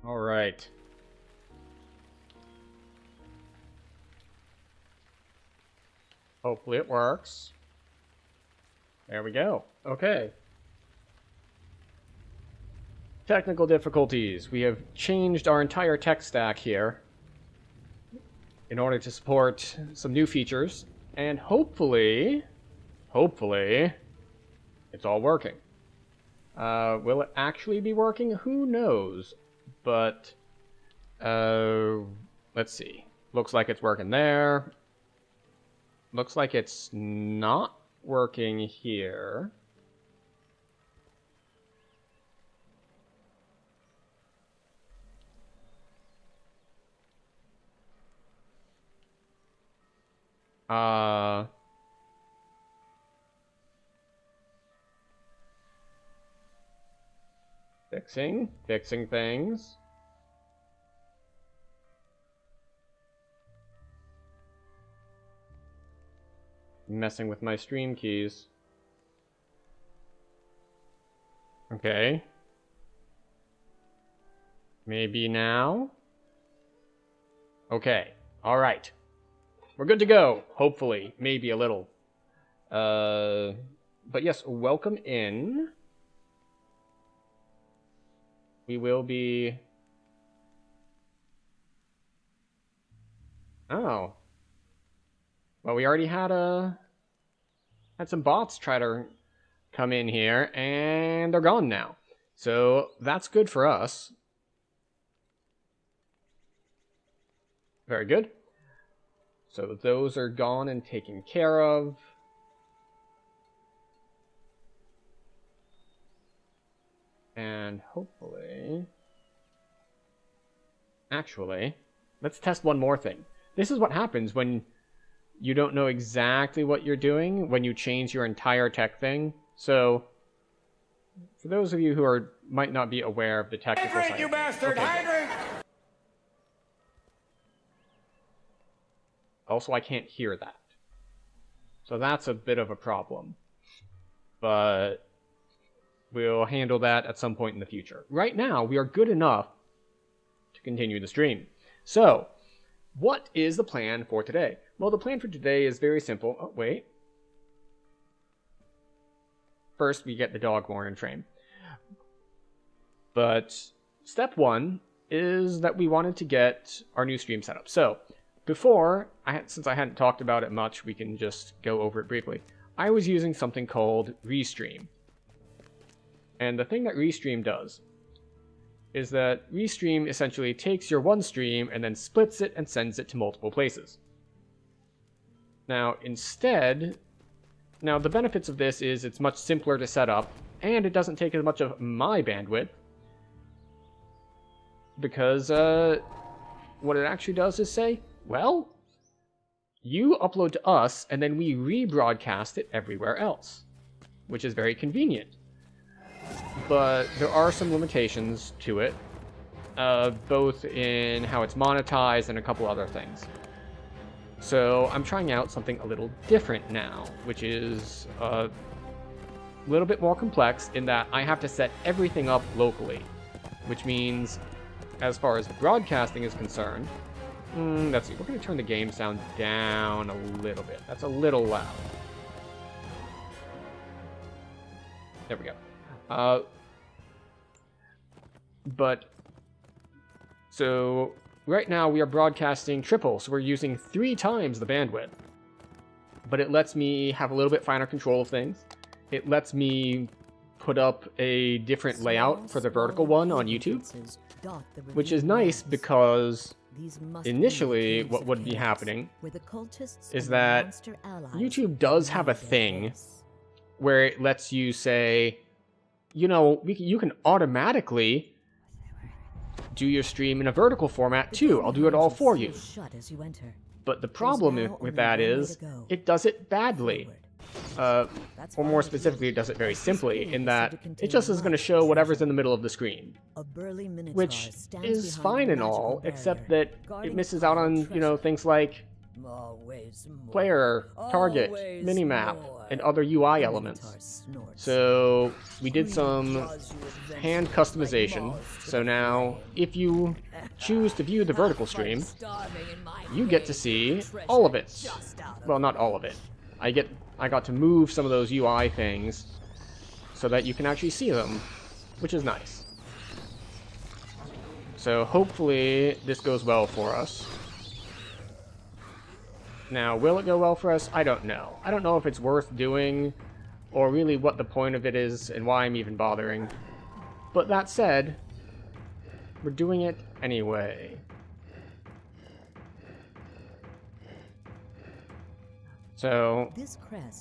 All right. Hopefully it works. There we go. Okay. Technical difficulties. We have changed our entire tech stack here in order to support some new features, and hopefully, it's all working. Will it actually be working? Who knows? But, let's see. Looks like it's working there. Looks like it's not working here. Fixing things. Messing with my stream keys. Okay. Maybe now? Okay. All right. We're good to go. Hopefully. Maybe a little. But yes, welcome in. We will be... Oh. Well, we already had some bots try to come in here, and they're gone now. So that's good for us. Very good. So those are gone and taken care of. And hopefully... Actually, let's test one more thing. This is what happens when you don't know exactly what you're doing, when you change your entire tech thing. So, for those of you who might not be aware of the technical side... you bastard! Okay. Hydrant! Also, I can't hear that. So that's a bit of a problem. But we'll handle that at some point in the future. Right now, we are good enough to continue the stream. So, what is the plan for today? Well, the plan for today is very simple. Oh, wait. First, we get the dog more in frame. But step one is that we wanted to get our new stream set up. So, before, since I hadn't talked about it much, we can just go over it briefly. I was using something called Restream. And the thing that Restream does is that Restream essentially takes your one stream and then splits it and sends it to multiple places. Now, instead, the benefits of this is it's much simpler to set up, and it doesn't take as much of my bandwidth, because what it actually does is say, well, you upload to us, and then we rebroadcast it everywhere else, which is very convenient. But there are some limitations to it, both in how it's monetized and a couple other things. So I'm trying out something a little different now, which is a little bit more complex in that I have to set everything up locally, which means, as far as broadcasting is concerned, let's see, we're going to turn the game sound down a little bit. That's a little loud. There we go. So right now we are broadcasting triple, so we're using 3 times the bandwidth. But it lets me have a little bit finer control of things. It lets me put up a different layout for the vertical one on YouTube, which is nice because initially what would be happening is that YouTube does have a thing where it lets you say, you know, you can automatically do your stream in a vertical format too. I'll do it all for you. But the problem with that is it does it badly. Or more specifically, it does it very simply, in that it just is going to show whatever's in the middle of the screen. Which is fine and all, except that it misses out on, you know, things like player, target, minimap, and other UI elements. So we did some hand customization. So now if you choose to view the vertical stream, you get to see all of it. Well, not all of it. I got to move some of those UI things so that you can actually see them, which is nice. So hopefully this goes well for us. Now, will it go well for us? I don't know. I don't know if it's worth doing, or really what the point of it is, and why I'm even bothering. But that said, we're doing it anyway. So,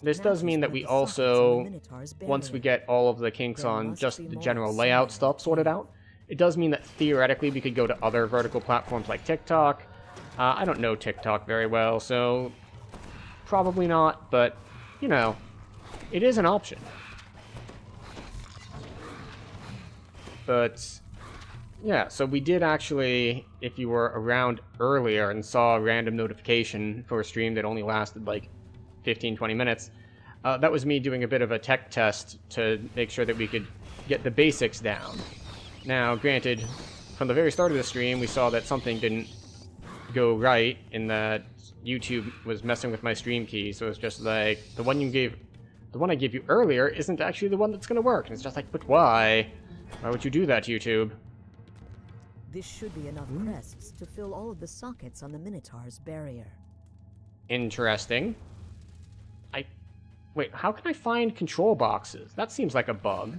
this does mean that we also, once we get all of the kinks on just the general layout stuff sorted out, it does mean that theoretically we could go to other vertical platforms like TikTok. I don't know TikTok very well, so probably not, but, you know, it is an option. But, yeah, so we did actually, if you were around earlier and saw a random notification for a stream that only lasted like 15-20 minutes, that was me doing a bit of a tech test to make sure that we could get the basics down. Now, granted, from the very start of the stream, we saw that something didn't go right in that YouTube was messing with my stream key, so it's just like, the one I gave you earlier isn't actually the one that's gonna work, and it's just like, but why? Why would you do that, YouTube? This should be enough crests to fill all of the sockets on the Minotaur's barrier. Interesting. Wait, how can I find control boxes? That seems like a bug.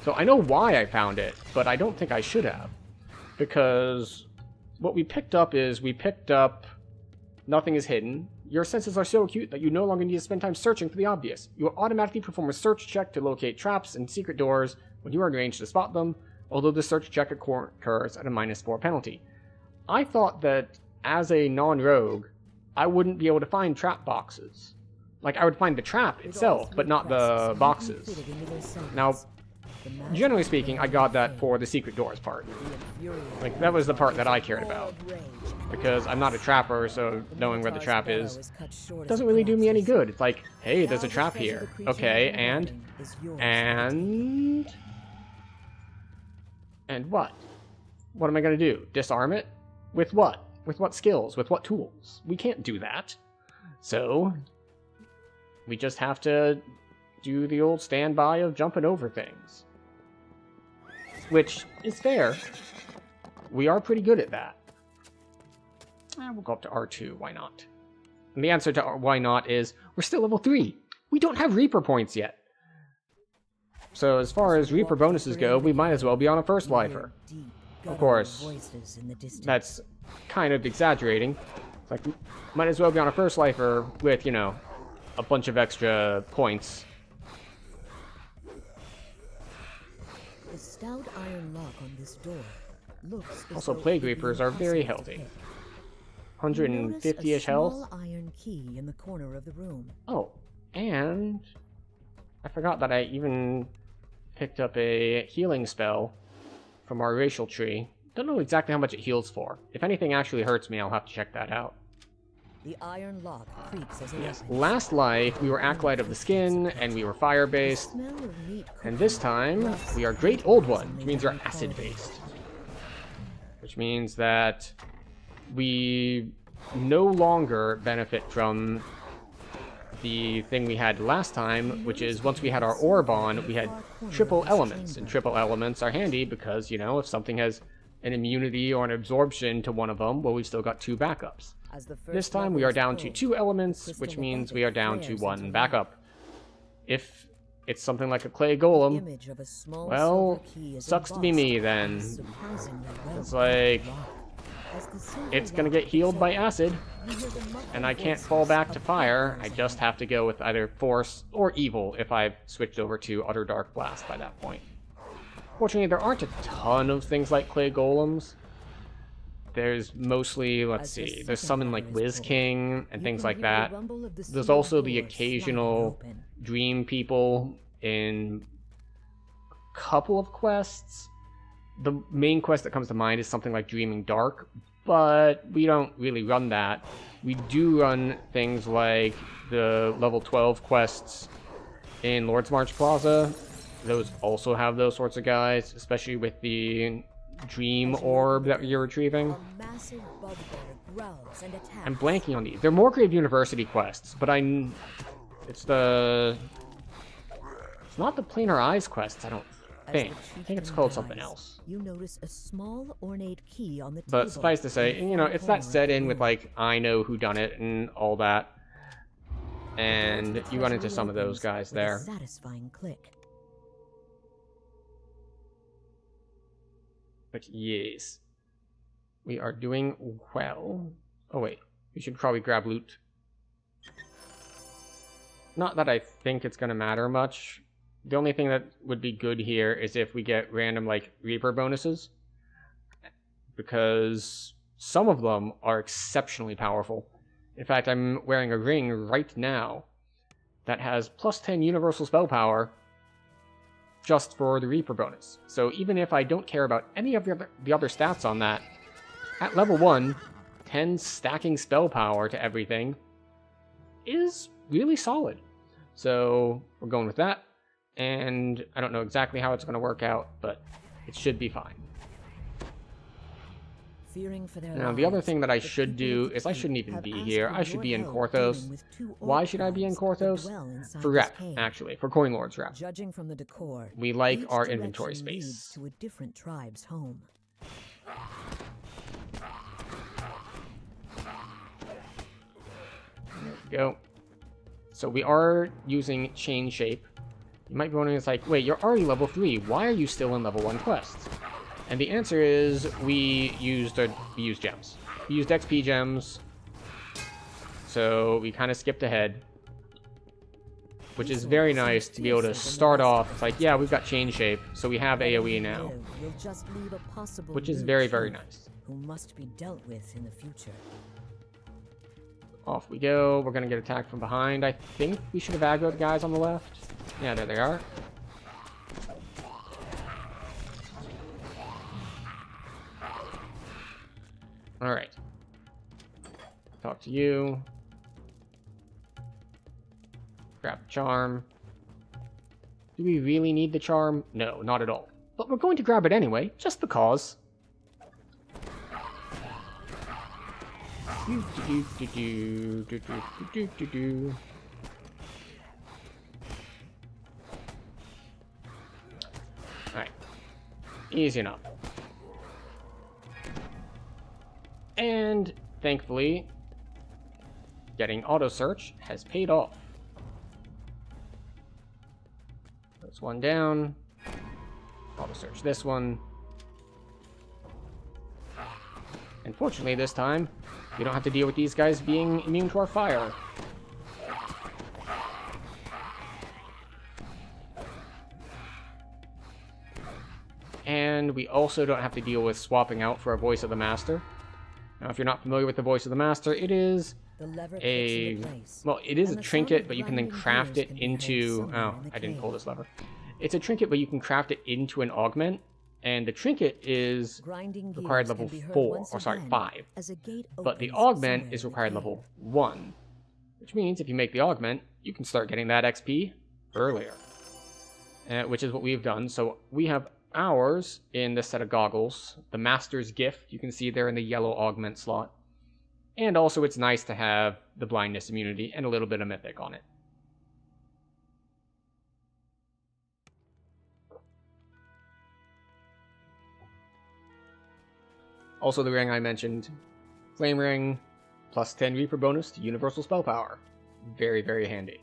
So I know why I found it, but I don't think I should have. Because what we picked up nothing is hidden. Your senses are so acute that you no longer need to spend time searching for the obvious. You will automatically perform a search check to locate traps and secret doors when you are in range to spot them, although the search check occurs at a -4 penalty. I thought that as a non-rogue, I wouldn't be able to find trap boxes. Like, I would find the trap itself, but not the boxes. Now, generally speaking, I got that for the secret doors part. Like, that was the part that I cared about. Because I'm not a trapper, so knowing where the trap is doesn't really do me any good. It's like, hey, there's a trap here. Okay, and what? What am I gonna do? Disarm it? With what? With what skills? With what tools? We can't do that. So, we just have to do the old standby of jumping over things. Which is fair. We are pretty good at that. We'll go up to R2, why not? And the answer to why not is, we're still level 3. We don't have Reaper points yet. So as far as Reaper bonuses go, we might as well be on a first lifer. Of course, that's kind of exaggerating. It's like, might as well be on a first lifer with, you know, a bunch of extra points. The stout iron lock on this door looks also, Plague Reapers are very healthy. 150-ish health. Small iron key in the corner of the room. Oh, and I forgot that I even picked up a healing spell from our racial tree. Don't know exactly how much it heals for. If anything actually hurts me, I'll have to check that out. The iron lock creaks as it Yes, last life we were Acolyte of the Skin, and we were fire-based. And this time, we are Great Old One, which means we're acid-based. Which means that we no longer benefit from the thing we had last time, which is once we had our orb on, we had triple elements. And triple elements are handy because, you know, if something has an immunity or an absorption to one of them, well, we've still got 2 backups. This time we are down to 2 elements, which means we are down to 1 backup. If it's something like a clay golem, well, sucks to be me then. It's like, it's gonna get healed by acid, and I can't fall back to fire. I just have to go with either force or evil if I've switched over to Utter Dark Blast by that point. Fortunately, there aren't a ton of things like clay golems. There's mostly, let's see, there's some in like Whiz King and things like that. There's also the occasional dream people in a couple of quests. The main quest that comes to mind is something like Dreaming Dark, but we don't really run that. We do run things like the level 12 quests in Lord's March Plaza. Those also have those sorts of guys, especially with the dream orb that you're retrieving. A massive bugbear growls and attacks. I'm blanking on these. They're Morgrave University quests, but it's not the Planar Eyes quests, I don't think. I think it's called something else. You notice a small ornate key on the table. But suffice to say, you know, it's that set in with like I know who done it and all that. And you run into some of those guys there. Satisfying click. But yes, we are doing well. Oh wait, we should probably grab loot. Not that I think it's gonna matter much. The only thing that would be good here is if we get random like Reaper bonuses, because some of them are exceptionally powerful. In fact, I'm wearing a ring right now that has plus 10 universal spell power just for the Reaper bonus. So even if I don't care about any of the other stats on that, at level 1, 10 stacking spell power to everything is really solid. So we're going with that, and I don't know exactly how it's going to work out, but it should be fine. Fearing for their Now, the other lives, thing that I the should people do of the is I keep shouldn't even have be asked here. for I should your be in help Korthos. dealing with two Why orc should I be in tribes that Korthos? dwell inside For this rep, cave. actually. For Coin Lord's rep. Judging from the decor, We like each our direction inventory leads space. to a different tribe's home. There we go. So we are using chain shape. You might be wondering, it's like, wait, you're already level 3. Why are you still in level 1 quests? And the answer is we used gems. We used XP gems. So we kind of skipped ahead. Which is very nice to be able to start off. It's like, yeah, we've got chain shape, so we have AoE now. You'll just leave a possible Which is new very, very chief nice. Who must be dealt with in the future. Off we go. We're going to get attacked from behind. I think we should have aggroed the guys on the left. Yeah, there they are. Alright. Talk to you. Grab the charm. Do we really need the charm? No, not at all. But we're going to grab it anyway, just because. Alright. Easy enough. And, thankfully, getting auto search has paid off. That's one down. Auto search this one. And fortunately this time, we don't have to deal with these guys being immune to our fire. And we also don't have to deal with swapping out for a Voice of the Master. Now, if you're not familiar with the Voice of the Master, it is a... well, it is a trinket, but you can then craft it into... oh, I didn't pull this lever. It's a trinket, but you can craft it into an augment. And the trinket is required level 4, or sorry, 5. But the augment is required level 1. Which means if you make the augment, you can start getting that XP earlier. Which is what we've done. So we have ours in this set of goggles. The Master's Gift, you can see there in the yellow augment slot. And also it's nice to have the blindness immunity and a little bit of mythic on it. Also the ring I mentioned, Flame Ring, plus 10 Reaper bonus to universal spell power. Very, very handy.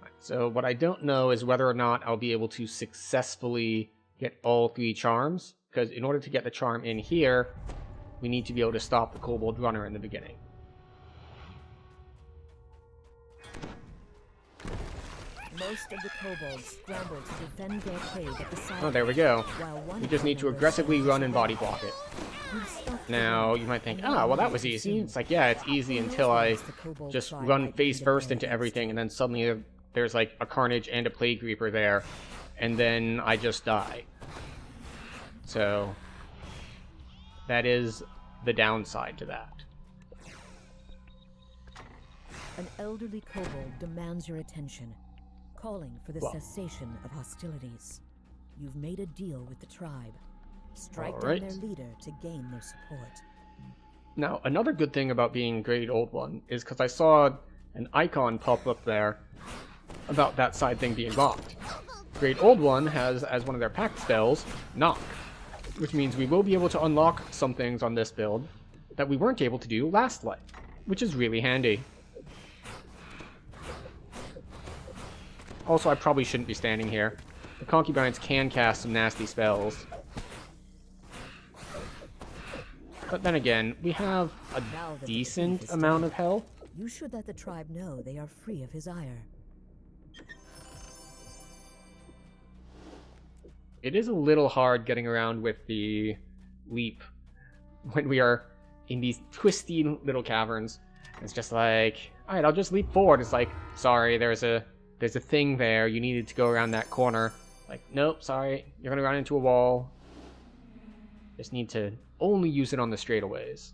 Right, so what I don't know is whether or not I'll be able to successfully get all 3 charms, because in order to get the charm in here, we need to be able to stop the Kobold Runner in the beginning. Most of the kobolds scramble to defend their cave at the side. Oh, there we go. We just need to aggressively run and body block it. Now, you might think, well, that was easy. It's like, yeah, it's easy until I just run face first into everything, and then suddenly there's like a Carnage and a Plague Reaper there, and then I just die. So that is the downside to that. An elderly kobold demands your attention, calling for the cessation of hostilities. You've made a deal with the tribe. Strike down their leader to gain their support. Now, another good thing about being Great Old One is because I saw an icon pop up there about that side thing being locked. Great Old One has, as one of their pact spells, Knock, which means we will be able to unlock some things on this build that we weren't able to do last life, which is really handy. Also, I probably shouldn't be standing here. The concubines can cast some nasty spells. But then again, we have a decent amount of health. You should let the tribe know they are free of his ire. It is a little hard getting around with the leap when we are in these twisty little caverns. It's just like, alright, I'll just leap forward. It's like, sorry, there's a thing there. You needed to go around that corner. Like, nope, sorry. You're gonna run into a wall. Just need to only use it on the straightaways.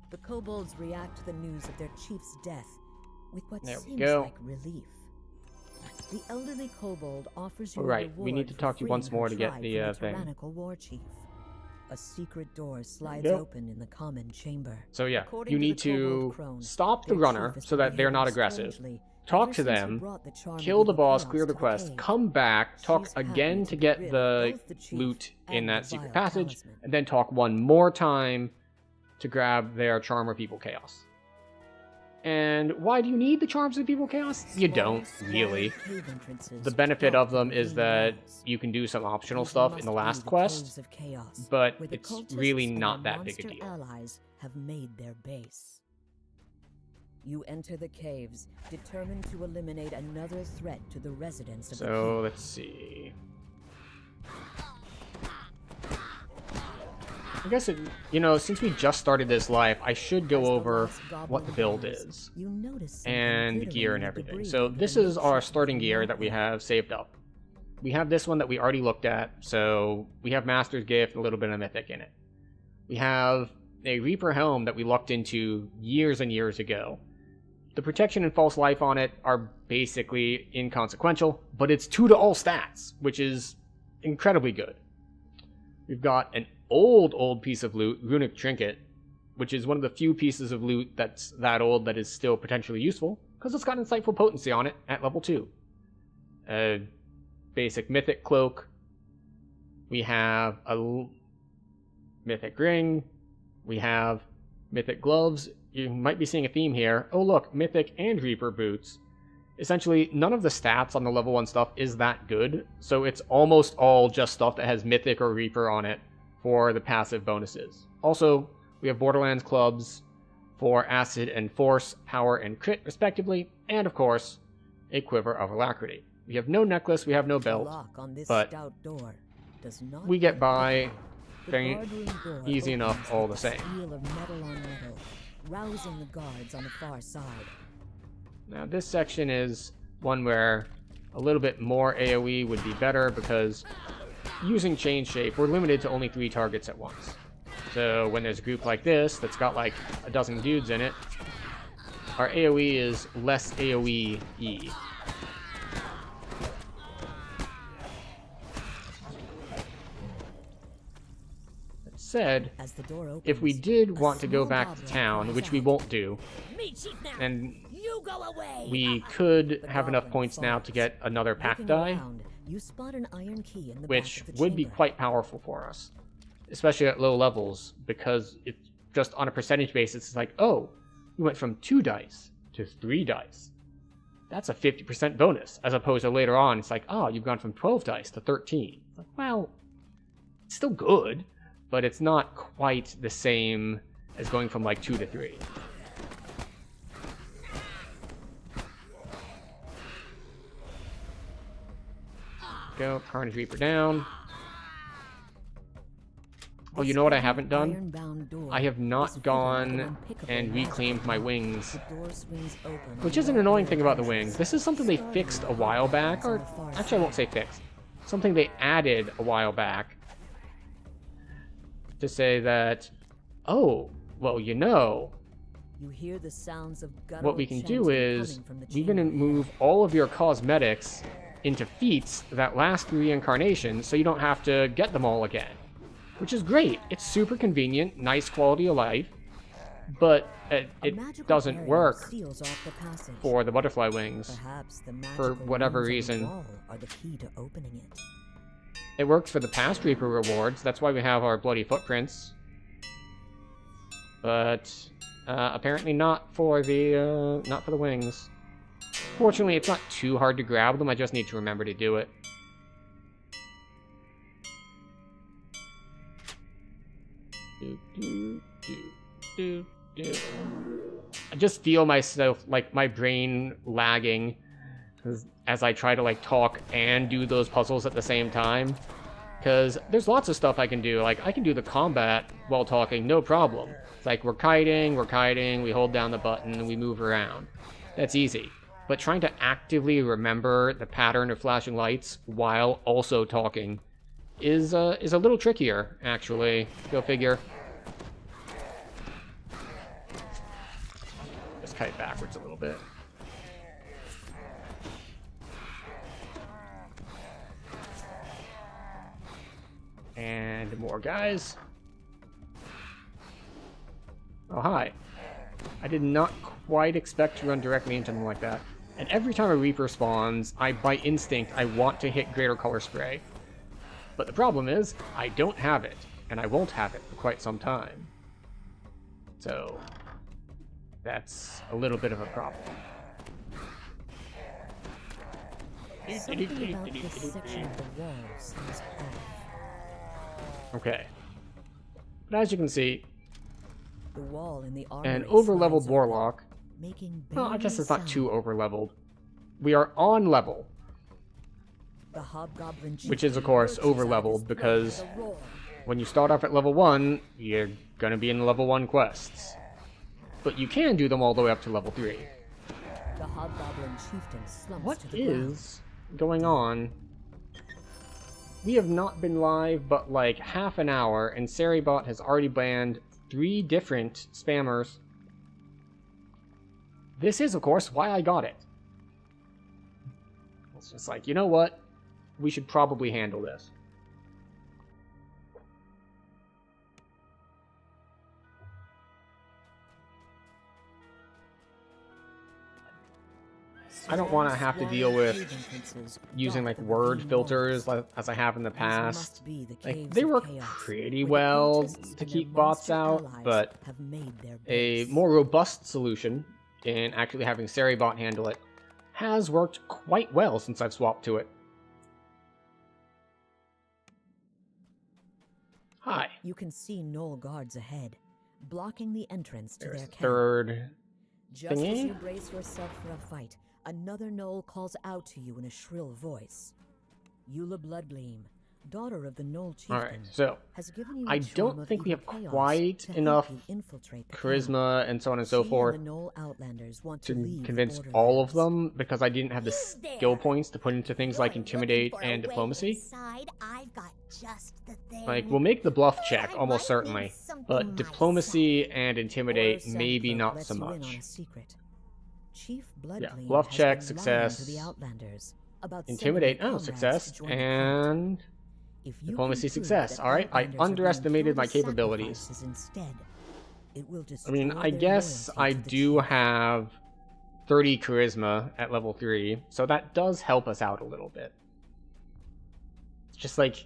The kobolds react to the news of their chief's death with what seems like relief. The elderly kobold offers you a reward we need to talk to you once more to get the thing. War chief. A secret door slides open in the common chamber. So yeah, you need to stop the runner so that they're not aggressive. Talk to them, kill the boss, clear the quest, come back, talk again to get the loot in that secret passage, and then talk one more time to grab their Charm of Evil Chaos. And why do you need the Charms of Evil Chaos? You don't, really. The benefit of them is that you can do some optional stuff in the last quest, but it's really not that big a deal. Allies have made their base. You enter the caves, determined to eliminate another threat to the residents of the cave. So, let's see. I guess, since we just started this life, I should go over what the build is. And the gear and everything. So, this is our starting gear that we have saved up. We have this one that we already looked at, so we have Master's Gift and a little bit of Mythic in it. We have a Reaper Helm that we looked into years and years ago. The protection and false life on it are basically inconsequential, but it's 2 to all stats, which is incredibly good. We've got an old piece of loot, Runic Trinket, which is one of the few pieces of loot that's that old that is still potentially useful, because it's got Insightful Potency on it at level 2. A basic Mythic Cloak. We have a Mythic Ring. We have Mythic Gloves. You might be seeing a theme here. Oh look, Mythic and Reaper Boots. Essentially, none of the stats on the level 1 stuff is that good, so it's almost all just stuff that has Mythic or Reaper on it for the passive bonuses. Also, we have Borderlands Clubs for Acid and Force, Power and Crit, respectively, and of course, a Quiver of Alacrity. We have no necklace, we have no belt, but we get by very easy enough all the same. Rousing the guards on the far side. Now this section is one where a little bit more AoE would be better because using Chain Shape, we're limited to only 3 targets at once. So when there's a group like this that's got like a dozen dudes in it, our AoE is less AoE-y. Said, if we did want to go back to town, which we won't do, and we could have enough points now to get another pack die, which would be quite powerful for us, especially at low levels, because it's just on a percentage basis, it's like, oh, we went from 2 dice to 3 dice. That's a 50% bonus, as opposed to later on, it's like, oh, you've gone from 12 dice to 13. It's like, well, it's still good, but it's not quite the same as going from like 2 to 3. Go, Carnage Reaper down. Oh, you know what I haven't done? I have not gone and reclaimed my wings. Which is an annoying thing about the wings. This is something they fixed a while back, or actually I won't say fixed. something they added a while back to say that, oh, well, you know, You hear the sounds of what we can do is we can move all of your cosmetics into feats that last through reincarnation, so you don't have to get them all again. Which is great. It's super convenient, nice quality of life, but it doesn't work for the butterfly wings for whatever reason. Are the key to opening it. It works for the Past Reaper rewards. That's why we have our bloody footprints. But apparently not for the wings. Fortunately, it's not too hard to grab them. I just need to remember to do it. I just feel myself, like, my brain lagging as I try to, like, talk and do those puzzles at the same time. Because there's lots of stuff I can do. Like, I can do the combat while talking, no problem. It's like, we're kiting, we hold down the button, and we move around. That's easy. But trying to actively remember the pattern of flashing lights while also talking is a little trickier, actually. Go figure. Just kite backwards a little bit. And more guys. Oh, hi. I did not quite expect to run directly into them like that. And every time a Reaper spawns, by instinct, I want to hit Greater Color Spray. But the problem is, I don't have it, and I won't have it for quite some time. So, that's a little bit of a problem. Something about this section of the wall seems off. Okay. But as you can see, The wall in the an over-leveled Warlock. Well, I guess it's not too over-leveled. We are on level. Which is, of course, over-leveled, because when you start off at level 1, you're gonna be in level 1 quests. But you can do them all the way up to level 3. What is going on? We have not been live but like half an hour, and Seribot has already banned 3 different spammers. This is, of course, why I got it. It's just like, you know what? We should probably handle this. I don't want to have to deal with using like word filters as I have in the past. Like, they work pretty well to keep bots out, but a more robust solution in actually having Seribot handle it has worked quite well since I've swapped to it. Hi. You can see Knoll guards ahead, blocking the entrance to There's their the camp. third Just as thingy. you brace yourself for a fight, another Knoll calls out to you in a shrill voice. Eula Bloodgleam, daughter of the Knoll chieftain, Alright, so has given you a I charm don't of think we evil have chaos quite to help enough you infiltrate the camp. charisma and so on and so She forth and the Knoll Outlanders want to leave the convince all of Borderlands. them, because I didn't have the skill points to put into things like Intimidate and Diplomacy. I've got just the thing. Like, we'll make the bluff check, almost certainly, but Diplomacy and Intimidate, Horus maybe Sandcloak not lets so you in on much. a secret. Chief Bloodgleam Yeah, bluff has check, been lying success, to the Outlanders about Intimidate, sending oh, comrades success, to join the cult. and If you Diplomacy can prove success. that Alright, I Outlanders are being underestimated killed my as capabilities. sacrifices instead, it will I mean, destroy I their guess I loyalty to the do chief. have 30 charisma at level 3, so that does help us out a little bit. It's just like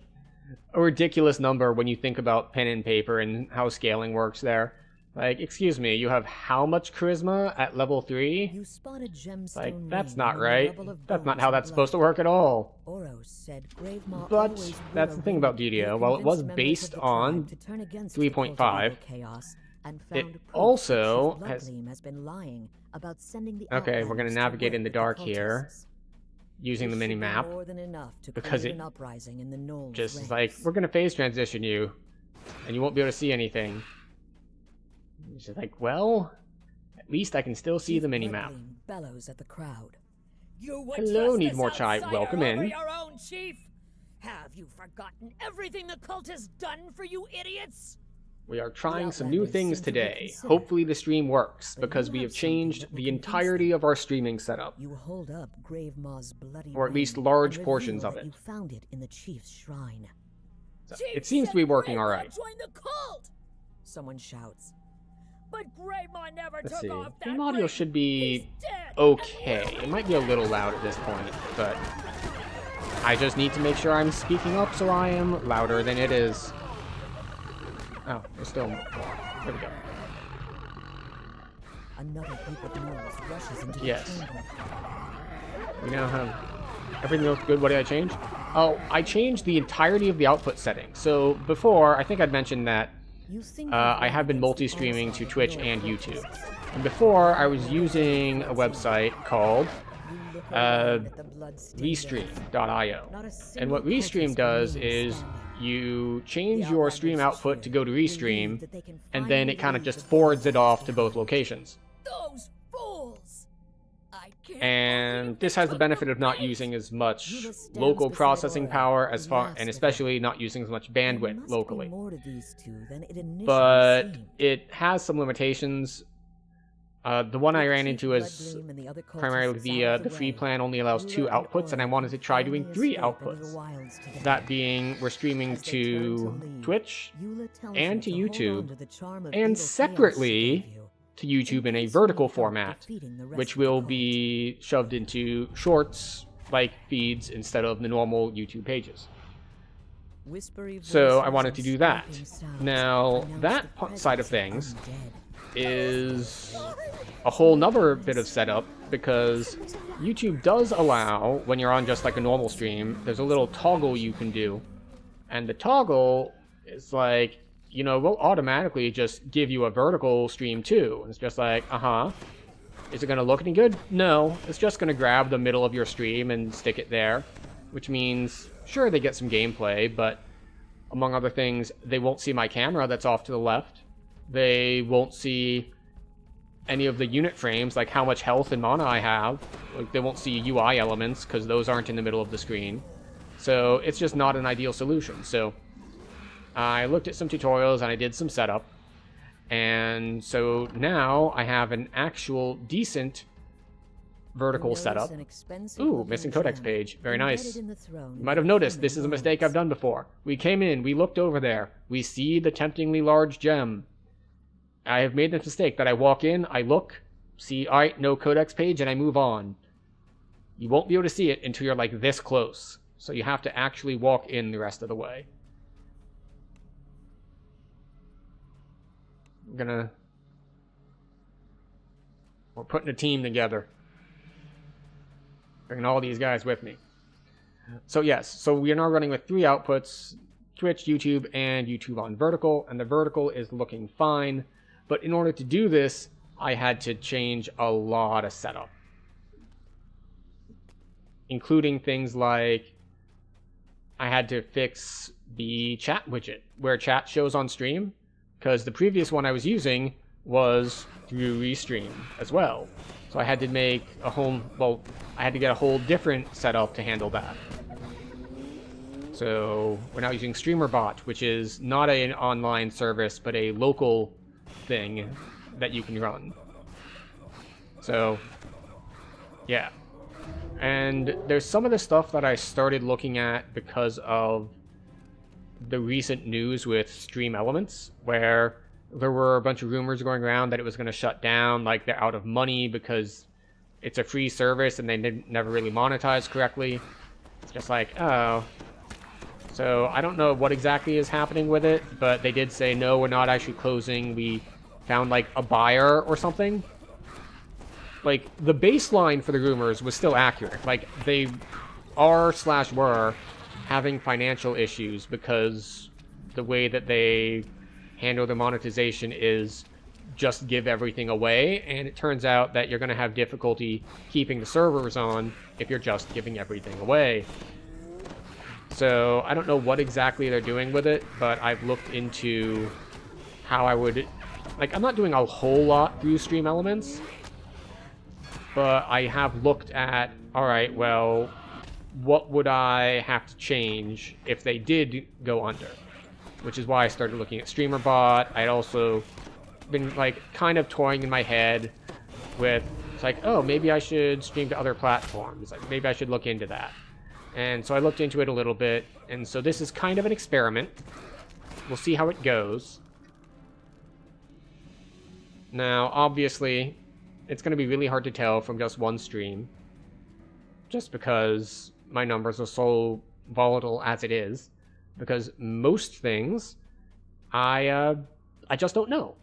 a ridiculous number when you think about pen and paper and how scaling works there. Like, excuse me, you have how much charisma at level 3? You spot a gemstone Like, that's ring not on the right. level of That's not bones how and that's supposed to blood. work at all. Oros said Gravemaw But always that's wore the a thing ring about to DDO. While it convince was members based of the on tribe to turn against the 3.5, cult of evil chaos and it found proof also that Chief has... Bloodgleam has been lying about sending the Okay, we're gonna Outlanders navigate work in the with dark here, cultists. using the This should be mini-map, more than enough to because create it an uprising in the Knoll's just is ranks. like, we're gonna phase transition you, and you won't be able to see anything. It's just like, well, at least I can still see Chief the mini-map. Bloodgleam bellows at the crowd. You would Hello, trust Need this More Chai, outsider welcome over in. your own chief? Have you forgotten everything the cult has done for you idiots? We are trying some new Outlanders things seem to today. reconsider. Hopefully the stream works, But because you we have have something changed that will the convince entirety them. of our streaming setup. You hold up Grave Maw's bloody Or at least ring large and portions reveal of that it. You found it in the chief's shrine. So it seems to be working all right. Join the cult! Someone shouts. But Greymaw never Let's took see. off that Game audio ring. should be He's dead. okay. It might be a little loud at this point, but I just need to make sure I'm speaking up so I am louder than it is. Oh, there's still more. There we go. Another group of gnolls rushes into Yes. the chamber. We now have everything looks good. What did I change? Oh, I changed the entirety of the output settings. So before, I think I'd mentioned that You think I have been multi-streaming to Twitch and YouTube. And before, I was using a website called Restream.io. And what Restream does is you change your stream output to go to Restream, and then it kind of just forwards it off to both locations. Those fools! I can't And believe this they has the took benefit of not place. using as much Yula stands local beside processing Aura, power the as far, last and of especially not using as much There bandwidth must be locally. more to these two than it initially But seemed. it has some limitations. The one I With ran Chief into is Bloodgleam and the other primarily cultists the out of free way, plan only allows 2 Yula and outputs, and I Aura wanted to try doing finally 3 escape into the outputs. wilds together. That being, we're streaming As they turn to leave, Twitch Yula tells and you to hold on YouTube, to the charm of and evil chaos she separately gave you, to YouTube in a case you vertical need help format, defeating the rest which of the will cult. be shoved into shorts like feeds instead of the normal YouTube pages. Whispery So I voices wanted and to do that. scraping sounds Now, announce that the side of presence things undead. is a whole nother bit of setup, because YouTube does allow, when you're on just like a normal stream, there's a little toggle you can do, and the toggle is like, you know, will automatically just give you a vertical stream too. It's just like, is it gonna look any good? No, it's just gonna grab the middle of your stream and stick it there, which means sure, they get some gameplay, but among other things, they won't see my camera that's off to the left. They won't see any of the unit frames, like how much health and mana I have. Like, they won't see UI elements because those aren't in the middle of the screen. So it's just not an ideal solution. So I looked at some tutorials and I did some setup. And so now I have an actual decent vertical setup. Ooh, missing codex page. Very nice. You might have noticed this is a mistake I've done before. We came in, we looked over there. We see the temptingly large gem. I have made this mistake that I walk in, I look, see, alright, no codex page, and I move on. You won't be able to see it until you're like this close. So you have to actually walk in the rest of the way. We're putting a team together. Bringing all these guys with me. So yes, so we are now running with 3 outputs, Twitch, YouTube, and YouTube on vertical, and the vertical is looking fine. But in order to do this, I had to change a lot of setup. Including things like I had to fix the chat widget, where chat shows on stream, because the previous one I was using was through Restream as well. So I had to make a whole, well, I had to get a whole different setup to handle that. So we're now using StreamerBot, which is not an online service, but a local thing that you can run. So, yeah. And there's some of the stuff that I started looking at because of the recent news with Stream Elements, where there were a bunch of rumors going around that it was going to shut down, like they're out of money because it's a free service and they never really monetize correctly. It's just like, oh. So I don't know what exactly is happening with it, but they did say, no, we're not actually closing. We found like a buyer or something. Like, the baseline for the rumors was still accurate. Like, they are/were having financial issues because the way that they handle their monetization is just give everything away, and it turns out that you're going to have difficulty keeping the servers on if you're just giving everything away. So I don't know what exactly they're doing with it, but I've looked into how I would... Like, I'm not doing a whole lot through Stream Elements, but I have looked at, alright, well, what would I have to change if they did go under? Which is why I started looking at StreamerBot. I'd also been like kind of toying in my head with, it's like, oh, maybe I should stream to other platforms. Like, maybe I should look into that. And so I looked into it a little bit, and so this is kind of an experiment. We'll see how it goes. Now, obviously, it's going to be really hard to tell from just one stream, just because my numbers are so volatile as it is, because most things I just don't know.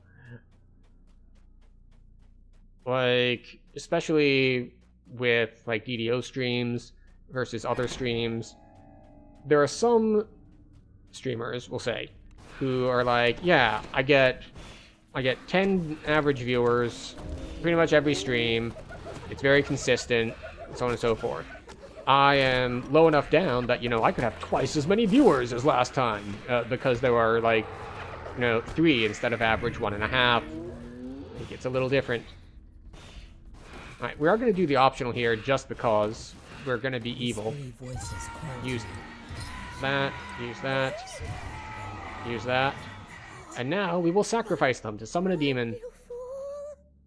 Like, especially with like DDO streams versus other streams, there are some streamers, we'll say, who are like, yeah, I get 10 average viewers pretty much every stream. It's very consistent, so on and so forth. I am low enough down that, you know, I could have twice as many viewers as last time, because there are, like, you know, 3 instead of average 1.5. I think it's a little different. Alright, we are going to do the optional here just because we're going to be evil. Use that, use that, use that. And now we will sacrifice them to summon a demon.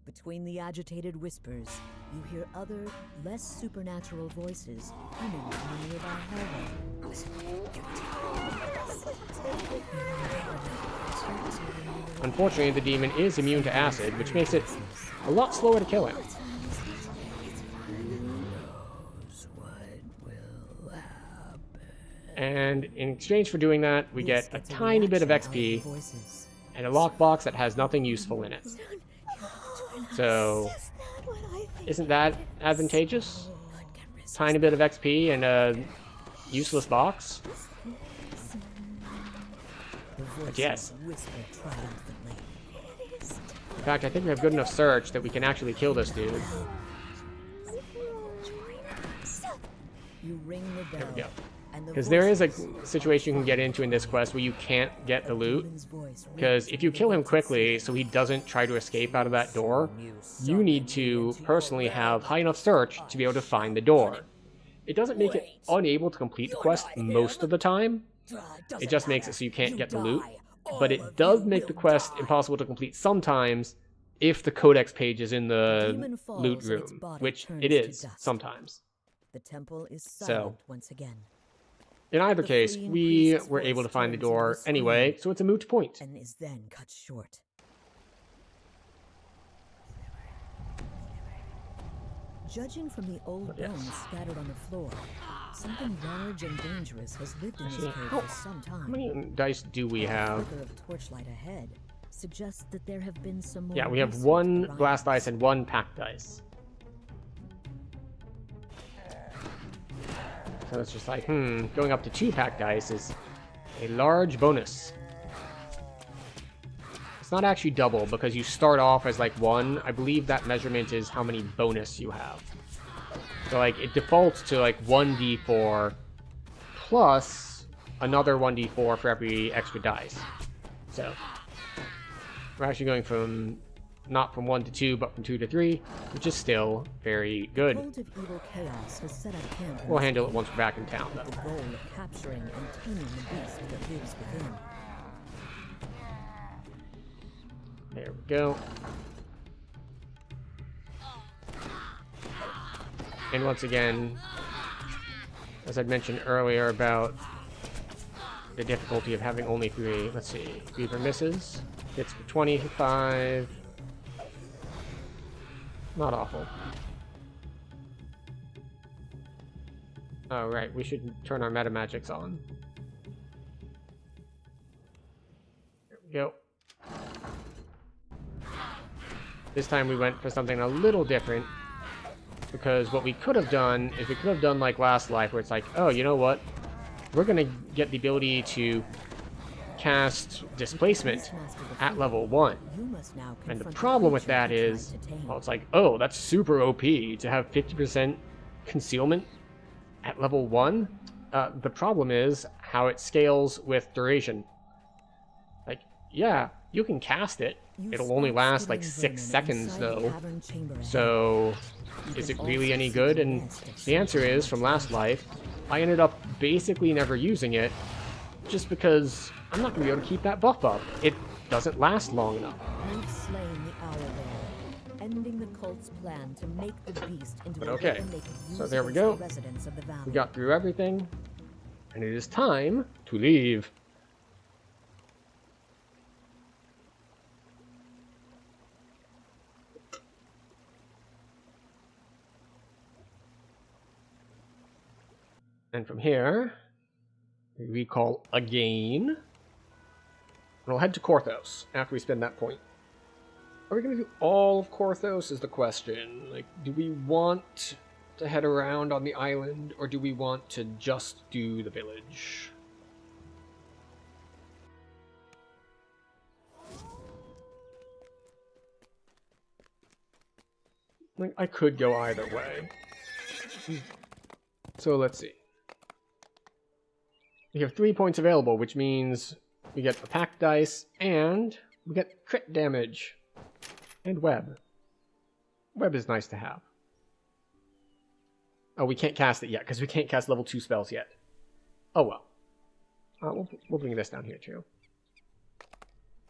Between the agitated whispers, you hear other, less supernatural voices coming from the nearby hallway. Unfortunately, the demon is immune to acid, which makes it a lot slower to kill him. And in exchange for doing that, we get a tiny bit of XP and a lockbox that has nothing useful in it. So, isn't that advantageous? Tiny bit of XP and a useless box? But yes. In fact, I think we have good enough search that we can actually kill this dude. There we go. Because there is a situation you can get into in this quest where you can't get the loot. Because if you kill him quickly so he doesn't try to escape out of that door, you need to personally have high enough search to be able to find the door. It doesn't make it unable to complete the quest most of the time. It just makes it so you can't get the loot. But it does make the quest impossible to complete sometimes if the codex page is in the loot room, which it is sometimes. The temple is silent once again. In either case, we were able to find the door anyway, so it's a moot point. And is then cut short. Judging from the old bones scattered on the floor, something large and dangerous has lived in this cave for some time. How many dice do we have? The of torchlight ahead suggests that there have been some more. Yeah, we have 1 blast dice and 1 pack dice. So it's just like, going up to 2 pack dice is a large bonus. It's not actually double because you start off as like 1. I believe that measurement is how many bonus you have. So like it defaults to like 1d4 plus another 1d4 for every extra dice. So we're actually going from not from 1 to 2, but from 2 to 3, which is still very good. We'll handle it once we're back in town, though. The goal of capturing and taming the beast that lives within. There we go. And once again, as I'd mentioned earlier about the difficulty of having only 3, let's see, Beaver misses, hits for 25. Not awful. Oh, right. We should turn our meta magics on. There we go. This time we went for something a little different. Because what we could have done is we could have done like last life where it's like, oh, you know what? We're going to get the ability to cast displacement at level 1. And the problem with that is, well, it's like, oh, that's super OP to have 50% concealment at level 1. The problem is how it scales with duration. Like, yeah, You can cast it. It'll only last like 6 seconds though. So, is it really any good? And the answer is, from last life, I ended up basically never using it, just because I'm not going to be able to keep that buff up. It doesn't last long enough. You've slain the Owlbear, ending the cult's plan to make the beast into But a okay, weapon they could use so there we against go. the residents of the valley. We got through everything, and it is time to leave. And from here, we recall again. And we'll head to Korthos after we spend that point. Are we going to do all of Korthos is the question. Like, do we want to head around on the island, or do we want to just do the village? Like, I could go either way. So let's see. We have 3 points available, which means we get attack dice, and we get crit damage. And web. Web is nice to have. Oh, we can't cast it yet, because we can't cast level 2 spells yet. Oh well. We'll bring this down here, too.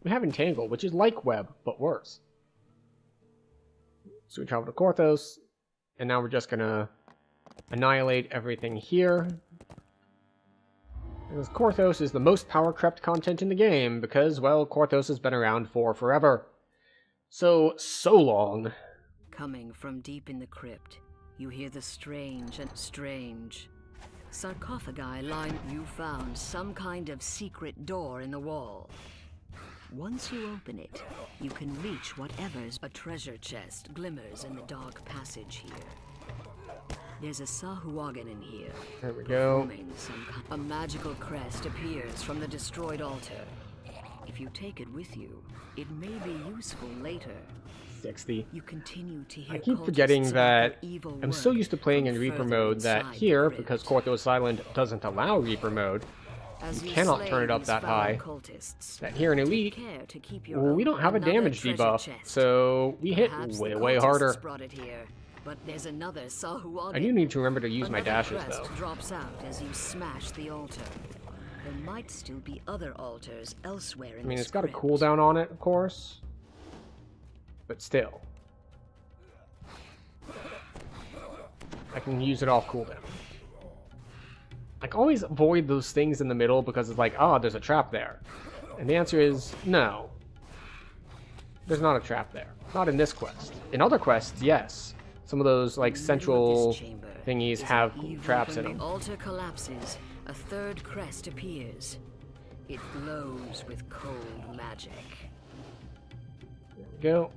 We have Entangle, which is like web, but worse. So we travel to Korthos, and now we're just gonna annihilate everything here. Because Korthos is the most power-crept content in the game, because, well, Korthos has been around for forever. So long. Coming from deep in the crypt, you hear the strange sarcophagi line. You found some kind of secret door in the wall. Once you open it, you can reach whatever's a treasure chest glimmers in the dark passage here. There's a Sahuagin in here. There we go. A magical crest appears from the destroyed altar. If you take it with you, it may be useful later. 60. You continue to hear I keep forgetting cultists that about evil I'm so work used to playing in from Reaper further mode that inside here, the because crypt. Korthos Island doesn't allow Reaper mode, As you you cannot slay turn it up these that foul high. cultists, That here in take Elite, care to keep your well, we own don't have a another damage treasure debuff, chest. so we hit Perhaps way, the way cultists harder. brought it here, but there's another Sahuagin. I do need to remember to use my Another dashes, crest though. drops out as you smash the altar. There might still be other altars elsewhere in I mean, this it's got a crypt. cooldown on it, of course. But still. I can use it off cooldown. Like, always avoid those things in the middle because it's like, oh, there's a trap there. And the answer is no. There's not a trap there. Not in this quest. In other quests, yes. Some of those, like, central thingies have traps in them. The altar collapses. A third crest appears. It glows with cold magic. There we go.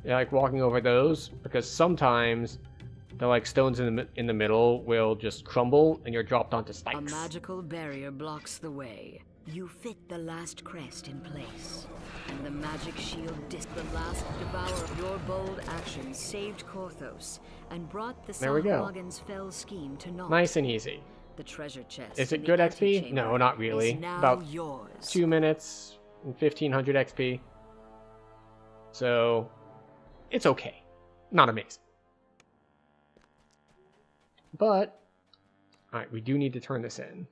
Yeah, like walking over those, because sometimes the like stones in the middle will just crumble and you're dropped onto A spikes. magical barrier blocks the way. You fit the last crest in place, and the magic shield the last devourer. Your bold actions saved Korthos and brought the There we go. Sahuagin's fell scheme to naught. Nice and easy. The treasure chest. Is in it the good XP? antechamber No, not really. is now About yours. 2 minutes and 1500 XP. So, it's okay. Not amazing. But, alright, we do need to turn this in.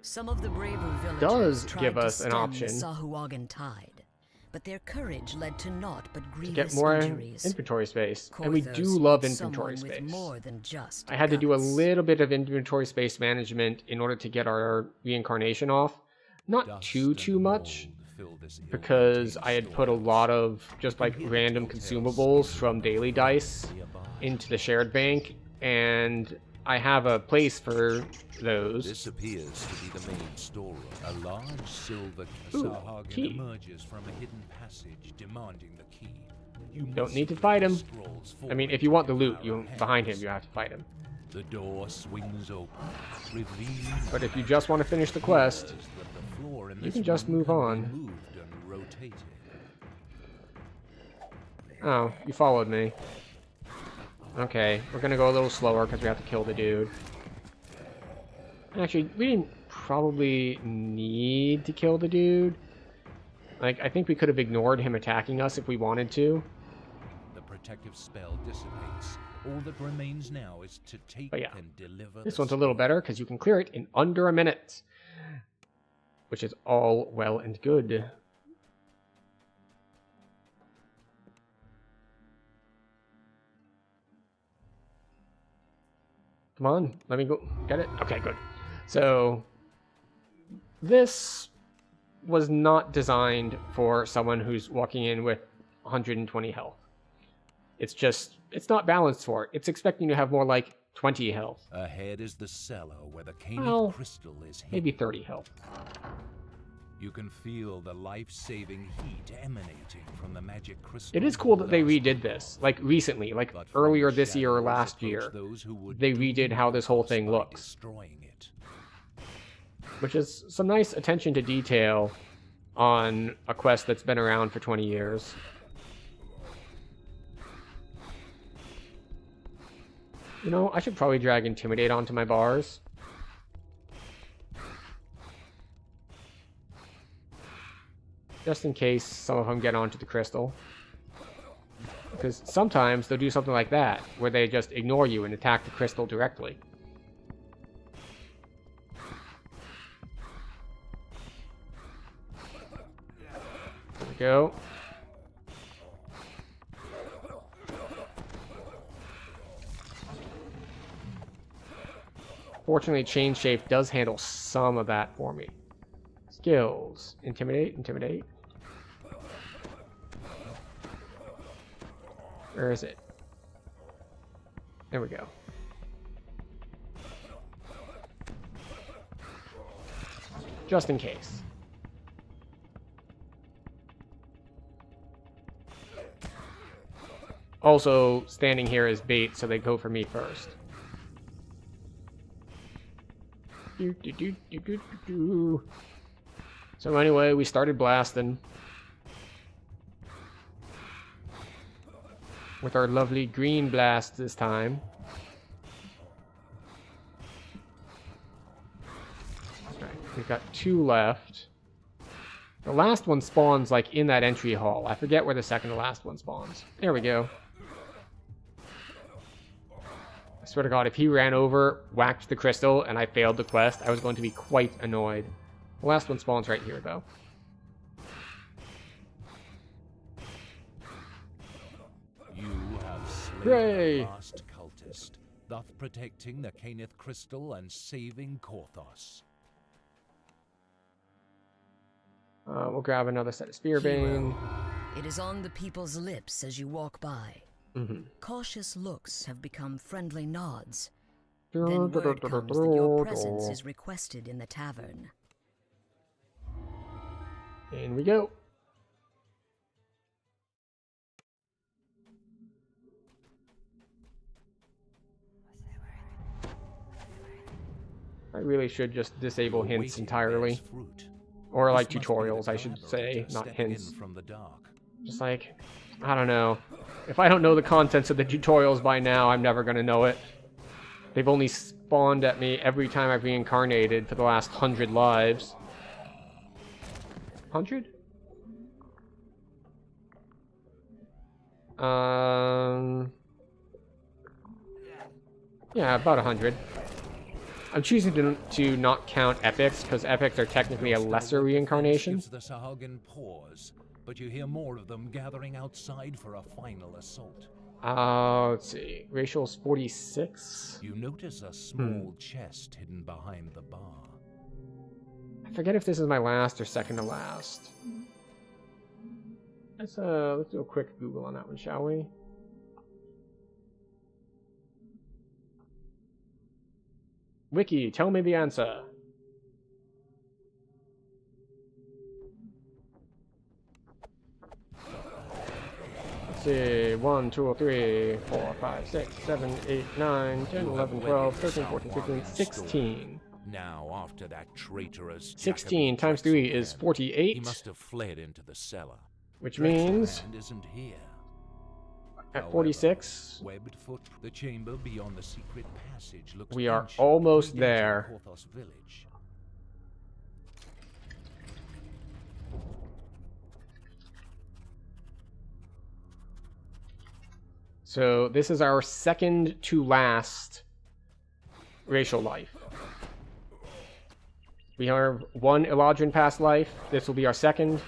Some of the braver villagers Does tried give to us an stem option. the Sahuagin tide, but their courage led to naught but grievous Get more injuries. inventory space. And we do Korthos love needs inventory someone with space. more than just I had to do a guts. little bit of inventory space management in order to get our reincarnation off. Not too much, because I had put a lot of just like random consumables from daily dice into the shared bank, and I have a place for those. This appears to be the main storeroom. A large silver Ooh, Sahuagin key. emerges from a hidden passage, demanding the key. You Don't must need to fight him. scrolls I mean, forward if you want the to loot, power you hands. behind him, you have to fight him. The door swings open, revealing. But if you just want to finish the quest, that the floor in you this can just room move can be on. moved and rotated. Oh, you followed me. Okay, we're gonna go a little slower because we have to kill the dude. Actually, we didn't probably need to kill the dude. Like, I think we could have ignored him attacking us if we wanted to. The protective spell dissipates. All that remains now is to take But yeah, and deliver this the one's a little spear. better because you can clear it in under a minute. Which is all well and good. Come on, let me go get it. Okay, good. So, this was not designed for someone who's walking in with 120 health. It's just, it's not balanced for it. It's expecting to have more like 20 health. Ahead is the cellar where the Caneth Well, crystal is hidden. maybe 30 health. You can feel the life-saving heat emanating from the magic crystal. It is cool that they blast. redid this, like recently, like But from earlier the this year or shadows last approach year. those who would They doom redid how this whole us thing by looks. destroying it. Which is some nice attention to detail on a quest that's been around for 20 years. You know, I should probably drag Intimidate onto my bars. Just in case some of them get onto the crystal. Because sometimes they'll do something like that, where they just ignore you and attack the crystal directly. There we go. Fortunately, Chain Shape does handle some of that for me. Skills. Intimidate, Intimidate. Where is it? There we go. Just in case. Also, standing here is bait, so they go for me first. So anyway, we started blasting. With our lovely green blast this time. Okay, we've got 2 left. The last one spawns like in that entry hall. I forget where the second to last one spawns. There we go. I swear to God, if he ran over, whacked the crystal, and I failed the quest, I was going to be quite annoyed. The last one spawns right here, though. You have slain Hooray! the last cultist, thus protecting the Caneth crystal and saving Korthos. We'll grab another set of Spearbane. It is on the people's lips as you walk by. Cautious looks have become friendly nods. Then word comes that your presence is requested in the tavern. In we go. I really should just disable hints entirely. Fruit. Or like This must be the tutorials, I should say, collaborator not stepping hints. in from the dark. Just like, I don't know. If I don't know the contents of the tutorials by now, I'm never gonna know it. They've only spawned at me every time I've reincarnated for the last 100 lives. 100? Yeah, about 100. I'm choosing to not count epics, because epics are technically a lesser reincarnation. Gives the Sahagin pause, but you hear more of them gathering outside for a final assault. Let's see. Racial's 46. You notice a small chest hidden behind the bar. I forget if this is my last or second to last. Let's do a quick Google on that one, shall we? Wiki, tell me the answer. Let's see. 1, 2, 3, 4, 5, 6, 7, 8, 9, 10, 11, 12, 13, 14, 15, 16. Now, after that traitorous 16 Jacobin times 3 is Drexel man, 48. He must have fled into the cellar. Which means Drexel isn't here. at However, 46, Webbed foot, the chamber beyond the secret passage looks we are ancient, almost predating there. Korthos village. So this is our second to last racial life. We have one Eladrin past life. This will be our second.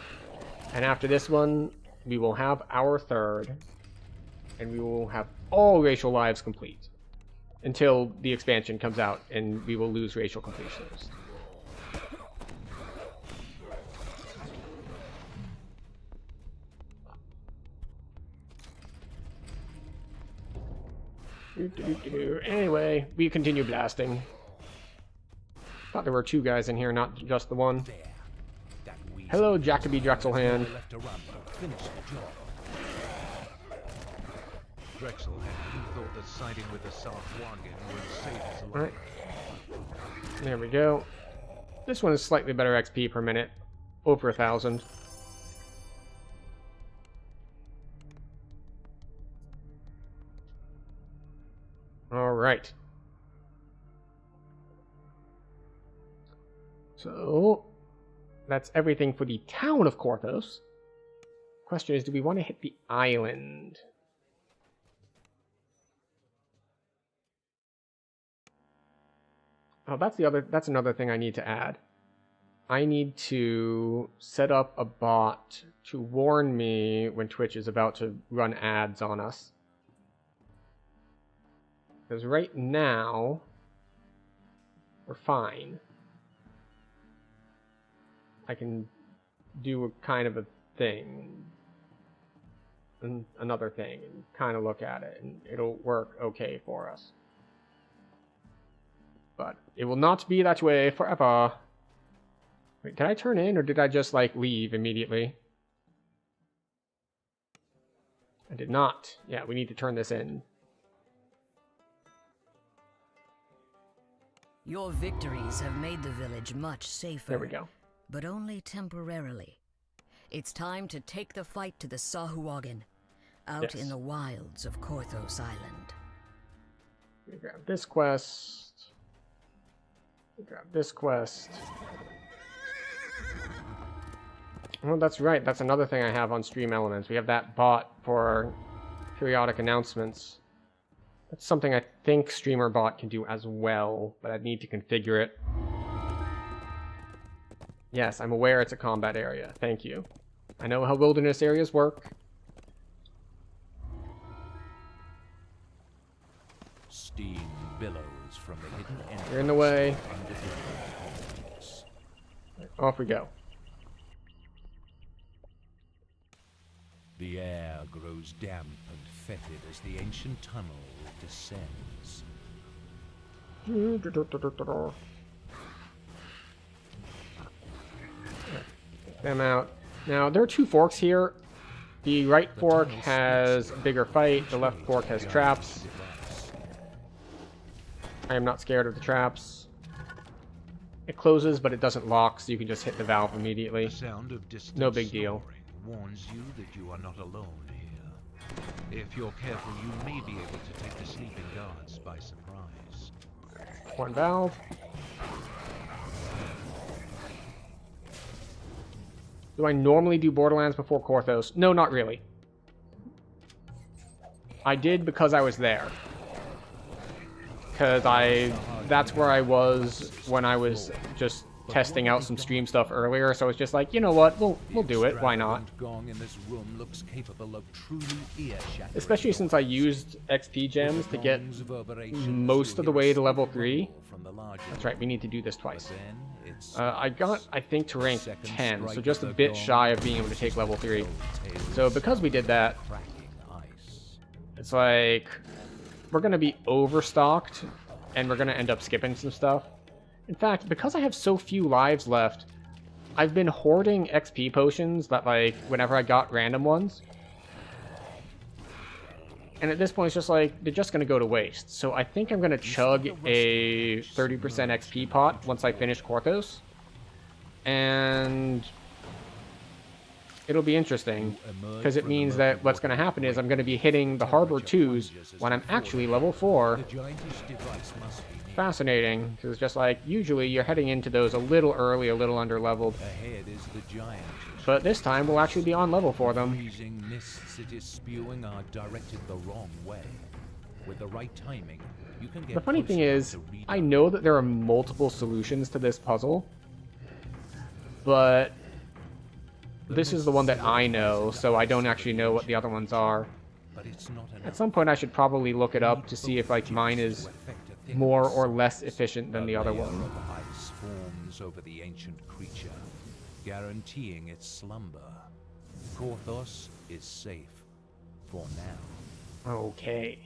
And after this one, we will have our third. And we will have all racial lives complete. Until the expansion comes out and we will lose racial completionist. Anyway, we continue blasting. Thought there were two guys in here, not just the one. Hello, Jacoby Drexelhand. Drexelhand, who thought that siding with the South Wagon would save his life. Alright. There we go. This one is slightly better XP per minute. Over 1,000. Alright. So, that's everything for the town of Korthos. Question is, do we want to hit the island? Oh, that's another thing I need to add. I need to set up a bot to warn me when Twitch is about to run ads on us. Because right now, we're fine. I can do a kind of a thing, and another thing, and kind of look at it, and it'll work okay for us. But it will not be that way forever. Wait, did I turn in, or did I just, like, leave immediately? I did not. Yeah, we need to turn this in. Your victories have made the village much safer. There we go. But only temporarily. It's time to take the fight to the Sahuagin, out in the wilds of Korthos Island. Let me grab this quest. Grab this quest. Oh, that's right. That's another thing I have on Stream Elements. We have that bot for periodic announcements. That's something I think Streamer Bot can do as well, but I'd need to configure it. Yes, I'm aware it's a combat area. Thank you. I know how wilderness areas work. Steam billows from the hidden entrance. You're in the way. Off we go. The air grows damp and fetid as the ancient tunnel descends. Get them out. Now, there are two forks here. The right fork has a bigger fight. The left fork has traps. I am not scared of the traps. It closes, but it doesn't lock, so you can just hit the valve immediately. No big deal. Warns you that you are not alone here. If you're careful, you may be able to take the sleeping guards by surprise. One valve. Do I normally do Borderlands before Korthos? No, not really. I did because I was there. Because that's where I was when I was just testing out some stream stuff earlier, so it's just like, you know what, we'll do it, why not? Especially since I used XP gems to get most of the way to level 3. That's right, we need to do this twice. I got, I think, to rank 10, so just a bit shy of being able to take level 3. So because we did that, it's like, we're going to be overstocked, and we're going to end up skipping some stuff. In fact, because I have so few lives left, I've been hoarding XP potions that, like, whenever I got random ones. And at this point, it's just like, they're just going to go to waste. So I think I'm going to chug a 30% XP pot once I finish Korthos. And it'll be interesting, because it means that what's going to happen is I'm going to be hitting the Harbor 2s when I'm actually level 4. Fascinating, because it's just like, usually you're heading into those a little early, a little under-leveled. Ahead is the giant but this time we'll actually be on level for them. Freezing mists it is spewing are directed the wrong way. With the right timing, you can get The funny thing is, I know that there are multiple solutions to this puzzle, but this is the one that I know, so I don't actually know what the other ones are. But it's not At some point I should probably look it up to see if like mine is more or less efficient than the other one. of ice forms over the ancient creature, guaranteeing its slumber. Korthos is safe for now. Okay.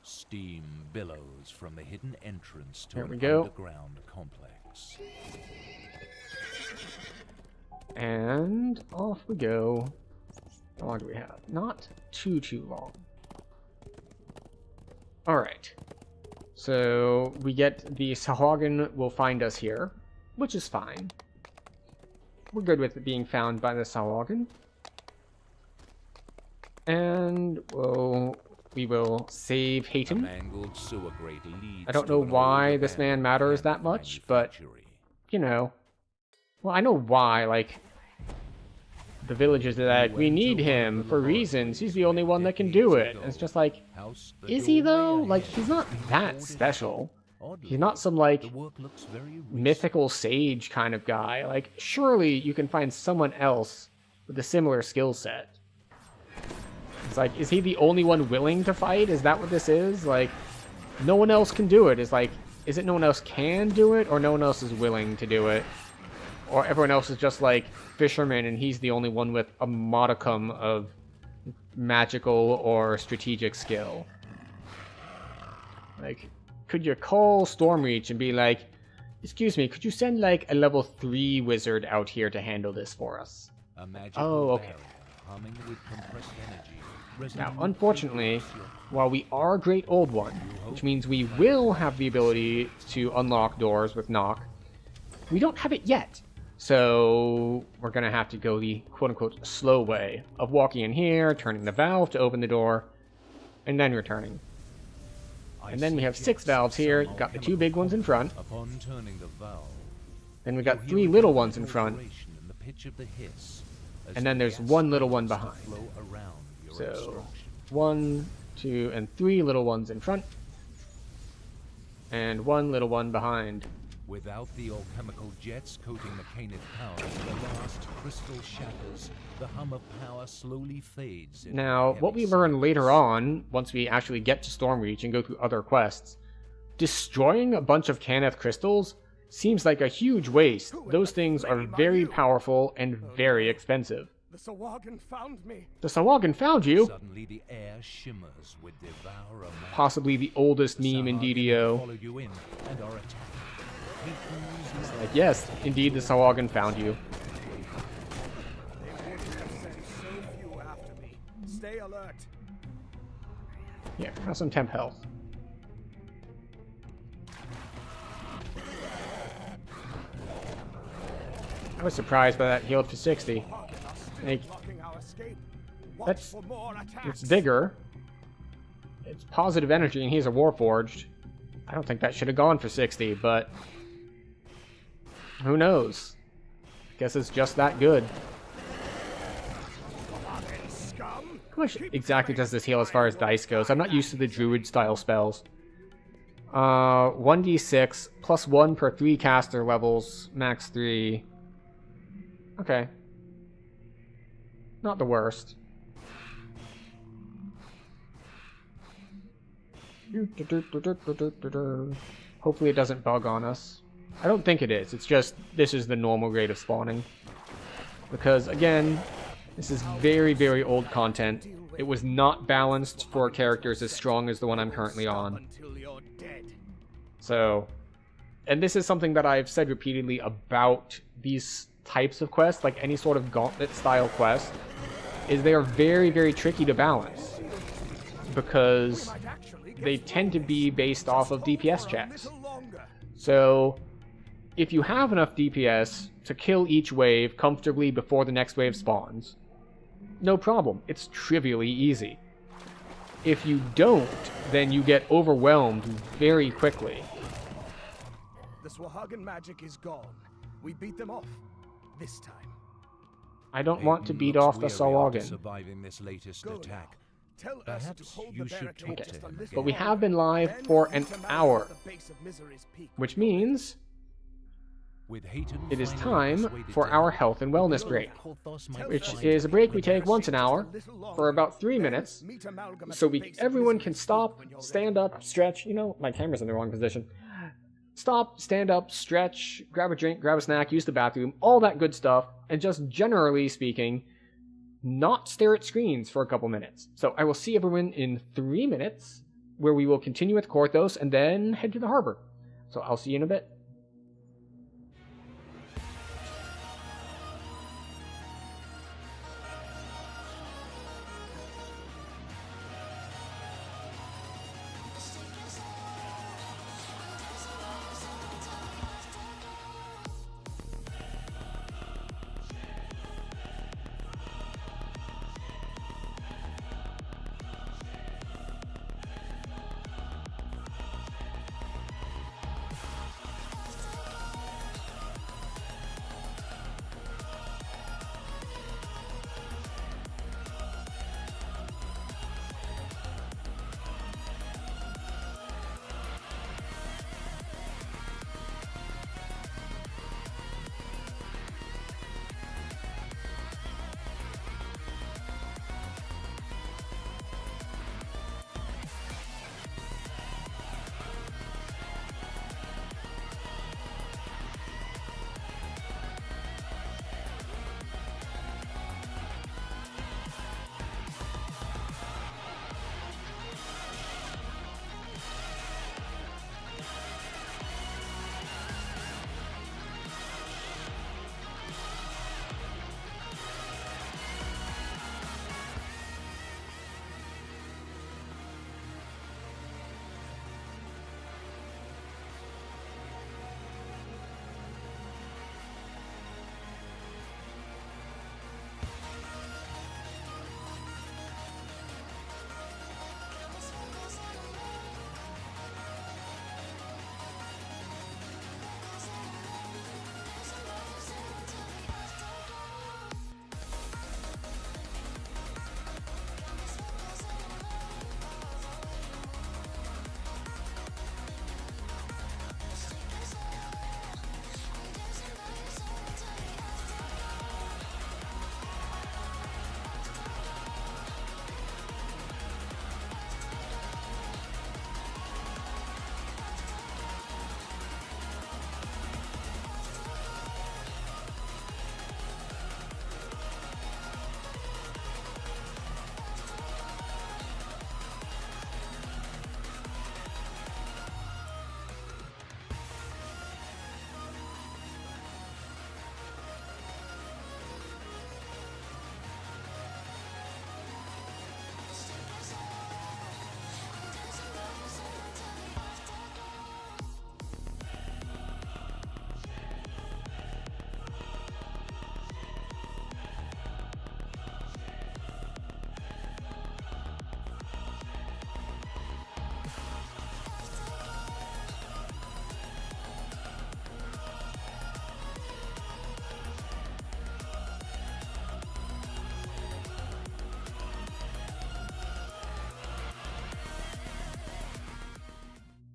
Steam billows from the hidden entrance to There we an go. underground complex. And off we go. How long do we have? Not too long. Alright. So we get the Sahuagin will find us here, which is fine. We're good with it being found by the Sahuagin. And we will save A Hayton. mangled sewer grate leads I don't to know an why old this man abandoned matters that camp much, but manufactory. you know. Well, I know why, like, the villagers are like, we need him for reasons. He's the only one that can do it. And it's just like, House the is he though? doorway Like, ahead he's not has been that boarded special. up. He's not some, like, The work looks very recent. mythical sage kind of guy. Like, surely you can find someone else with a similar skill set. It's like, is he the only one willing to fight? Is that what this is? Like, no one else can do it. It's like, is it no one else can do it, or no one else is willing to do it? Or everyone else is just like fishermen and he's the only one with a modicum of magical or strategic skill. Like, could you call Stormreach and be like, excuse me, could you send like a level 3 wizard out here to handle this for us? A magical Oh, okay. barrier humming with compressed energy. Now, Resonant unfortunately, with your- while we are a Great Old One, which means we will have the ability to unlock doors with knock, we don't have it yet. So we're going to have to go the quote-unquote slow way of walking in here, turning the valve to open the door, and then returning. And then we have 6 valves here. You've got the 2 big ones in front. Upon turning the valve, Then we've got you 3 hear a little ones in front. vibration in the pitch of the hiss, as And then the there's gas 1 little one begins to behind. flow around your So obstruction. 1, 2, and 3 little ones in front. And 1 little one behind. Without the alchemical jets coating the Canith power, the last crystal shatters. The hum of power slowly fades. into Now, heavy what we learn silence. later on, once we actually get to Stormreach and go through other quests, destroying a bunch of Canith crystals seems like a huge waste. Those things are very powerful and very expensive. The Sahuagin found me. The Sahuagin found you? Suddenly the air shimmers with devour a man. Possibly the oldest meme in Sahuagin DDO. followed you in and are attacking. Haythams Like, yes, indeed the Sahuagin found you. They wouldn't have sent so few after me. Stay alert. Here, have some temp health. I was surprised by that healed for 60. Like, Blocking our escape. Watch That's- for more attacks. it's vigor. It's positive energy, and he's a Warforged. I don't think that should have gone for 60, but who knows? Guess it's just that good. Scum. How much exactly does this heal as far as dice goes? I'm not used to the Druid style spells. 1d6 plus 1 per 3 caster levels, max 3. Okay. Not the worst. Hopefully it doesn't bug on us. I don't think it is. It's just this is the normal rate of spawning. Because, again, this is very, very old content. It was not balanced for characters as strong as the one I'm currently on. Until you're dead. So, and this is something that I've said repeatedly about these types of quests, like any sort of gauntlet-style quest, is they are very, very tricky to balance. Because Might actually get they tend to be based off of DPS for a checks. little longer. So, if you have enough DPS to kill each wave comfortably before the next wave spawns, no problem. It's trivially easy. If you don't, then you get overwhelmed very quickly. The Swahagan magic is gone. We beat them off. This time. I don't want to Aiden beat looks off the weary after Sawagan. surviving this latest Go attack. Now. Tell Ursa to Perhaps hold you the should barricade talk just to a him little But we longer. have been live Then for we an meet him out hour, at the base of Misery's Peak. which means With Hayton it is finally time persuaded for to our help, health and wellness break, Porthos might which find is a break we the take once an hour for about 3 minutes, Meet Amalgam at so the base of everyone can Misery's stop, Peak when you're stand ready. up, stretch. You know, my camera's in the wrong position. Stop, stand up, stretch, grab a drink, grab a snack, use the bathroom, all that good stuff, and just generally speaking, not stare at screens for a couple minutes. So I will see everyone in 3 minutes, where we will continue with Korthos and then head to the harbor. So I'll see you in a bit.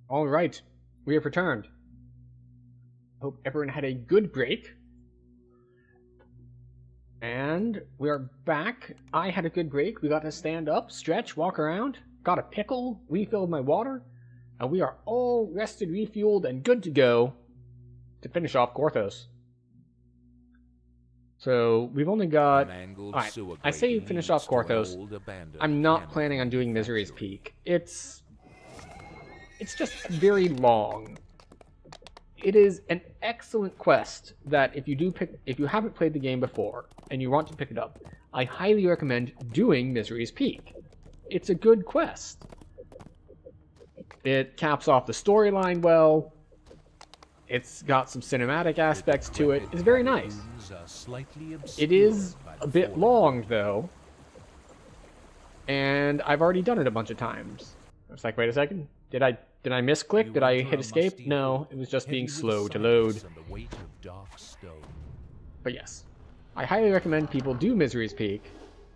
All right, we have returned. Hope everyone had a good break. And we are back. I had a good break. We got to stand up, stretch, walk around, got a pickle, refilled my water, and we are all rested, refueled, and good to go to finish off Korthos. So we've only got... Alright, I say finish off Korthos. I'm not planning on doing Misery's Peak. It's just very long. It is an excellent quest that if you haven't played the game before and you want to pick it up, I highly recommend doing Misery's Peak. It's a good quest. It caps off the storyline well. It's got some cinematic aspects to it. It's very nice. It is a bit long though, and I've already done it a bunch of times. It's like, wait a second, did I Did I misclick? Did I hit escape? No, it was just being slow to load. But yes, I highly recommend people do Misery's Peak,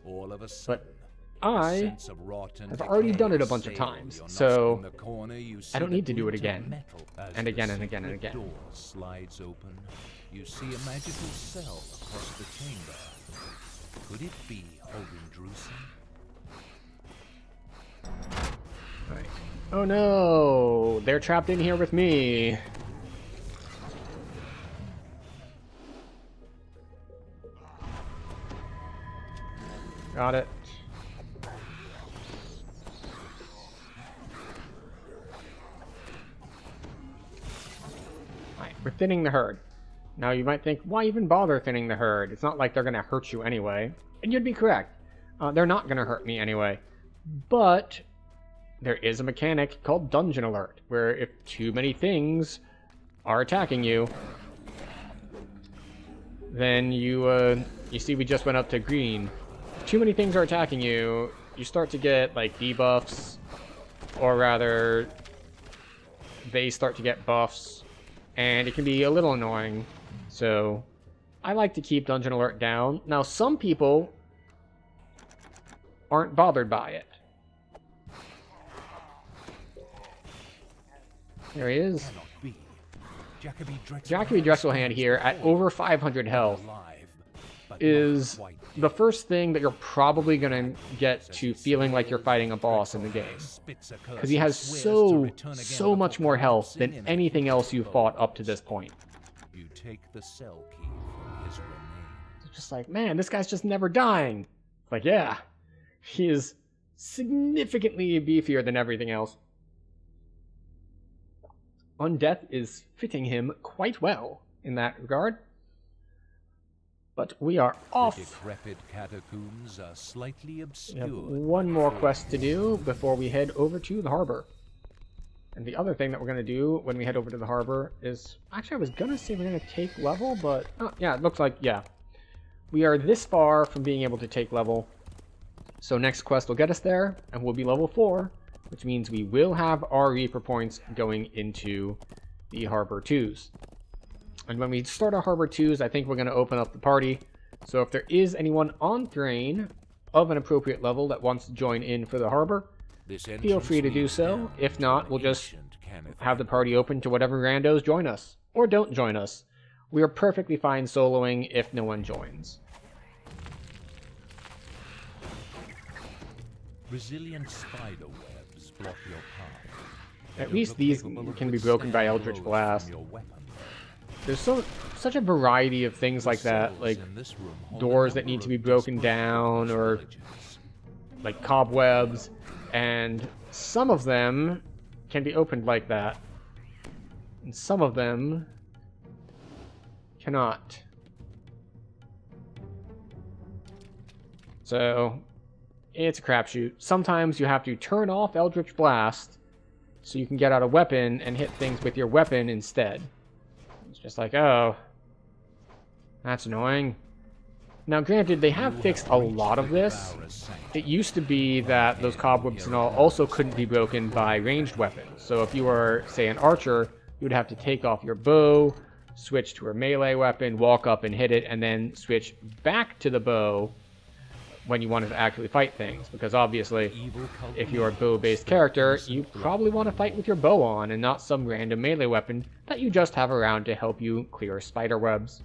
but I have already done it a bunch of times, so I don't need to do it again, and again, and again, and again. Door slides open. You see a magical cell across the chamber. Could it be Holding Drusen? Right. Oh no! They're trapped in here with me! Got it. Alright, we're thinning the herd. Now you might think, why even bother thinning the herd? It's not like they're gonna hurt you anyway. And you'd be correct. They're not gonna hurt me anyway. But there is a mechanic called Dungeon Alert, where if too many things are attacking you, then you see we just went up to green. If too many things are attacking you, you start to get like debuffs, or rather, they start to get buffs, and it can be a little annoying. So I like to keep Dungeon Alert down. Now some people aren't bothered by it. There he is. Jacoby Dresselhand here at over 500 health is the first thing that you're probably going to get to feeling like you're fighting a boss in the game. Because he has so much more health than anything else you've fought up to this point. You take the cell key from his remains. It's just like, man, this guy's just never dying. Like, yeah, he is significantly beefier than everything else. Undeath is fitting him quite well in that regard. But we are off. The decrepit catacombs are slightly obscured. We have one more quest to do before we head over to the harbor. And the other thing that we're going to do when we head over to the harbor is... Actually, I was going to say we're going to take level, but... Oh, yeah, it looks like, yeah. We are this far from being able to take level. So next quest will get us there, and we'll be level 4. Which means we will have our Reaper points going into the Harbor 2s. And when we start our Harbor 2s, I think we're going to open up the party. So if there is anyone on Thrain of an appropriate level that wants to join in for the Harbor, feel free to do so. If not, we'll just have the party open to whatever randos join us. Or don't join us. We are perfectly fine soloing if no one joins. Resilient spider webs block your path. At least these can be broken by Eldritch Blast. There's such a variety of things like that, like doors that need to be broken down, or like cobwebs, and some of them can be opened like that, and some of them cannot. So it's a crapshoot. Sometimes you have to turn off Eldritch Blast so you can get out a weapon and hit things with your weapon instead. It's just like, oh, that's annoying. Now, granted, they have fixed a lot of this. It used to be that those cobwebs and all also couldn't be broken by ranged weapons. So if you were, say, an archer, you would have to take off your bow, switch to a melee weapon, walk up and hit it, and then switch back to the bow when you wanted to actually fight things, because obviously, if you're a bow-based character, you probably want to fight with your bow on, and not some random melee weapon that you just have around to help you clear spider webs.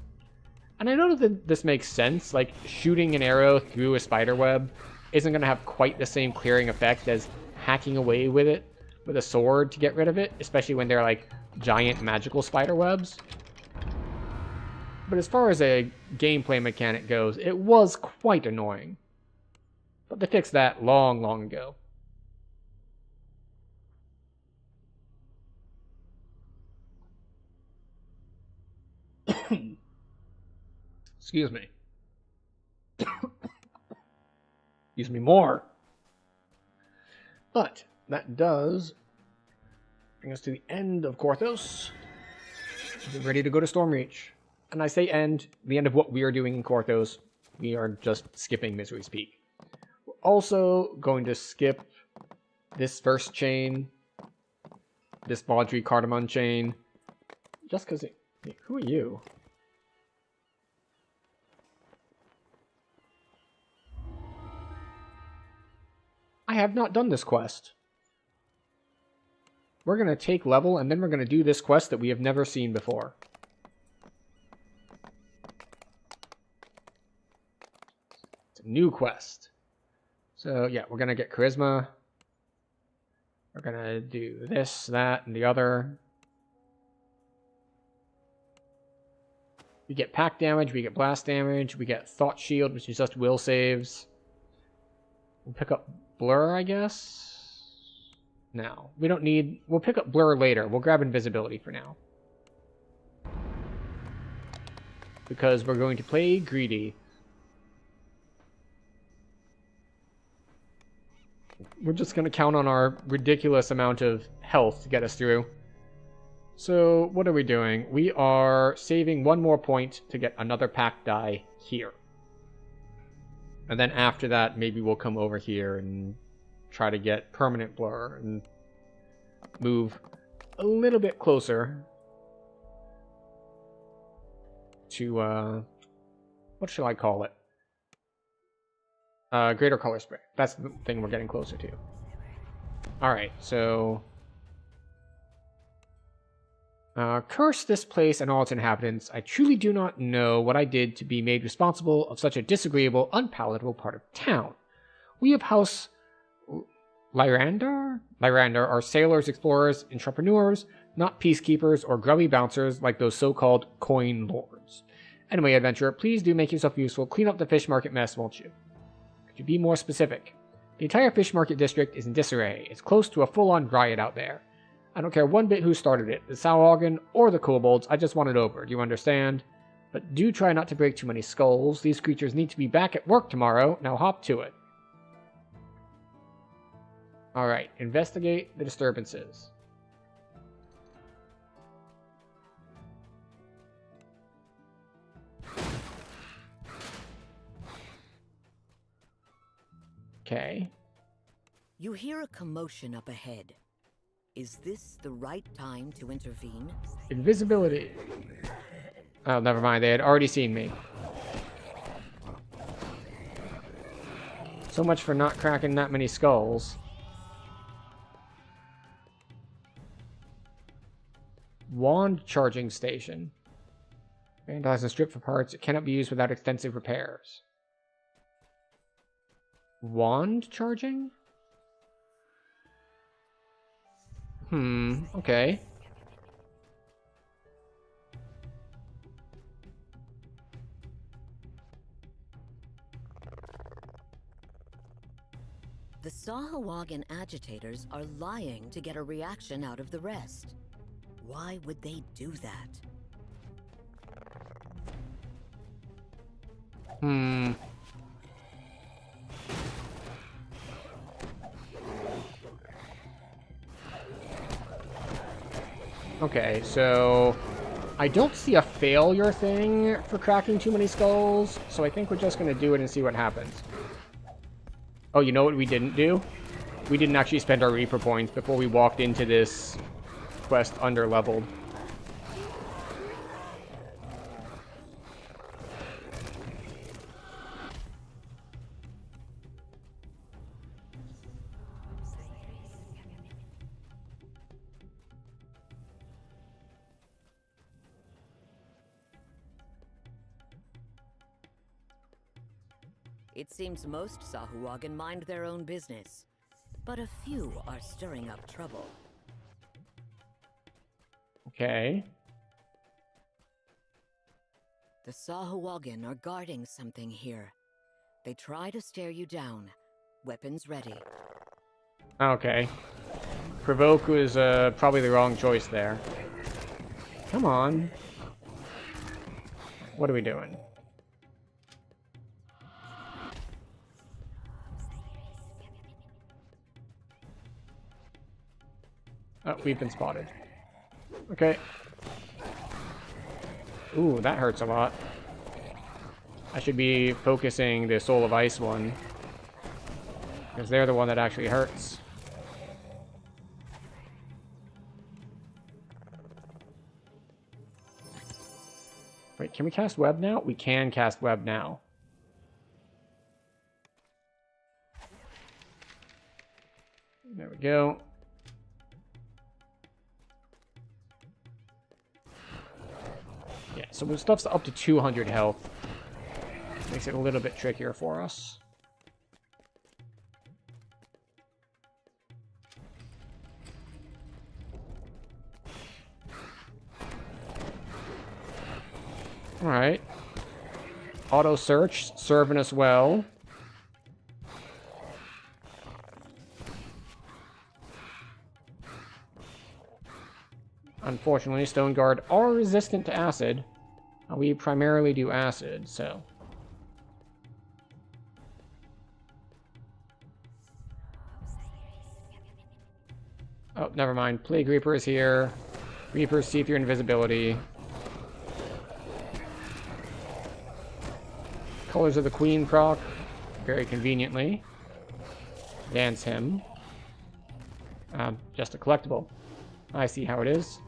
And I know that this makes sense, like, shooting an arrow through a spider web isn't going to have quite the same clearing effect as hacking away with it with a sword to get rid of it, especially when they're, like, giant magical spider webs. But as far as a gameplay mechanic goes, it was quite annoying. But they fixed that long, long ago. Excuse me. Excuse me more. But that does bring us to the end of Korthos. Get ready to go to Stormreach. And I say end, the end of what we are doing in Korthos. We are just skipping Misery's Peak. We're also going to skip this first chain this Baudry cardamom chain. Just because it... Who are you? I have not done this quest. We're going to take level, and then we're going to do this quest that we have never seen before. It's a new quest. So, yeah, we're going to get charisma. We're going to do this, that, and the other. We get pack damage, we get blast damage, we get thought shield, which is just will saves. We'll pick up blur, I guess? No, we don't need... We'll pick up blur later. We'll grab invisibility for now. Because we're going to play greedy. We're just going to count on our ridiculous amount of health to get us through. So, what are we doing? We are saving one more point to get another pack die here. And then after that, maybe we'll come over here and try to get permanent blur and move a little bit closer to, what should I call it? Greater color spray. That's the thing we're getting closer to. Alright, so... curse this place and all its inhabitants. I truly do not know what I did to be made responsible of such a disagreeable, unpalatable part of town. We of House Lyrandar are sailors, explorers, entrepreneurs, not peacekeepers or grubby bouncers like those so-called coin lords. Anyway, adventurer, please do make yourself useful. Clean up the fish market mess, won't you? Could you be more specific? The entire fish market district is in disarray. It's close to a full-on riot out there. I don't care one bit who started it, the Saurogan or the kobolds. I just want it over. Do you understand? But do try not to break too many skulls. These creatures need to be back at work tomorrow. Now hop to it. Alright, investigate the disturbances. Okay. You hear a commotion up ahead. Is this the right time to intervene? Invisibility. Oh, never mind. They had already seen me. So much for not cracking that many skulls. Wand charging station. Vandalized and stripped for parts. It cannot be used without extensive repairs. Wand charging? Okay. The Sahuagin agitators are lying to get a reaction out of the rest. Why would they do that? Okay, so I don't see a failure thing for cracking too many skulls, so I think we're just going to do it and see what happens. Oh, you know what we didn't do? We didn't actually spend our Reaper points before we walked into this quest under-leveled. It seems most Sahuagin mind their own business, but a few are stirring up trouble. Okay. The Sahuagin are guarding something here. They try to stare you down, weapons ready. Okay. Provoke was probably the wrong choice there. Come on. What are we doing? Oh, we've been spotted. Okay. Ooh, that hurts a lot. I should be focusing the Soul of Ice one, because they're the one that actually hurts. Wait, can we cast web now? We can cast web now. There we go. Yeah, so when stuff's up to 200 health, makes it a little bit trickier for us. Alright. Auto search, serving us well. Unfortunately, Stone Guard are resistant to acid. We primarily do acid, so... Oh, never mind. Plague Reaper is here. Reapers see through invisibility. Colors of the Queen proc, very conveniently. Dance him. Just a collectible. I see how it is.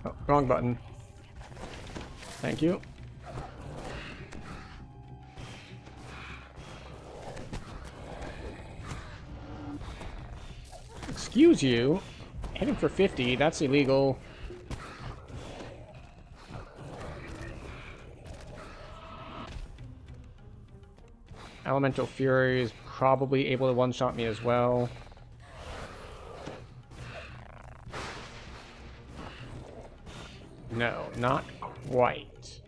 Oh, wrong button. Thank you. Excuse you. Hitting for 50, that's illegal. Elemental Fury is probably able to one-shot me as well. No, not quite.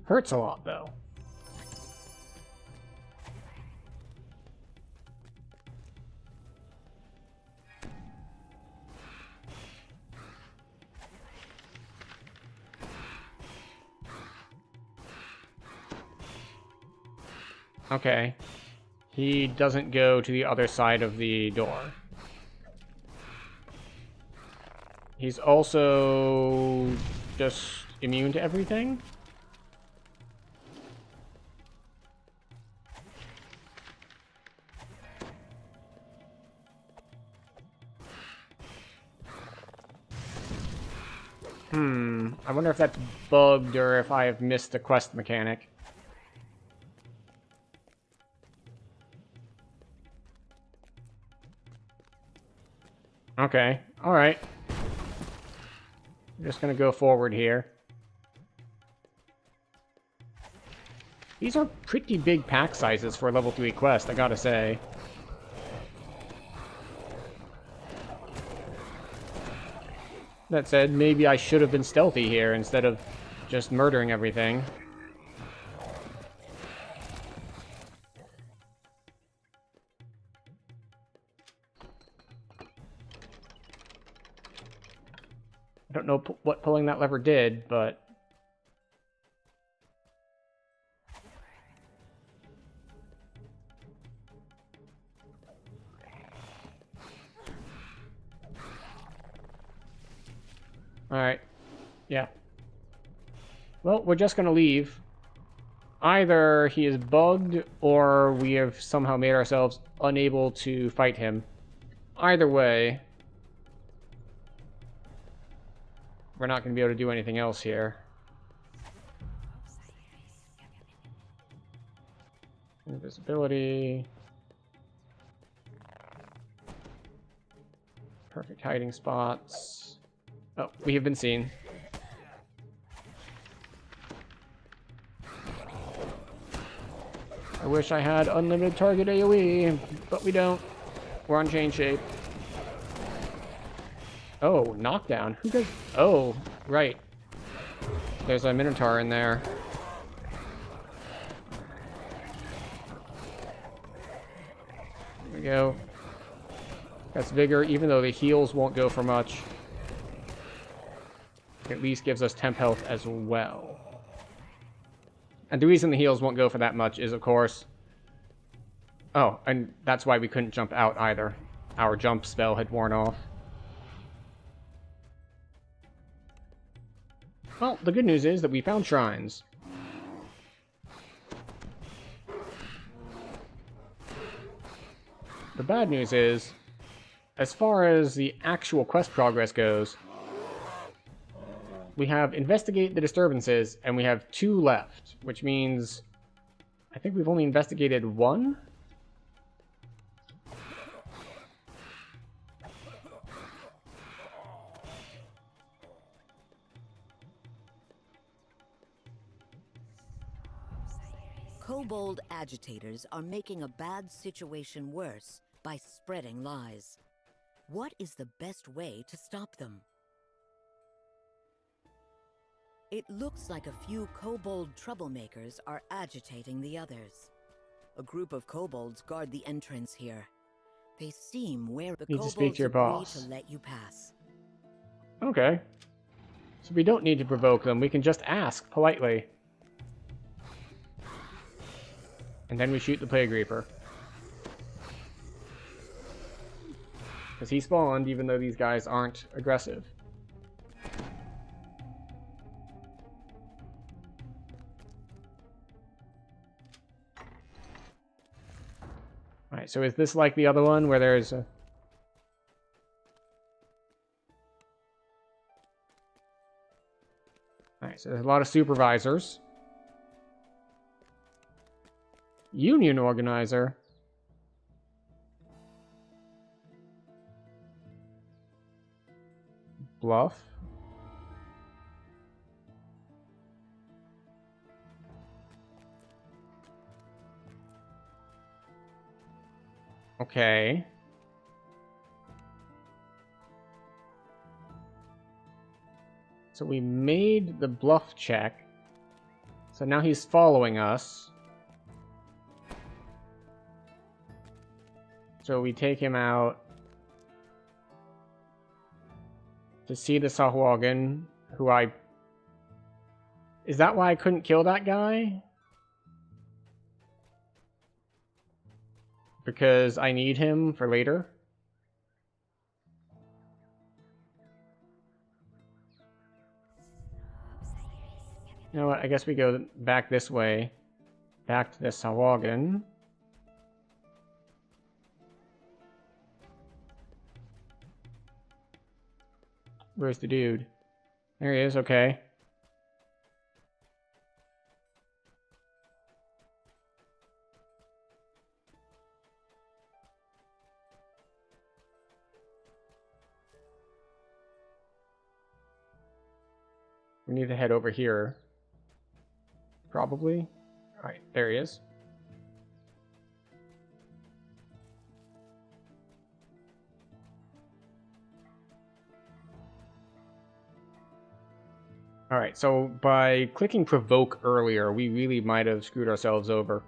Hurts a lot, though. Okay. He doesn't go to the other side of the door. He's also just immune to everything? I wonder if that's bugged or if I have missed a quest mechanic. Okay, alright. I'm just gonna go forward here. These are pretty big pack sizes for a level 3 quest, I gotta say. That said, maybe I should have been stealthy here instead of just murdering everything. I don't know what pulling that lever did, but... Alright. Yeah. Well, we're just gonna leave. Either he is bugged, or we have somehow made ourselves unable to fight him. Either way... we're not going to be able to do anything else here. Invisibility. Perfect hiding spots. Oh, we have been seen. I wish I had unlimited target AoE, but we don't. We're on chain shape. Oh, knockdown. Who does... Oh, right. There's a Minotaur in there. There we go. That's Vigor, even though the heals won't go for much. It at least gives us temp health as well. And the reason the heals won't go for that much is, of course... Oh, and that's why we couldn't jump out either. Our jump spell had worn off. Well, the good news is that we found shrines. The bad news is, as far as the actual quest progress goes, we have investigate the disturbances, and we have 2 left, which means I think we've only investigated 1. Kobold agitators are making a bad situation worse by spreading lies. What is the best way to stop them? It looks like a few kobold troublemakers are agitating the others. A group of kobolds guard the entrance here. They seem wary. The Need to speak kobolds to your agree boss. to let you pass. Okay. So we don't need to provoke them, we can just ask politely. And then we shoot the Plague Reaper. Because he spawned, even though these guys aren't aggressive. Alright, so is this like the other one where there's a... Alright, so there's a lot of supervisors. Union organizer. Bluff. Okay. So we made the bluff check. So now he's following us. So we take him out to see the Sahuagin, who I... Is that why I couldn't kill that guy? Because I need him for later? You know what, I guess we go back this way. Back to the Sahuagin. Where's the dude? There he is, okay. We need to head over here. Probably. Alright, there he is. Alright, so by clicking provoke earlier, we really might have screwed ourselves over.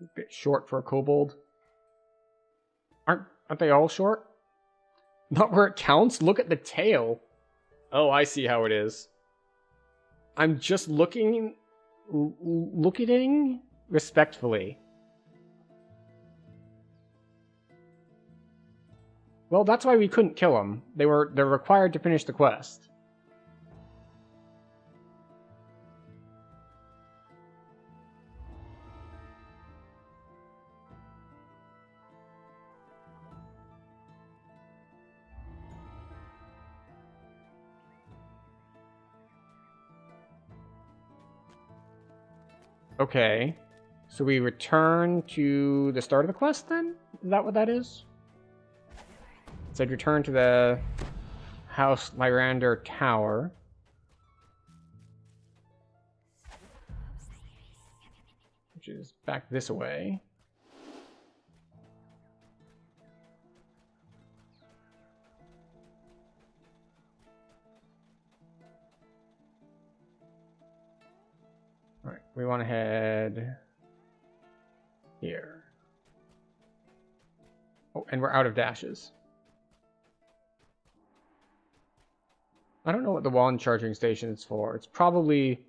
A bit short for a kobold. Aren't they all short? Not where it counts? Look at the tail. Oh, I see how it is. I'm just looking respectfully. Well, that's why we couldn't kill them. They're required to finish the quest. Okay, so we return to the start of the quest then? Is that what that is? It said return to the House Lyrander Tower. Which is back this way. Alright, we want to head here. and we're out of dashes. I don't know what the wand charging station is for. It's probably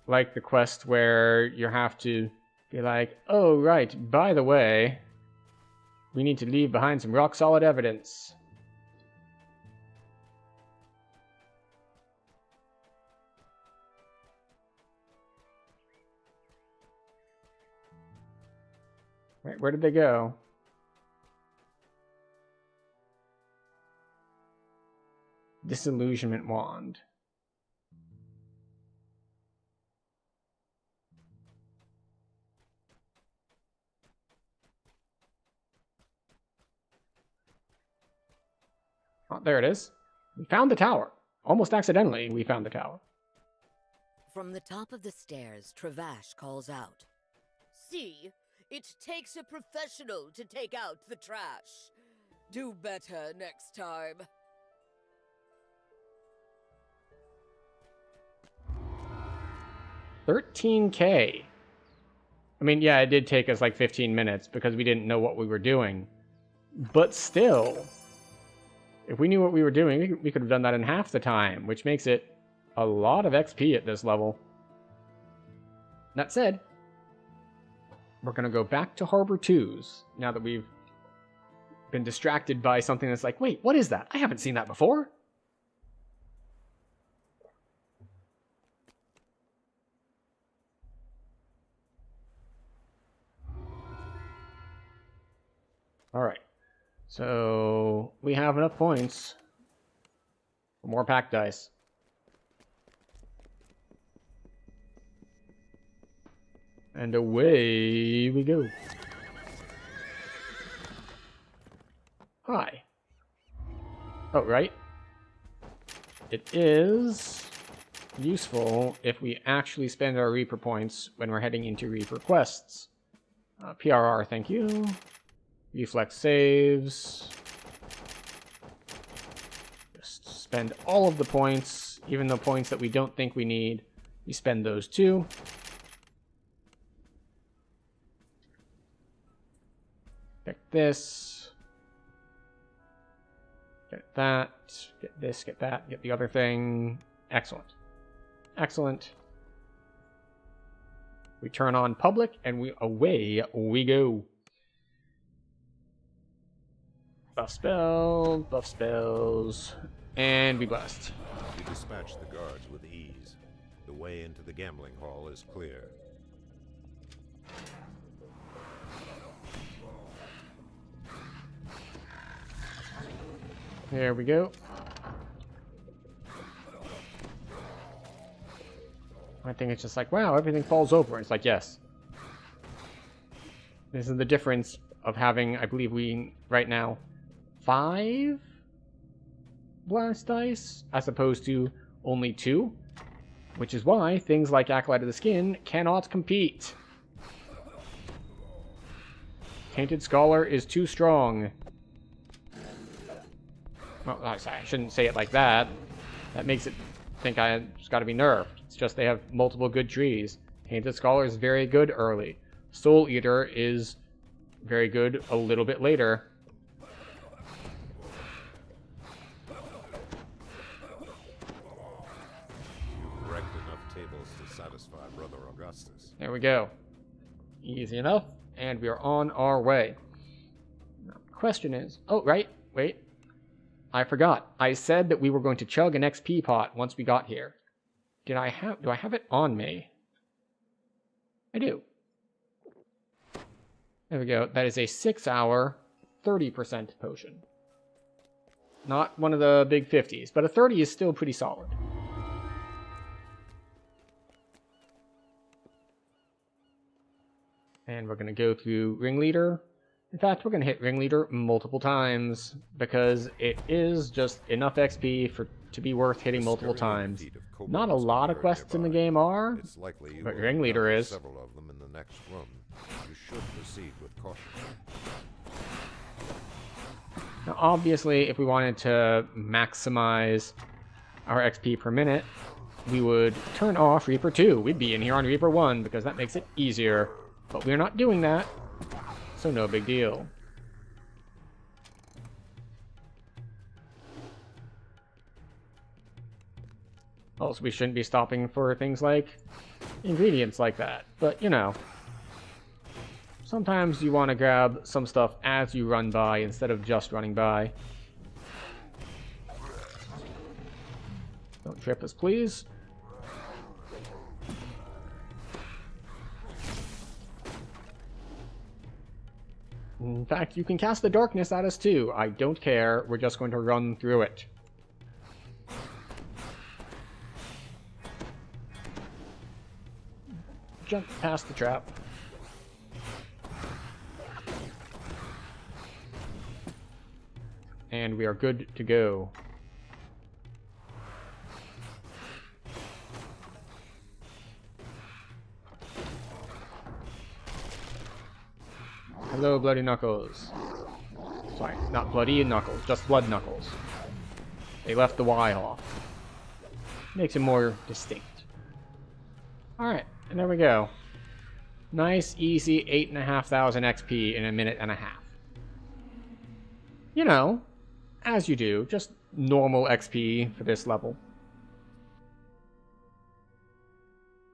like the quest where you have to be like, oh, right, by the way, we need to leave behind some rock-solid evidence. Right, where did they go? Disillusionment wand. Oh, there it is. We found the tower. Almost accidentally, we found the tower. From the top of the stairs, Travash calls out. See, it takes a professional to take out the trash. Do better next time. $13K. I mean, yeah, it did take us like 15 minutes because we didn't know what we were doing. But still, if we knew what we were doing, we could have done that in half the time, which makes it a lot of XP at this level. That said, we're going to go back to Harbor 2s now that we've been distracted by something that's like, wait, what is that? I haven't seen that before. Alright, so we have enough points for more pack dice. And away we go. Hi. Oh, right. It is useful if we actually spend our Reaper points when we're heading into Reaper quests. PRR, thank you. Reflex saves. Just spend all of the points, even the points that we don't think we need. We spend those too. Pick this. Get that. Get this, get that, get the other thing. Excellent. Excellent. We turn on public and away we go. Buff spells, and we blast. You dispatch the guards with ease. The way into the gambling hall is clear. There we go. I think it's just like, wow, everything falls over. It's like, yes. This is the difference of having, I believe right now, 5 blast dice as opposed to only 2, which is why things like Acolyte of the Skin cannot compete. Tainted Scholar is too strong. Well, sorry, I shouldn't say it like that. That makes it think it's got to be nerfed. It's just they have multiple good trees. Tainted Scholar is very good early. Soul Eater is very good a little bit later. You've wrecked enough tables to satisfy Brother Augustus. There we go. Easy enough, and we are on our way. Now, the question is... Oh, right, wait. I forgot. I said that we were going to chug an XP pot once we got here. Do I have it on me? I do. There we go. That is a 6-hour, 30% potion. Not one of the big 50s, but a 30 is still pretty solid. And we're going to go through Ringleader. In fact, we're going to hit Ringleader multiple times because it is just enough XP to be worth hitting multiple times. Not a lot of quests in the game are, but Ringleader is. Several of them in the next room. You should proceed with caution. Now, obviously, if we wanted to maximize our XP per minute, we would turn off Reaper 2. We'd be in here on Reaper 1 because that makes it easier. But we're not doing that, so no big deal. Also, we shouldn't be stopping for things like ingredients like that. But, you know, sometimes you want to grab some stuff as you run by instead of just running by. Don't trip us, please. In fact, you can cast the darkness at us too. I don't care. We're just going to run through it. Jump past the trap. And we are good to go. Hello, Bloody Knuckles. Sorry, not Bloody Knuckles, just Blood Knuckles. They left the Y off. Makes it more distinct. Alright, and there we go. Nice, easy 8,500 XP in a minute and a half. You know, as you do, just normal XP for this level.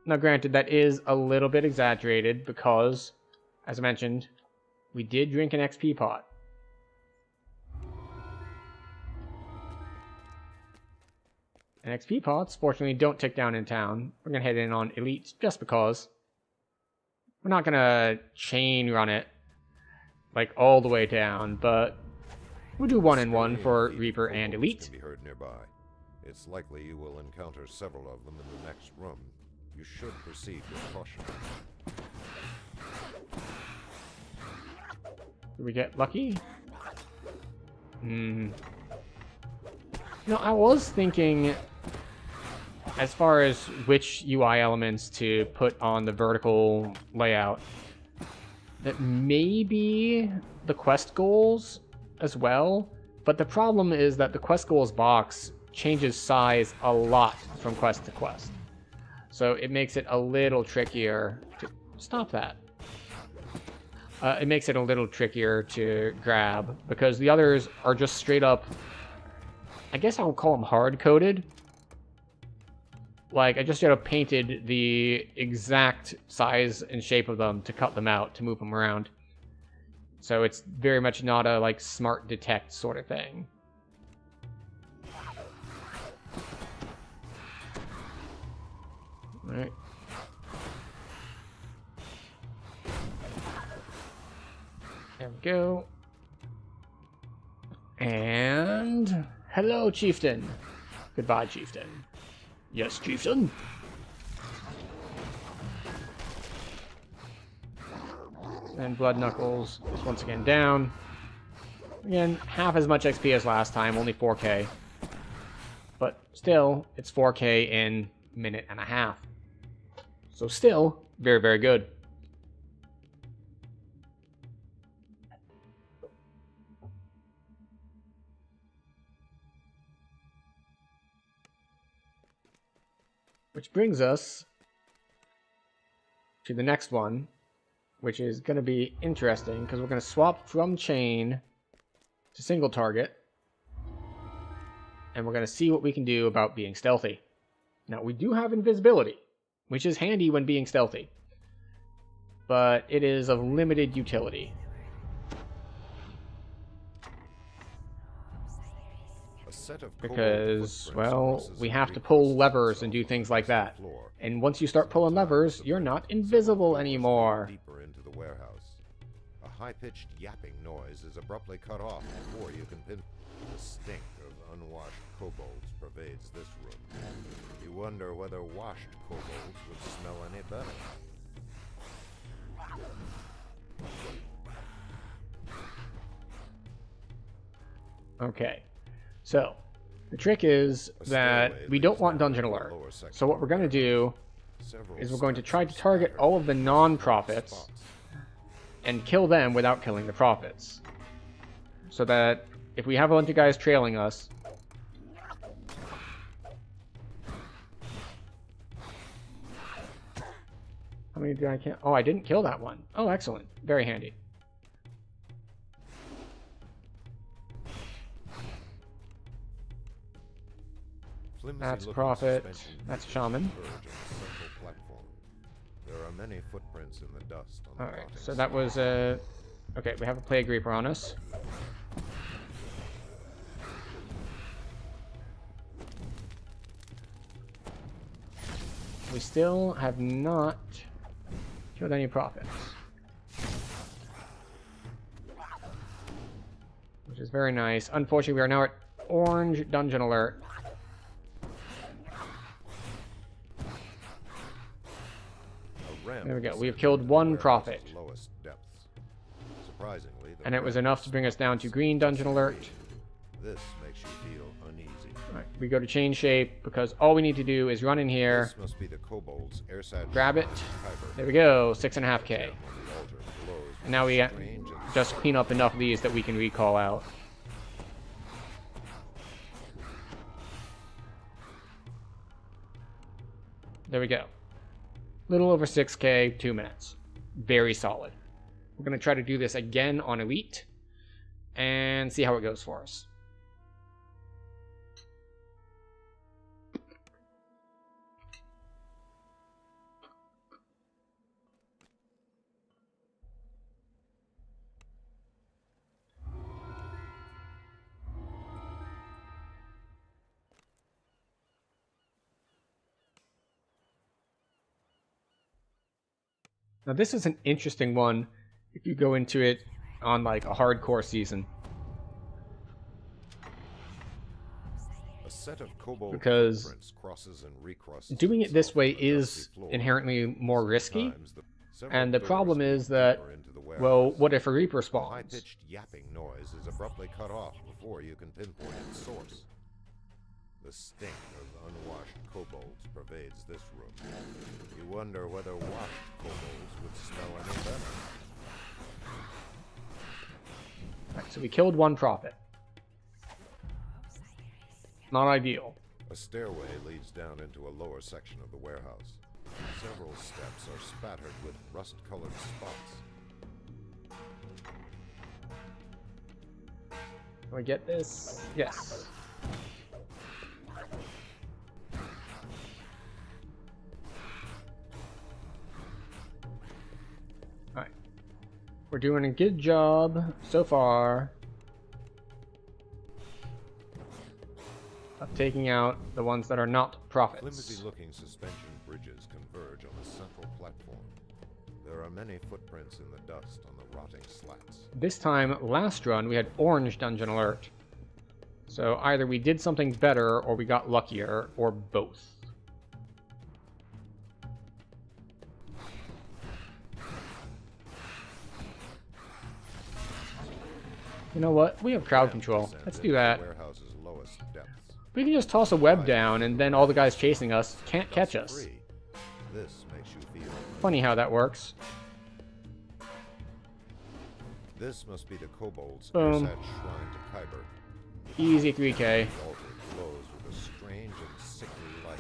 Now granted, that is a little bit exaggerated because, as I mentioned, we did drink an XP pot. And XP pots, fortunately, don't tick down in town. We're going to head in on Elite just because. We're not going to chain run it, like, all the way down, but we'll do 1-in-1 for Reaper and Elite. Can be heard nearby. It's likely you will encounter several of them in the next room. You should proceed with caution. Did we get lucky? No, I was thinking, as far as which UI elements to put on the vertical layout, that maybe the quest goals as well. But the problem is that the quest goals box changes size a lot from quest to quest. So it makes it a little trickier to... Stop that. It makes it a little trickier to grab, because the others are just straight up, I guess I would call them hard-coded. Like, I just straight up painted the exact size and shape of them to cut them out, to move them around. So it's very much not a, like, smart detect sort of thing. Alright. There we go. And... hello, Chieftain. Goodbye, Chieftain. Yes, Chieftain. And Blood Knuckles is once again down. Again, half as much XP as last time, only 4k. But still, it's 4k in a minute and a half. So still, very, very good. Which brings us to the next one, which is going to be interesting, because we're going to swap from chain to single target, and we're going to see what we can do about being stealthy. Now, we do have invisibility, which is handy when being stealthy, but it is of limited utility. Because, well, we have to pull levers and do things like that. And once you start pulling levers, you're not invisible anymore. Deeper into the warehouse. A high-pitched yapping noise is abruptly cut off before you can pin. The stink of unwashed kobolds pervades this room. You wonder whether washed kobolds would smell any better. Okay. So, the trick is that we don't want Dungeon Alert. So what we're going to do is we're going to try to target all of the non-prophets and kill them without killing the prophets. So that if we have a bunch of guys trailing us, how many did I kill? Oh, I didn't kill that one. Oh, excellent. Very handy. That's profit. That's shaman. There are many footprints in the dust on the Alright, rotting so that was okay, we have a Plague Reaper on us. We still have not killed any prophets. Which is very nice. Unfortunately, we are now at orange dungeon alert. There we go. We have killed one prophet. And it was enough to bring us down to green dungeon alert. This makes you feel uneasy. Alright, we go to change shape because all we need to do is run in here. This must be the kobolds, grab it. There we go. 6.5k. And now we just clean up enough of these that we can recall out. There we go. Little over 6k, 2 minutes. Very solid. We're going to try to do this again on Elite and see how it goes for us. Now this is an interesting one if you go into it on like a hardcore season. A set of kobold because crosses and recrosses doing it this way is inherently more risky. And the problem is that, well, what if a Reaper spawns? High-pitched yapping noise is abruptly cut off before you can pinpoint its source. The stink of unwashed kobolds pervades this room. You wonder whether washed kobolds would smell any better. Alright, so we killed one prophet. Not ideal. A stairway leads down into a lower section of the warehouse. Several steps are spattered with rust-colored spots. Can we get this? Yes. Alright. We're doing a good job so far of taking out the ones that are not prophets. Flimsy-looking suspension bridges converge on the central platform. There are many footprints in the dust on the rotting slats. This time, last run, we had orange dungeon alert. So either we did something better, or we got luckier, or both. You know what? We have crowd control. Let's do that. We can just toss a web down, and then all the guys chasing us can't catch us. Funny how that works. This must be the kobolds' Boom. shrine to Kyber. Easy 3k. The altar glows with a strange and sickly light.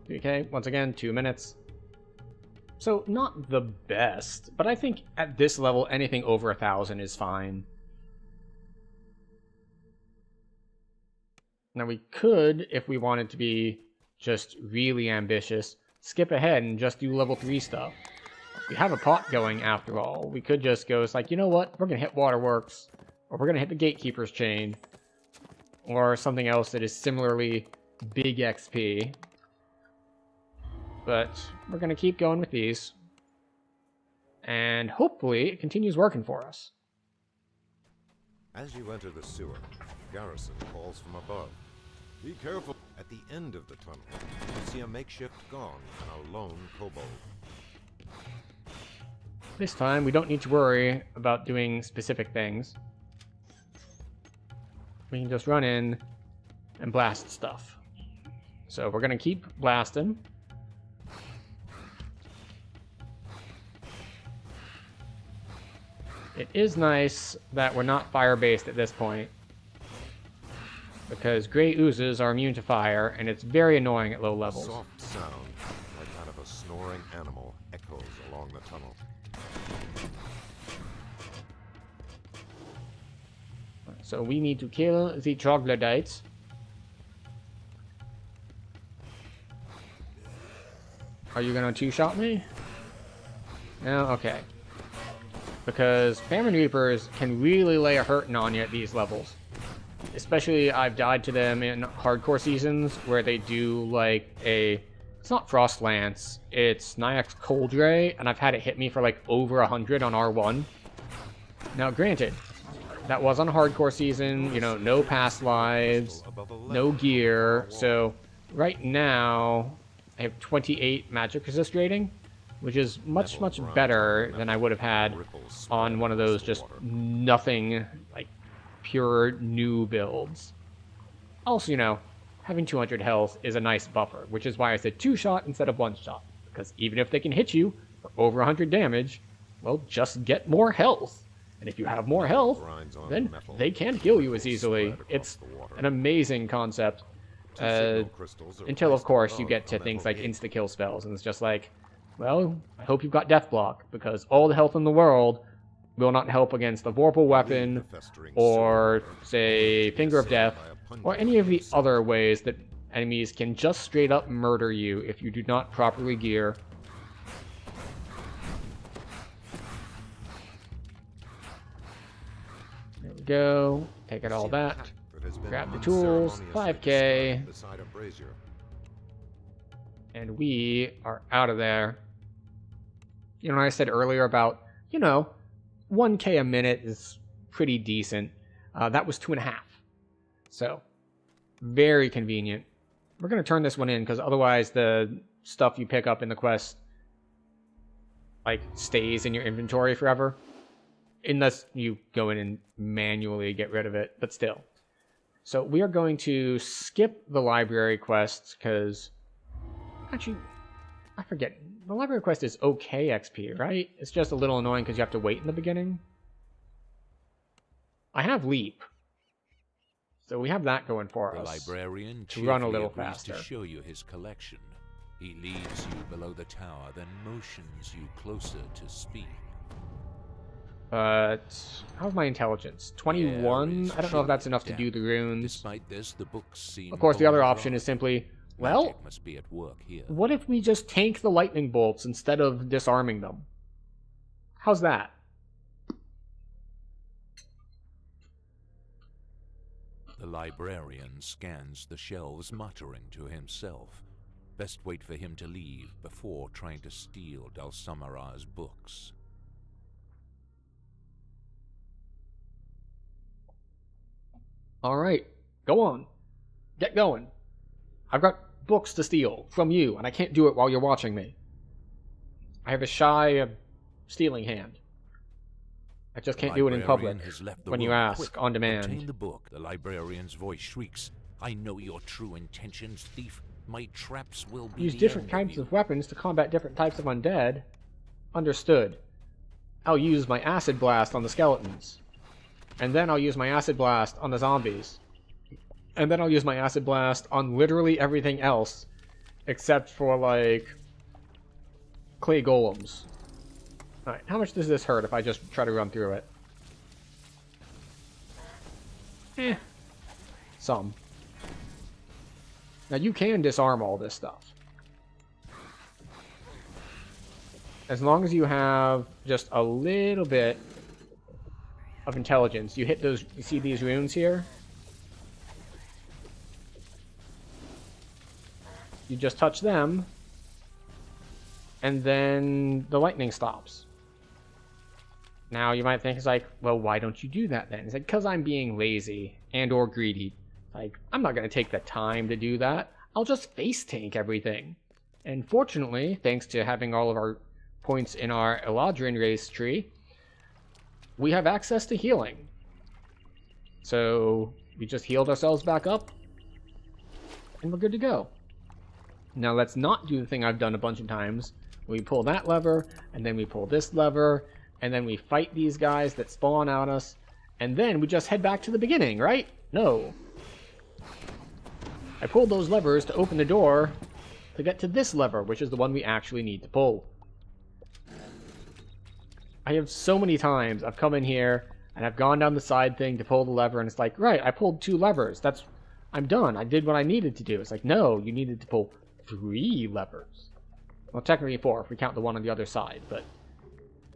3k, once again, 2 minutes. So, not the best, but I think at this level, anything over 1,000 is fine. Now we could, if we wanted to be just really ambitious, skip ahead and just do level 3 stuff. We have a pot going after all. We could just go, it's like, you know what, we're going to hit Waterworks, or we're going to hit the Gatekeeper's Chain, or something else that is similarly big XP. But we're going to keep going with these. And hopefully it continues working for us. As you enter the sewer, Garrison calls from above. Be careful. At the end of the tunnel, you see a makeshift gong and a lone kobold. This time, we don't need to worry about doing specific things. We can just run in and blast stuff. So we're going to keep blasting. It is nice that we're not fire-based at this point, because gray oozes are immune to fire, and it's very annoying at low levels. A soft sound, like that of a snoring animal, echoes along the tunnel. So we need to kill the troglodytes. Are you gonna two-shot me? No? Okay. Because Famine Reapers can really lay a hurting on you at these levels. Especially, I've died to them in hardcore seasons where they do like a... It's not Frost Lance, it's Nyax Cold Ray, and I've had it hit me for like over 100 on R1. Now granted, that was on a hardcore season, you know, no past lives, no gear, so right now I have 28 magic resist rating, which is much, much better than I would have had on one of those just nothing, like, pure new builds. Also, you know, having 200 health is a nice buffer, which is why I said 2-shot instead of 1-shot. Because even if they can hit you for over 100 damage, well, just get more health. And if you have more health, then they can't kill you as easily. It's an amazing concept. Until, of course, you get to things like insta-kill spells, and it's just like, well, I hope you've got Death Block, because all the health in the world will not help against the Vorpal Weapon, or, say, Finger of Death, or any of the other ways that enemies can just straight up murder you if you do not properly gear. There we go. Take it all that. Grab the tools. 5k. And we are out of there. You know, I said earlier about, you know, 1k a minute is pretty decent. That was 2.5. So, very convenient. We're going to turn this one in, because otherwise the stuff you pick up in the quest, like, stays in your inventory forever. Unless you go in and manually get rid of it, but still. So, we are going to skip the library quest, because... Actually, I forget. The library quest is okay XP, right? It's just a little annoying because you have to wait in the beginning. I have Leap. So we have that going for us. The librarian to run a little agrees faster. To show you his collection. He leads you below the tower, then motions you closer to speak. How's my intelligence? 21? I don't know if that's enough to do the runes. Despite this, the books seem of course, the other option is simply, well, Magic must be at work here. What if we just tank the lightning bolts instead of disarming them? How's that? The librarian scans the shelves, muttering to himself. Best wait for him to leave before trying to steal Dalsamara's books. Alright, go on. Get going. I've got books to steal from you, and I can't do it while you're watching me. I have a shy stealing hand. I just can't do it in public when you ask on demand. Obtain the book. The librarian's voice shrieks, I know your true intentions, thief. My traps will be Use different types of weapons to combat different types of undead. Understood. I'll use my acid blast on the skeletons. And then I'll use my acid blast on the zombies. And then I'll use my acid blast on literally everything else. Except for, like, clay golems. Alright, how much does this hurt if I just try to run through it? Some. Now you can disarm all this stuff. As long as you have just a little bit of intelligence. You hit those, you see these runes here? You just touch them, and then the lightning stops. Now you might think it's like, well, why don't you do that then? It's like, because I'm being lazy and or greedy. Like, I'm not going to take the time to do that. I'll just face tank everything. And fortunately, thanks to having all of our points in our Eladrin race tree, we have access to healing. So we just healed ourselves back up, and we're good to go. Now let's not do the thing I've done a bunch of times. We pull that lever, and then we pull this lever, and then we fight these guys that spawn at us, and then we just head back to the beginning, right? No. I pulled those levers to open the door to get to this lever, which is the one we actually need to pull. I have so many times I've come in here, And I've gone down the side thing to pull the lever, and it's like, right, I pulled 2 levers. I'm done. I did what I needed to do. It's like, no, you needed to pull 3 levers. Well, technically 4 if we count the one on the other side, but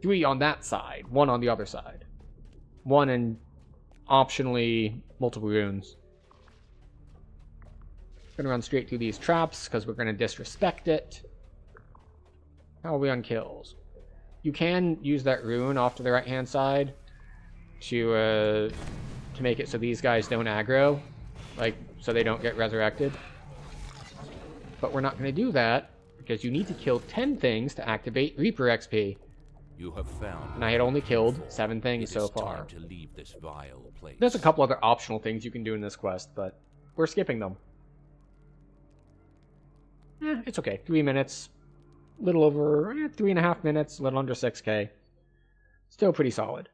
3 on that side, 1 on the other side. 1 and optionally multiple runes. Gonna run straight through these traps because we're gonna disrespect it. How are we on kills? You can use that rune off to the right hand side to make it so these guys don't aggro, like so they don't get resurrected. But we're not gonna do that because you need to kill 10 things to activate Reaper XP. You have found, and I had only killed 7 things so far. Time to leave this vile place. There's a couple other optional things you can do in this quest, but we're skipping them. It's okay. 3 minutes. A little over 3.5 minutes, a little under 6k. Still pretty solid.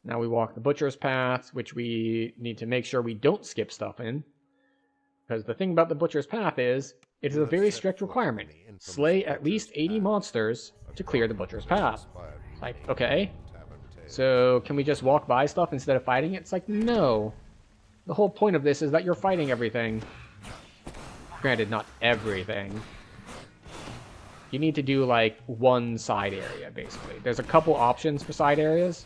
Now we walk the Butcher's Path, which we need to make sure we don't skip stuff in. Because the thing about the Butcher's Path is, it is a very strict requirement. Slay at least 80 monsters to clear the Butcher's Path. Like, okay. So, can we just walk by stuff instead of fighting it? It's like, no. The whole point of this is that you're fighting everything. Granted, not everything. You need to do, like, one side area, basically. There's a couple options for side areas.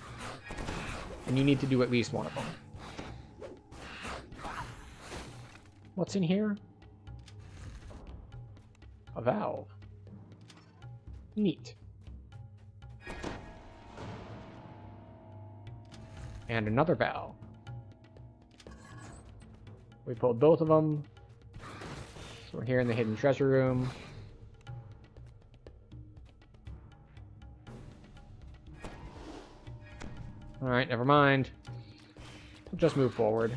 And you need to do at least one of them. What's in here? A valve. Neat. And another valve. We pulled both of them. So we're here in the hidden treasure room. Alright, never mind. We'll just move forward.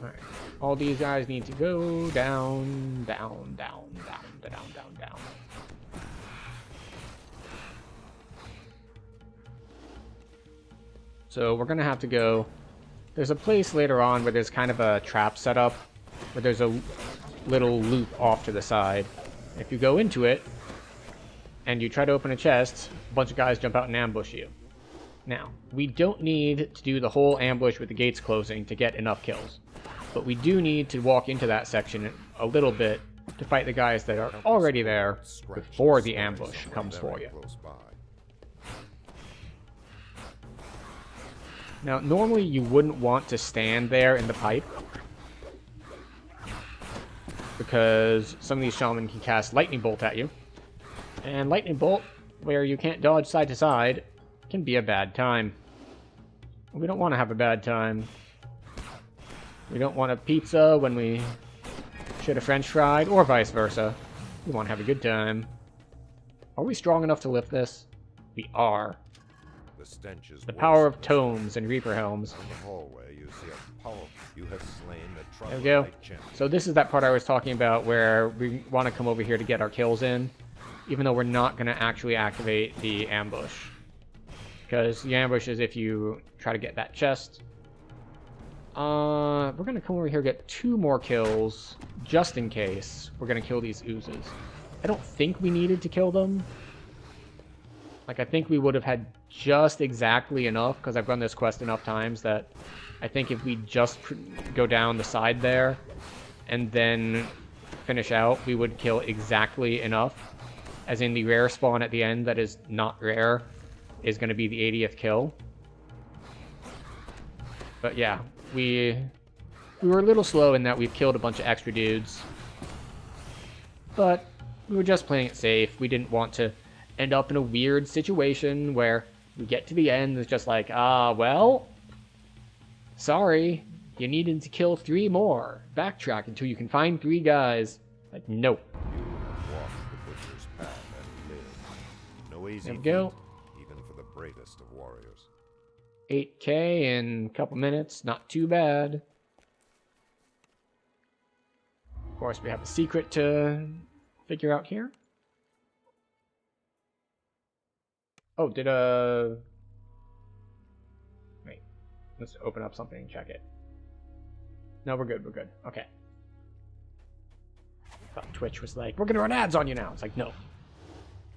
Alright. All these guys need to go down, down, down, down, down, down, down. So we're gonna have to go... There's a place later on where there's kind of a trap set up, where there's a little loop off to the side. If you go into it, and you try to open a chest, a bunch of guys jump out and ambush you. Now, we don't need to do the whole ambush with the gates closing to get enough kills. But we do need to walk into that section a little bit to fight the guys that are already there before the ambush comes for you. Now, normally you wouldn't want to stand there in the pipe, because some of these shaman can cast lightning bolt at you. And lightning bolt, where you can't dodge side to side, can be a bad time. We don't want to have a bad time. We don't want a pizza when we should have french fried, or vice versa. We want to have a good time. Are we strong enough to lift this? We are. The stench is the power of tomes and reaper helms. In the hallway, you see a power. You have slain the there we go. So this is that part I was talking about where we want to come over here to get our kills in, even though we're not going to actually activate the ambush. Because the ambush is if you try to get that chest. We're going to come over here and get 2 more kills, just in case we're going to kill these oozes. I don't think we needed to kill them. Like, I think we would have had just exactly enough, because I've run this quest enough times that I think if we just go down the side there and then finish out, we would kill exactly enough. As in, the rare spawn at the end that is not rare is going to be the 80th kill. But yeah, we were a little slow in that we've killed a bunch of extra dudes. But we were just playing it safe. We didn't want to end up in a weird situation where we get to the end, it's just like, well, sorry, you needed to kill 3 more. Backtrack until you can find 3 guys. Like, nope. Walk the butcher's path and live. No easy There we go. feat, even for the bravest of warriors. 8k in a couple minutes, not too bad. Of course, we have a secret to figure out here. Oh, wait. Let's open up something and check it. No, we're good, we're good. Okay. Thought Twitch was like, we're gonna run ads on you now. It's like, no.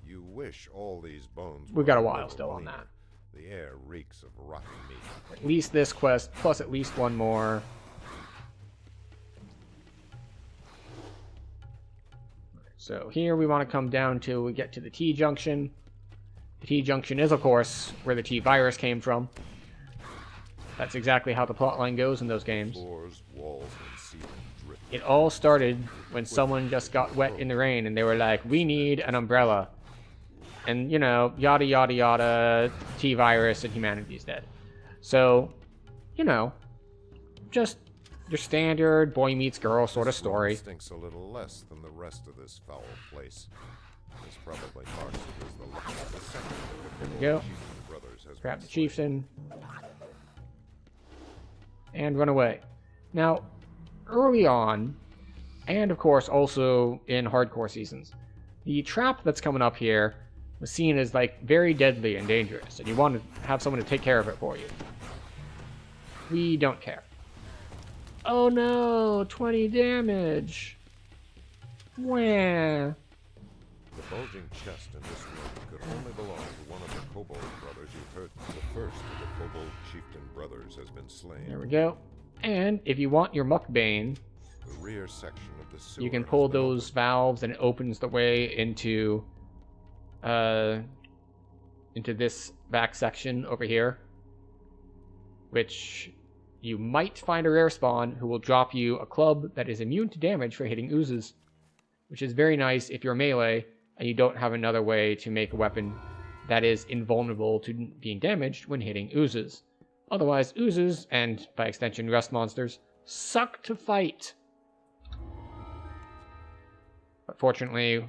You wish all these bones We've got a were while little still on cleaner. that. The air reeks of rotting meat. At least this quest, plus at least one more. So here we want to come down till we get to the T-junction. The T-junction is, of course, where the T-virus came from. That's exactly how the plotline goes in those games. Floors, walls, and ceiling drip. It all started when someone just got wet in the rain and they were like, we need an umbrella. And, you know, yada yada yada, T-virus and humanity's dead. So, you know, just your standard boy meets girl sort of This room story. stinks a little less than the rest of this foul place. This probably marks it as the second There we go. Chieftain Brothers has Grab been the chieftain. And run away. Now, early on, and of course also in hardcore seasons, the trap that's coming up here was seen as like very deadly and dangerous, and you want to have someone to take care of it for you. We don't care. Oh no, 20 damage. Wah. The bulging chest in this room could only belong to one of the Kobold brothers you heard. The first of the Kobold Chieftain Brothers has been slain. There we go. And if you want your Muckbane, The rear section of the sewer you can has pull been those valves and it opens the way into this back section over here, which you might find a rare spawn who will drop you a club that is immune to damage for hitting oozes, which is very nice if you're melee and you don't have another way to make a weapon that is invulnerable to being damaged when hitting oozes. Otherwise, oozes, and by extension rust monsters, suck to fight. But fortunately,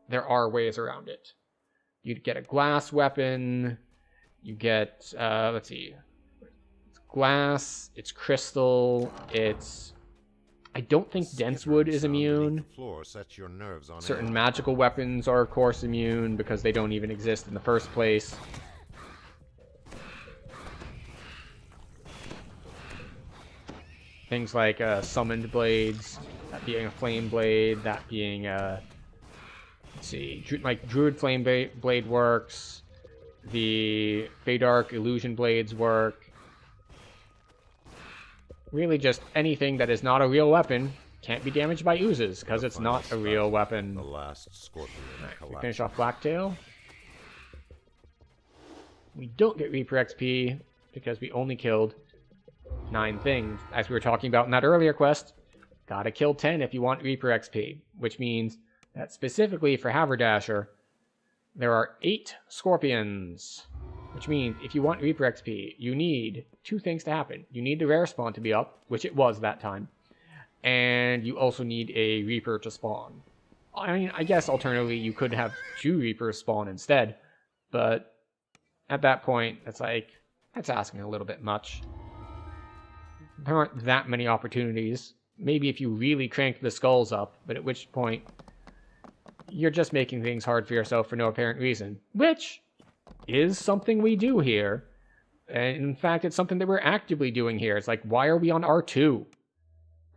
there are ways around it. You get a glass weapon, you get, let's see, it's glass, it's crystal, it's... I don't think dense wood is immune. floor sets your nerves on Certain edge. magical weapons are, of course, immune because they don't even exist in the first place. Things like summoned blades, that being a flame blade, that being let's see, like Druid Flame Blade works, the Feydark Illusion Blades work. Really just anything that is not a real weapon can't be damaged by oozes, because it's not a real weapon. The last scorpion Alright, we finish off Blacktail. We don't get Reaper XP, because we only killed 9 things. As we were talking about in that earlier quest, gotta kill 10 if you want Reaper XP, which means that specifically for Haberdasher, there are 8 scorpions, which means if you want Reaper XP, you need 2 things to happen. You need the rare spawn to be up, which it was that time, and you also need a Reaper to spawn. I mean, I guess alternatively you could have 2 Reapers spawn instead, but at that point, it's like, that's asking a little bit much. There aren't that many opportunities. Maybe if you really crank the skulls up, but at which point you're just making things hard for yourself for no apparent reason, which is something we do here. And in fact, it's something that we're actively doing here. It's like, why are we on R2?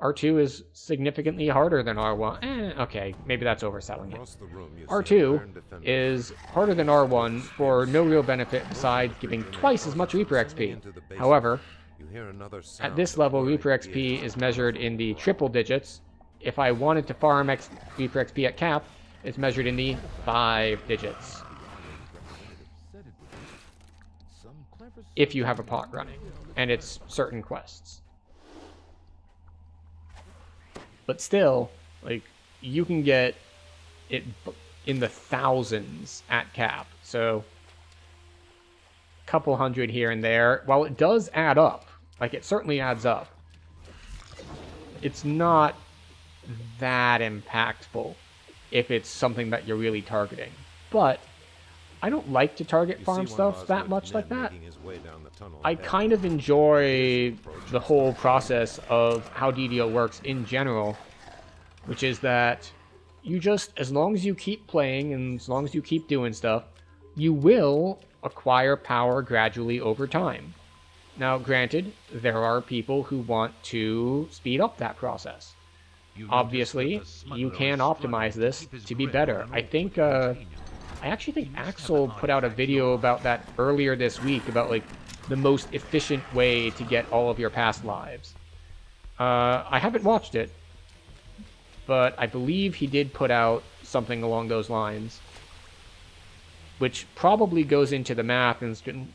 R2 is significantly harder than R1. Okay, maybe that's overselling it. R2 is harder than R1 for no real benefit besides giving twice as much Reaper XP. However, at this level, Reaper XP is measured in the triple digits. If I wanted to farm Reaper XP at cap, it's measured in the 5 digits. If you have a pot running, and it's certain quests. But still, like, you can get it in the thousands at cap. So, a couple hundred here and there. While it does add up, like, it certainly adds up, it's not that impactful if it's something that you're really targeting. But I don't like to target farm stuff that much like that. I kind of enjoy the whole process of how DDO works in general, which is that you just, as long as you keep playing and as long as you keep doing stuff, you will acquire power gradually over time. Now, granted, there are people who want to speed up that process. obviously, you can optimize this to be better. I think, I actually think Axel put out a video about that earlier this week, about, like, the most efficient way to get all of your past lives. I haven't watched it, but I believe he did put out something along those lines, which probably goes into the math and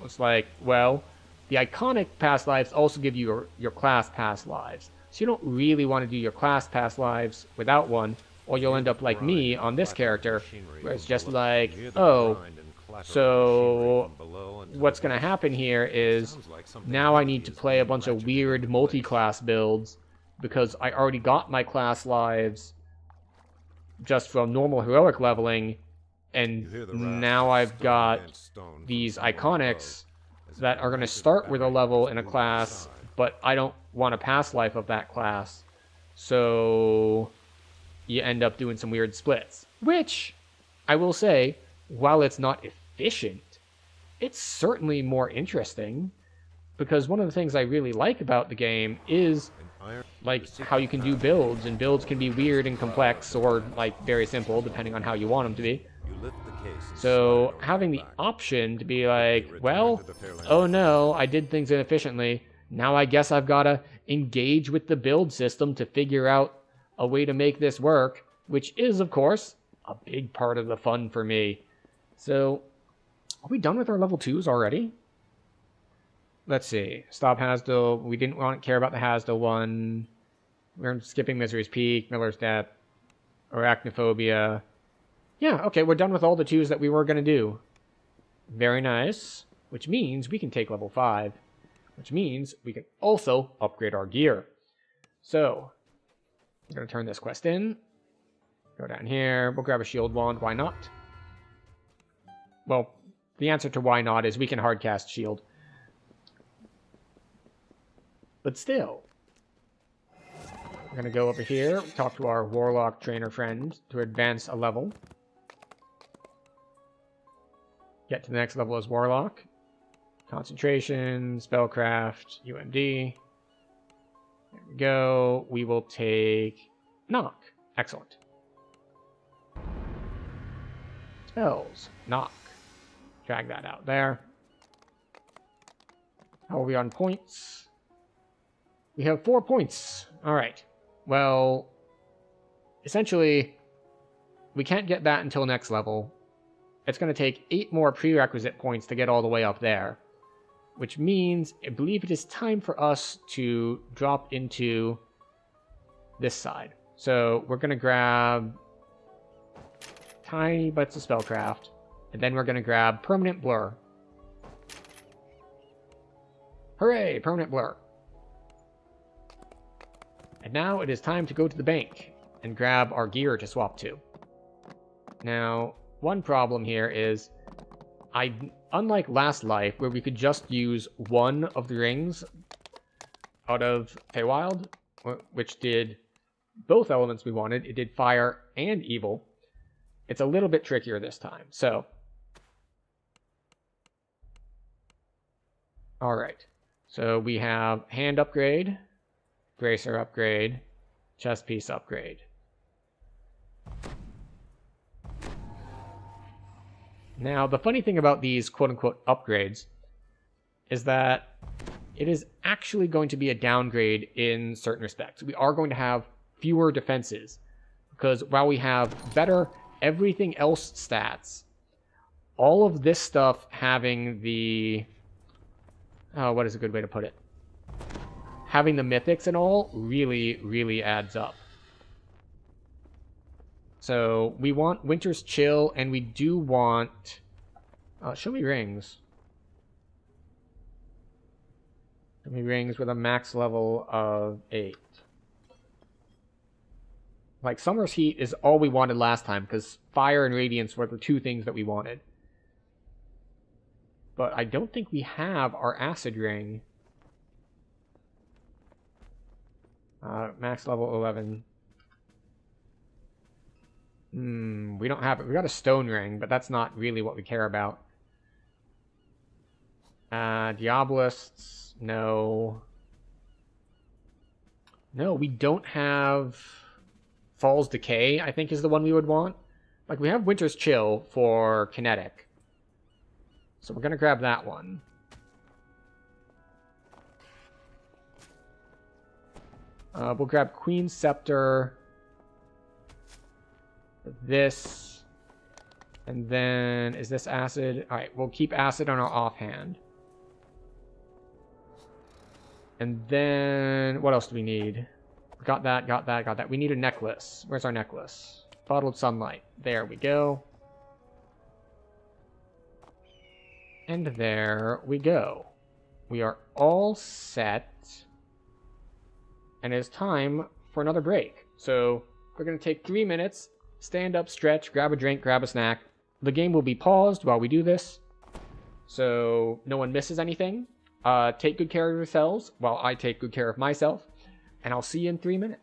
it's like, well, the iconic past lives also give you your class past lives. So you don't really want to do your class past lives without one, or you'll end up like me on this character, where it's just like, oh, so what's going to happen here is now I need to play a bunch of weird multi-class builds because I already got my class lives just from normal heroic leveling, and now I've got these iconics that are going to start with a level in a class, but I don't want a past life of that class. So you end up doing some weird splits. Which, I will say, while it's not efficient, it's certainly more interesting. Because one of the things I really like about the game is, like, how you can do builds. And builds can be weird and complex, or, like, very simple, depending on how you want them to be. So having the option to be like, well, oh no, I did things inefficiently. Now I guess I've got to engage with the build system to figure out a way to make this work, which is, of course, a big part of the fun for me. So, are we done with our level 2s already? Let's see. Stop Hasdell. We didn't want to care about the Hasdell one. We're skipping Misery's Peak, Miller's Death, Arachnophobia. Yeah, okay, we're done with all the 2s that we were going to do. Very nice. Which means we can take level 5. Which means we can also upgrade our gear. So, I'm going to turn this quest in. Go down here. We'll grab a shield wand. Why not? Well, the answer to why not is we can hardcast shield. But still, we're going to go over here, talk to our Warlock trainer friend to advance a level. Get to the next level as Warlock. Concentration, Spellcraft, UMD. There we go. We will take Knock. Excellent. Spells. Knock. Drag that out there. How are we on points? We have 4 points. Alright. Well, essentially, we can't get that until next level. It's going to take 8 more prerequisite points to get all the way up there. Which means, I believe it is time for us to drop into this side. So we're going to grab tiny bits of Spellcraft, and then we're going to grab Permanent Blur. Hooray, Permanent Blur. And now it is time to go to the bank and grab our gear to swap to. Now, one problem here is, unlike last life, where we could just use one of the rings out of Feywild, which did both elements we wanted, it did fire and evil, it's a little bit trickier this time. So, alright. So we have hand upgrade, bracer upgrade, chest piece upgrade. Now, the funny thing about these quote-unquote upgrades is that it is actually going to be a downgrade in certain respects. We are going to have fewer defenses, because while we have better everything else stats, all of this stuff having the... oh, what is a good way to put it? Having the mythics and all really, really adds up. So, we want Winter's Chill, and we do want... show me rings. Show me rings with a max level of 8. Like, Summer's Heat is all we wanted last time, because Fire and Radiance were the 2 things that we wanted. But I don't think we have our Acid Ring. Max level 11. We don't have it. We got a Stone Ring, but that's not really what we care about. Diabolists, no. No, we don't have Fall's Decay, I think is the one we would want. Like, we have Winter's Chill for kinetic. So we're going to grab that one. We'll grab Queen's Scepter. This. And then, is this acid? Alright, we'll keep acid on our offhand. And then, what else do we need? Got that, got that, got that. We need a necklace. Where's our necklace? Bottled Sunlight. There we go. And there we go. We are all set. And it's time for another break. So, we're going to take 3 minutes, stand up, stretch, grab a drink, grab a snack. The game will be paused while we do this, so no one misses anything. Take good care of yourselves while I take good care of myself, and I'll see you in 3 minutes.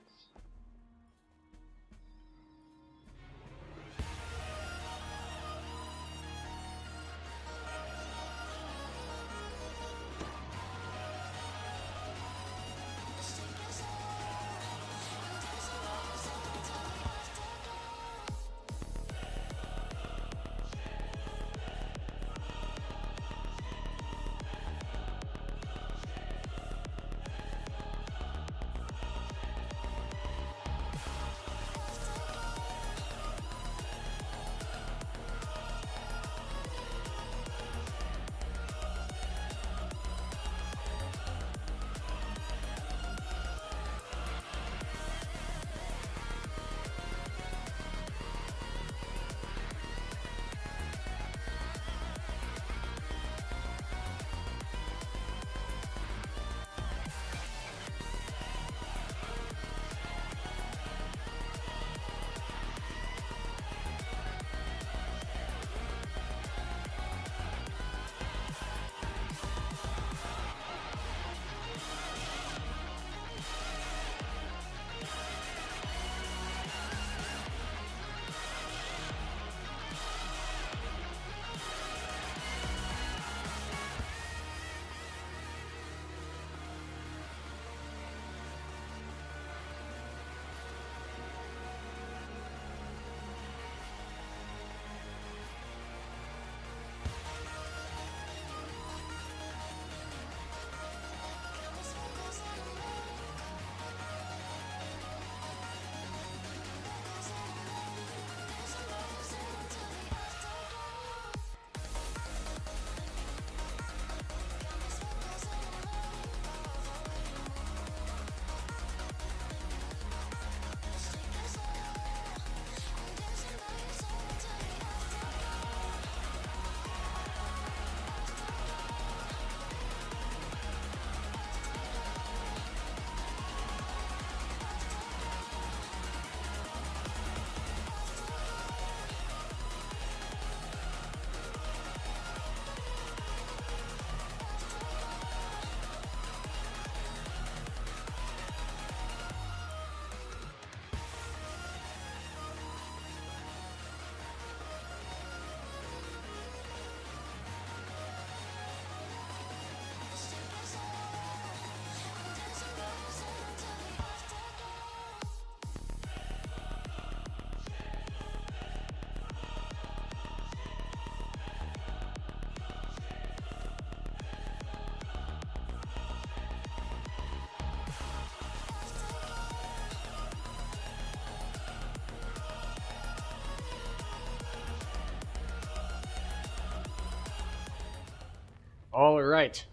All right,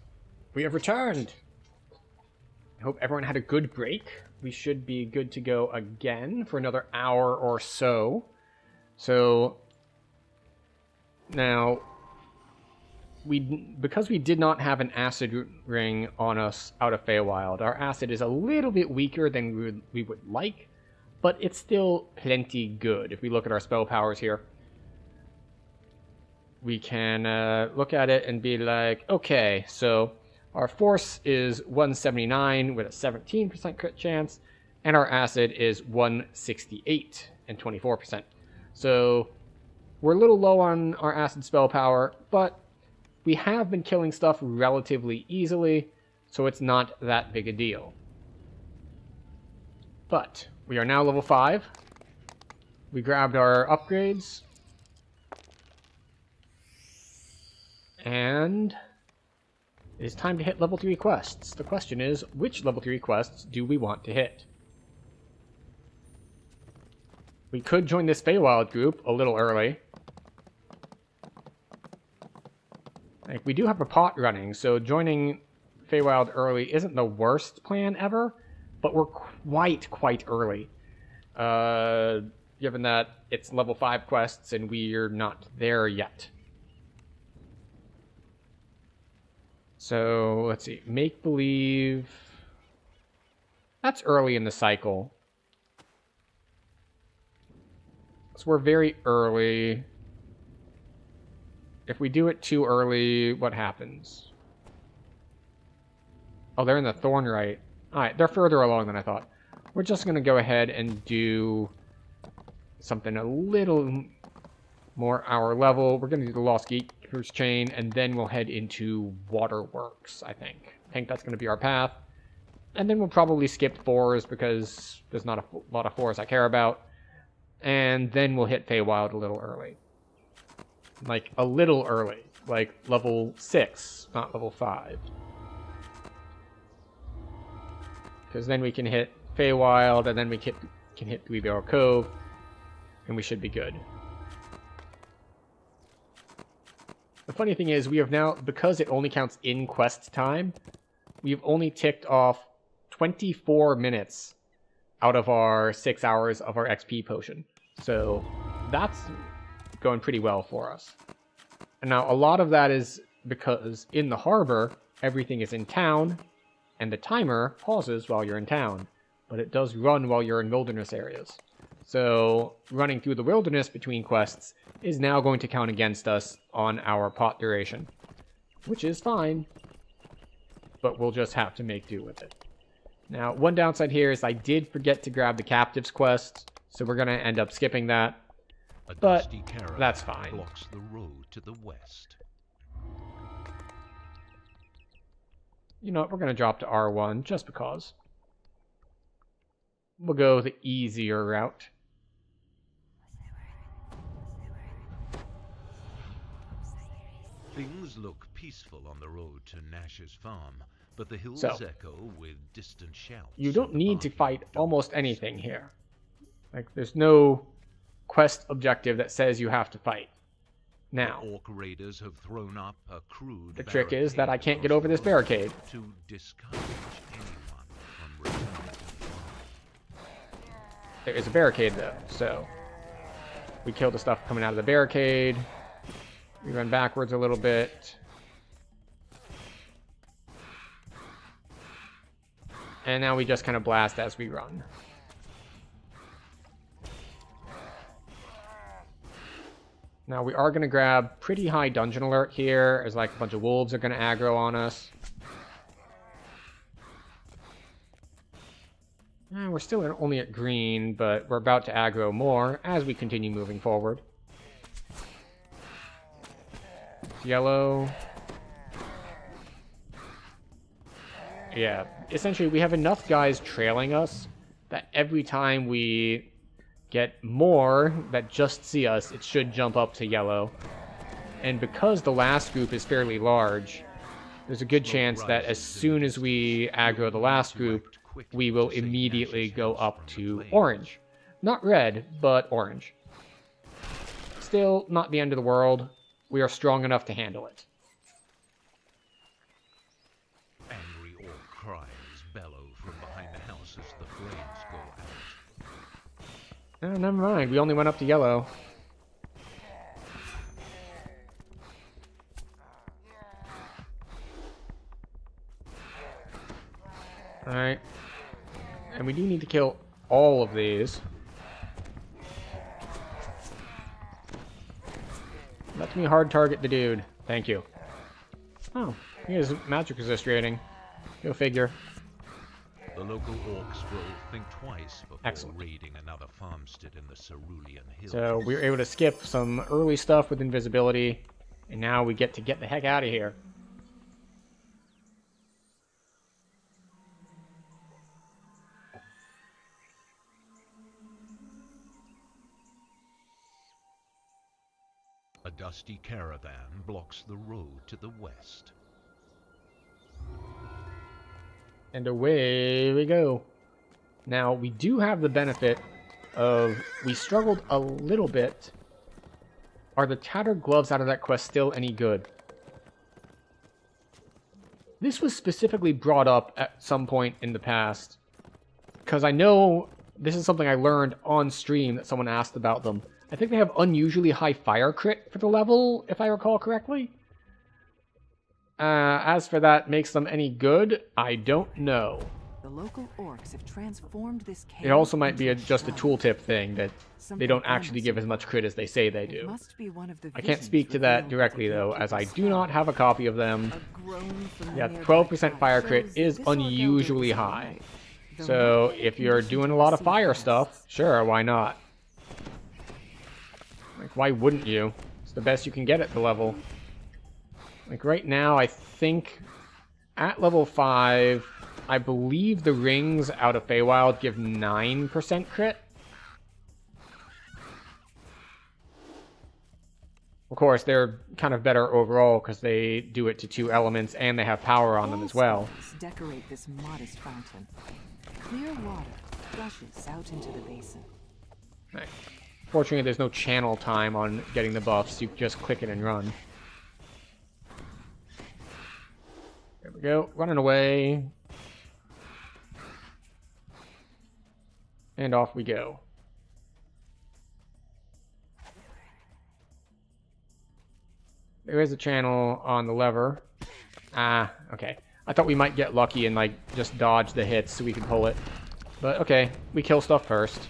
we have returned. I hope everyone had a good break. We should be good to go again for another hour or so. So now, because we did not have an acid ring on us out of Feywild, our acid is a little bit weaker than we would like, but it's still plenty good. If we look at our spell powers here, we can look at it and be like, okay, so our force is 179 with a 17% crit chance, and our acid is 168 and 24%. So we're a little low on our acid spell power, but we have been killing stuff relatively easily, so it's not that big a deal. But we are now level 5. We grabbed our upgrades. And it is time to hit level 3 quests. The question is, which level 3 quests do we want to hit? We could join this Feywild group a little early. Like, we do have a pot running, so joining Feywild early isn't the worst plan ever, but we're quite early. Given that it's level 5 quests and we're not there yet. So, let's see. Make believe. That's early in the cycle. So we're very early. If we do it too early, what happens? Oh, they're in the Thornright. Alright, they're further along than I thought. We're just going to go ahead and do something a little more our level. We're going to do the Lost Gatekeeper's Chain, and then we'll head into Waterworks, I think. I think that's going to be our path. And then we'll probably skip 4s because there's not a lot of 4s I care about. And then we'll hit Feywild a little early. Like, a little early. Like, level 6, not level 5. Because then we can hit Feywild, and then we can hit Three Barrel Cove, and we should be good. The funny thing is, we have now, because it only counts in quest time, we've only ticked off 24 minutes out of our 6 hours of our XP potion. So that's going pretty well for us. And now a lot of that is because in the harbor, everything is in town, and the timer pauses while you're in town, but it does run while you're in wilderness areas. So running through the wilderness between quests is now going to count against us on our pot duration, which is fine, but we'll just have to make do with it. Now, one downside here is I did forget to grab the Captives quest, so we're going to end up skipping that, but that's fine. Blocks the road to the west. You know what, we're going to drop to R1 just because. We'll go the easier route. Things look peaceful on the road to Nash's farm, but the hills So, echo with distant shouts. you don't need to fight almost anything here. Like, there's no quest objective that says you have to fight. Now, The orc raiders have thrown up a crude the trick is that I barricade can't get across over this the road barricade. to discourage anyone from returning to the farm. There is a barricade, though, so we kill the stuff coming out of the barricade. We run backwards a little bit. And now we just kind of blast as we run. Now we are going to grab pretty high dungeon alert here, as like a bunch of wolves are going to aggro on us. We're still only at green, but we're about to aggro more as we continue moving forward. Yellow. Yeah, essentially we have enough guys trailing us that every time we get more that just see us, it should jump up to yellow. And because the last group is fairly large, there's a good chance that as soon as we aggro the last group, we will immediately go up to orange. Not red, but orange. Still not the end of the world. We are strong enough to handle it. Angry orc cries bellow from behind the house as the flames go out. Oh, never mind. We only went up to yellow. Alright. And we do need to kill all of these. Let me hard target the dude. Thank you. Oh, he has magic resist rating. Go figure. The local orcs will think twice before Excellent. raiding another farmstead in the Cerulean Hills. So we were able to skip some early stuff with invisibility, and now we get to get the heck out of here. dusty caravan blocks the road to the west. And away we go. Now, we do have the benefit of... We struggled a little bit. Are the tattered gloves out of that quest still any good? This was specifically brought up at some point in the past. Because I know this is something I learned on stream that someone asked about them. I think they have unusually high fire crit for the level, if I recall correctly. As for that makes them any good, I don't know. The local orcs have transformed this cave. It also might be just a tooltip thing that they don't actually give as much crit as they say they do. I can't speak to that directly though, as I do not have a copy of them. Yeah, 12% fire crit is unusually high. So if you're doing a lot of fire stuff, sure, why not? Like, why wouldn't you? It's the best you can get at the level. Like, right now, I think at level 5, I believe the rings out of Feywild give 9% crit. Of course, they're kind of better overall because they do it to 2 elements and they have power on them as well. Decorate this modest fountain. Clear water gushes out into the basin. Right. Fortunately, there's no channel time on getting the buffs. You just click it and run. There we go. Running away. And off we go. There is a channel on the lever. Ah, okay. I thought we might get lucky and, like, just dodge the hits so we can pull it. But, okay. We kill stuff first.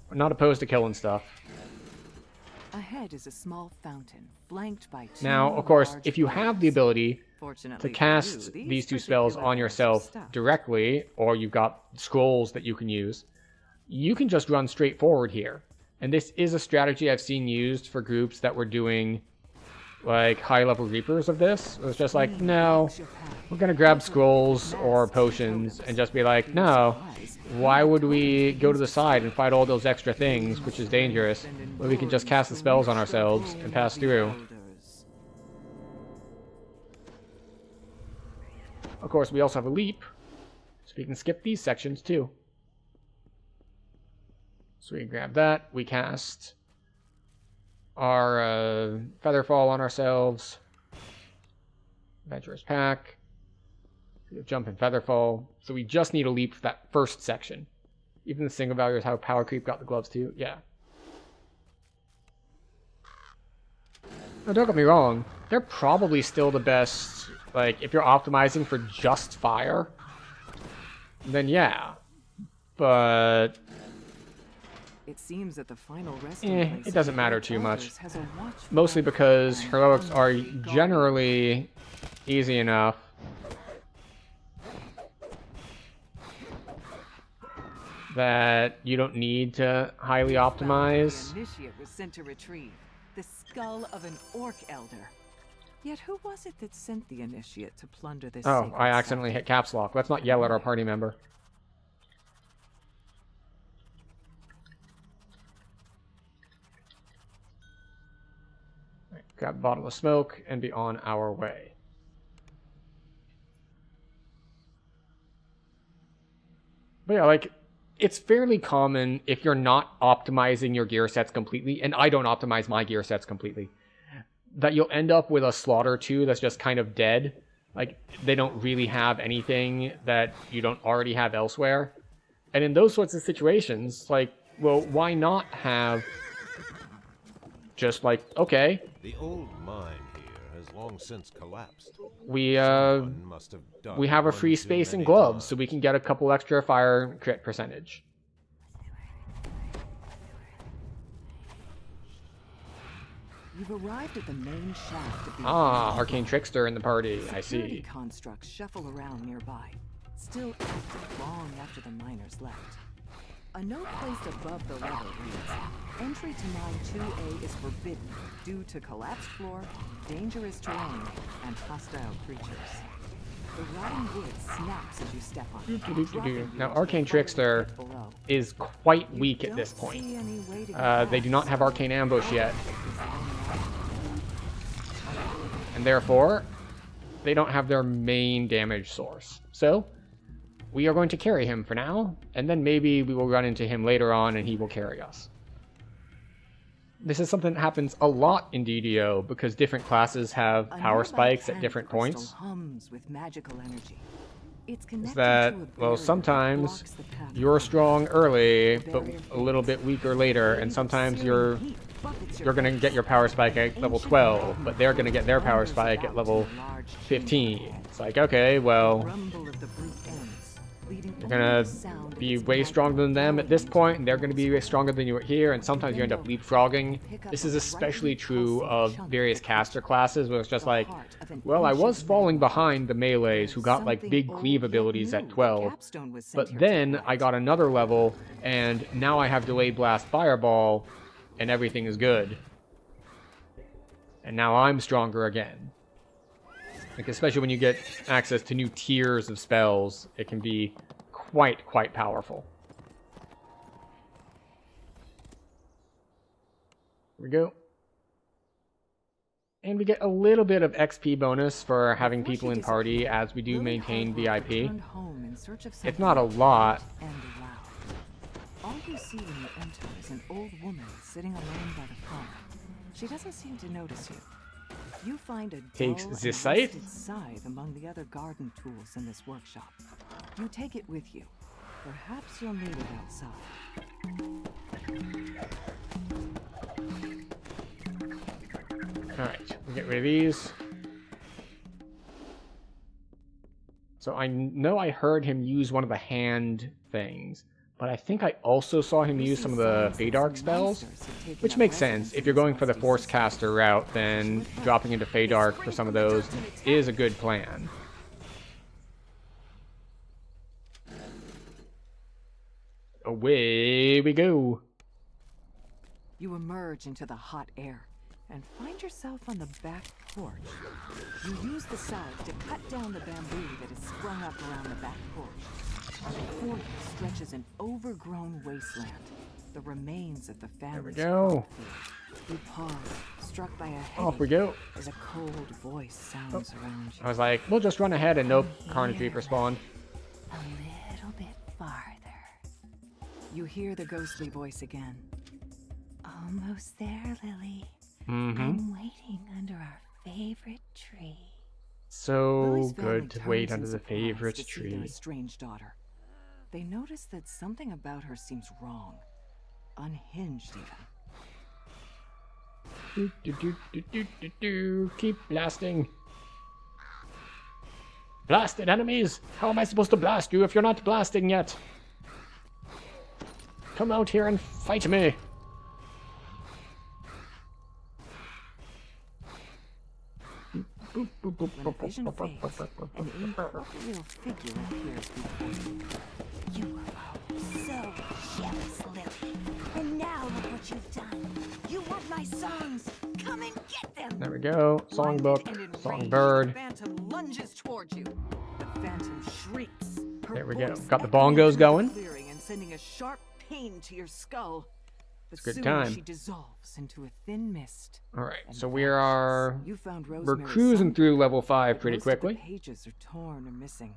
We're not opposed to killing stuff. Ahead is a small fountain, flanked by 2 Now, of course, large if you have the ability to cast you, these 2 spells on yourself directly, or you've got scrolls that you can use, you can just run straight forward here. And this is a strategy I've seen used for groups that were doing, like, high-level Reapers of this. It was just like, no, we're going to grab scrolls or potions and just be like, no, why would we go to the side and fight all those extra things, which is dangerous, when we can just cast the spells on ourselves and pass through. Of course, we also have a leap, so we can skip these sections too. So we grab that, we cast our Featherfall on ourselves. Adventurous Pack. Jump and Featherfall. So we just need a leap for that first section. Even the single values have power creep, got the gloves too. Yeah. Now, don't get me wrong. They're probably still the best. Like, if you're optimizing for just fire, then yeah. But it seems that the final resting place it doesn't matter too much. has a Mostly because heroics are generally easy enough. That you don't need to highly optimize. The initiate was sent to retrieve the skull of an orc elder. Yet who was it that sent the initiate to plunder this? Oh, I accidentally hit caps lock. Let's not yell at our party member. Right, grab a bottle of smoke and be on our way. But yeah, like, it's fairly common if you're not optimizing your gear sets completely, and I don't optimize my gear sets completely, that you'll end up with a slaughter 2 that's just kind of dead. Like, they don't really have anything that you don't already have elsewhere. And in those sorts of situations, like, well, why not have just like, okay, the old mine here has long since collapsed. We have a free space in gloves, so we can get a couple extra fire crit percentage. You've arrived at the main shaft of the Arcane Trickster in the party. I security see. constructs shuffle around nearby, still active long after the miners left. A note placed above the lever reads, "Entry to Mine 2A is forbidden due to collapsed floor, dangerous terrain, and hostile creatures." The rotting wood snaps as you step on it. Now, Arcane Trickster is quite weak at this point. They do not have Arcane Ambush yet. And therefore, they don't have their main damage source. So, we are going to carry him for now, and then maybe we will run into him later on and he will carry us. This is something that happens a lot in DDO because different classes have power spikes at different points. With magical energy. Is that, well, sometimes you're strong early, but a little bit weaker later, and sometimes you're going to get your power spike at level 12, but they're going to get their power spike at level 15. It's like, okay, well, you're going to be way stronger than them at this point, and they're going to be way stronger than you are here, and sometimes you end up leapfrogging. This is especially true of various caster classes, where it's just like, well, I was falling behind the melees who got like big cleave abilities at 12, but then I got another level, and now I have Delayed Blast Fireball, and everything is good. And now I'm stronger again. Like, especially when you get access to new tiers of spells, it can be quite powerful. Here we go. And we get a little bit of XP bonus for having people in party as we do maintain VIP. It's not a lot. All you see when you enter is an old woman sitting alone by the fire. She doesn't seem to notice you. You find a Takes dull the and scythe? rusted scythe among the other garden tools in this workshop. You take it with you. Perhaps you'll need it outside. Alright, we'll get rid of these. So I know I heard him use one of the hand things, but I think I also saw him use some of the Feydark spells, which makes sense. If you're going for the Force Caster route, then dropping into Feydark for some of those is a good plan. Away we go. You emerge into the hot air and find yourself on the back porch. You use the scythe to cut down the bamboo that is sprung up around the back porch. Before you stretches an overgrown wasteland, the remains of the family's go. You pause, struck by a headache. Off we go. As a cold voice sounds around you. I was like, we'll just run ahead and nope, Carnage Reaper spawned. A little bit farther. You hear the ghostly voice again. Almost there, Lily. I'm waiting under our favorite tree. So good to wait under the favorite tree. Their strange daughter. They notice that something about her seems wrong. Unhinged, even. Keep blasting. Blasted enemies! How am I supposed to blast you if you're not blasting yet? Come out here and fight me! When a vision fades, an incorporeal figure appears before you. You were so jealous, Lily. And now look what you've done. You want my songs? Come and get them! There we go. Songbook, songbird. The phantom lunges towards you. The phantom shrieks. There we go. Got the bongos going. Clearing and sending a sharp pain to your skull. But It's a good soon time. she dissolves into a thin mist. Alright, and so we're Rosemary's cruising son, through level 5 pretty most of the quickly. pages are torn or missing.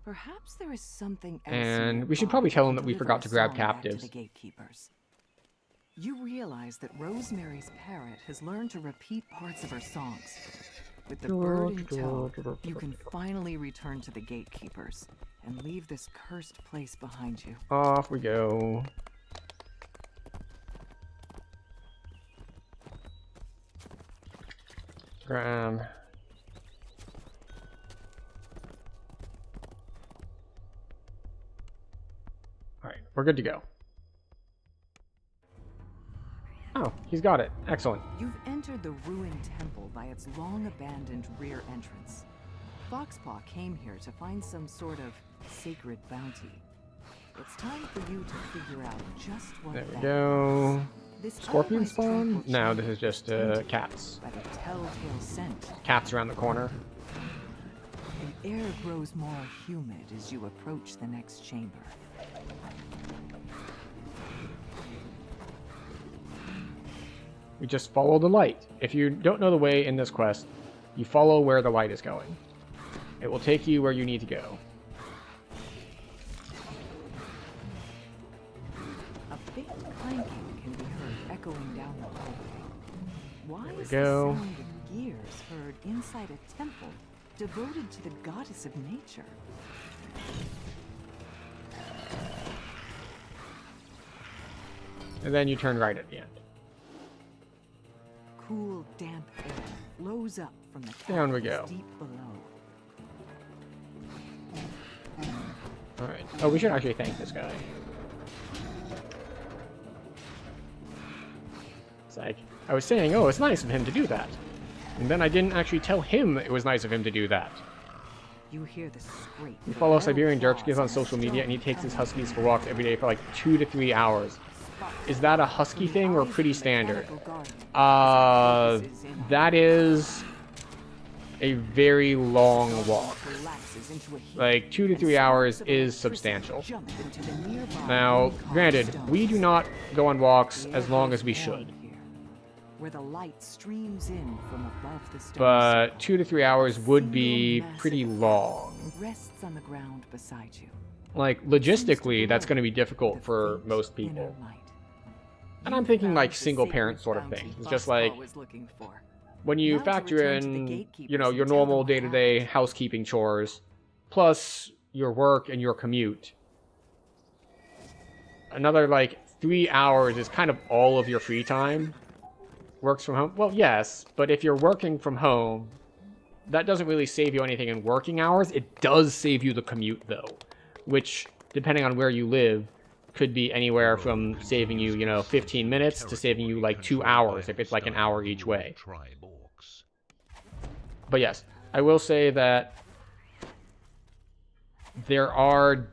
Perhaps there is something else And we should probably tell him that we forgot to grab captives. The gatekeepers. You realize that Rosemary's parrot has learned to repeat parts of her songs. With the bird in tow, you can finally return to the gatekeepers and leave this cursed place behind you. Off we go. Grab. Alright, we're good to go. Oh, he's got it. Excellent. You've entered the ruined temple by its long-abandoned rear entrance. Foxpaw came here to find some sort of sacred bounty. It's time for you to figure out just what There we that go. This Scorpion otherwise spawn? tranquil No, chamber this is just tainted cats. by the telltale scent. Cats around the corner. The The air grows more humid as you approach the next chamber. We just follow the light. If you don't know the way in this quest, you follow where the light is going. It will take you where you need to go. A faint clanking can be heard echoing down the hallway. Why is the go. sound of gears heard inside a temple devoted to the goddess of nature? And then you turn right at the end. Cool, damp air flows up from the Down we caverns go. deep below. Alright. Oh, we should actually thank this guy. It's like, I was saying, oh, it's nice of him to do that. And then I didn't actually tell him it was nice of him to do that. You hear the scrape. We follow Siberian Dirtskis on social media, and he takes his huskies for walks every day for like 2 to 3 hours. Is that a husky thing or pretty standard? That is a very long walk. Like 2 to 3 hours is substantial. Now, granted, we do not go on walks as long as we should. Where the light streams in from above the stone. But 2 to 3 hours would be pretty long. Rests on the ground beside you. Like, logistically, that's going to be difficult for most people. And I'm thinking like single parent sort of thing. It's just like when you factor in, you know, your normal day-to-day housekeeping chores, plus your work and your commute. Another like 3 hours is kind of all of your free time. Works from home? Well, yes, but if you're working from home, that doesn't really save you anything in working hours. It does save you the commute though, which, depending on where you live, could be anywhere from saving you, you know, 15 minutes to saving you like 2 hours if it's like an hour each way. But yes, I will say that there are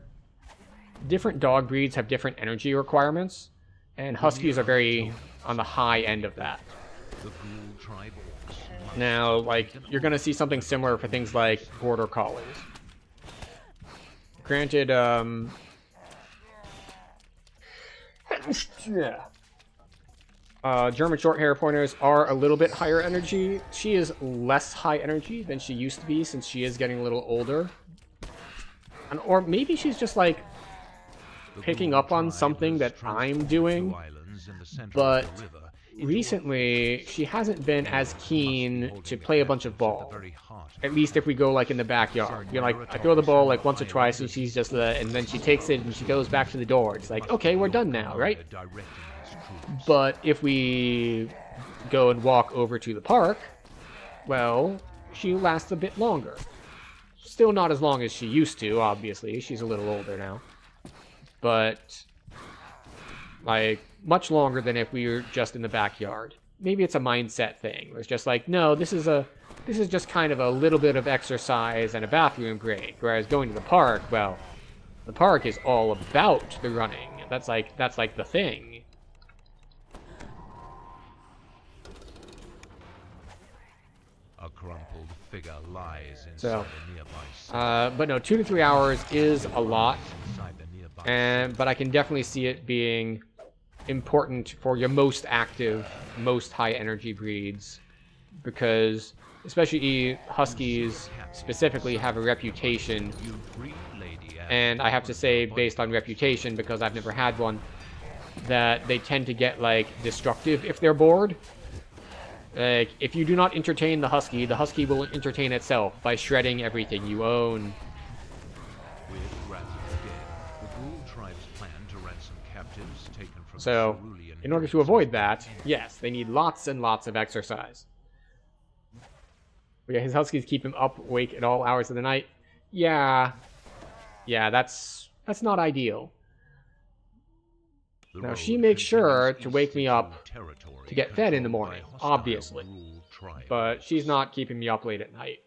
different dog breeds have different energy requirements, and huskies are very on the high end of that. Now, like, you're going to see something similar for things like border collies. Granted, German Shorthair Pointers are a little bit higher energy. She is less high energy than she used to be since she is getting a little older. And, or maybe she's just like picking up on something that I'm doing. But recently, she hasn't been as keen to play a bunch of ball. At least if we go like in the backyard. You're like, I throw the ball like once or twice and she's just, and then she takes it and she goes back to the door. It's like, okay, we're done now, right? But if we go and walk over to the park, well, she lasts a bit longer. Still not as long as she used to, obviously. She's a little older now. But, like, much longer than if we were just in the backyard. Maybe it's a mindset thing. It's just like, no, this is just kind of a little bit of exercise and a bathroom break. Whereas going to the park, well, the park is all about the running. That's like the thing. A crumpled figure lies inside the nearby but no, 2 to 3 hours is a lot. But I can definitely see it being important for your most active, most high energy breeds, because especially huskies specifically have a reputation, and I have to say, based on reputation, because I've never had one, that they tend to get like destructive if they're bored. Like, if you do not entertain the husky will entertain itself by shredding everything you own. So, in order to avoid that, yes, they need lots and lots of exercise. But yeah, his huskies keep him up, awake at all hours of the night. Yeah, that's not ideal. Now, she makes sure to wake me up to get fed in the morning, obviously. But she's not keeping me up late at night.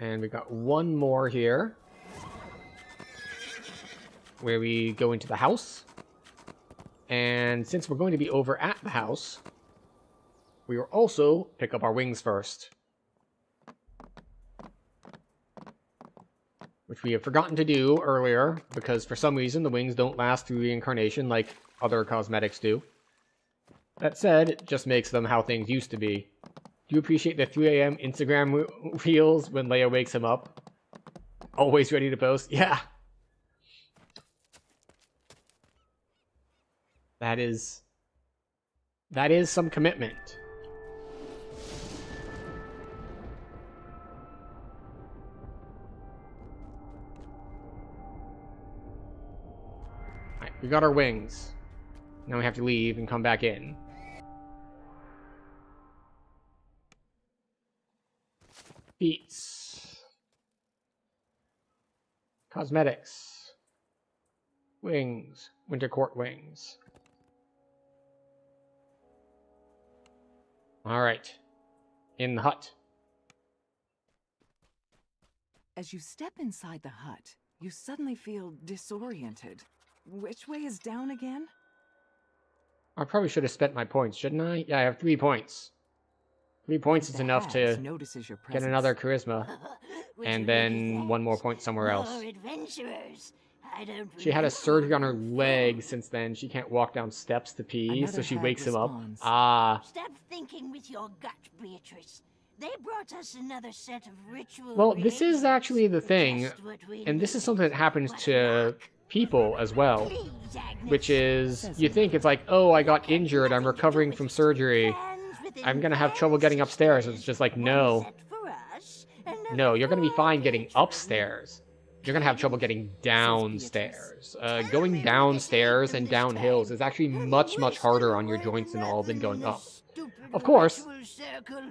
And we got one more here, where we go into the house. And since we're going to be over at the house, we will also pick up our wings first. Which we have forgotten to do earlier, because for some reason the wings don't last through reincarnation like other cosmetics do. That said, it just makes them how things used to be. Do you appreciate the 3 a.m. Instagram reels when Leia wakes him up? Always ready to post? Yeah. That is some commitment. Alright, we got our wings. Now we have to leave and come back in. Beats. Cosmetics. Wings. Winter Court wings. Alright. In the hut. As you step inside the hut, you suddenly feel disoriented. Which way is down again? I probably should have spent my points, shouldn't I? Yeah, I have 3 points. 3 points is enough to get another charisma. And then 1 more point somewhere else. She had a surgery on her leg since then. She can't walk down steps to pee, so she wakes him up. Ah. Stop thinking with your gut, Beatrice. They brought us another set of ritual. Well, this is actually the thing, and this is something that happens to people as well, which is, you think it's like, oh, I got injured, I'm recovering from surgery, I'm gonna have trouble getting upstairs. It's just like, no. No, you're gonna be fine getting upstairs. You're gonna have trouble getting downstairs. Going downstairs and down hills is actually much, much harder on your joints and all than going up. Of course,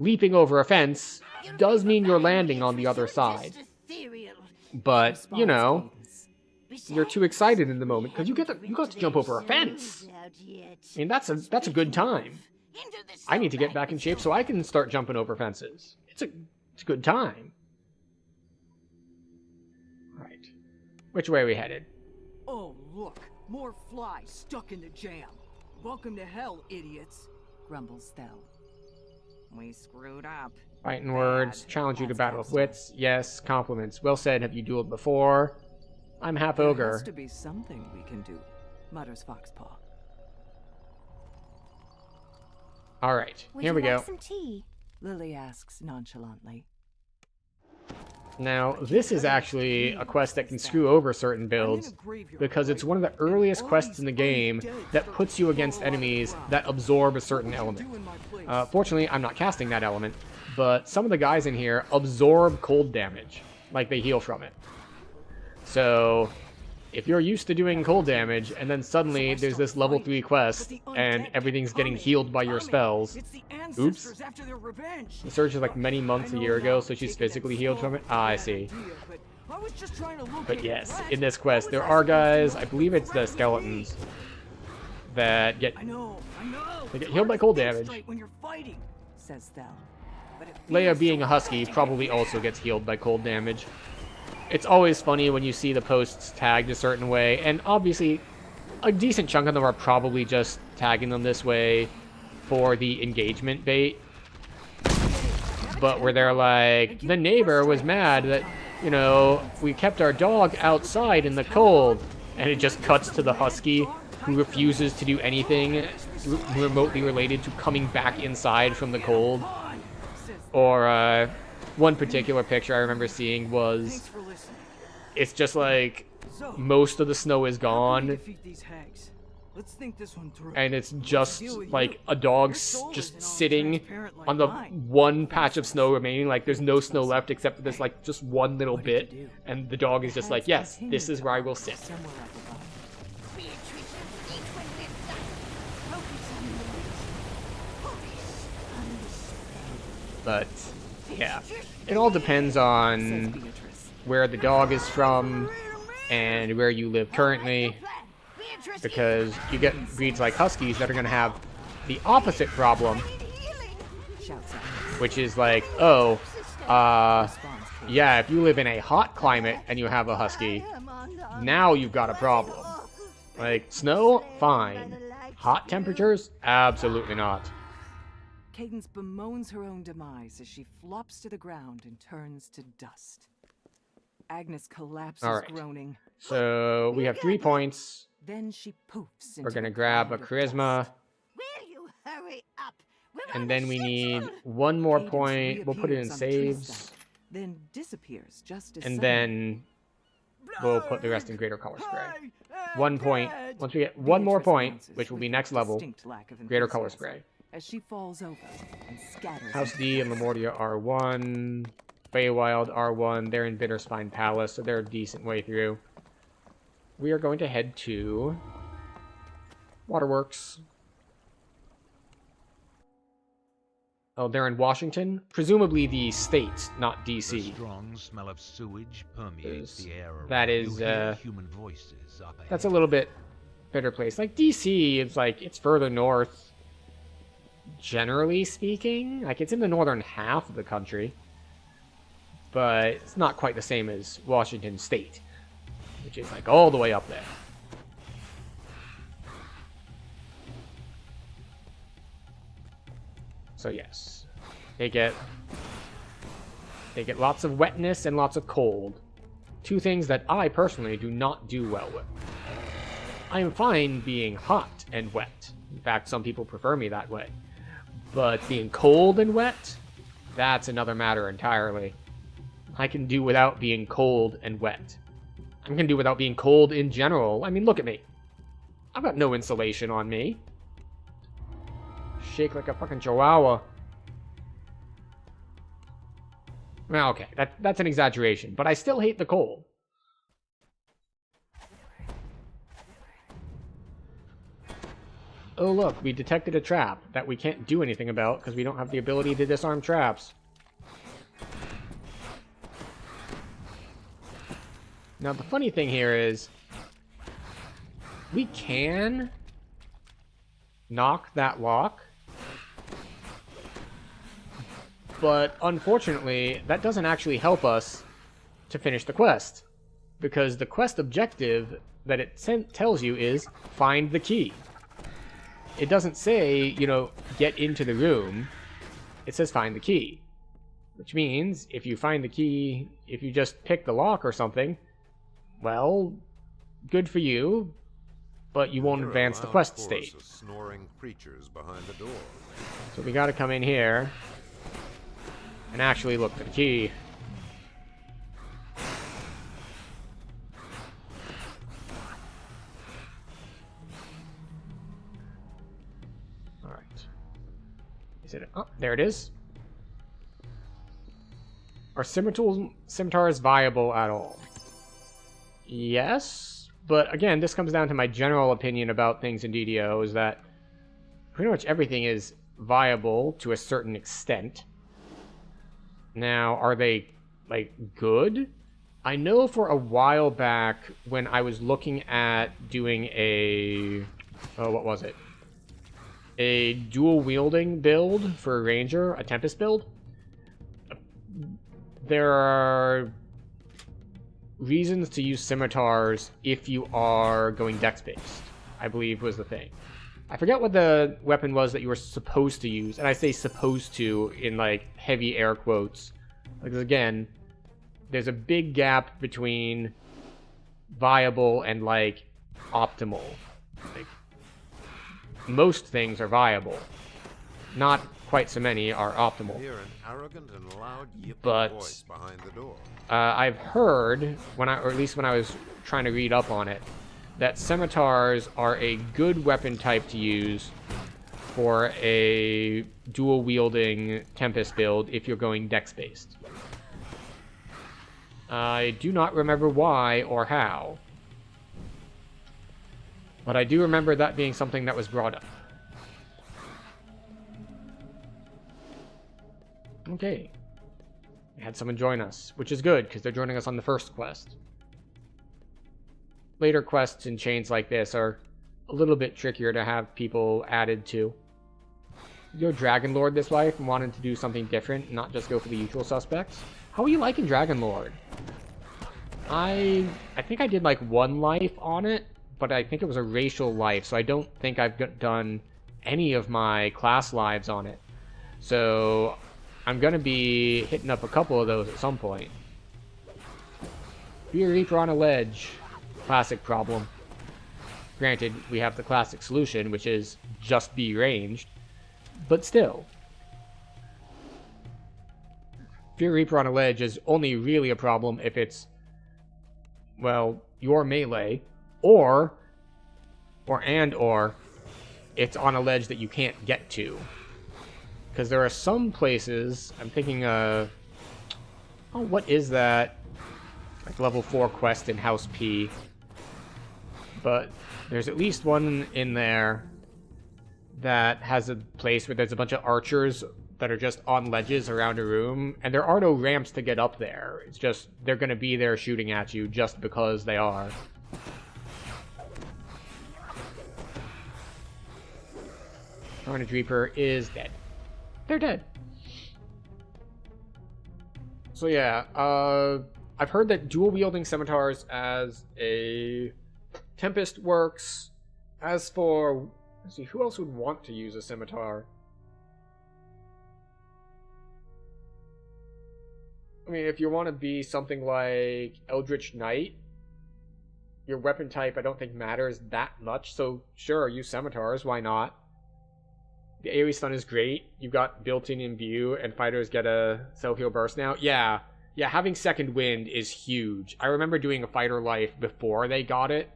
leaping over a fence does mean you're landing on the other side. But, you know, you're too excited in the moment because you got to jump over a fence. I mean, that's a good time. I need to get back in shape so I can start jumping over fences. It's a good time. Right. Which way are we headed? Oh, look, more flies stuck in the jam. Welcome to hell, idiots, grumbles Thel. We screwed up. Fighting words, challenge you to battle of wits. Yes, compliments. Well said, have you dueled before? I'm half ogre. There has to be something we can do, mutters Foxpaw. Alright, here we go. Some tea? Lily asks nonchalantly. Now, this is actually a quest that can screw over certain builds, because it's one of the earliest quests in the game that puts you against enemies that absorb a certain element. Fortunately, I'm not casting that element, but some of the guys in here absorb cold damage, like they heal from it. So, if you're used to doing cold damage, and then suddenly there's this level 3 quest, and everything's getting healed by your spells, oops. The surge is like many months, a year ago, so she's physically healed from it? Ah, I see. But yes, in this quest, there are guys, I believe it's the skeletons, that get healed by cold damage. Leia, being a husky, probably also gets healed by cold damage. It's always funny when you see the posts tagged a certain way, and obviously a decent chunk of them are probably just tagging them this way for the engagement bait. But where they're like, the neighbor was mad that, you know, we kept our dog outside in the cold, and it just cuts to the husky who refuses to do anything remotely related to coming back inside from the cold. Or one particular picture I remember seeing was, it's just like most of the snow is gone, and it's just like a dog just sitting on the one patch of snow remaining. Like there's no snow left except for this like just one little bit, and the dog is just like, yes, this is where I will sit. But yeah, it all depends on where the dog is from and where you live currently, because you get breeds like huskies that are going to have the opposite problem, which is like, oh, yeah, if you live in a hot climate and you have a husky, now you've got a problem. Like, snow? Fine. Hot temperatures? Absolutely not. Cadence bemoans her own demise as she flops to the ground and turns to dust. Agnes collapses, All right. groaning. So we have 3 points. Then she poofs into We're gonna a grab a cloud of charisma. dust. Will you hurry up? And then we need 1 more Cadence point. We'll put it in reappears on the tree saves. stump, then disappears just as And suddenly. then we'll put the rest in greater color spray. 1 point. Once we get 1 more point, which will be next level, greater color spray. As she falls over and scatters. House D and Lamortia R1. Feywild R1. They're in Bitterspine Palace, so they're a decent way through. We are going to head to Waterworks. Oh, they're in Washington? Presumably the state, not DC. The strong smell of sewage permeates the air around. That is, You hear human voices up ahead. that's a little bit better place. Like, DC is like, it's further north, generally speaking. Like, it's in the northern half of the country. But it's not quite the same as Washington State, which is like all the way up there. So yes, they get lots of wetness and lots of cold. 2 things that I personally do not do well with. I am fine being hot and wet. In fact, some people prefer me that way. But being cold and wet, that's another matter entirely. I can do without being cold and wet. I can do without being cold in general. I mean, look at me. I've got no insulation on me. Shake like a fucking chihuahua. Well, okay, that's an exaggeration, but I still hate the cold. Oh look, we detected a trap that we can't do anything about because we don't have the ability to disarm traps. Now the funny thing here is, we can knock that lock, but unfortunately that doesn't actually help us to finish the quest, because the quest objective that it tells you is find the key. It doesn't say, you know, get into the room. It says find the key, which means if you find the key, if you just pick the lock or something, well, good for you, but you won't advance the quest state. Snoring creatures behind the door. So we gotta come in here and actually look for the key. Alright. Is it? Oh, there it is. Are scimitars viable at all? Yes, but again, this comes down to my general opinion about things in DDO, is that pretty much everything is viable to a certain extent. Now, are they, like, good? I know for a while back, when I was looking at doing a... oh, what was it? A dual-wielding build for a ranger, a Tempest build. There are reasons to use scimitars if you are going dex-based, I believe was the thing. I forget what the weapon was that you were supposed to use, and I say supposed to in, like, heavy air quotes. Because, again, there's a big gap between viable and, like, optimal. Like, most things are viable. Not quite so many are optimal. Hear an arrogant and loud yipping But voice behind the door. I've heard, or at least when I was trying to read up on it, that scimitars are a good weapon type to use for a dual-wielding Tempest build if you're going dex-based. I do not remember why or how, but I do remember that being something that was brought up. Okay. We had someone join us, which is good, because they're joining us on the first quest. Later quests in chains like this are a little bit trickier to have people added to. You're Dragon Lord this life and wanted to do something different, not just go for the usual suspects. How are you liking Dragon Lord? I think I did like 1 life on it, but I think it was a racial life, so I don't think I've done any of my class lives on it. So I'm going to be hitting up a couple of those at some point. Fear Reaper on a ledge. Classic problem. Granted, we have the classic solution, which is just be ranged, but still. Fear Reaper on a ledge is only really a problem if it's, well, your melee, or it's on a ledge that you can't get to. Because there are some places, I'm thinking, oh, what is that? Like level 4 quest in House P. But there's at least one in there that has a place where there's a bunch of archers that are just on ledges around a room, and there are no ramps to get up there. It's just, they're going to be there shooting at you just because they are. Carnage Reaper is dead. They're dead. So yeah, I've heard that dual-wielding scimitars as a Tempest works. As for... let's see, who else would want to use a scimitar? I mean, if you want to be something like Eldritch Knight, your weapon type I don't think matters that much, so sure, use scimitars, why not? The AoE stun is great. You've got built-in imbue, and fighters get a self-heal burst now. Yeah, having Second Wind is huge. I remember doing a fighter life before they got it,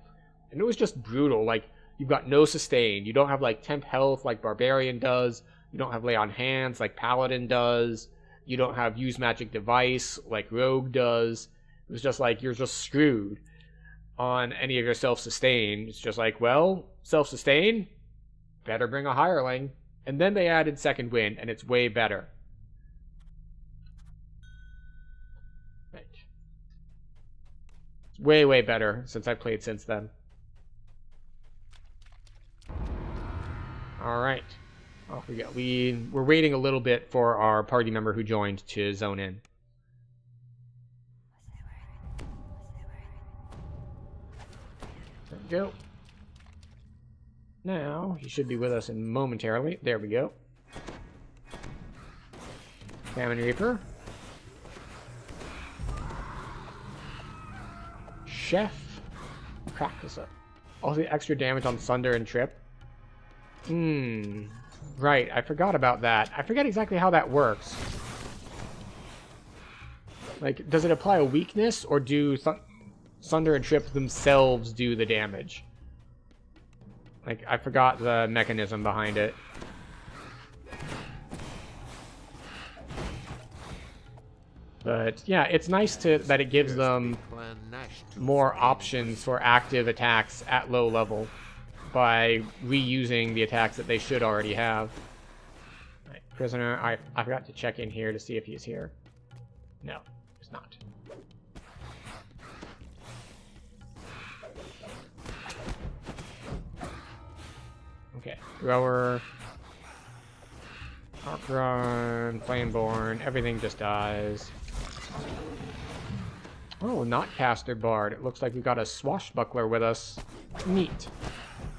and it was just brutal. Like, you've got no sustain. You don't have, like, temp health like Barbarian does. You don't have lay on hands like Paladin does. You don't have use magic device like Rogue does. It was just like, you're just screwed on any of your self-sustain. It's just like, well, self-sustain? Better bring a hireling. And then they added Second Wind, and it's way better. Right. It's way, way better since I played since then. Alright. Off we go. We're waiting a little bit for our party member who joined to zone in. There we go. Now, he should be with us in momentarily. There we go. Famine Reaper. Chef. Crack this up. All the extra damage on Sunder and Trip. Right, I forgot about that. I forget exactly how that works. Like, does it apply a weakness, or do Sunder and Trip themselves do the damage? Like, I forgot the mechanism behind it. But, yeah, it's nice that it gives them more options for active attacks at low level by reusing the attacks that they should already have. Right, prisoner, I forgot to check in here to see if he's here. No, he's not. Okay, Thrower, Archron, Flameborn, everything just dies. Oh, not Caster Bard. It looks like we've got a Swashbuckler with us. Neat.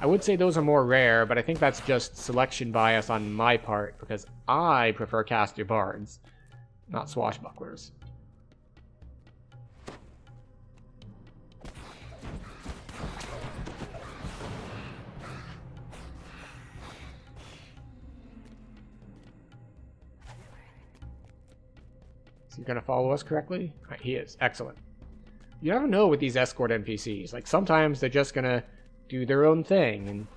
I would say those are more rare, but I think that's just selection bias on my part, because I prefer Caster Bards, not Swashbucklers. Is he going to follow us correctly? Right, he is. Excellent. You never know with these escort NPCs. Like, sometimes they're just going to do their own thing, and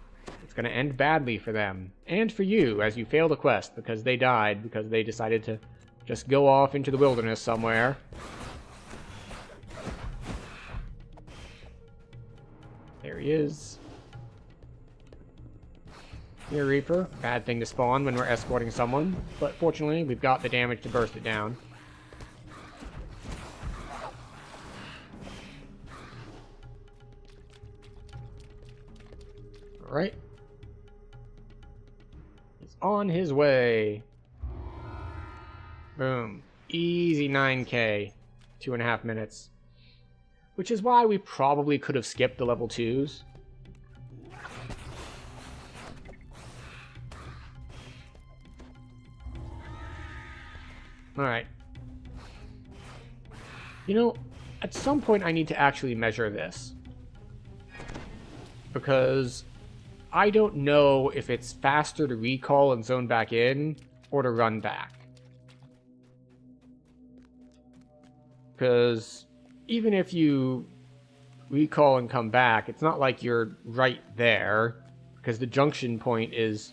it's going to end badly for them. And for you, as you fail the quest, because they died, because they decided to just go off into the wilderness somewhere. There he is. Here, Reaper. Bad thing to spawn when we're escorting someone, but fortunately, we've got the damage to burst it down. Alright. He's on his way. Boom. Easy 9k. 2.5 minutes. Which is why we probably could have skipped the level 2s. Alright. You know, at some point I need to actually measure this. Because I don't know if it's faster to recall and zone back in, or to run back. Because even if you recall and come back, it's not like you're right there, because the junction point is...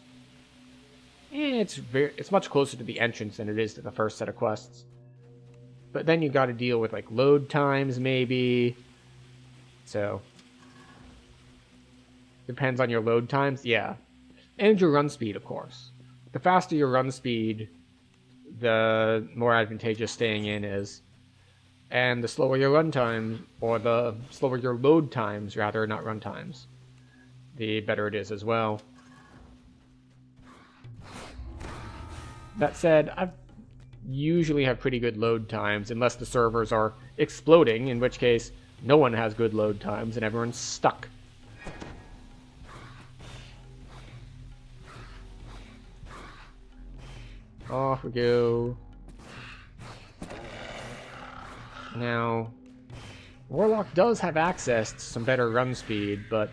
it's much closer to the entrance than it is to the first set of quests. But then you got to deal with, like, load times, maybe. So... depends on your load times, yeah. And your run speed, of course. The faster your run speed, the more advantageous staying in is. And the slower your run times, or the slower your load times, rather, not run times, the better it is as well. That said, I usually have pretty good load times, unless the servers are exploding, in which case no one has good load times and everyone's stuck. Off we go. Now, Warlock does have access to some better run speed, but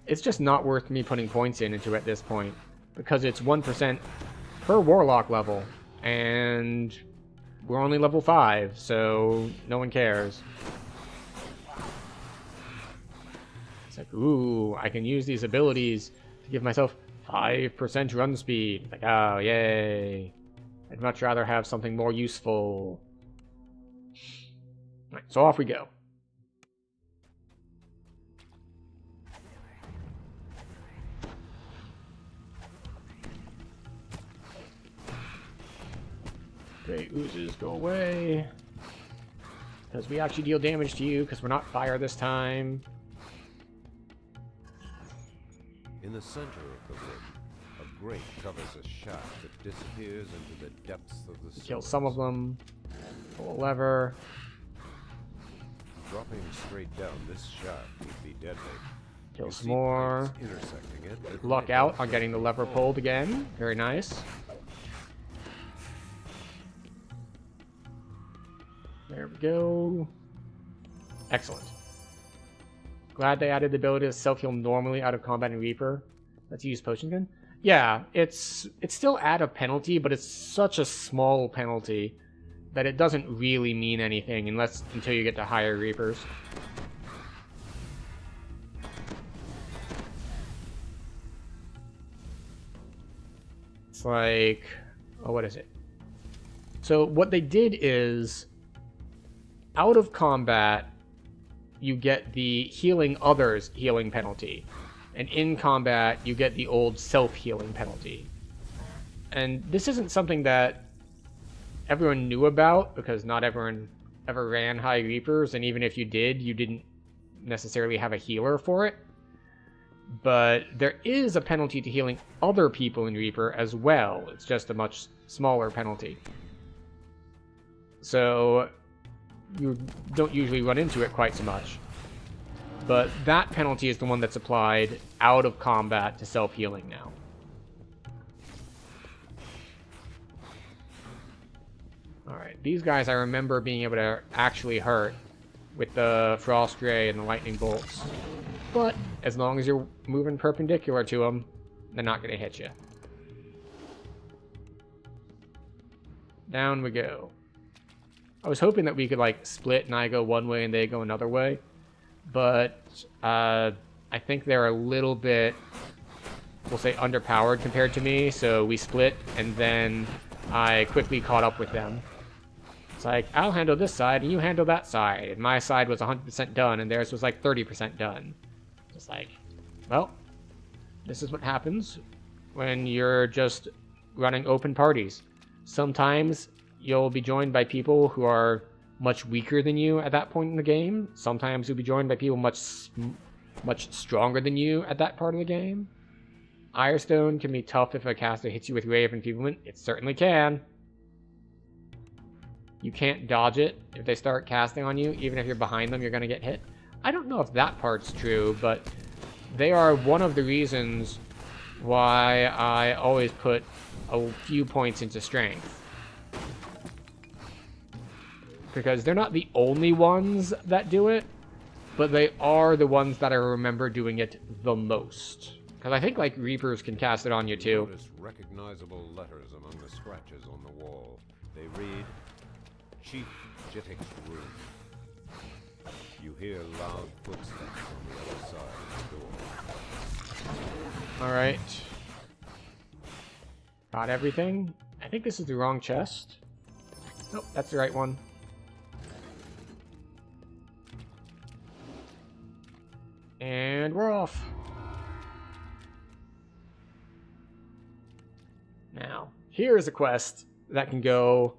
it's just not worth me putting points into at this point, because it's 1% per Warlock level, and we're only level 5, so no one cares. It's like, ooh, I can use these abilities to give myself 5% run speed. Like, oh, yay. I'd much rather have something more useful. Right, so off we go. Okay, oozes, go away. Because we actually deal damage to you, because we're not fire this time. In the center of the room, a grate covers a shaft that disappears into the depths of the Kill sewers. some of them. Pull a lever. Dropping straight down this shaft would be deadly. Kill You some see more. pipes intersecting it that Luck might out on have getting the lever pulled again. Very nice. There we go. Excellent. Glad they added the ability to self-heal normally out of combat and Reaper. Let's use potion gun. Yeah, it's still at a penalty, but it's such a small penalty that it doesn't really mean anything until you get to higher Reapers. It's like, oh, what is it? So what they did is, out of combat, you get the healing others healing penalty. And in combat, you get the old self-healing penalty. And this isn't something that everyone knew about, because not everyone ever ran high Reapers, and even if you did, you didn't necessarily have a healer for it. But there is a penalty to healing other people in Reaper as well. It's just a much smaller penalty. So you don't usually run into it quite so much. But that penalty is the one that's applied out of combat to self-healing now. Alright, these guys I remember being able to actually hurt with the Frost Ray and the Lightning Bolts. But as long as you're moving perpendicular to them, they're not going to hit you. Down we go. I was hoping that we could, like, split and I go one way and they go another way. But I think they're a little bit, we'll say, underpowered compared to me. So we split, and then I quickly caught up with them. It's like, I'll handle this side, and you handle that side. And my side was 100% done, and theirs was like 30% done. It's like, well, this is what happens when you're just running open parties. Sometimes you'll be joined by people who are much weaker than you at that point in the game. Sometimes you'll be joined by people much stronger than you at that part of the game. Irestone can be tough if a caster hits you with Ray of Enfeeblement. It certainly can. You can't dodge it if they start casting on you. Even if you're behind them, you're going to get hit. I don't know if that part's true, but they are one of the reasons why I always put a few points into strength. because they're not the only ones that do it, but they are the ones that I remember doing it the most. Because I think, like, Reapers can cast it on you, too. Notice recognizable letters among the scratches on the wall. They read, Chief Jittick's room. You hear loud footsteps on the other side of the door. Alright. Got everything. I think this is the wrong chest. Nope, that's the right one. And we're off. Now, here's a quest that can go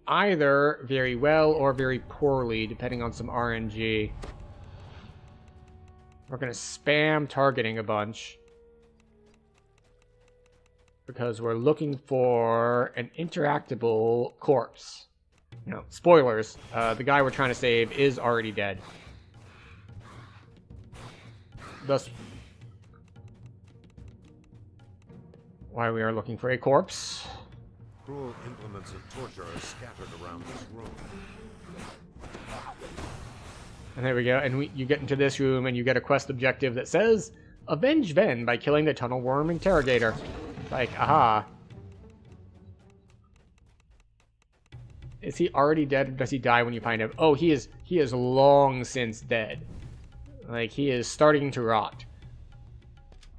either very well or very poorly, depending on some RNG. We're going to spam targeting a bunch, because we're looking for an interactable corpse. You know, spoilers, the guy we're trying to save is already dead. Thus, why we are looking for a corpse. Cruel implements of torture are scattered around this room. And there we go, and you get into this room and you get a quest objective that says, avenge Ven by killing the tunnel worm interrogator. Like, aha. Is he already dead, or does he die when you find him? Oh, he is long since dead. Like, he is starting to rot.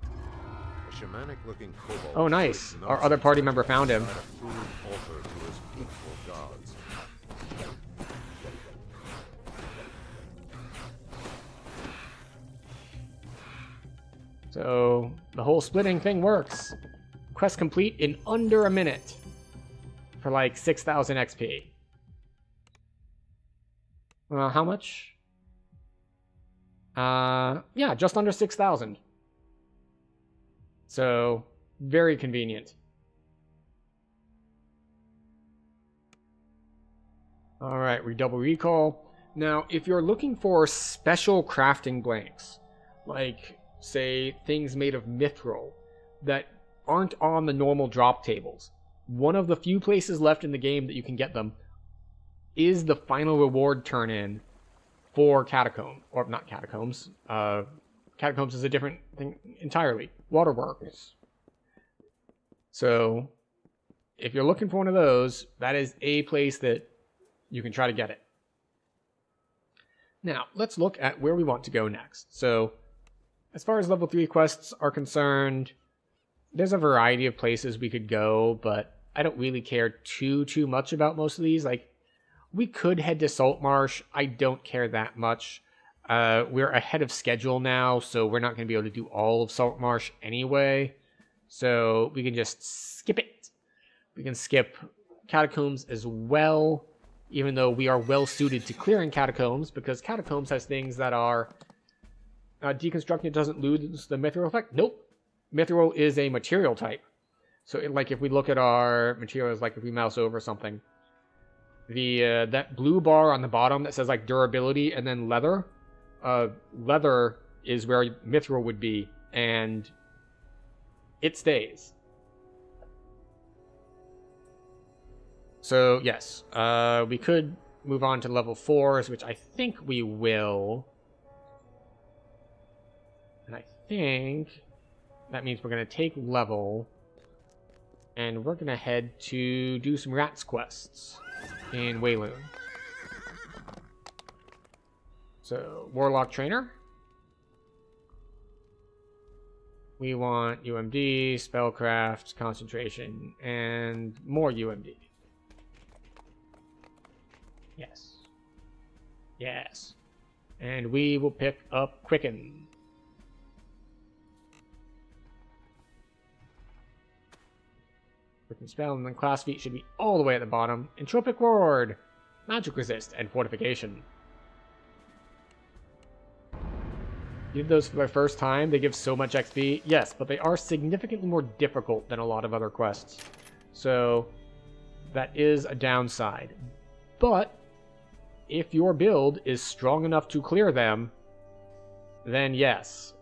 A shamanic-looking kobold. Oh, nice. Our other party member found him. Altar to his peaceful gods. So, the whole splitting thing works. Quest complete in under a minute. For like 6,000 XP. Well, how much? Yeah, just under 6,000. So, very convenient. Alright, we double recall. Now, if you're looking for special crafting blanks, like, say, things made of mithril, that aren't on the normal drop tables, one of the few places left in the game that you can get them is the final reward turn-in for Catacomb, or not Catacombs. Catacombs is a different thing entirely. Waterworks. So, if you're looking for one of those, that is a place that you can try to get it. Now, let's look at where we want to go next. So, as far as level 3 quests are concerned, there's a variety of places we could go, but I don't really care too much about most of these. Like, we could head to Saltmarsh. I don't care that much. We're ahead of schedule now, so we're not going to be able to do all of Saltmarsh anyway. So we can just skip it. We can skip Catacombs as well, even though we are well suited to clearing Catacombs, because Catacombs has things that are... deconstructing doesn't lose the mithril effect. Nope. Mithril is a material type. So, like, if we look at our materials, like if we mouse over something, the that blue bar on the bottom that says, like, durability and then leather, leather is where mithril would be, and it stays. So, yes, we could move on to level 4s, which I think we will. And I think that means we're going to take level, and we're going to head to do some rats quests in Wayloon. So, Warlock Trainer. We want UMD, Spellcraft, Concentration, and more UMD. Yes. Yes. And we will pick up Quicken. Quicken Spell, and then class feat should be all the way at the bottom. Entropic Ward, Magic Resist, and Fortification. You did those for the first time, they give so much XP. Yes, but they are significantly more difficult than a lot of other quests. So, that is a downside. But, if your build is strong enough to clear them, then yes,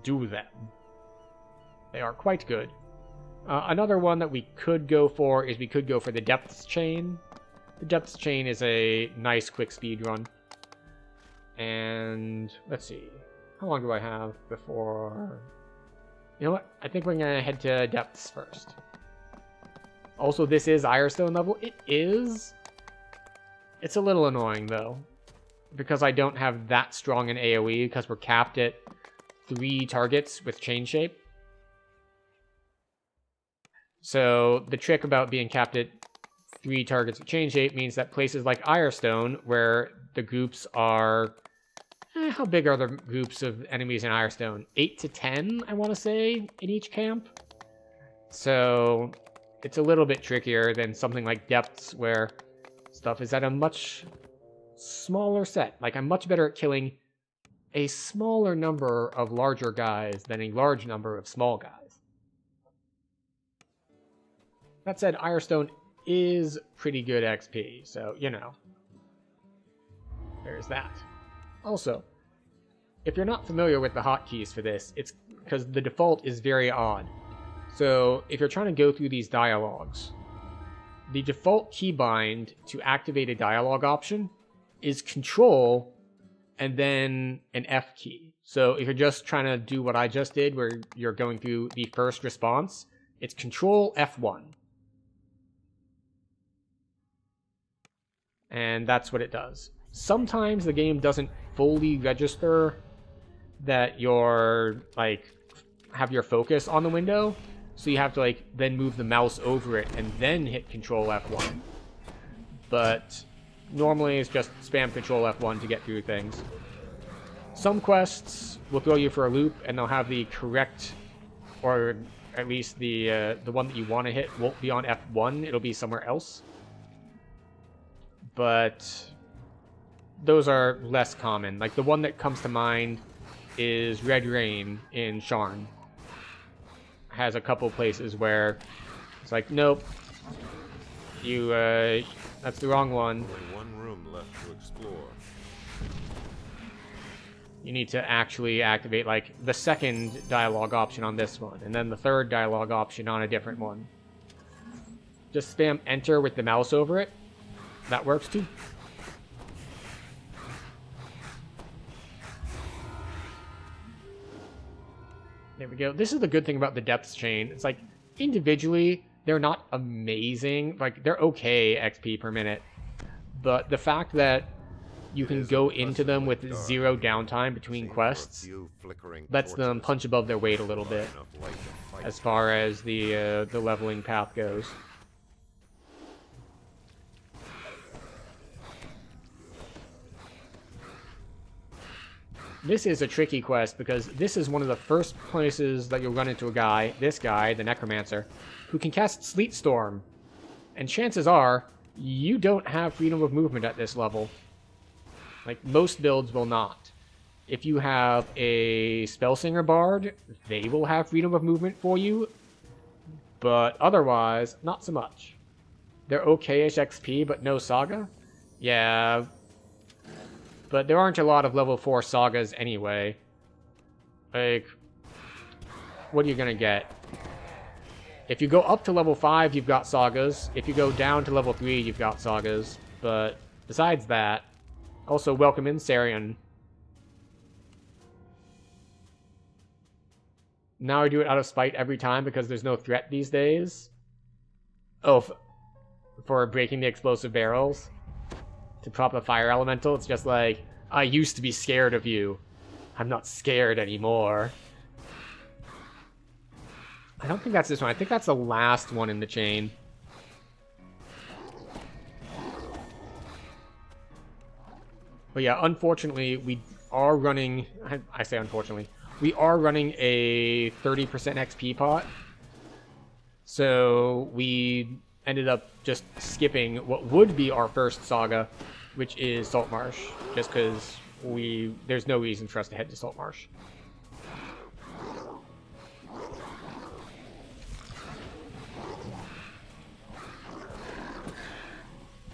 do them. They are quite good. Another one that we could go for is we could go for the Depths Chain. The Depths Chain is a nice quick speed run. And let's see. How long do I have before... You know what? I think we're going to head to Depths first. Also, this is Irestone level. It is. It's a little annoying, though. Because I don't have that strong an AoE, because we're capped at 3 targets with chain shape. So, the trick about being capped at 3 targets with chain shape means that places like Irestone, where the groups are... how big are the groups of enemies in Irestone? 8 to 10, I want to say, in each camp. So, it's a little bit trickier than something like Depths, where stuff is at a much smaller set. Like, I'm much better at killing a smaller number of larger guys than a large number of small guys. That said, Irestone is pretty good XP, so, you know. There's that. Also, if you're not familiar with the hotkeys for this, it's because the default is very odd. So, if you're trying to go through these dialogues, the default keybind to activate a dialogue option is Control and then an F key. So, if you're just trying to do what I just did, where you're going through the first response, it's Control F1. And that's what it does. Sometimes the game doesn't fully register that you're, like, have your focus on the window, so you have to, like, then move the mouse over it and then hit Control F1. But normally it's just spam Control F1 to get through things. Some quests will throw you for a loop, and they'll have the correct, or at least the one that you want to hit won't be on F1, it'll be somewhere else. But those are less common. Like, the one that comes to mind is Red Rain in Sharn. Has a couple places where it's like, nope, you, that's the wrong one. Only one room left to explore. You need to actually activate, like, the second dialogue option on this one, and then the third dialogue option on a different one. Just spam enter with the mouse over it. That works too. There we go. This is the good thing about the Depths Chain. It's like, individually, they're not amazing. Like, they're okay XP per minute. But the fact that you can go into them with 0 downtime between quests lets them punch above their weight a little bit as far as the leveling path goes. This is a tricky quest because this is one of the first places that you'll run into a guy, this guy, the Necromancer, who can cast Sleet Storm. And chances are, you don't have freedom of movement at this level. Like, most builds will not. If you have a Spellsinger Bard, they will have freedom of movement for you, but otherwise, not so much. They're okay-ish XP, but no Saga? Yeah, but there aren't a lot of level 4 sagas anyway. Like, what are you gonna get? If you go up to level 5, you've got sagas. If you go down to level 3, you've got sagas. But besides that, also welcome in Sarian. Now I do it out of spite every time because there's no threat these days. Oh, for breaking the explosive barrels. To prop a fire elemental, it's just like, I used to be scared of you. I'm not scared anymore. I don't think that's this one. I think that's the last one in the chain. But yeah, unfortunately, we are running... I say unfortunately. We are running a 30% XP pot. So we ended up just skipping what would be our first saga, which is Saltmarsh, just because there's no reason for us to head to Saltmarsh.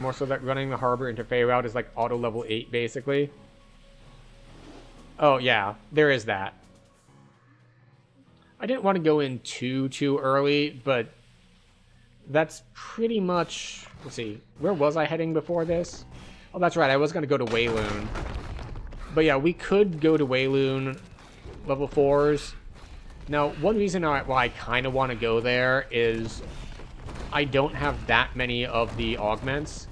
More so that running the harbor into Feywild is like auto level 8, basically. Oh yeah, there is that. I didn't want to go in too early, but that's pretty much... Let's see, where was I heading before this? Oh, that's right, I was going to go to Wayloon. But yeah, we could go to Wayloon level 4s. Now, one reason why I kind of want to go there is I don't have that many of the augments.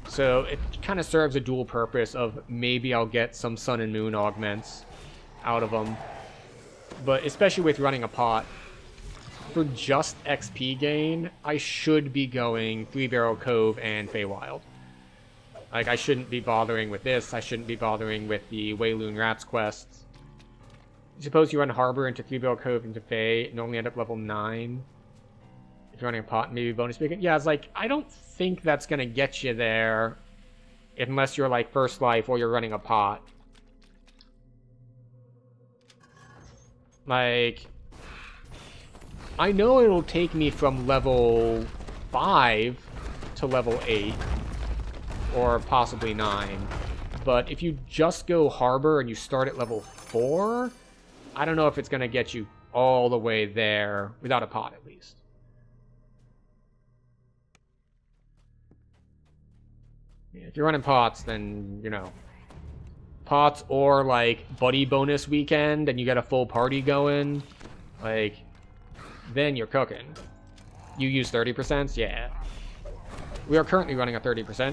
So it kind of serves a dual purpose of maybe I'll get some Sun and Moon augments out of them. But especially with running a pot, for just XP gain, I should be going Three Barrel Cove and Feywild. Like, I shouldn't be bothering with this. I shouldn't be bothering with the Wayloon Rats quests. Suppose you run Harbor into Three Barrel Cove into Fey and only end up level 9. If you're running a pot, maybe bonus beacon. Yeah, it's like, I don't think that's going to get you there unless you're like First Life or you're running a pot. Like, I know it'll take me from level 5 to level 8. Or possibly 9. But if you just go Harbor and you start at level 4, I don't know if it's going to get you all the way there without a pot, at least. Yeah, if you're running pots, then, you know, pots or, like, buddy bonus weekend and you get a full party going, like, then you're cooking. You use 30%? Yeah. We are currently running a 30%.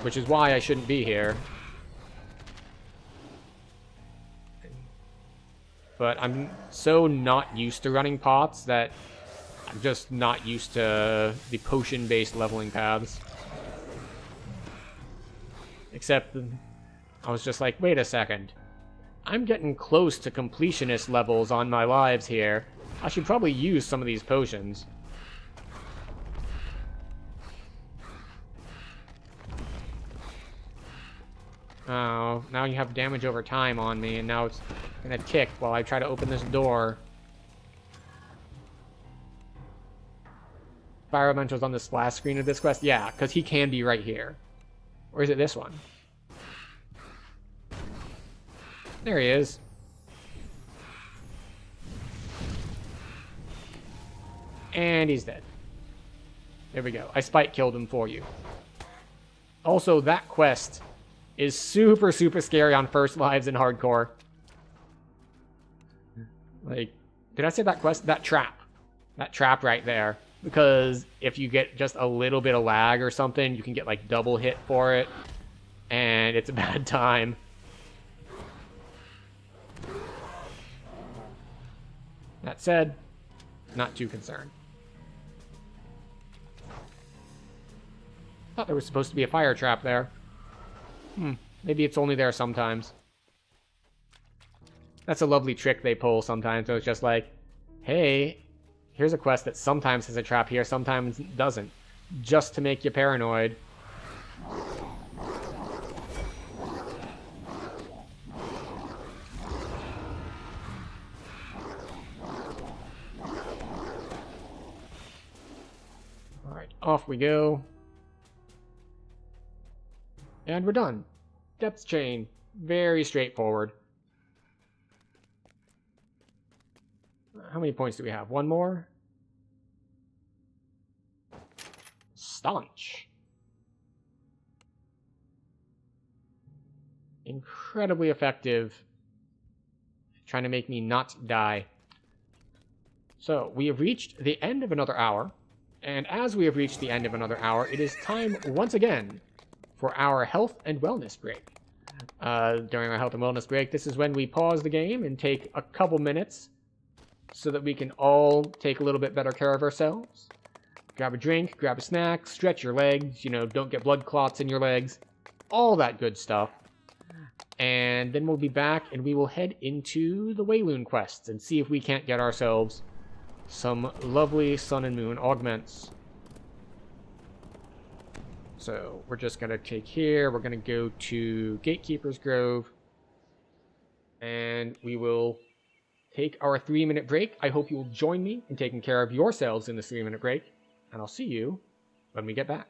Which is why I shouldn't be here. But I'm so not used to running pots that I'm just not used to the potion-based leveling paths. Except I was just like, wait a second. I'm getting close to completionist levels on my lives here. I should probably use some of these potions. Oh, now you have damage over time on me, and now it's gonna tick while I try to open this door. Fire Elemental's on the splash screen of this quest? Yeah, because he can be right here. Or is it this one? There he is. And he's dead. There we go. I spike killed him for you. Also, that quest is super, super scary on first lives in hardcore. Like, did I say that quest? That trap. That trap right there. Because if you get just a little bit of lag or something, you can get like double hit for it. And it's a bad time. That said, not too concerned. Thought there was supposed to be a fire trap there. Maybe it's only there sometimes. That's a lovely trick they pull sometimes. So it's just like, hey, here's a quest that sometimes has a trap here, sometimes doesn't. Just to make you paranoid. Alright, off we go. And we're done. Depth chain. Very straightforward. How many points do we have? One more? Staunch. Incredibly effective. Trying to make me not die. So, we have reached the end of another hour. And as we have reached the end of another hour, it is time once again for our health and wellness break. During our health and wellness break, this is when we pause the game and take a couple minutes so that we can all take a little bit better care of ourselves. Grab a drink, grab a snack, stretch your legs, you know, don't get blood clots in your legs, all that good stuff. And then we'll be back and we will head into the Wayloon quests and see if we can't get ourselves some lovely Sun and Moon augments. So we're just going to take here, we're going to go to Gatekeeper's Grove, and we will take our 3-minute break. I hope you'll join me in taking care of yourselves in this 3-minute break, and I'll see you when we get back.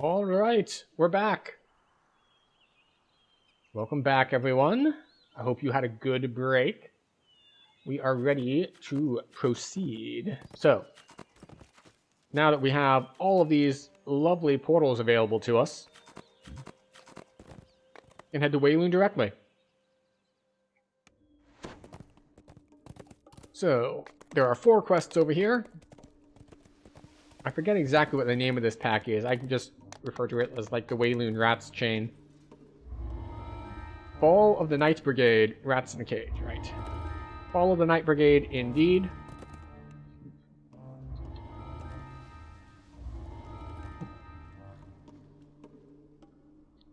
All right, we're back. Welcome back, everyone. I hope you had a good break. We are ready to proceed. So, now that we have all of these lovely portals available to us, we can head to Wayloon directly. So, there are 4 quests over here. I forget exactly what the name of this pack is. I can just refer to it as like the Wayloon Rats chain. Fall of the Night Brigade, Rats in a Cage, right. Fall of the Night Brigade, indeed.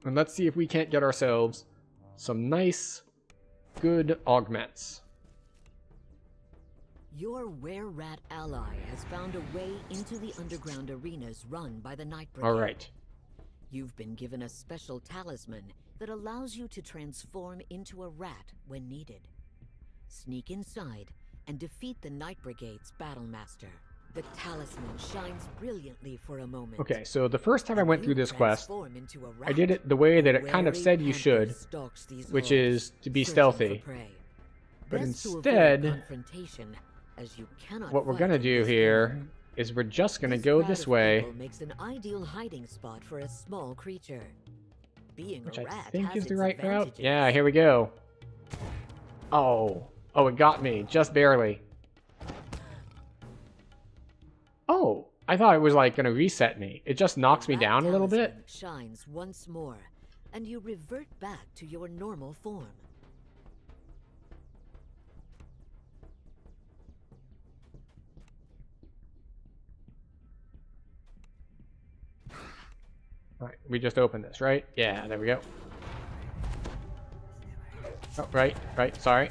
And let's see if we can't get ourselves some nice, good augments. Your were-rat ally has found a way into the underground arenas run by the Night Brigade. Alright. You've been given a special talisman that allows you to transform into a rat when needed. Sneak inside and defeat the Night Brigade's battlemaster. The talisman shines brilliantly for a moment. Okay, so the first time I went through this quest, I did it the way that it kind of said you should, which is to be stealthy. But instead, what we're gonna do here is we're just gonna go this way, makes an ideal hiding spot for a small creature. Being which a I rat think has is the its right route. advantages. Yeah, here we go. Oh, it got me, just barely. Oh, I thought it was like gonna reset me. It just knocks me down a little bit. Shines once more, and you revert back to your normal form. Alright, we just opened this, right? Yeah, there we go. Oh, right, sorry.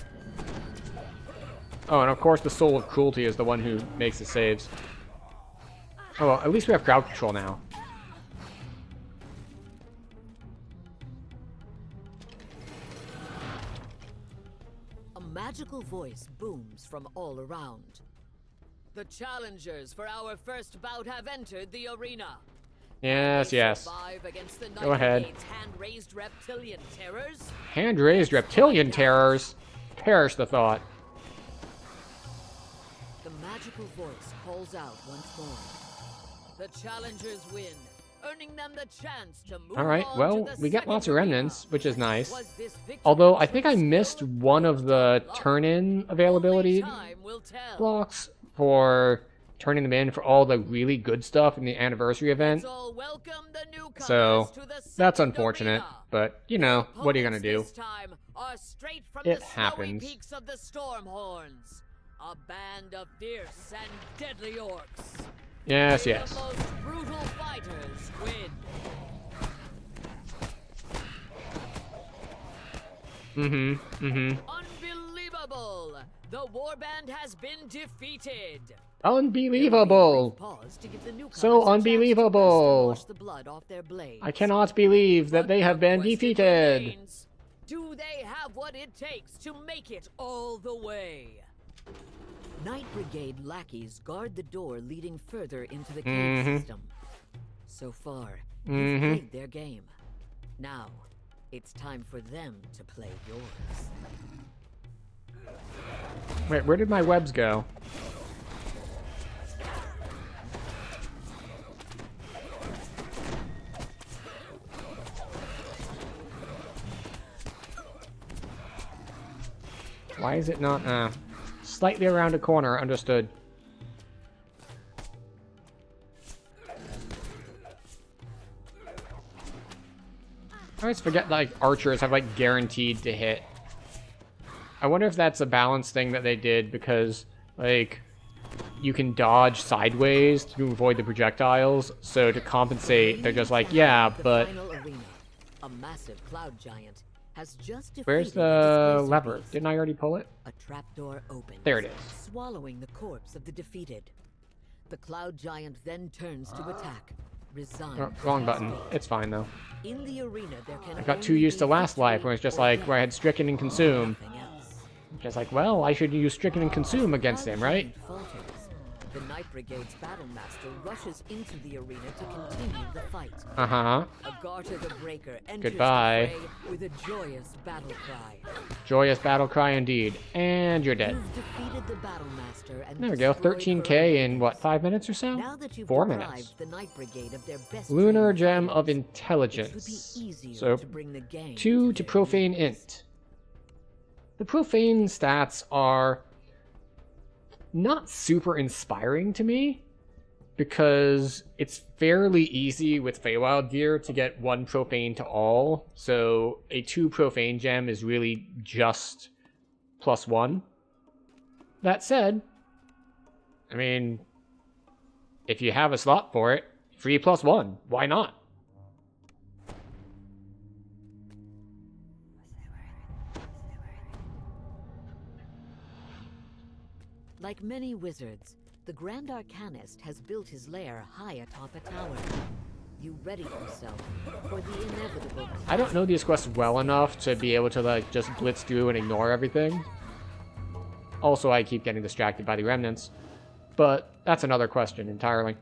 Oh, and of course the Soul of Cruelty is the one who makes the saves. Oh, well, at least we have crowd control now. A magical voice booms from all around. The challengers for our first bout have entered the arena. Yes, yes. Go ahead. Hand-raised reptilian terrors? Hand-raised reptilian terrors? Perish the thought. The magical voice calls out once more. The challengers win, earning them the chance to move Alright, on well, to the we got second lots of arena. remnants, which is nice. Was this victory Although, I think I missed one of the turn-in availability time will tell. blocks for turning them in for all the really good stuff in the anniversary event. So welcome the newcomers So, to the that's second unfortunate, arena. but, you know, what are you gonna do? This time are straight from It the happens. snowy peaks of the Stormhorns. A band of fierce and deadly orcs. Yes, May yes. The most brutal fighters win. Unbelievable! The warband has been defeated. Unbelievable! Pause to give the newcomers So a chance to unbelievable! wash the blood off their blades. I cannot believe that they have been defeated! Remains, do they have what it takes to make it all the way? Night Brigade lackeys guard the door leading further into the cave system. So far, you've played their game. Now, it's time for them to play yours. Wait, where did my webs go? Why is it not, slightly around a corner, understood. I always forget, like, archers have, like, guaranteed to hit. I wonder if that's a balance thing that they did, because, like, you can dodge sideways to avoid the projectiles, so to compensate, they're just like, yeah, but... Final arena, a massive cloud giant has just defeated Where's a the displacer lever? beast. Didn't I already pull it? A trapdoor opens. There it is. Swallowing the corpse of the defeated. The cloud giant then turns to attack, resigned. Oh, to wrong its button. fate. It's fine, though. In the arena, there can I got too only used to be Last Life, victory where it's just or like, death. where I had Stricken and Consume. Nothing else. Just like, well, I should use Stricken and Consume against him, right? Falters. The Night Brigade's Battlemaster rushes into the arena to continue the fight. Uh-huh. Agartha the Breaker enters Goodbye. the fray with a joyous battle cry. Joyous battle cry indeed. And you're dead. You've defeated the Battlemaster and There we go. destroyed 13k her in, what, 5 minutes or so? Now that you've 4 deprived minutes. the Night Brigade of their best Lunar trained Gem of fighters, Intelligence. it would be easier So, to bring the game 2 to their Profane knees. Int. The Profane stats are not super inspiring to me, because it's fairly easy with Feywild gear to get 1 Profane to all, so a 2 Profane gem is really just +1. That said, I mean, if you have a slot for it, free +1, why not? Like many wizards, the Grand Arcanist has built his lair high atop a tower. You ready yourself for the inevitable. I don't know these quests well enough to be able to like just blitz through and ignore everything. Also, I keep getting distracted by the remnants, but that's another question entirely.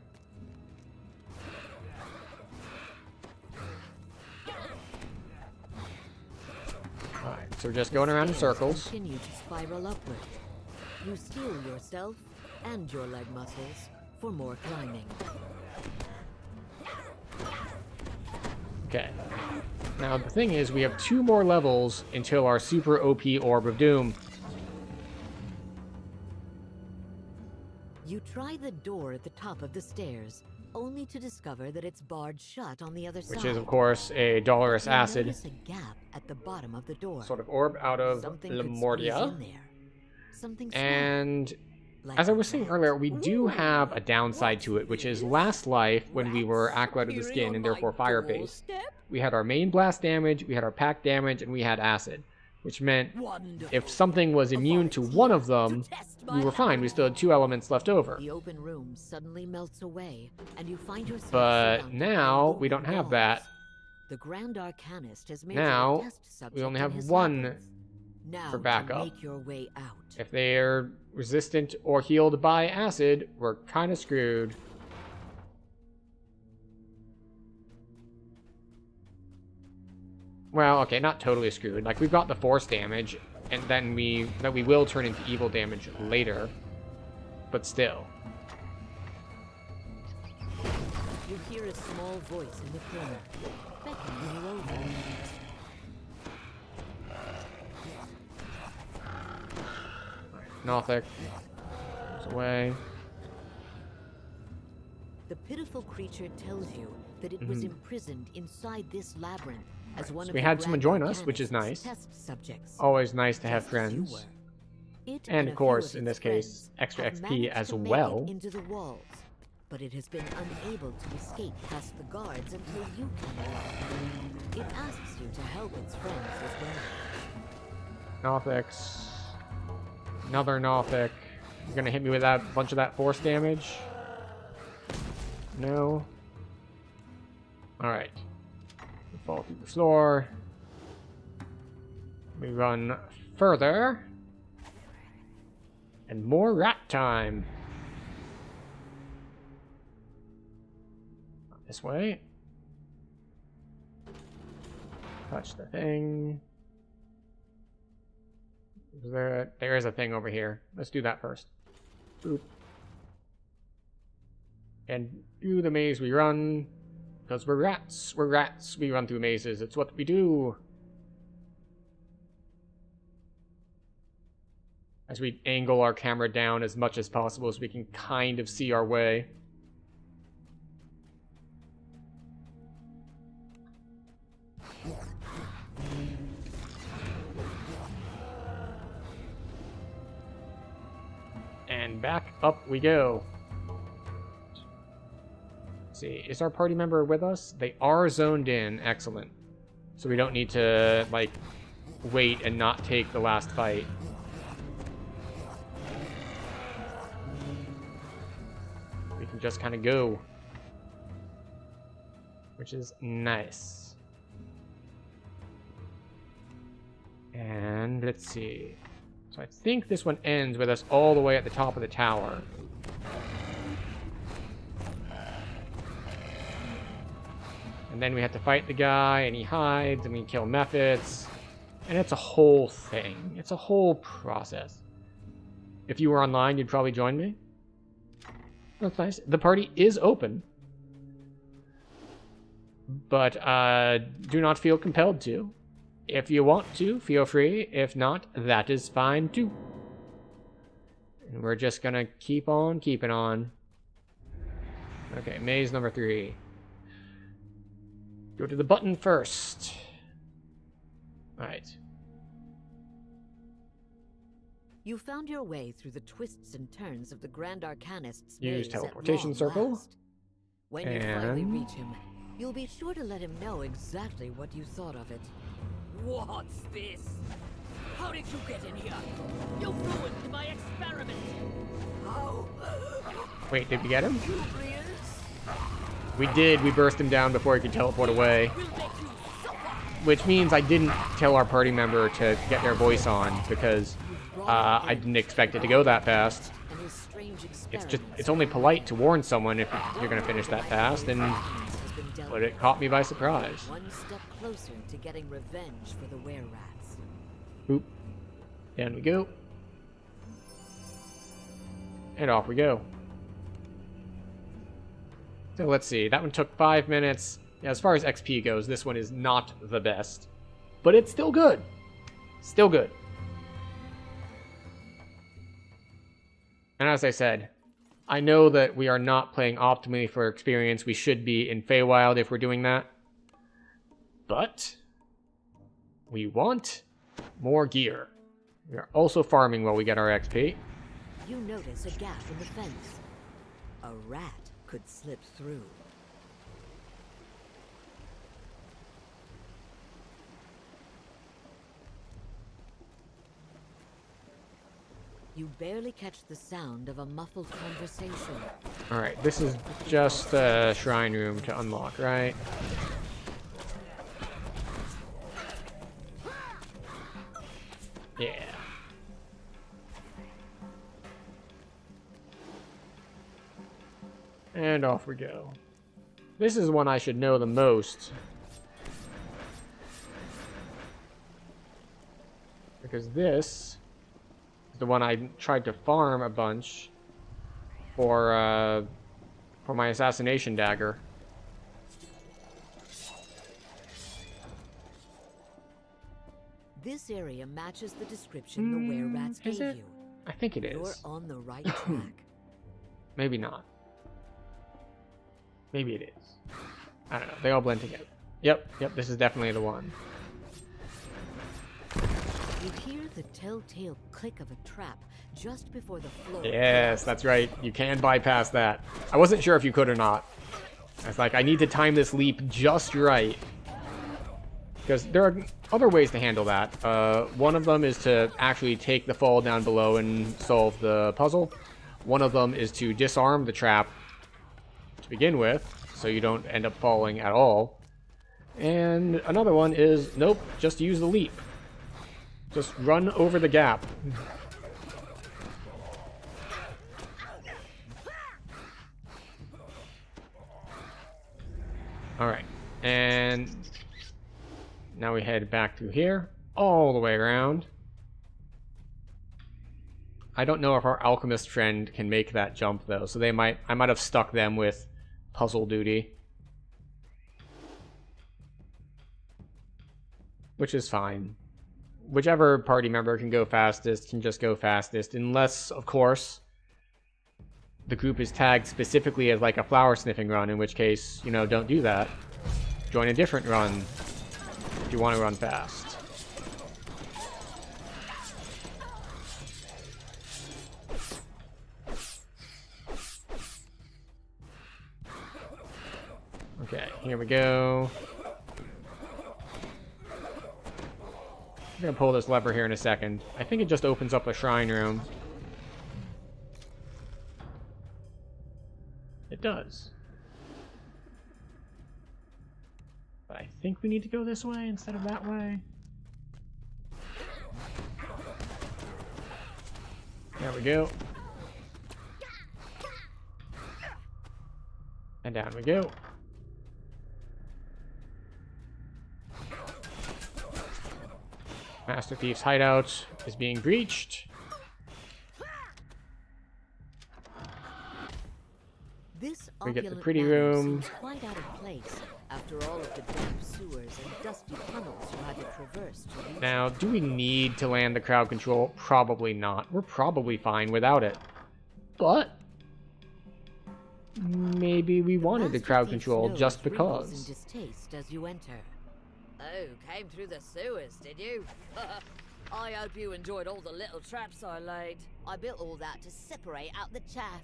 Alright, so we're just going around in circles. Continue to spiral upward. You steel yourself and your leg muscles for more climbing. Okay. Now the thing is, we have 2 more levels until our super OP Orb of Doom. You try the door at the top of the stairs, only to discover that it's barred shut on the other side. Which is, of course, a Dolorous You Acid. notice a gap at the bottom of the door. Sort of orb out of Something could Lemordia. squeeze in there. Something small, And like as I was saying that. earlier, we do have a downside to it, which is last life, when we were Acolyte of the Skin and therefore Fire-based, we had our main blast damage, we had our pack damage, and we had acid. Which meant if something was immune to one of them, we were fine. We still had 2 elements left over. The open room suddenly melts away, and you find yourself But surrounded now by we don't have walls. that. The Grand Arcanist has made Now you a test subject we only in have his 1 labyrinth. Now for to backup. make your way out. If they're resistant or healed by acid, we're kind of screwed. Well, okay, not totally screwed. Like, we've got the force damage, and then we will turn into evil damage later. But still. You hear a small voice in the corner, beckoning you over. Nothic. Goes away. The pitiful creature tells you that it was imprisoned inside this labyrinth as one So of we the had someone Grand join us, which is Arcanist's nice. Test subjects. Always nice to have Just as you friends. were. It And a of few course, in its this case, friends extra have XP managed as to make well. it into the walls, but it has been unable to escape past the guards until you come along. It asks you to help its friends as well. Nothics. Another Nothic. You're gonna hit me with that bunch of that force damage? No. Alright. We fall through the floor. We run further. And more rat time. This way. Touch the thing. There is a thing over here. Let's do that first. Boop. And through the maze we run. Because we're rats. We're rats. We run through mazes. It's what we do. As we angle our camera down as much as possible so we can kind of see our way. And back up we go. Let's see, is our party member with us? They are zoned in. Excellent. So we don't need to, like, wait and not take the last fight. We can just kind of go. Which is nice. And let's see. So I think this one ends with us all the way at the top of the tower. And then we have to fight the guy, and he hides, and we kill Mephits. And it's a whole thing. It's a whole process. If you were online, you'd probably join me. That's nice. The party is open. But do not feel compelled to. If you want to, feel free. If not, that is fine too. And we're just gonna keep on keeping on. Okay, maze number 3. Go to the button first. Alright. You found your way through the twists and turns of the Grand Arcanist's Use maze at teleportation long circle. last. When you finally reach him, you'll be sure to let him know exactly what you thought of it. What's this? How did you get in here? You ruined my experiment! How? Wait, did we get him? We did. We burst him down before he could teleport away. Which means I didn't tell our party member to get their voice on because I didn't expect it to go that fast. It's only polite to warn someone if you're going to finish that fast, but it caught me by surprise. One step closer to getting revenge for the were-rats. Oop. Down we go. And off we go. So let's see. That one took 5 minutes. Yeah, as far as XP goes, this one is not the best. But it's still good. Still good. And as I said, I know that we are not playing optimally for experience. We should be in Feywild if we're doing that. But we want more gear. We are also farming while we get our XP. You notice a gap in the fence. A rat could slip through. You barely catch the sound of a muffled conversation. Alright, this is just a shrine room to unlock, right? Yeah. And off we go. This is one I should know the most. Because this is the one I tried to farm a bunch for my assassination dagger. This area matches the description the were-rats gave you. I think it is. You're on the right track. Maybe not. Maybe it is. I don't know. They all blend together. Yep, this is definitely the one. You hear the telltale click of a trap just before the floor. Yes, that's right. You can bypass that. I wasn't sure if you could or not. I was like, I need to time this leap just right. Because there are other ways to handle that. One of them is to actually take the fall down below and solve the puzzle. One of them is to disarm the trap to begin with, so you don't end up falling at all. And another one is, nope, just use the leap. Just run over the gap. Alright, and now we head back through here, all the way around. I don't know if our alchemist friend can make that jump though, so I might have stuck them with puzzle duty. Which is fine. Whichever party member can go fastest can just go fastest, unless, of course, the group is tagged specifically as like a flower sniffing run, in which case, you know, don't do that. Join a different run if you want to run fast. Okay, here we go. I'm gonna pull this lever here in a second. I think it just opens up a shrine room. It does. But I think we need to go this way instead of that way. There we go. And down we go. Master Thief's hideout is being breached. This We get the opulent pretty manor room. seems quite out of place after all of the damp sewers and dusty tunnels you had to traverse to reach Now, it. do we need to land the crowd control? Probably not. We're probably fine without it. But maybe we wanted the Master crowd Thief's control nose just wrinkles in because. distaste as you enter. Oh, came through the sewers, did you? I hope you enjoyed all the little traps I laid. I built all that to separate out the chaff,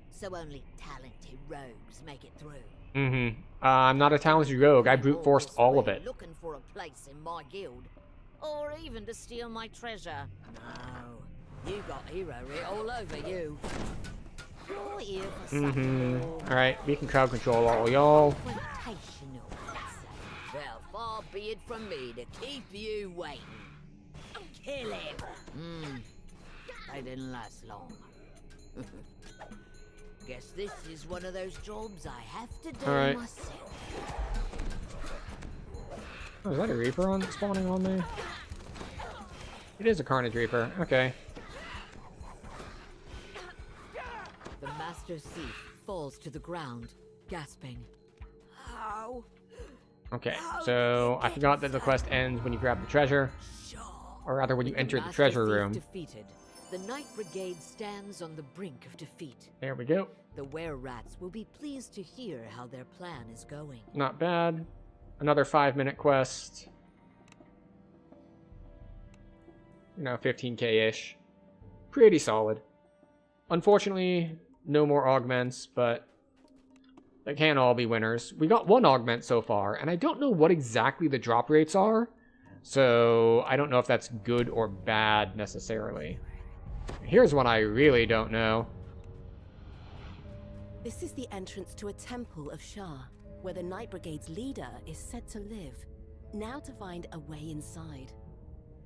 so only talented rogues make it through. I'm not a talented rogue. I brute forced all of it. Looking for a place in my guild, or even to steal my treasure. No, you got hero writ all over you. You're here for something more Alright, we can crowd control all y'all. confrontational. Well, far be it from me to keep you waiting. Kill him. They didn't last long. Guess this is one of those jobs I have to do Alright. myself. Oh, is that a Reaper spawning on me? It is a Carnage Reaper. Okay. The Master Thief falls to the ground, gasping. How? Okay, so I forgot that the quest ends when you grab the treasure. Or rather, when you With enter the Master treasure Thief room. defeated, the Night Brigade stands on the brink of defeat. There we go. The were-rats will be pleased to hear how their plan is going. Not bad. Another 5-minute quest. You know, 15k-ish. Pretty solid. Unfortunately, no more augments, but they can't all be winners. We got one augment so far, and I don't know what exactly the drop rates are, so I don't know if that's good or bad necessarily. Here's one I really don't know. This is the entrance to a temple of Shah, where the Night Brigade's leader is said to live. Now to find a way inside.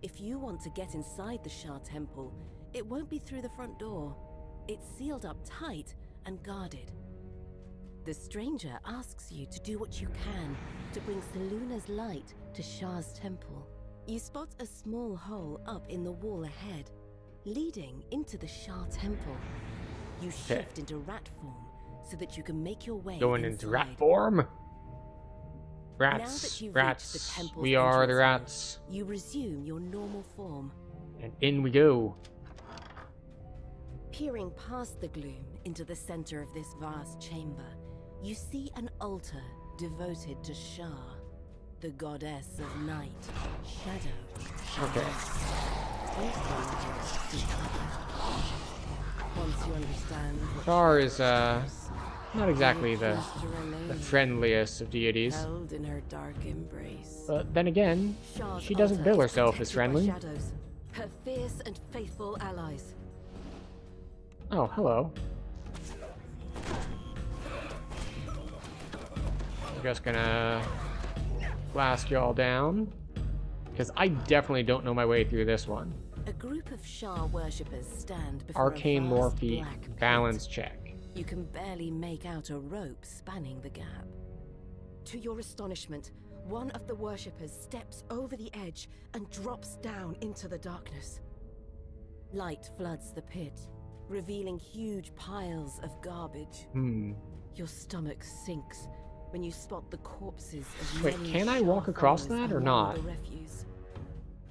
If you want to get inside the Shah temple, it won't be through the front door. It's sealed up tight and guarded. The stranger asks you to do what you can to bring Seluna's light to Shah's temple. You spot a small hole up in the wall ahead, leading into the Shah temple. You shift into rat form so that you can make your way Going inside. into rat form? Now Rats. that you've reached Rats. the temple's We are the entrance rats. hall, you resume your normal form. And in we go. Peering past the gloom into the center of this vast chamber, you see an altar devoted to Shah, the goddess of night, shadow. Okay. Once you understand what Char is, not exactly the just to remain friendliest of deities. held in her dark embrace. But then again, Shah's she doesn't altar bill is herself as protected by friendly. shadows, her fierce and faithful allies. Oh, hello. I'm just gonna blast y'all down. Because I definitely don't know my way through this one. A group of Shah worshippers stand before Arcane a lore vast feat. black pit. Balance check. You can barely make out a rope spanning the gap. To your astonishment, one of the worshippers steps over the edge and drops down into the darkness. Light floods the pit, revealing huge piles of garbage. Your stomach sinks when you spot the corpses of Wait, many can I Shah walk across followers that or among not? the refuse.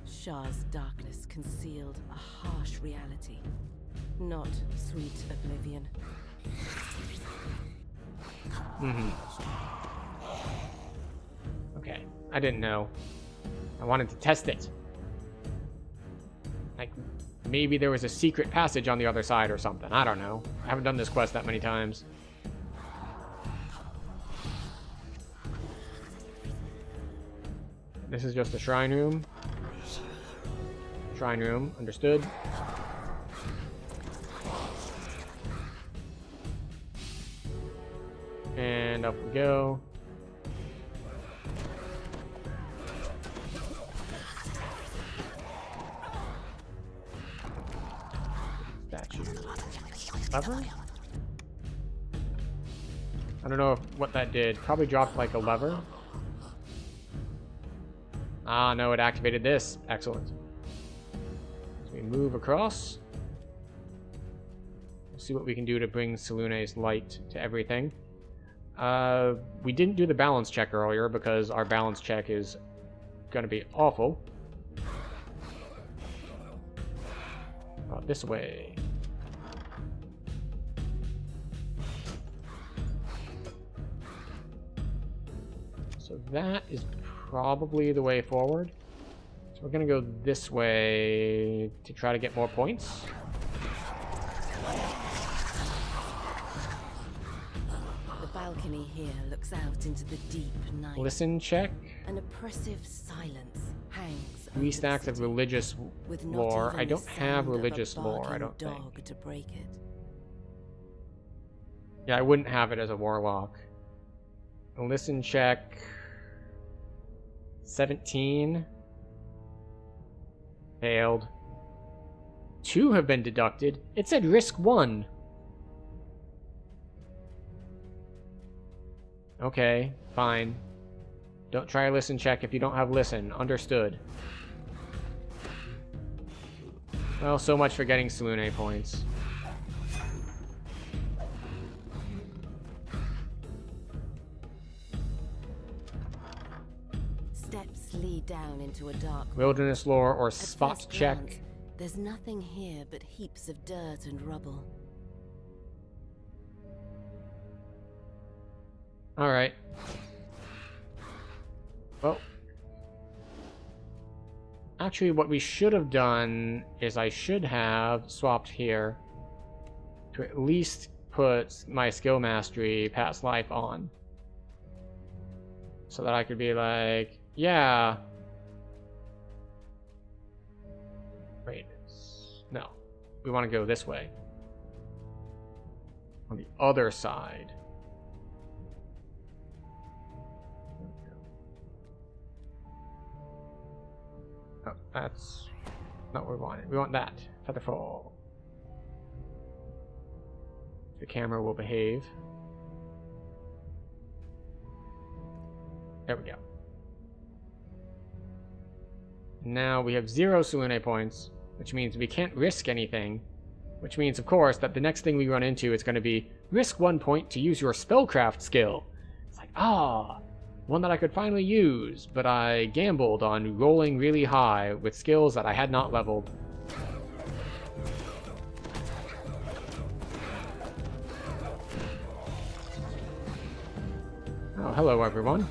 Shah's darkness concealed a harsh reality, not sweet oblivion. Okay, I didn't know. I wanted to test it. Like, maybe there was a secret passage on the other side or something. I don't know. I haven't done this quest that many times. This is just a shrine room. Shrine room, understood. And up we go. Statue. Lever? I don't know what that did. Probably dropped like a lever. Ah, no, it activated this. Excellent. We move across. We'll see what we can do to bring Salune's light to everything. We didn't do the balance check earlier because our balance check is going to be awful. This way. So that is probably the way forward. So we're going to go this way to try to get more points. The balcony here looks out into the deep night. Listen check. An oppressive silence hangs. 3 stacks of religious lore. I don't have religious lore, I don't think. To break it. Yeah, I wouldn't have it as a warlock. A listen check. 17. Failed. 2 have been deducted. It said risk 1. Okay, fine. Don't try a listen check if you don't have listen. Understood. Well, so much for getting Salune points. Steps lead down into a dark Wilderness lore or At spot first check. glance, there's nothing here but heaps of dirt and rubble. Alright. Well. Actually, what we should have done is I should have swapped here to at least put my skill mastery past life on. So that I could be like, yeah. Wait. No. We want to go this way. On the other side. Oh, that's not what we wanted. We want that. Featherfall. The camera will behave. There we go. Now we have 0 Salune points, which means we can't risk anything. Which means, of course, that the next thing we run into is going to be risk 1 point to use your spellcraft skill. It's like, one that I could finally use, but I gambled on rolling really high with skills that I had not leveled. Oh, hello everyone.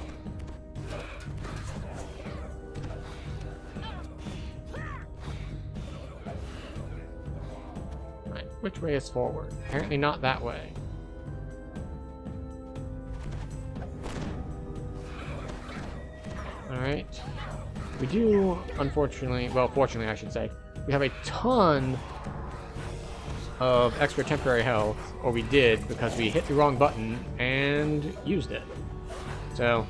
Right, which way is forward? Apparently not that way. Alright. We do, unfortunately, well, fortunately I should say, we have a ton of extra temporary health, or we did, because we hit the wrong button and used it. So,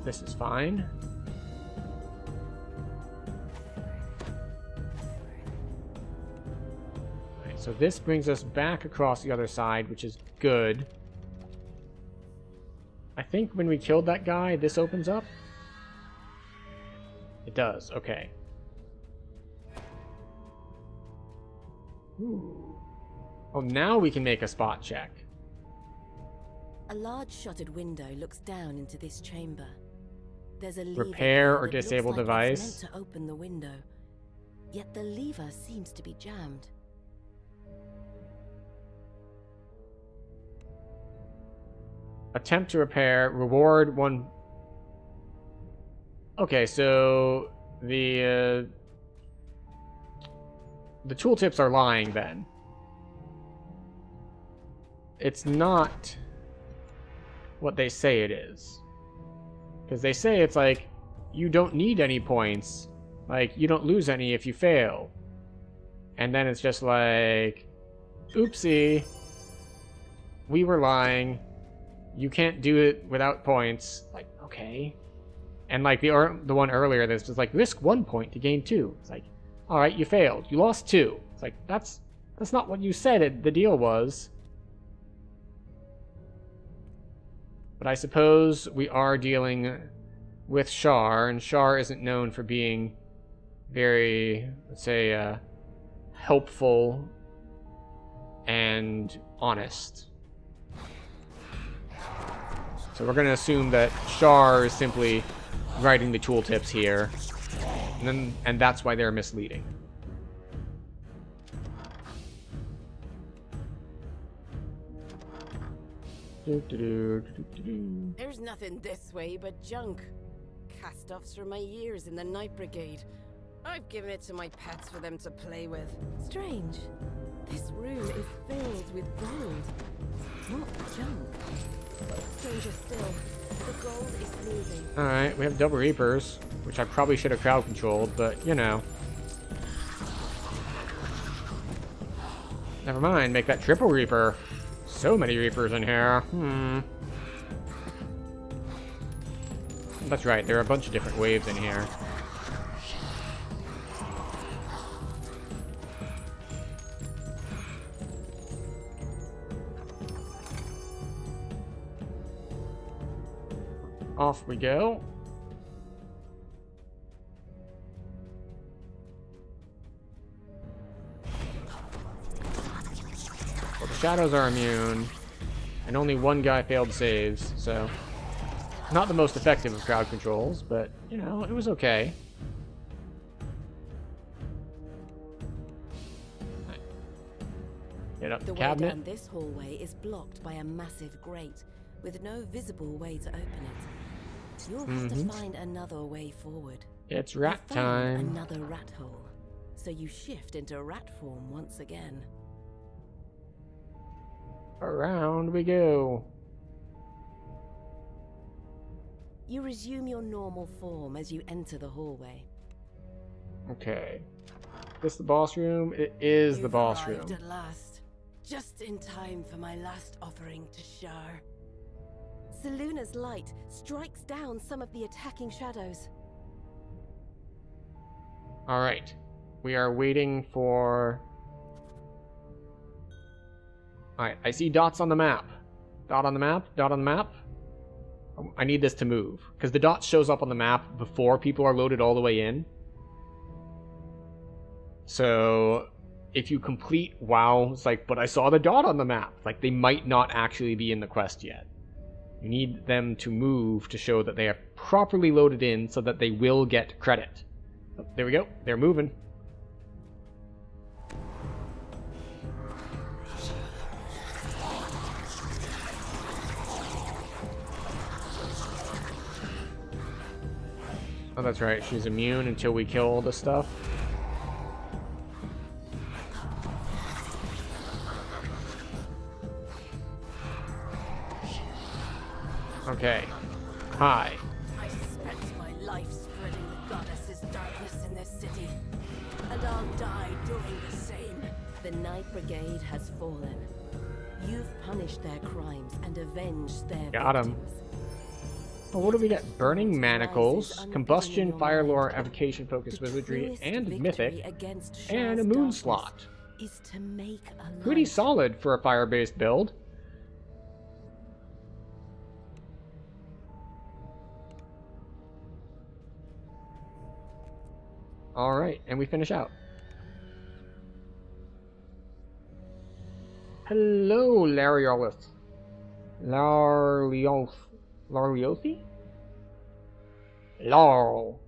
this is fine. Alright, so this brings us back across the other side, which is good. I think when we killed that guy, this opens up. It does, okay. Ooh. Oh, now we can make a spot check. A large shuttered window looks down into this chamber. There's a lever Repair or that looks disable like it's device. meant to open the window. Yet the lever seems to be jammed. Attempt to repair. Reward 1. Okay, so the tooltips are lying then. It's not what they say it is. Because they say it's like, you don't need any points. Like, you don't lose any if you fail. And then it's just like, oopsie. We were lying. You can't do it without points. Like, okay. And like the one earlier, that's just like, risk 1 point to gain 2. It's like, alright, you failed. You lost 2. It's like, that's not what you said the deal was. But I suppose we are dealing with Shar, and Shar isn't known for being very, let's say, helpful and honest. So we're going to assume that Shar is simply writing the tooltips here, and that's why they're misleading. There's nothing this way but junk. Cast-offs from my years in the Night Brigade. I've given it to my pets for them to play with. Strange. This room is filled with gold, not junk. Stranger still, the gold is moving. Alright, we have double Reapers, which I probably should have crowd controlled, but you know. Never mind, make that triple Reaper. So many Reapers in here. That's right, there are a bunch of different waves in here. Off we go. Well, the shadows are immune, and only one guy failed saves, so not the most effective of crowd controls, but you know, it was okay. Get up the cabinet. Way down this hallway is blocked by a massive grate with no visible way to open it. You'll have to find another way forward. It's rat time. Another rat hole. So you shift into rat form once again. Around we go. You resume your normal form as you enter the hallway. Okay. This the boss room? It is the boss room. At last. Just in time for my last offering to Shar. Seluna's light strikes down some of the attacking shadows. Alright. We are waiting for... Alright, I see dots on the map. Dot on the map, dot on the map. I need this to move, because the dot shows up on the map before people are loaded all the way in. So, if you complete WoW, it's like, but I saw the dot on the map. Like, they might not actually be in the quest yet. You need them to move to show that they are properly loaded in so that they will get credit. Oh, there we go. They're moving. Oh, that's right. She's immune until we kill all this stuff. Okay. Hi. I spent my life spreading the goddess's darkness in this city, and I'll die doing the same. The Night Brigade has fallen. You've punished their crimes and avenged their victims. Well, what do we get? Burning Manacles, Combustion, Fire Lore, Evocation, Focus, Wizardry, and Mythic, and a Moon Slot. Pretty solid for a fire-based build. Alright, and we finish out. Hello, Lariolith. Larliothi? Laurel.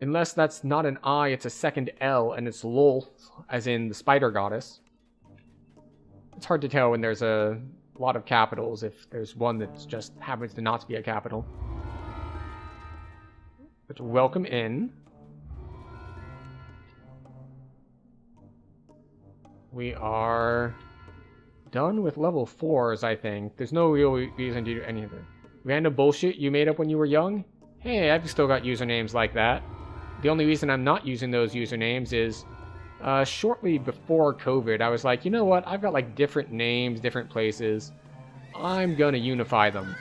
Unless that's not an I, it's a second L, and it's Lolth, as in the spider goddess. It's hard to tell when there's a lot of capitals if there's one that just happens to not be a capital. But welcome in. We are done with level 4s, I think. There's no real reason to do anything. Random bullshit you made up when you were young? Hey, I've still got usernames like that. The only reason I'm not using those usernames is shortly before COVID, I was like, you know what? I've got like different names, different places. I'm gonna unify them.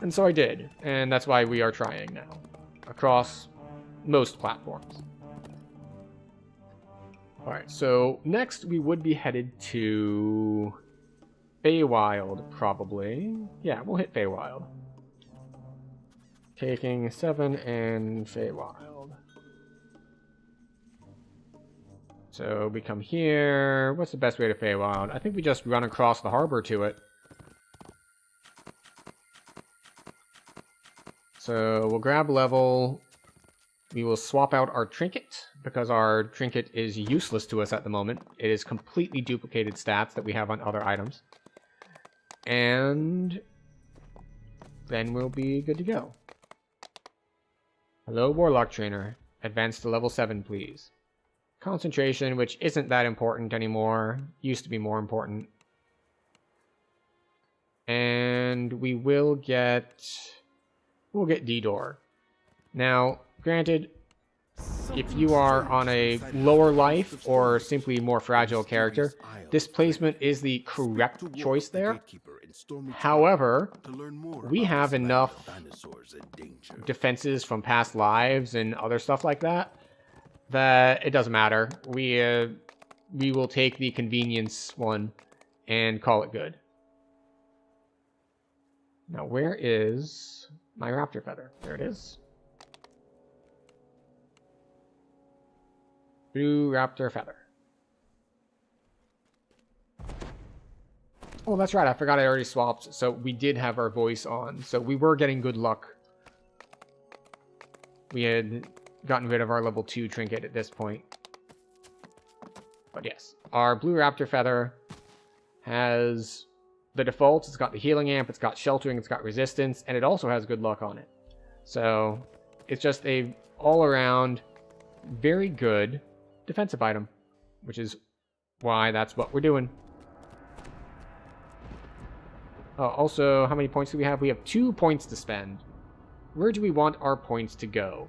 And so I did. And that's why we are trying now. Across most platforms. Alright, so next we would be headed to Feywild, probably. Yeah, we'll hit Feywild. taking 7 and Feywild. So we come here. What's the best way to Feywild? I think we just run across the harbor to it. So we'll grab level. We will swap out our trinket, because our trinket is useless to us at the moment. It is completely duplicated stats that we have on other items. And then we'll be good to go. Hello, Warlock Trainer. Advance to level 7, please. Concentration, which isn't that important anymore. Used to be more important. And we will get... we'll get D-Door. Now, granted, if you are on a lower life or simply more fragile character, this placement is the correct choice there. However, we have enough defenses from past lives and other stuff like that that it doesn't matter. We will take the convenience one and call it good. Now, where is my raptor feather? There it is. Blue raptor feather. Oh, that's right. I forgot I already swapped. So we did have our voice on. So we were getting good luck. We had gotten rid of our level 2 trinket at this point. But yes, our blue raptor feather has the defaults. It's got the healing amp, it's got sheltering, it's got resistance, and it also has good luck on it. So it's just a all-around very good defensive item, which is why that's what we're doing. Also, how many points do we have? We have 2 points to spend. Where do we want our points to go?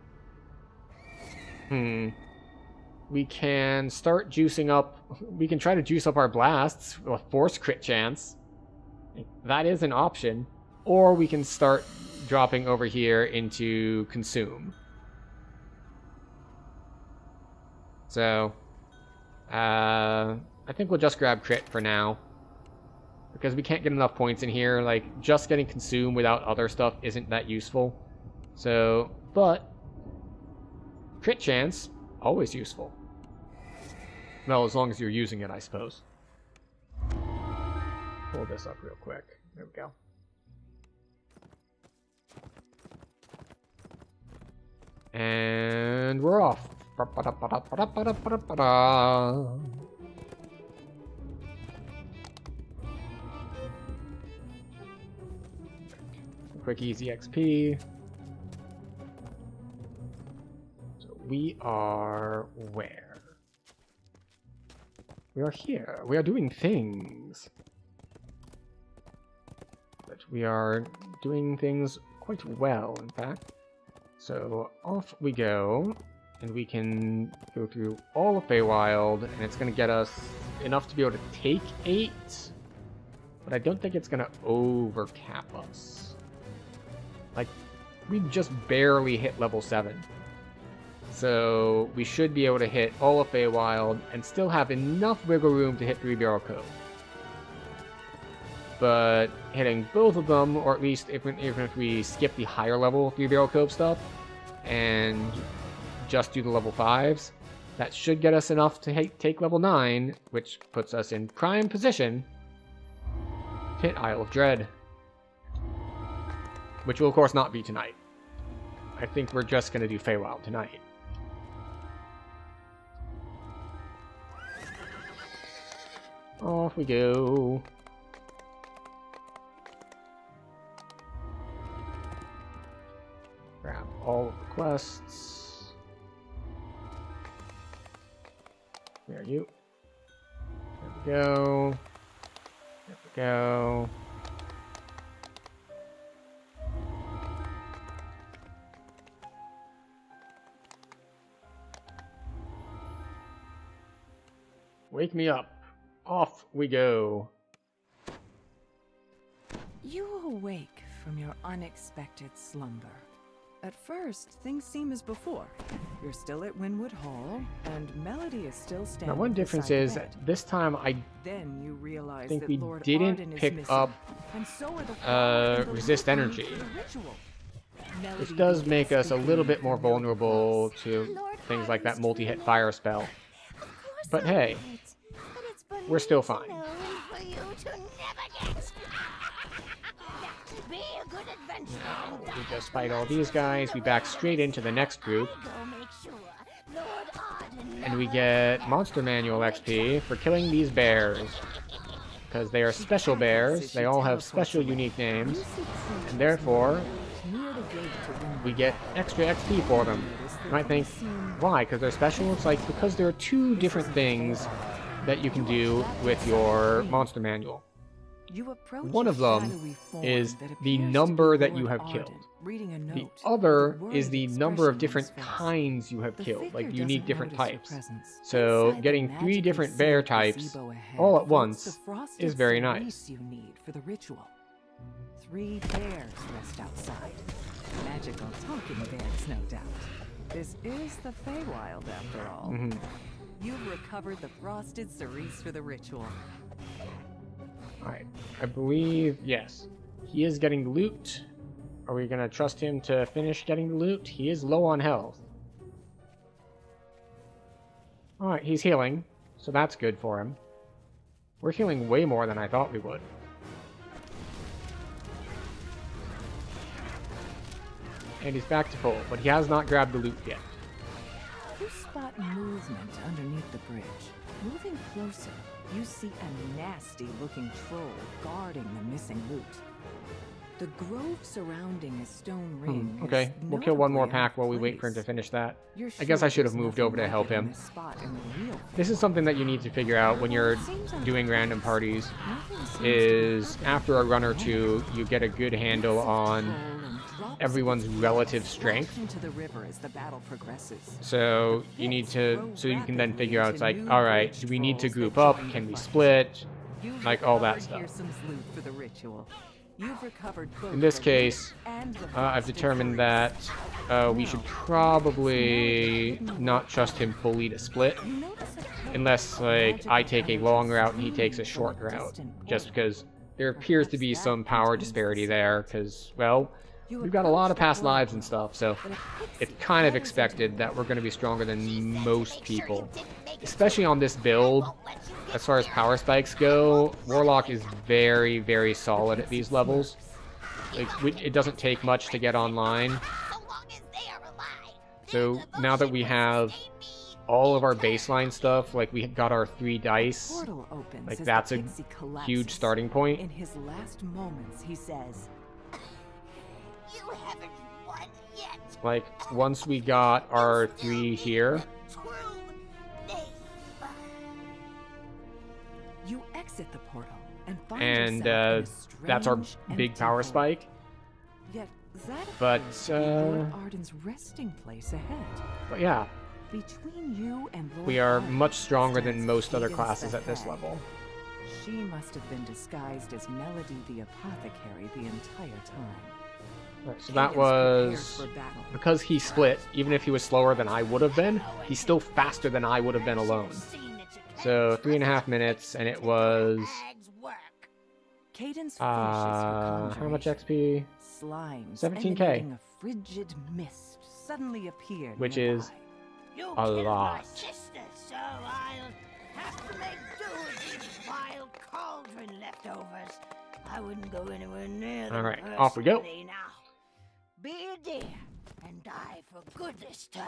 We can start juicing up. We can try to juice up our blasts with a force crit chance. That is an option. Or we can start dropping over here into consume. So, I think we'll just grab crit for now. Because we can't get enough points in here. Like, just getting consume without other stuff isn't that useful. So, but crit chance, always useful. Well, as long as you're using it, I suppose. Pull this up real quick. There we go. And we're off. Quick, easy XP. So we are where? We are here. We are doing things. But we are doing things quite well, in fact. So off we go, and we can go through all of Feywild, and it's going to get us enough to be able to take 8. But I don't think it's going to overcap us. Like, we just barely hit level 7. So we should be able to hit all of Feywild and still have enough wiggle room to hit 3 Barrel Cove. But hitting both of them, or at least even if we skip the higher level 3 Barrel Cove stuff and just do the level 5s, that should get us enough to take level 9, which puts us in prime position to hit Isle of Dread. Which will, of course, not be tonight. I think we're just going to do Feywild tonight. Off we go. Grab all of the quests. Where are you? There we go. There we go. Wake me up. Off we go. You awake from your unexpected slumber. At first, things seem as before. You're still at Winwood Hall, and Melody is still standing. Now, one difference is this time I think we didn't pick up resist energy. which does make us a little bit more vulnerable to things like that multi-hit fire spell. But hey, we're still fine. We just fight all these guys, we back straight into the next group, and we get Monster Manual XP for killing these bears. Because they are special bears, they all have special unique names, and therefore, we get extra XP for them. You might think, why? Because they're special? It's like, because there are two different things that you can do with your Monster Manual. One of them is the number that you have killed. The other is the number of different kinds you have killed, like unique different types. So getting 3 different bear types all at once is very nice. You need for the ritual. 3 bears rest outside. Magical talking bears, no doubt. This is the Feywild, after all. You've recovered the frosted cerise for the ritual. Alright, I believe, yes. He is getting loot. Are we going to trust him to finish getting the loot? He is low on health. Alright, he's healing, so that's good for him. We're healing way more than I thought we would. And he's back to full, but he has not grabbed the loot yet. You spot movement underneath the bridge. Moving closer, you see a nasty-looking troll guarding the missing loot. The grove surrounding a stone ring. Okay, we'll kill one more pack while we wait for him to finish that. I guess I should have moved over to help him. This is something that you need to figure out when you're doing random parties, is after a run or two, you get a good handle on everyone's relative strength. So you need to, so you can then figure out, it's like, alright, do we need to group up? Can we split? Like all that stuff. In this case, I've determined that we should probably not trust him fully to split, unless like I take a long route and he takes a short route, just because there appears to be some power disparity there, because, well, we've got a lot of past lives and stuff, so it's kind of expected that we're going to be stronger than most people. Especially on this build, as far as power spikes go, Warlock is very, very solid at these levels. Like, it doesn't take much to get online. So now that we have all of our baseline stuff, like we got our 3 dice, like that's a huge starting point. In his last moments, he says, "You haven't won yet." Like, once we got our 3 here, you exit the portal and find that's our big power spike. Yet that but Lord Arden's resting place ahead. But yeah, between you and Lord we are Arden, much stronger than most other classes at this level. She must have been disguised as Melody the Apothecary the entire time. Right, so that was because he split. Even if he was slower than I would have been, he's still faster than I would have been alone. So 3.5 minutes, and it was how much XP? Slimes 17k, a frigid mist suddenly appeared, which is a lot. So I'll have to make do with these vile cauldron leftovers. I wouldn't go anywhere near them. All right, off we go. Now, be a dear and die for good this time.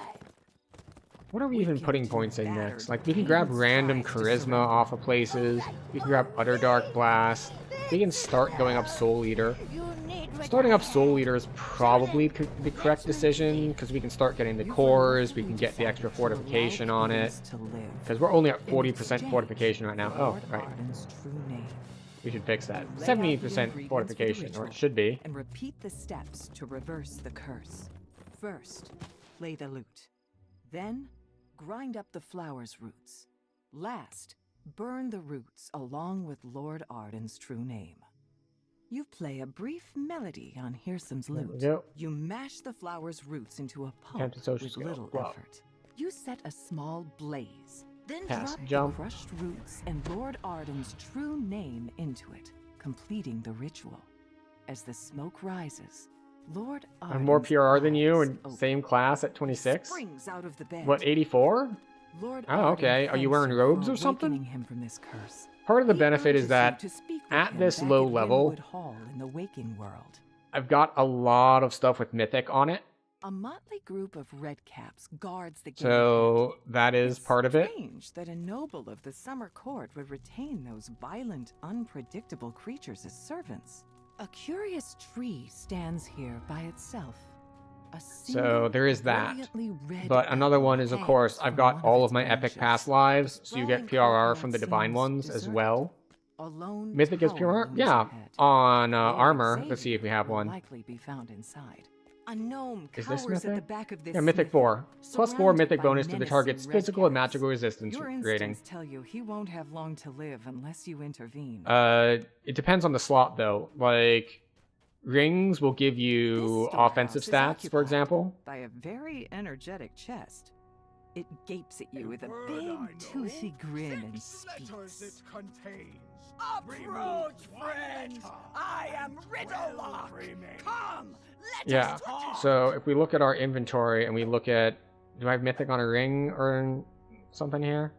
What are we even putting points in next? Like, we can grab random charisma off of places. We can grab Underdark Blast. We can start going up Soul Eater. Starting up Soul Eater is probably the correct decision, because we can start getting the cores, we can get the extra fortification on it. Because we're only at 40% fortification right now. Oh, right. We should fix that. 70% fortification, or it should be. And repeat the steps to reverse the curse. First, play the lute. Then, grind up the flower's roots. Last, burn the roots along with Lord Arden's true name. You play a brief melody on Hearsome's lute. You mash the flower's roots into a pulp with little effort. You set a small blaze, then drop the crushed roots and Lord Arden's true name into it, completing the ritual. As the smoke rises, Lord I have more Arden's PRR than you eyes and open. same class at 26? Springs out of the bed. What, 84? Lord Oh, Arden okay. Are you thanks wearing you robes for or something? awakening him from this curse. Part of the He benefit is urges that you to speak with at him this back low at level, Rimwood Hall in the waking world. I've got a lot of stuff with Mythic on it. A motley group of redcaps guards the gate. So that is part of it. Strange that a noble of the summer court would retain those violent, unpredictable creatures as servants. A curious tree stands here by itself. So there is that. But another one is, of course, I've got all of my epic past lives, so you get PRR from the divine ones as well. Mythic is PRR? Yeah, on armor. Let's see if we have one. Likely be found inside. A gnome Is this cowers at Mythic? the back of this Yeah, Mythic smithy, 4. Plus 4 surrounded Mythic by bonus to the menacing target's physical and redcaps. magical resistance Your rating. instincts tell you he won't have long to live unless you intervene. It depends on the slot, though. Like, rings will give you offensive stats, for example. By a very energetic chest. It gapes at you with a big, toothy grin and speaks. It contains. Approach, friends! I am Riddlelock! Come! Let Yeah, us talk! so if we look at our inventory and we look at... Do I have Mythic on a ring or something here?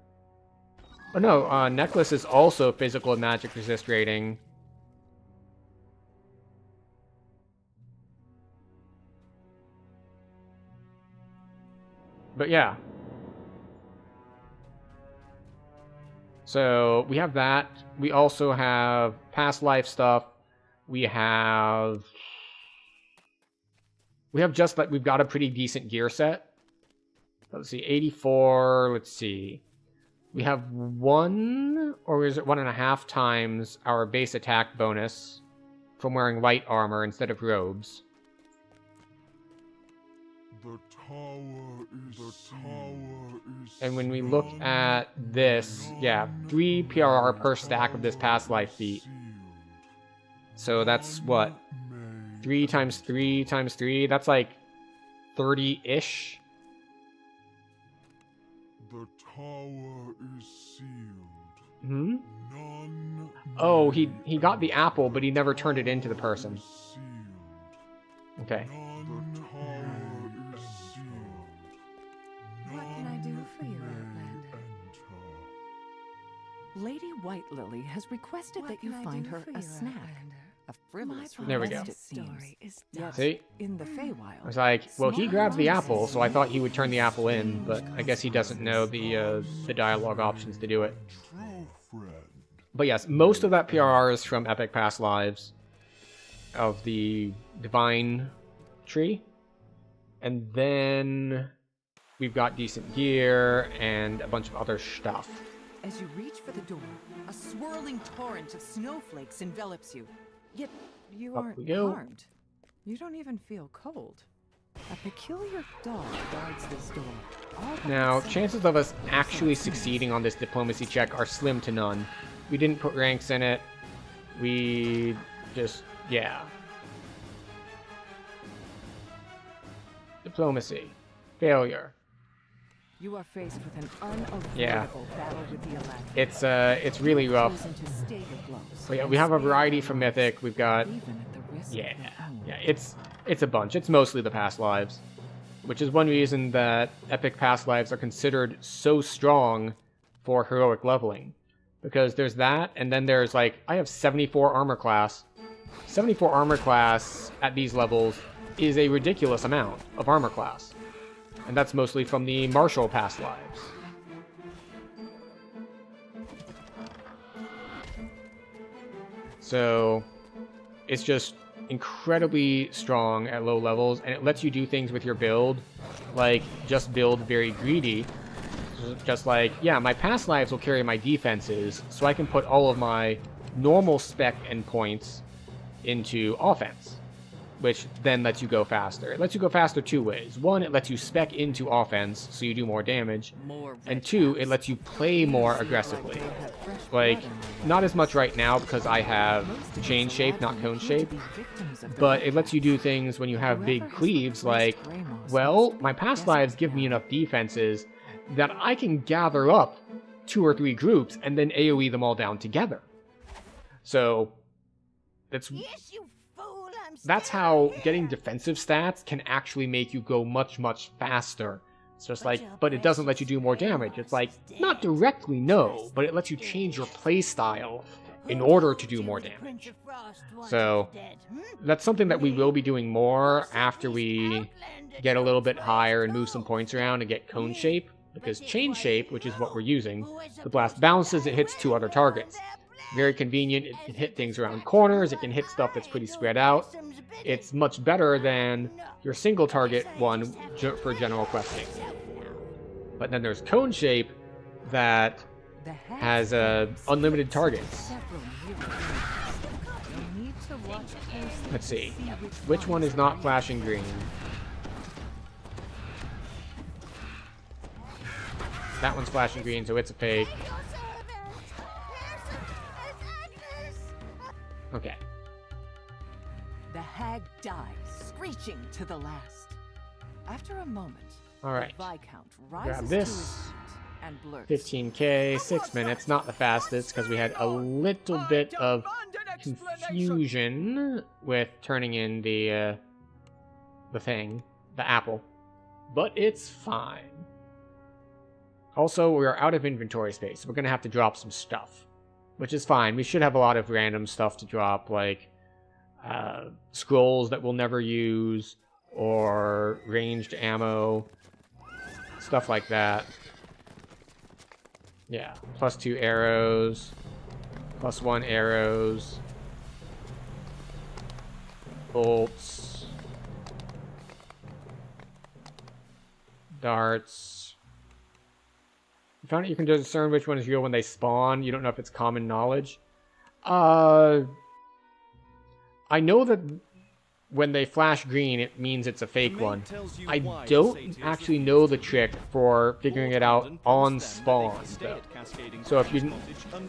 Oh no, Necklace is also physical and magic resist rating. But yeah. So we have that. We also have past life stuff. We have just like we've got a pretty decent gear set. Let's see, 84. Let's see. We have 1 or is it 1.5 times our base attack bonus from wearing light armor instead of robes. And when we look at this, yeah, 3 PRR per stack of this past life feat. So that's what? 3 times 3 times 3? That's like 30-ish. The tower is sealed. Hmm? Oh, he got the apple, but he never turned it into the person. Okay. What can I do for you, Outlander? Lady White Lily has requested that you find her a snack. A frivolous There we go. request, it seems. Yes, See? in the Feywild. I was like, well, he grabbed the apple, so I thought he would turn the apple in, but I guess he doesn't know the dialogue options to do it. But yes, most of that PRR is from Epic Past Lives of the Divine Tree. And then we've got decent gear and a bunch of other stuff. As you reach for the door, a swirling torrent of snowflakes envelops you. Yet you Up aren't we go. harmed. You don't even feel cold. A peculiar dog guards this door. All by Now, itself. chances of us actually succeeding on this diplomacy check are slim to none. We didn't put ranks in it. We just, yeah. Diplomacy. Failure. You are faced with an unavoidable battle with the Eladrin. It's really rough. Chosen to stay the blows. But yeah, we have a variety from Mythic. We've got, Even at the risk yeah, of your own. yeah. It's a bunch. It's mostly the past lives, which is one reason that epic past lives are considered so strong for heroic leveling, because there's that, and then there's like I have 74 armor class. 74 armor class at these levels is a ridiculous amount of armor class. And that's mostly from the martial past lives. So it's just incredibly strong at low levels, and it lets you do things with your build, like just build very greedy. Just like, yeah, my past lives will carry my defenses, so I can put all of my normal spec endpoints into offense, which then lets you go faster. It lets you go faster two ways. One, it lets you spec into offense, so you do more damage. And two, it lets you play more aggressively. Like, not as much right now because I have chain shape, not cone shape. But it lets you do things when you have big cleaves, like, well, my past lives give me enough defenses that I can gather up 2 or 3 groups and then AoE them all down together. So, that's... Yes, you fool, I'm that's how getting defensive stats can actually make you go much, much faster. It's just like, but it doesn't let you do more damage. It's like, not directly, no, but it lets you change your playstyle in order to do more damage. So, that's something that we will be doing more after we get a little bit higher and move some points around and get cone shape. Because chain shape, which is what we're using, the blast bounces, it hits 2 other targets. Very convenient, it can hit things around corners, it can hit stuff that's pretty spread out. It's much better than your single target one for general questing. But then there's cone shape that has unlimited targets. Let's see, which one is not flashing green? That one's flashing green, so it's a fake. Okay. The hag dies, screeching to the last. After a moment, all right. the Viscount Grab rises this. to his feet and blurts. 15k, 6 minutes, not the fastest, because we had a little bit of confusion with turning in the thing, the apple. But it's fine. Also, we're out of inventory space, so we're going to have to drop some stuff. Which is fine. We should have a lot of random stuff to drop, like scrolls that we'll never use, or ranged ammo, stuff like that. Yeah, +2 arrows, +1 arrows, bolts, darts. You found out you can discern which one is real when they spawn. You don't know if it's common knowledge. I know that when they flash green, it means it's a fake one. I don't actually know the trick for figuring it out on spawn, though. So if you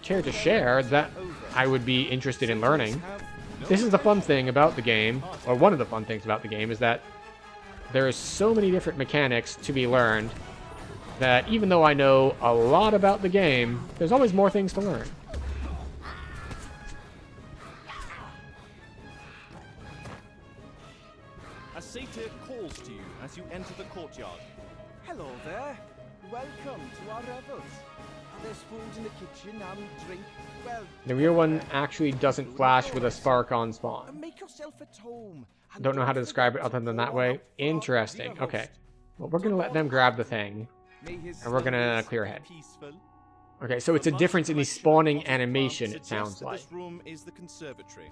care to share, that I would be interested in learning. This is the fun thing about the game, or one of the fun things about the game, is that there is so many different mechanics to be learned that even though I know a lot about the game, there's always more things to learn. A satyr calls to you as you enter the courtyard. Hello there. Welcome to our revels. There's food in the kitchen and drink. Well, The real one actually doesn't flash with a spark on spawn. make yourself at home. Don't know how to describe it other than that way. Interesting. Okay. Well, we're going to let them grab the thing. And we're going to clear ahead. Okay, so it's a difference in the spawning animation, it sounds like. This room is the conservatory.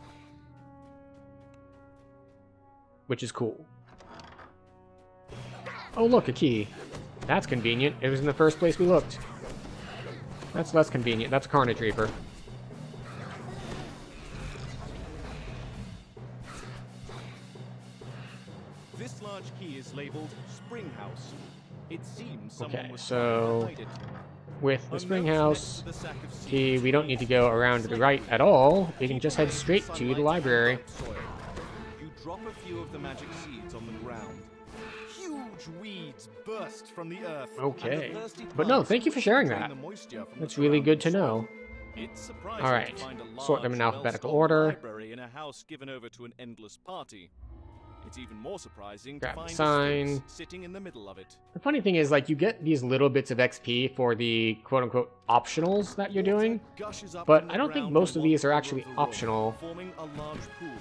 Which is cool. Oh, look, a key. That's convenient. It was in the first place we looked. That's less convenient. That's a Carnage Reaper. This large key is labeled Spring House. It seems someone Okay, was so trying to hide it. with the Spring House key, we don't need to go around to the right at all. We can just head straight to the library. You drop a few of the magic seeds on the ground. Huge weeds burst from the earth. Okay. But no, thank you for sharing that. That's really good to know. It's surprising All right. to find a Sort them in large, alphabetical well-stocked order. library in a house given over to an endless party. It's even more surprising Grab to the find sign. a sphinx sitting in the middle of it. The funny thing is, like, you get these little bits of XP for the quote-unquote optionals that you're doing, but I don't think most of these are actually optional. Forming a large pool.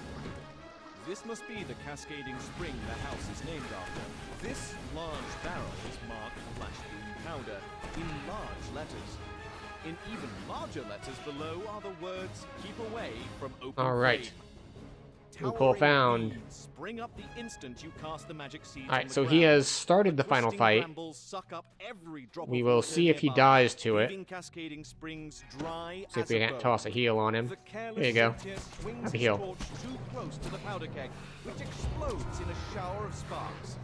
This must be the cascading spring the house is named after. This large barrel is marked flash green powder in large letters. In even larger letters below are the words "Keep away from open All right. flame." Loophole found. Weeds spring up the instant you cast the magic seeds Alright, on the so ground. he has started the final Twisting fight. brambles suck up every drop We of will water see if he nearby, dies to it. leaving cascading springs dry See if as we a can't bone. toss a heal on him. The careless There you go. satyr swings Have a his heal. torch too close to the powder keg, which explodes in a shower of sparks.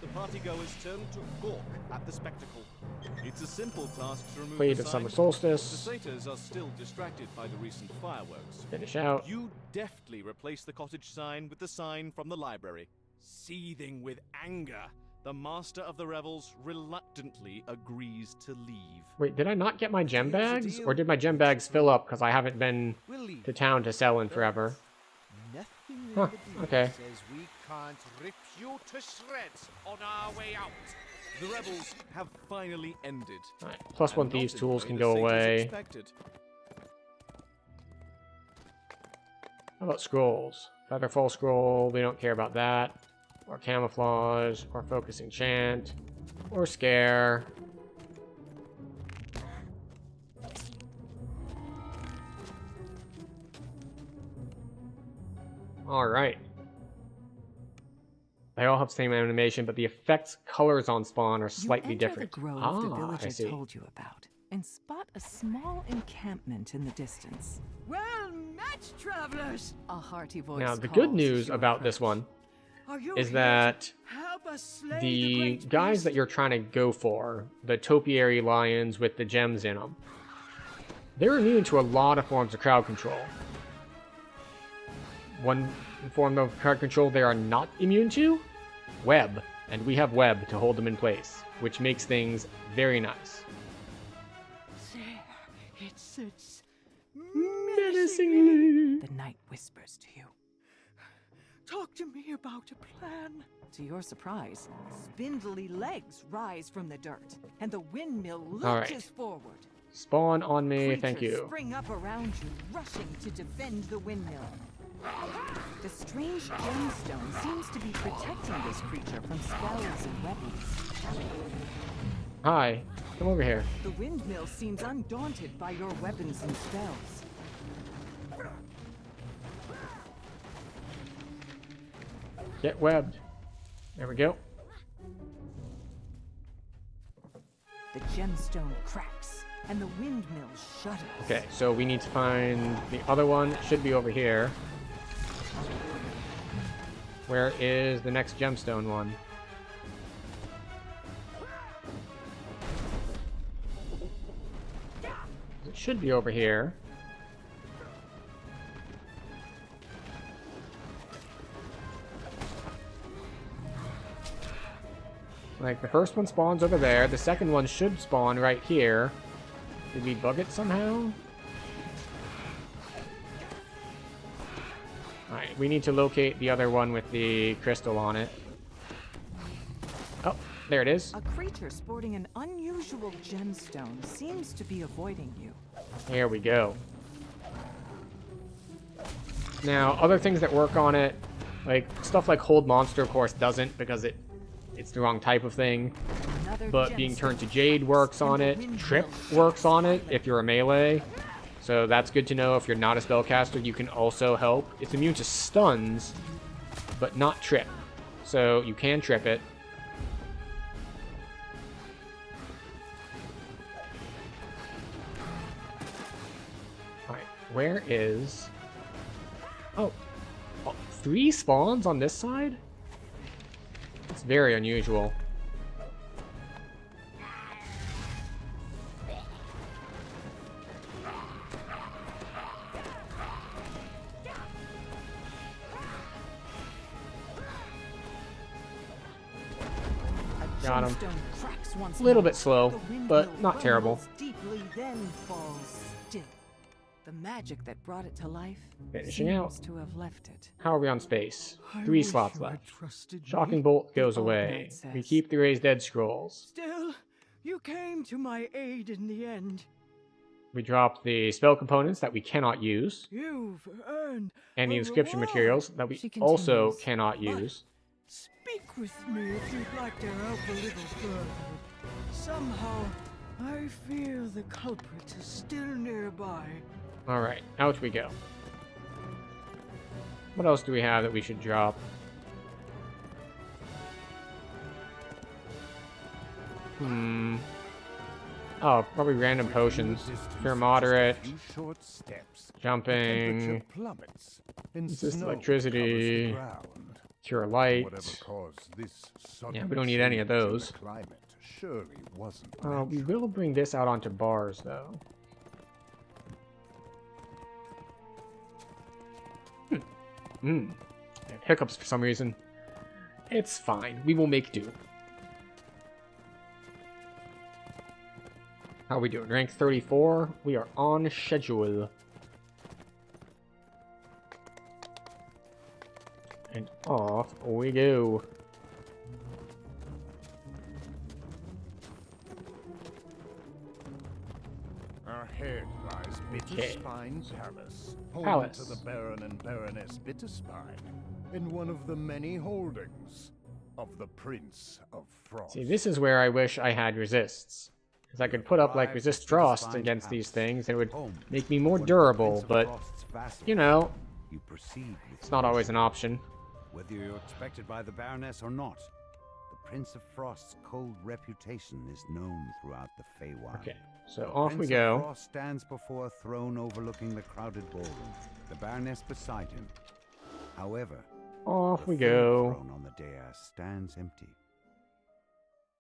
The partygoers turn to gawk at the spectacle. It's a simple task to remove Blade the of Summer sign. Solstice. The satyrs are still distracted by the recent fireworks. Finish out. You deftly replace the cottage sign with the sign from the library. Seething with anger, the master of the revels reluctantly agrees to leave. Wait, did I not get my gem bags? Or did my gem bags fill up because I haven't been to town to sell in forever? Nothing. Huh, okay. Says we can't rip you to shreds on our way out. The rebels have finally ended. Alright, plus one And not thieves in the tools way can the go satyrs away. expected. How about scrolls? Featherfall scroll, we don't care about that. Or camouflage, or focus enchant, or scare. Alright. They all have the same animation, but the effects colors on spawn are slightly you enter different. The grove the I villager see. told you about, and spot a small encampment in the distance. Well met, travelers! A hearty voice. Now, the good calls news your about this approach. one Are you is here that to help us slay the great guys beast? that you're trying to go for, the topiary lions with the gems in them, they're immune to a lot of forms of crowd control. One form of crowd control they are not immune to? Web. And we have web to hold them in place, which makes things very nice. There, it sits menacingly. The night whispers to you. Talk to me about a plan. To your surprise, spindly legs rise from the dirt, and the windmill All right. lurches forward. Spawn on me, thank Creatures you. spring up around you, rushing to defend the windmill. The strange gemstone seems to be protecting this creature from spells and weapons. Hi, come over here. The windmill seems undaunted by your weapons and spells. Get webbed. There we go. The gemstone cracks, and the windmill shudders. Okay, so we need to find the other one. It should be over here. Where is the next gemstone one? It should be over here. Like, the first one spawns over there. The second one should spawn right here. Did we bug it somehow? Alright, we need to locate the other one with the crystal on it. Oh, there it is. A creature sporting an unusual gemstone seems to be avoiding you. There we go. Now, other things that work on it, like stuff like Hold Monster, of course, doesn't because it's the wrong type of thing. But being turned to Jade works on it. Trip works on it if you're a melee. So that's good to know. If you're not a spellcaster, you can also help. It's immune to stuns, but not trip. So you can trip it. Alright, where is... Oh, 3 spawns on this side? It's very unusual. Got him. A little bit slow, but not terrible. Deeply, then falls still. The magic that brought it to life Finishing seems out. to have left it. How are we on space? I 3 wish slots you had left. trusted me. Shocking Bolt goes The old away. man says. We keep the Raised Dead scrolls. Still, you came to my aid in the end. We drop the spell components that we cannot use, You've earned and the a inscription reward. materials that we She also continues. cannot use. Speak with me if you'd like to help a little further. Somehow, I fear the culprit is still nearby. Alright, out we go. What else do we have that we should drop? Oh, probably random potions. Cure moderate. Short steps. Jumping. Plummets. Resist electricity. Cure light. Yeah, we don't need any of those. We will bring this out onto bars, though. I have hiccups for some reason. It's fine. We will make do. How are we doing? Rank 34. We are on schedule. And off we go. Ahead lies Bitterspine's palace, home Palace. to the Baron and Baroness Bitterspine, in one of the many holdings of the Prince of Frost. See, this is where I wish I had resists. Because I could put up, like, resist frost against these things, and it would make me more durable, but, you know, it's not always an option. Whether you're expected by the Baroness or not, the Prince of Frost's cold reputation is known throughout the Feywild. Okay, so off we go. Prince of Frost stands before a throne overlooking the crowded ballroom, the Baroness beside him. However, off we the go. throne on the dais stands empty.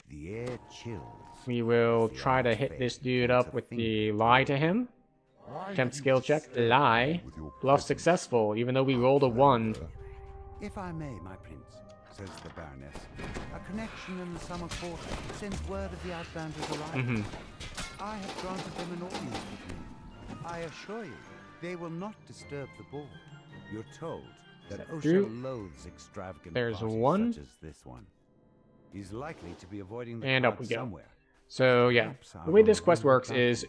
The air chills. We will try to hit this dude up with the lie to him. Attempt skill check. Lie. Bluff successful, even though we rolled a 1. If I may, my prince, says the Baroness, a connection in the summer court sends word of the Outlanders' arrival. I have granted them an audience with me. I assure you, they will not disturb the ball. You're told that Osha loathes extravagant parties such as this one. He's likely to be avoiding the and up we go. Somewhere. So yeah, the way this quest works is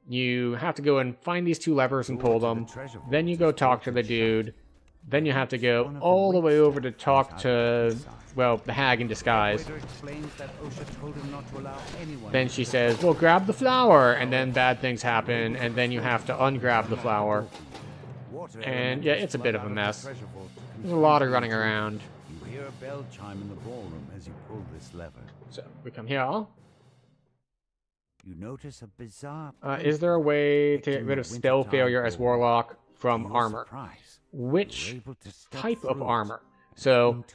you have to go and find these 2 levers and pull them. Then you go talk to the dude. Then you have to go all the way over to talk to, well, the hag in disguise. Then she says, well, grab the flower, and then bad things happen, and then you have to ungrab the flower. And yeah, it's a bit of a mess. There's a lot of running around. You hear a bell chime in the ballroom as you pull this lever. So we come here. You notice a bizarre. Is there a way to get rid of spell failure as Warlock from armor? Which type of armor? So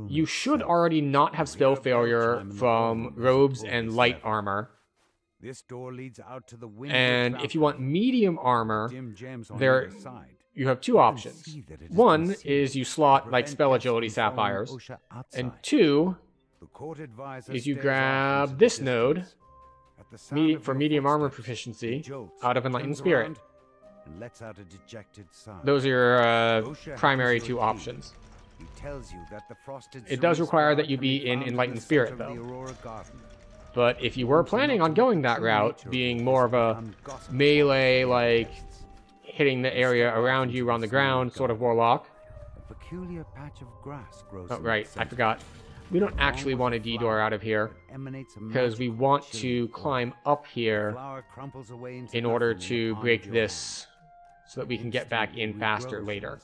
you should already not have spell failure from robes and light armor. This door leads out to the and if you want medium armor, there you have 2 options. One is you slot like spell agility sapphires, and 2 is you grab this node for medium armor proficiency out of Enlightened Spirit. Those are your primary 2 options. It does require that you be in Enlightened Spirit, though. But if you were planning on going that route, being more of a melee, like, hitting the area around you on the ground sort of Warlock. Oh, right, I forgot. We don't actually want a D-door out of here, because we want to climb up here in order to break this, so that we can get back in faster later.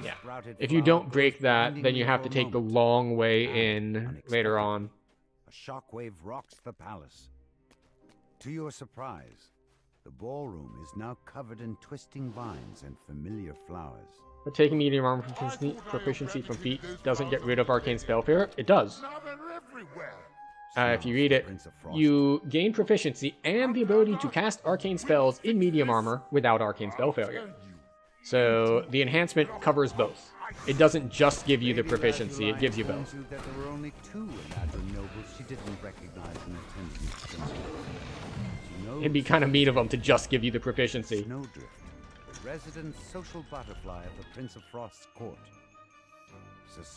Yeah. If you don't break that, then you have to take the long way in later on. A shockwave rocks the palace. To your surprise, the ballroom is now covered in twisting vines and familiar flowers. But taking medium armor proficiency from feet doesn't get rid of arcane spell failure. It does. If you read it, you gain proficiency and the ability to cast arcane spells in medium armor without arcane spell failure. So the enhancement covers both. It doesn't just give you the proficiency, it gives you both. There were only 2 Eladrin nobles she didn't recognize in attendance. It'd be kind of mean of them to just give you the proficiency. Snowdrift, the resident social butterfly of the Prince of Frost's court.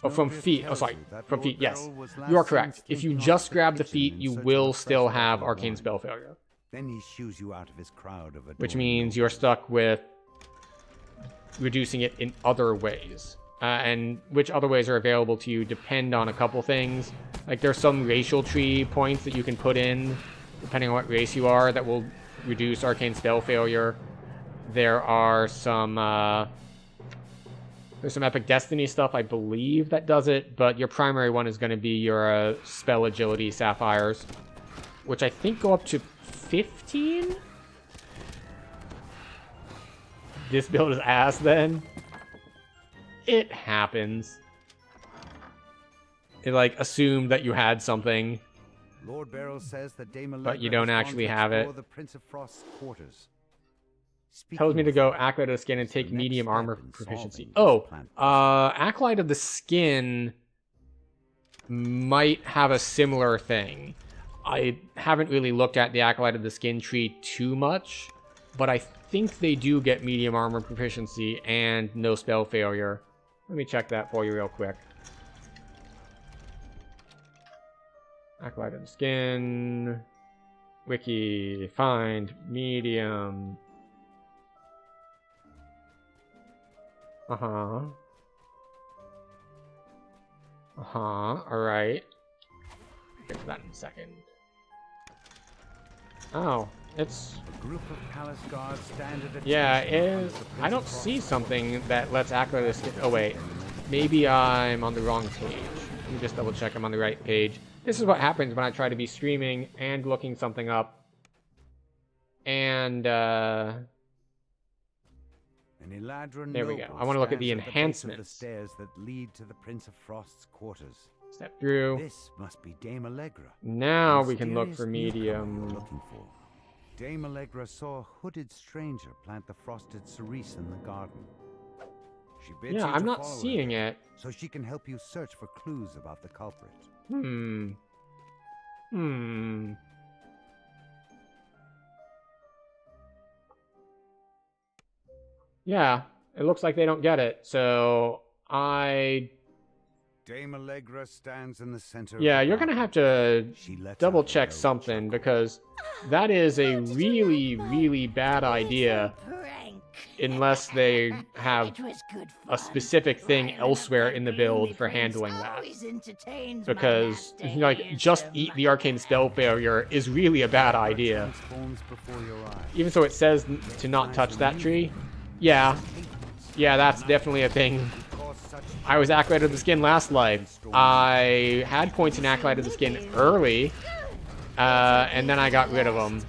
Oh, from feet. Oh, sorry. From feet, yes. You are correct. If you just grab the feet, you will still have arcane spell failure. Then he shoos you out of his crowd of which means you're stuck with reducing it in other ways. And which other ways are available to you depend on a couple things. Like there's some racial tree points that you can put in, depending on what race you are, that will reduce arcane spell failure. There are some there's some Epic Destiny stuff, I believe, that does it, but your primary one is going to be your spell agility sapphires, which I think go up to 15? This build is ass then. It happens. It like assumed that you had something, Lord Beryl says that but you don't actually have it. The Prince of Frost's quarters. Tells me to go Acolyte of the Skin and take medium armor proficiency. Oh, Acolyte of the Skin might have a similar thing. I haven't really looked at the Acolyte of the Skin tree too much, but I think they do get medium armor proficiency and no spell failure. Let me check that for you real quick. Acolyte of the Skin. Wiki. Find. Medium. Alright. Get to that in a second. Oh, it's... A group of palace guards stand at yeah, I don't see something that lets Acolyte of the Skin... Oh, wait. Maybe I'm on the wrong page. Let me just double check I'm on the right page. This is what happens when I try to be streaming and looking something up. And, An Eladrin there we go. noble I want to look at the stands base of enhancements. the stairs that lead to the Prince of Frost's quarters. Step through. This must be Dame Allegra. Now we can look for Mysterious newcomer medium. you're looking for. Dame Allegra saw a hooded stranger plant the frosted cerise in the garden. She bids Yeah, you I'm to not follow seeing her, it. so she can help you search for clues about the culprit. Yeah, it looks like they don't get it, so Dame Allegra stands in the center. yeah, of the you're gonna have to lets double out a check low something, because that is a really, really bad idea unless they have a specific thing elsewhere in the build for handling that. Because, like, just eat the arcane spell failure is really a bad idea. transforms before your eyes. Even though it says to not touch that tree. Yeah, that's definitely a thing. I was Acolyte of the Skin last life. I had points in Acolyte of the Skin early, and then I got rid of them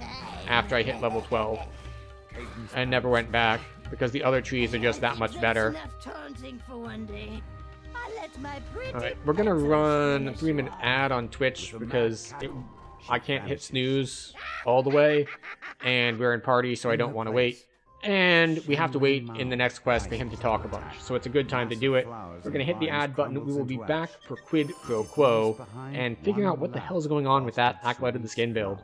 after I hit level 12. And never went back, because the other trees are just that much better. Alright, we're gonna run a 3-minute ad on Twitch, because I can't hit snooze all the way, and we're in party, so I don't want to wait. And we have to wait in the next quest for him to talk a bunch, so it's a good time to do it. We're going to hit the ad button. We will be back for Quid Pro Quo and figuring out what the hell is going on with that Acolyte of the Skin build.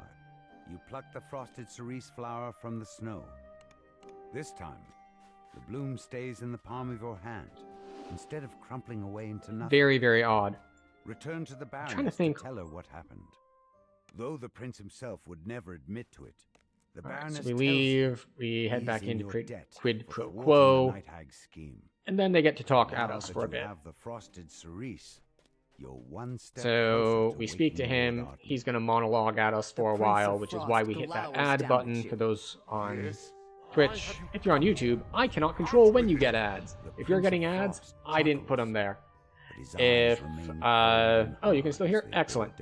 You pluck the frosted cerise flower from the snow. This time, the bloom stays in the palm of your hand, instead of crumpling away into nothing. Very, very odd. Return to the Baroness trying to think. tell her what happened. Though the prince himself would never admit to it, the Alright, Baroness so we tells leave, we you head back he's in into your debt Quid for Pro thwarting the Quo, Night Hag's scheme. and then they get to talk at Now us that for a you bit. have the frosted cerise, you're one step So closer to we speak to waking him, your darkness. he's going to monologue at us for a Prince while, of which is Frost why we hit that glowers ad down button at you. for those on Twitch. If you're on YouTube, I cannot control when you get ads. If you're getting ads, I didn't put them there. If, oh, you can still hear? Excellent.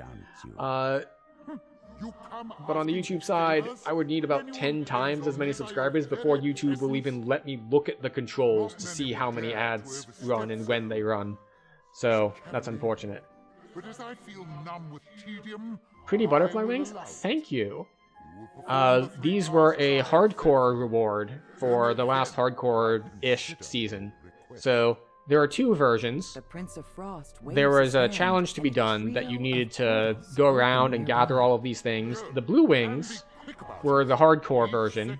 But on the YouTube side, I would need about 10 times as many subscribers before YouTube will even let me look at the controls to see how many ads run and when they run. So, that's unfortunate. But as I feel numb with tedium, Pretty butterfly wings? Thank you. These were a hardcore reward for the last hardcore-ish season. So, there are two versions. The Prince of Frost There waves was his a hand, challenge to be and done trio that you of needed to crows go open around and their gather all of these things. The blue wings were the hardcore version.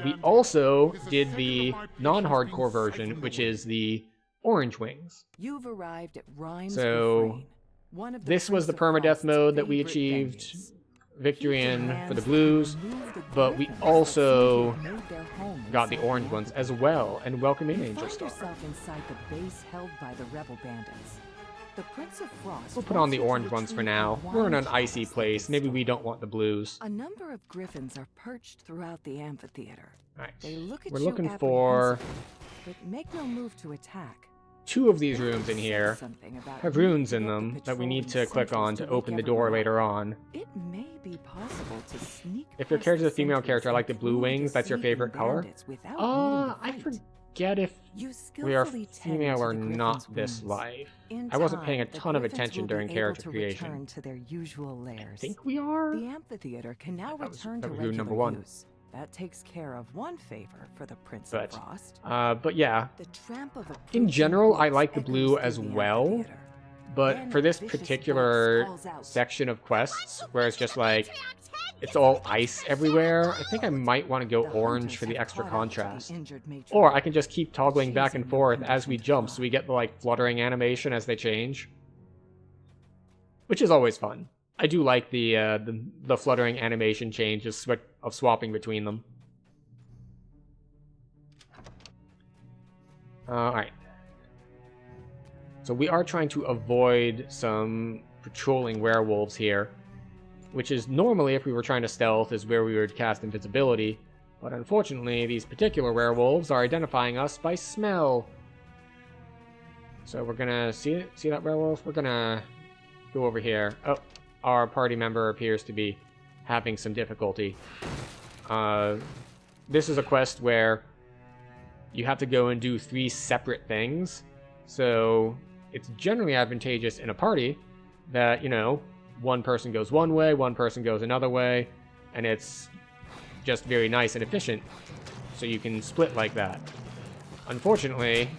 We also did the non-hardcore version, which is the orange wings. You've arrived at Rhymes So, Refrain, one of the this was the Prince of permadeath Frost's mode that we favorite achieved venues. victory in Demands for the that blues, you remove the but we griffins that also seem to have made their home got the inside orange the ones amphitheater. as well, and welcome in You Angel find Star. yourself inside the base held by the rebel bandits. The Prince of Frost We'll put on the wants you to orange ones for retrieve now. the We're in wine an icy chalice that place. they Maybe we stole. don't want the blues. A number of griffins are perched throughout the amphitheater. Alright. They look at We're you looking for apprehensively, but make no move to attack. two of these They rooms in say here. something about Have you runes in get the them that we need to patrolling click on sentries to to open the wake door everyone later up. on. It may be possible to sneak If your past character's the a female sentries character, I like the and blue through wings. That's your sleeping favorite color? bandits without I needing to fight. forget if You we are skillfully tend female to or the not griffins' this wounds. life. In I wasn't paying a time, the ton of griffins attention will be during able character to creation. return to their usual I lairs. think we are. The amphitheater can now That was return to rune regular number one. use. That takes care of one favor for the Prince But, of Frost. but yeah. The tramp of In approaching general, I boots like the echoes blue through as the well. amphitheater. But Then for a this vicious particular voice calls out, section of quests, where it's just like, it's all ice everywhere, I think I might want to go orange for the extra contrast. Or I can just keep toggling back and forth as we jump, so we get the like fluttering animation as they change, which is always fun. I do like the fluttering animation changes of swapping between them. Alright. So we are trying to avoid some patrolling werewolves here, which is normally, if we were trying to stealth, is where we would cast invisibility. But unfortunately, these particular werewolves are identifying us by smell. So we're gonna see that werewolf? We're gonna go over here. Oh, our party member appears to be having some difficulty. This is a quest where you have to go and do 3 separate things. So it's generally advantageous in a party that, you know, one person goes one way, one person goes another way, and it's just very nice and efficient, so you can split like that. Unfortunately,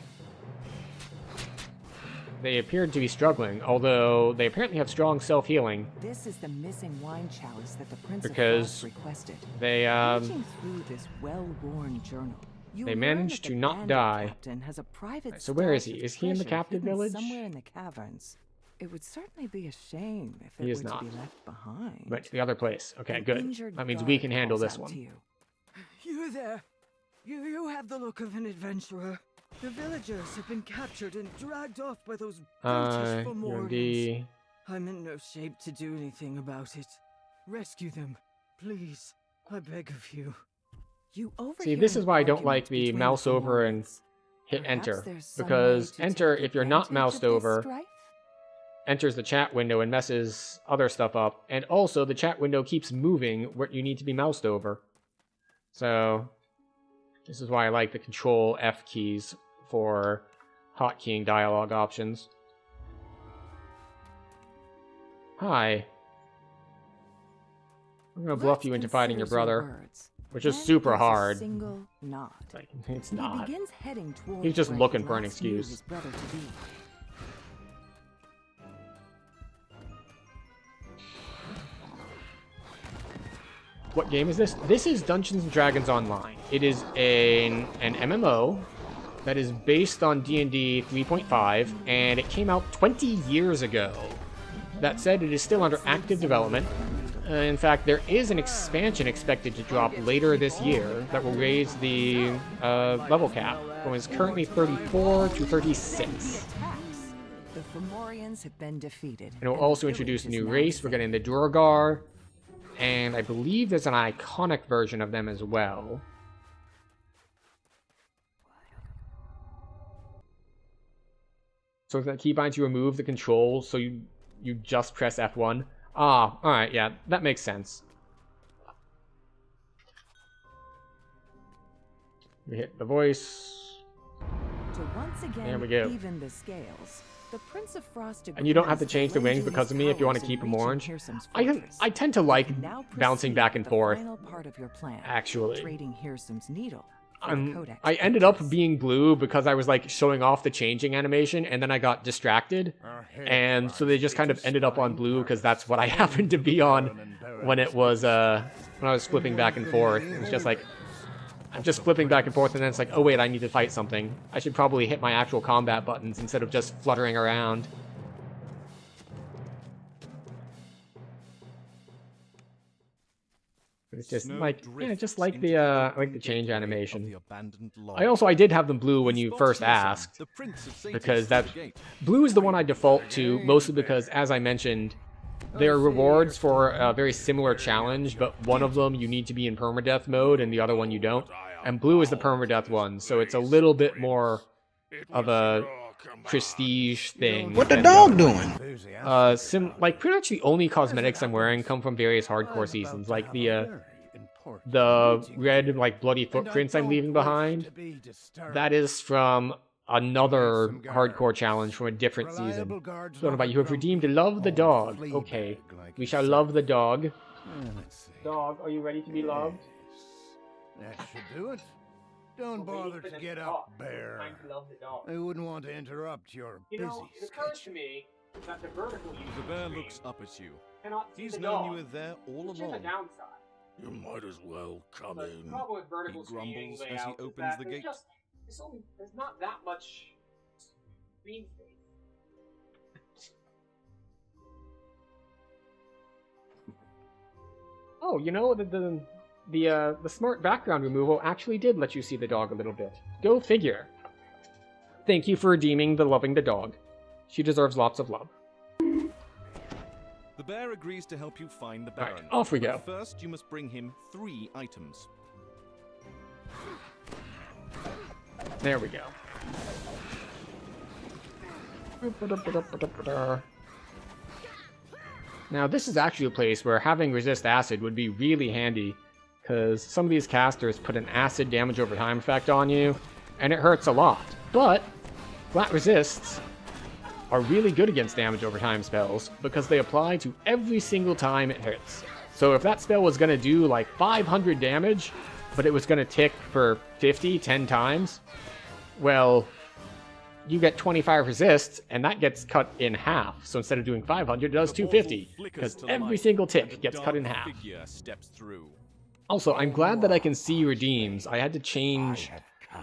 they appeared to be struggling, although they apparently have strong self-healing. This is the missing wine chalice that the Prince of because Frost requested. They Reaching through this well-worn journal, they managed to not die. Captain has a private So where is he? stash of Is he in the treasure captive hidden village? Somewhere in the caverns. It would certainly be a shame if He it is were not. to be left behind. Right to the other place. Okay, An good. injured That means we guard can handle calls this out to one. You there. You have the look of an adventurer. The villagers have been captured and dragged off by those brutish you're Fomorians. the... I'm in no shape to do anything about it. Rescue them, please. I beg of you. You See, this is why I don't like the mouse over and hit enter. Because enter, if you're not moused over, enters the chat window and messes other stuff up. And also, the chat window keeps moving where you need to be moused over. So, this is why I like the Control F keys for hotkeying dialogue options. Hi. I'm gonna bluff you into fighting your brother. Which is super hard. Like, it's not. He's just looking for an excuse. What game is this? This is Dungeons & Dragons Online. It is an MMO that is based on D&D 3.5, and it came out 20 years ago. That said, it is still under active development. In fact, there is an expansion expected to drop later this year that will raise the level cap from its currently 34 to 36. The Fomorians have been defeated. And it will also introduce a new race. We're getting the Durgar, and I believe there's an iconic version of them as well. So the keybinds, you remove the controls, so you just press F1. Ah, alright, yeah, that makes sense. We hit the voice. To once again there we go. Even the scales. The Prince of Frost and you don't have to change the wings because of me if you want to keep them orange. I tend to like bouncing back and forth, actually. Trading Hirsam's needle. I ended up being blue because I was like showing off the changing animation, and then I got distracted, and so they just kind of ended up on blue because that's what I happened to be on when it was when I was flipping back and forth. It was just like I'm just flipping back and forth, and then it's like, oh wait, I need to fight something. I should probably hit my actual combat buttons instead of just fluttering around. It's just like, yeah, just like the change animation. I did have them blue when you first asked, because blue is the one I default to, mostly because, as I mentioned, there are rewards for a very similar challenge, but one of them you need to be in permadeath mode, and the other one you don't. And blue is the permadeath one, so it's a little bit more of a prestige thing. What the dog doing? Like pretty much the only cosmetics I'm wearing come from various hardcore seasons, like the red like bloody footprints I'm leaving behind. That is from another hardcore challenge from a different season. So about you have redeemed love the dog. Okay, we shall love the dog. Dog, are you ready to be loved? That should do it. Don't bother to get up, Bear. I wouldn't want to interrupt your busy schedule. It occurs to me that the vertical The bear looks up at you. cannot see He's the known dog, you were there all which is a along. downside. You might as well come The in. problem with vertical He screening grumbles as he layouts is opens that the there's gate. just there's not that much screen space. Oh, you know, the smart background removal actually did let you see the dog a little bit. Go figure. Thank you for redeeming the loving the dog. She deserves lots of love. The bear agrees to help you find the Baron. Right, off we go. But first, you must bring him 3 items. There we go. Now, this is actually a place where having resist acid would be really handy, because some of these casters put an acid damage over time effect on you, and it hurts a lot. But flat resists are really good against damage over time spells, because they apply to every single time it hits. So if that spell was going to do like 500 damage, but it was going to tick for 50, 10 times, well, you get 25 resist, and that gets cut in half. So instead of doing 500, it does 250, because every single tick gets cut in half. Also, I'm glad that I can see redeems. I had to change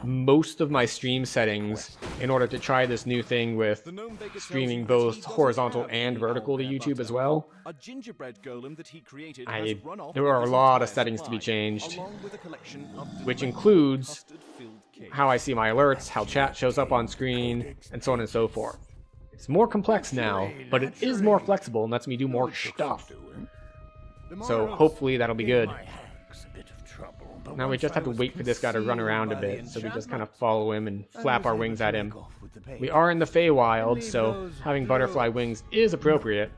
most of my stream settings in order to try this new thing with streaming both horizontal and vertical to YouTube as well. There are a lot of settings to be changed, which includes how I see my alerts, how chat shows up on screen, and so on and so forth. It's more complex now, but it is more flexible and lets me do more stuff. So hopefully that'll be good. Now we just have to wait for this guy to run around a bit, so we just kind of follow him and flap our wings at him. We are in the Feywild, so having butterfly wings is appropriate.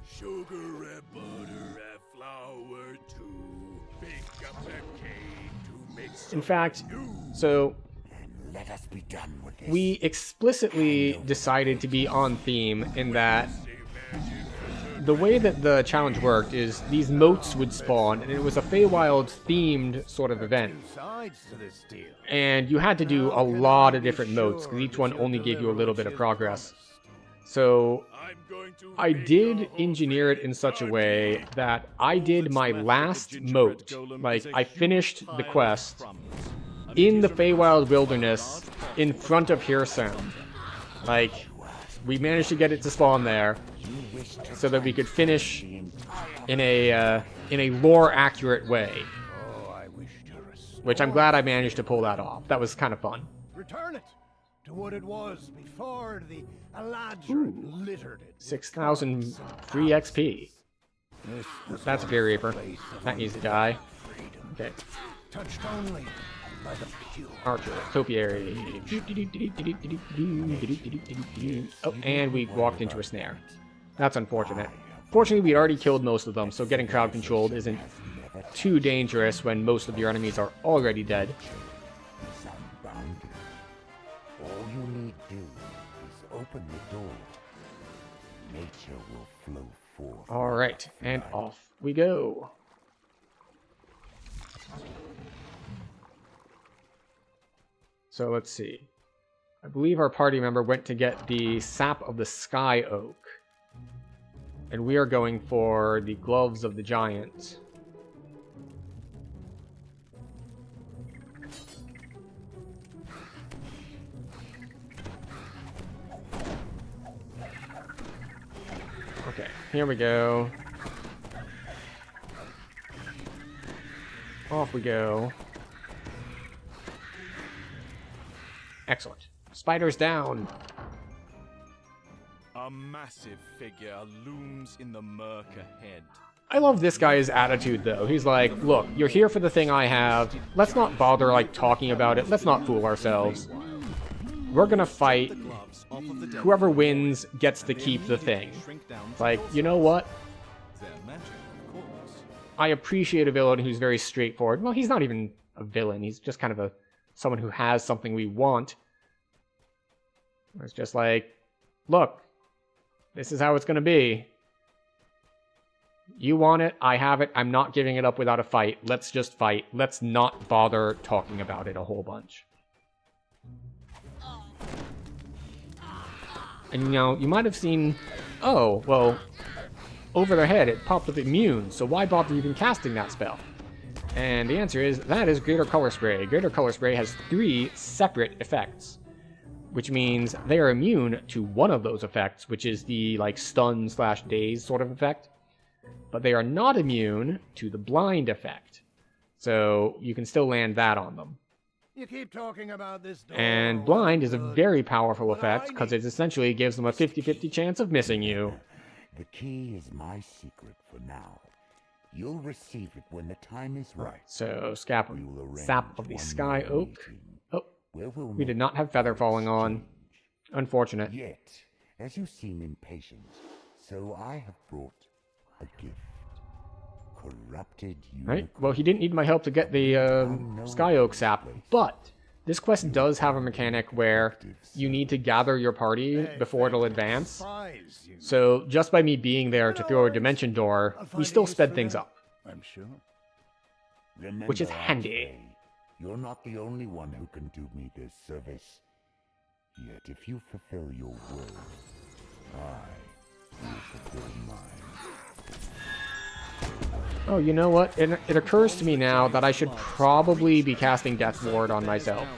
Sugar and butter and flour to bake up a cake to make In fact, so let us be done with this. we explicitly decided to be on theme in that the way that the challenge worked is these moats would spawn, and it was a Feywild themed sort of event. And you had to do a lot of different moats, because each one only gave you a little bit of progress. So I did engineer it in such a way that I did my last moat, like I finished the quest in the Feywild Wilderness in front of Hearsound. Like, we managed to get it to spawn there, so that we could finish in a lore-accurate way. Which I'm glad I managed to pull that off. That was kind of fun. Return it to what it was before the Eladrin littered it. 6,000 free XP. That's a Fear Reaper. That needs to die. Okay. Touched only by the pure. Archer, Topiary. Oh, and we walked into a snare. That's unfortunate. Fortunately, we already killed most of them, so getting crowd controlled isn't too dangerous when most of your enemies are already dead. All you need do is open the door. Nature will flow forth. Alright, and off we go. So let's see. I believe our party member went to get the sap of the Sky Oak. And we are going for the gloves of the giant. Okay, here we go. Off we go. Excellent. Spiders down. A massive figure looms in the murk ahead. I love this guy's attitude, though. He's like, look, you're here for the thing I have. Let's not bother, like, talking about it. Let's not fool ourselves. We're gonna fight. Whoever wins gets to keep the thing. Like, you know what? I appreciate a villain who's very straightforward. Well, he's not even a villain. He's just kind of someone who has something we want. It's just like, look, this is how it's gonna be. You want it, I have it, I'm not giving it up without a fight. Let's just fight. Let's not bother talking about it a whole bunch. And, you know, you might have seen, oh, well, over their head it popped up immune, so why bother even casting that spell? And the answer is, that is Greater Color Spray. Greater Color Spray has 3 separate effects, which means they are immune to one of those effects, which is the, like, stun/daze sort of effect. But they are not immune to the blind effect. So you can still land that on them. You keep talking about this door. And blind is a very powerful effect, because it essentially gives them a 50-50 chance of missing you. The key is my secret for now. You'll receive it when the time is right. So, sap of the Sky Oak. Oh, we did not have feather falling on. Unfortunate. Yet, as you seem impatient, so I have brought a gift. Corrupted unicorn. Right, well, he didn't need my help to get the Sky Oak sap, but this quest does have a mechanic where you need to gather your party before it'll advance. So just by me being there to throw a dimension door, we still sped things up. I'm sure. Remember, which is handy. You're not the only one who can do me this service. Yet if you fulfill your word, I will fulfill mine. Oh, you know what? It occurs to me now that I should probably be casting Death Ward on myself.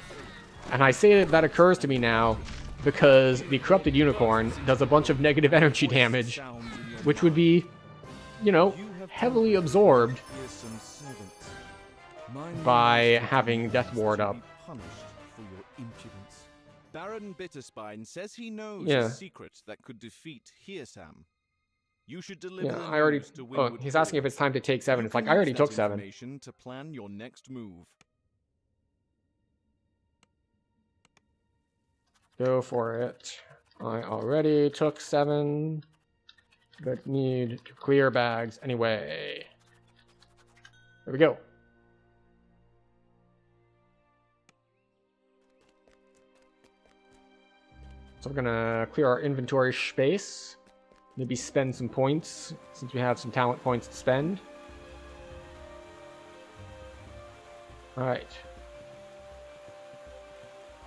And I say that occurs to me now because the Corrupted Unicorn does a bunch of negative energy damage, which would be, you know, heavily absorbed by having Death Ward up. Baron Bitterspine says he knows Yeah. a secret that could defeat Hirsam. You should deliver Yeah, the I already. news to Oh, Windward he's asking if Hall. it's time to take 7. You It's like, can I already use took that 7. information to plan your next move. Go for it. I already took 7. But need to clear bags anyway. There we go. So we're gonna clear our inventory space. Maybe spend some points, since we have some talent points to spend. Alright.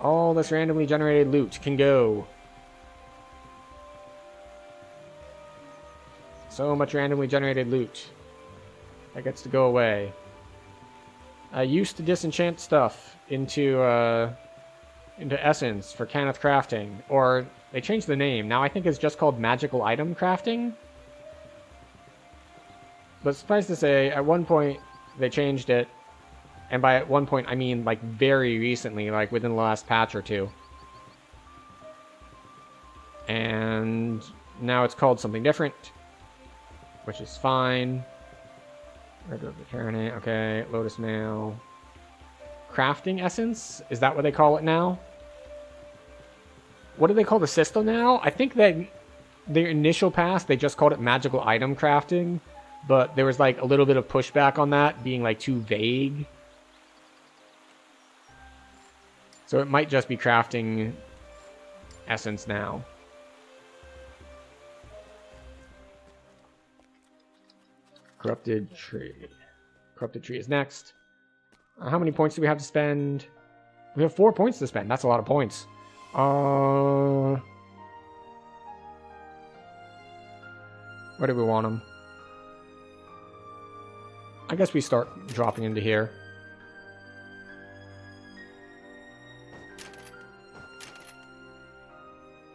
All this randomly generated loot can go. So much randomly generated loot. That gets to go away. I used to disenchant stuff into Essence for Cannith Crafting. Or, they changed the name. Now I think it's just called Magical Item Crafting. But suffice to say, at one point, they changed it. And by at one point, I mean, like, very recently, like, within the last patch or 2. And now it's called something different. Which is fine. Okay, Lotus Mail. Crafting Essence? Is that what they call it now? What do they call the system now? I think that their initial pass, they just called it Magical Item Crafting. But there was, like, a little bit of pushback on that, being, like, too vague. So it might just be Crafting Essence now. Corrupted Tree. Corrupted Tree is next. How many points do we have to spend? We have 4 points to spend. That's a lot of points. Where do we want them? I guess we start dropping into here.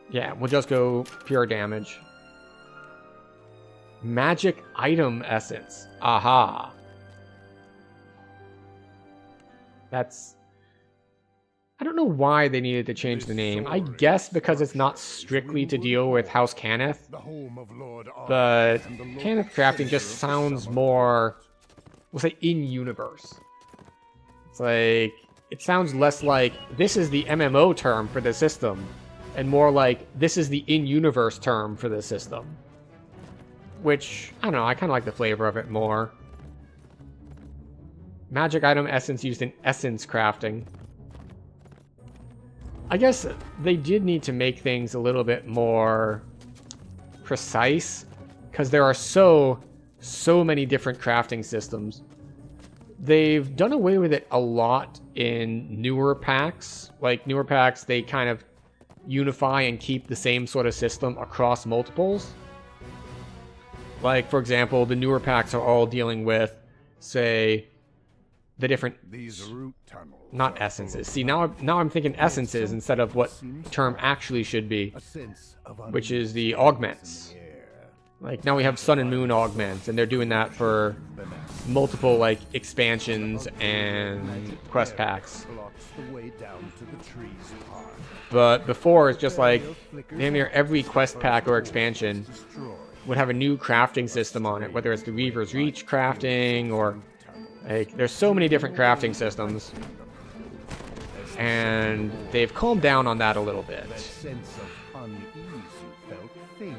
Yeah, we'll just go pure damage. Magic Item Essence. Aha. That's... I don't know why they needed to change the name. I guess because it's not strictly to deal with House Cannith. But Cannith Crafting just sounds more, we'll say, in-universe. It's like, it sounds less like, this is the MMO term for the system, and more like, this is the in-universe term for the system. Which, I don't know, I kind of like the flavor of it more. Magic Item Essence used in Essence Crafting. I guess they did need to make things a little bit more precise, because there are so many different crafting systems. They've done away with it a lot in newer packs. Like, newer packs, they kind of unify and keep the same sort of system across multiples. Like, for example, the newer packs are all dealing with, say, the different... These root tunnels. Not essences. See, now I'm thinking essences instead of what the term actually should be, which is the augments. Like, now we have Sun and Moon augments, and they're doing that for multiple, like, expansions and quest packs. But before, it's just like, damn near every quest pack or expansion would have a new crafting system on it, whether it's the Reaver's Reach crafting, or, like, there's so many different crafting systems. And they've calmed down on that a little bit.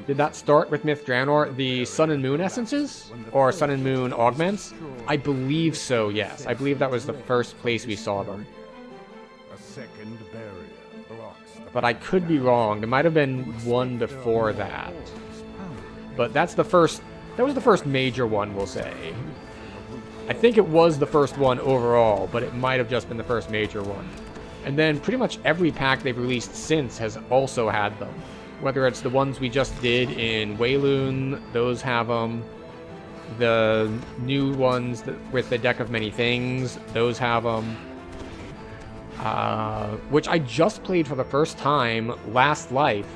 Did that start with Myth Draenor, the Sun and Moon essences? Or Sun and Moon augments? I believe so, yes. I believe that was the first place we saw them. But I could be wrong. There might have been one before that. But that's the first... That was the first major one, we'll say. I think it was the first one overall, but it might have just been the first major one. And then pretty much every pack they've released since has also had them. Whether it's the ones we just did in Wayloon, those have them. The new ones with the Deck of Many Things, those have them. Which I just played for the first time last life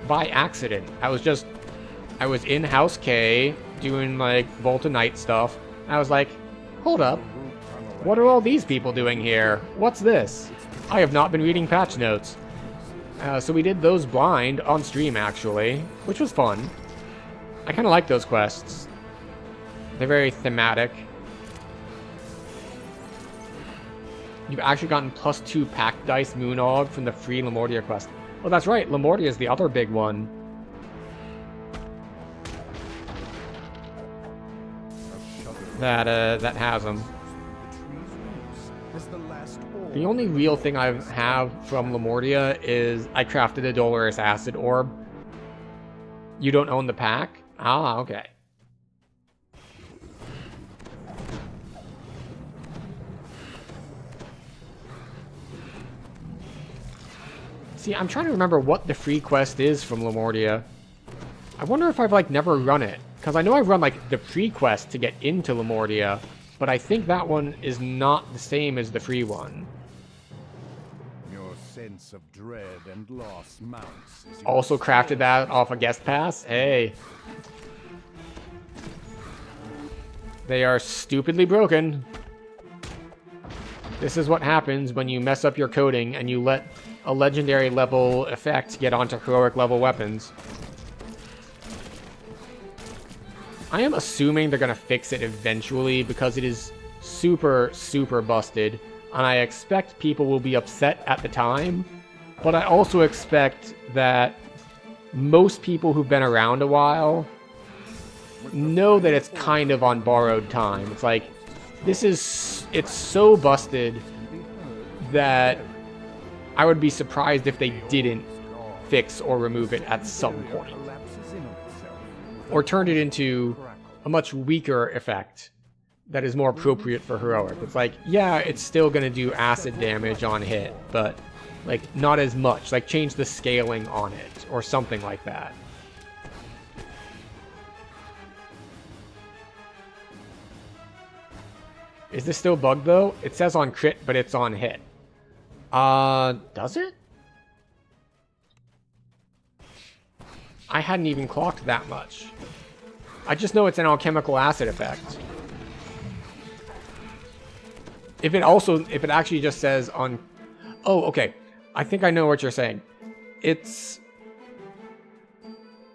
by accident. I was in House K doing like Vault of Night stuff. I was like, hold up. What are all these people doing here? What's this? I have not been reading patch notes. So we did those blind on stream, actually, which was fun. I kind of like those quests. They're very thematic. You've actually gotten +2 pack dice Moonog from the free Lemordia quest. Oh, that's right. Lemordia is the other big one. That has them. The only real thing I have from Lemordia is I crafted a Dolorous Acid Orb. You don't own the pack? Ah, okay. See, I'm trying to remember what the free quest is from Lemordia. I wonder if I've, like, never run it. Because I know I've run, like, the free quest to get into Lemordia, but I think that one is not the same as the free one. Your sense of dread and loss mounts. Also crafted that off a guest pass? Hey. They are stupidly broken. This is what happens when you mess up your coding and you let a legendary level effect get onto heroic level weapons. I am assuming they're going to fix it eventually because it is super, super busted. And I expect people will be upset at the time. But I also expect that most people who've been around a while know that it's kind of on borrowed time. It's like, it's so busted that I would be surprised if they didn't fix or remove it at some point. Or turned it into a much weaker effect that is more appropriate for heroic. It's like, yeah, it's still going to do acid damage on hit, but like not as much. Like change the scaling on it or something like that. Is this still bugged though? It says on crit, but it's on hit. Does it? I hadn't even clocked that much. I just know it's an alchemical acid effect. If it actually just says on... Oh, okay. I think I know what you're saying. It's...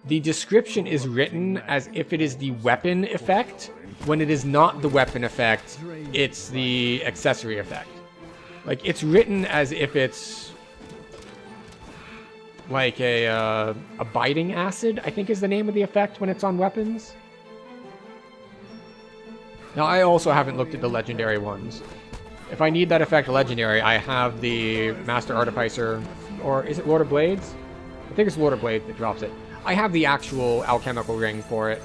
The description is written as if it is the weapon effect. When it is not the weapon effect, it's the accessory effect. Like, it's written as if it's... like a biting acid, I think is the name of the effect when it's on weapons. Now, I also haven't looked at the legendary ones. If I need that effect legendary, I have the Master Artificer, or is it Lord of Blades? I think it's Lord of Blades that drops it. I have the actual alchemical ring for it,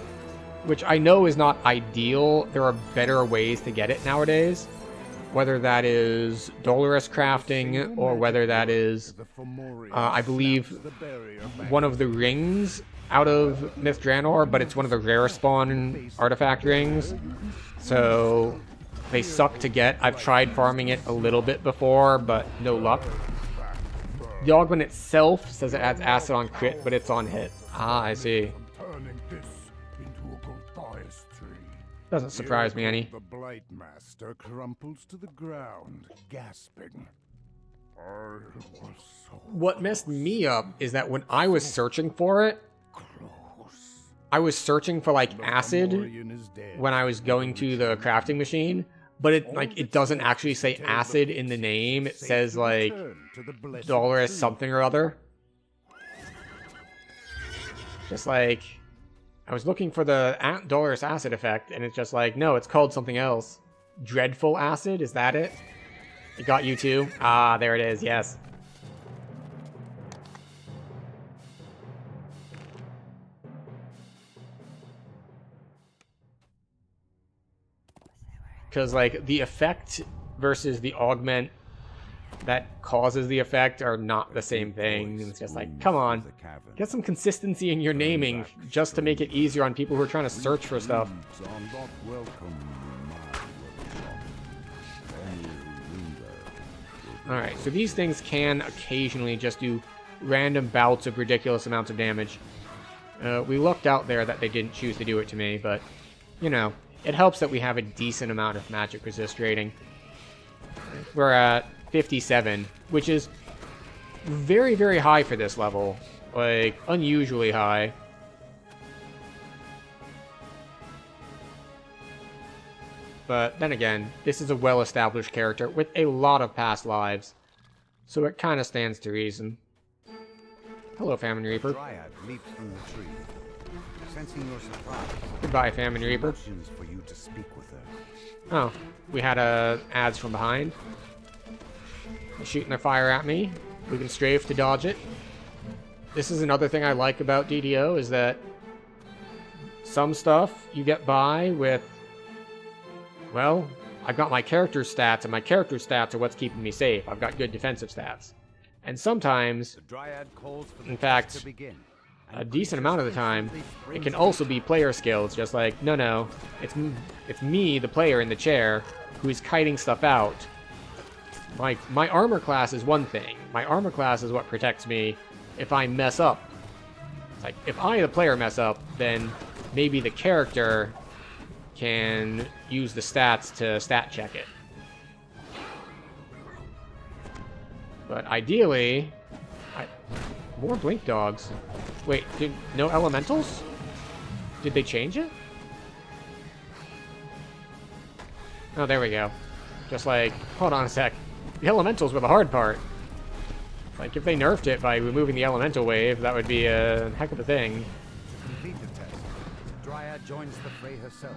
which I know is not ideal. There are better ways to get it nowadays. whether that is Dolorous crafting or whether that is, I believe, one of the rings out of Myth Draenor, but it's one of the rare spawn artifact rings. So they suck to get. I've tried farming it a little bit before, but no luck. The augment itself says it adds acid on crit, but it's on hit. Ah, I see. Doesn't surprise me any. The Blight Master crumples to the ground, gasping. What messed me up is that when I was searching for it, I was searching for like acid when I was going to the crafting machine, but it doesn't actually say acid in the name. It says like Dolorous something or other. Just like I was looking for the Dolorous acid effect, and it's just like, no, it's called something else. Dreadful acid, is that it? It got you too? Ah, there it is, yes. Because, like, the effect versus the augment that causes the effect are not the same thing. It's just like, come on, get some consistency in your naming just to make it easier on people who are trying to search for stuff. Alright, so these things can occasionally just do random bouts of ridiculous amounts of damage. We looked out there that they didn't choose to do it to me, but, you know, it helps that we have a decent amount of magic resist rating. We're at 57, which is very, very high for this level. Like, unusually high. But then again, this is a well-established character with a lot of past lives, so it kind of stands to reason. Hello, Famine Reaper. Dryad leaps from the tree. Sensing your surprise, goodbye, Famine Reaper. For you to speak with her. Oh, we had ads from behind. They're shooting their fire at me. We can strafe to dodge it. This is another thing I like about DDO, is that some stuff you get by with, well, I've got my character stats, and my character stats are what's keeping me safe. I've got good defensive stats. And sometimes, in fact, a decent amount of the time, it can also be player skills, just like, no, it's me, the player in the chair, who's kiting stuff out. Like, my armor class is one thing. My armor class is what protects me if I mess up. It's like, if I, the player, mess up, then maybe the character can use the stats to stat check it. But ideally, more blink dogs. Wait, no elementals? Did they change it? Oh, there we go. Just like, hold on a sec. The elementals were the hard part. Like, if they nerfed it by removing the elemental wave, that would be a heck of a thing. Complete the test. Dryad joins the fray herself.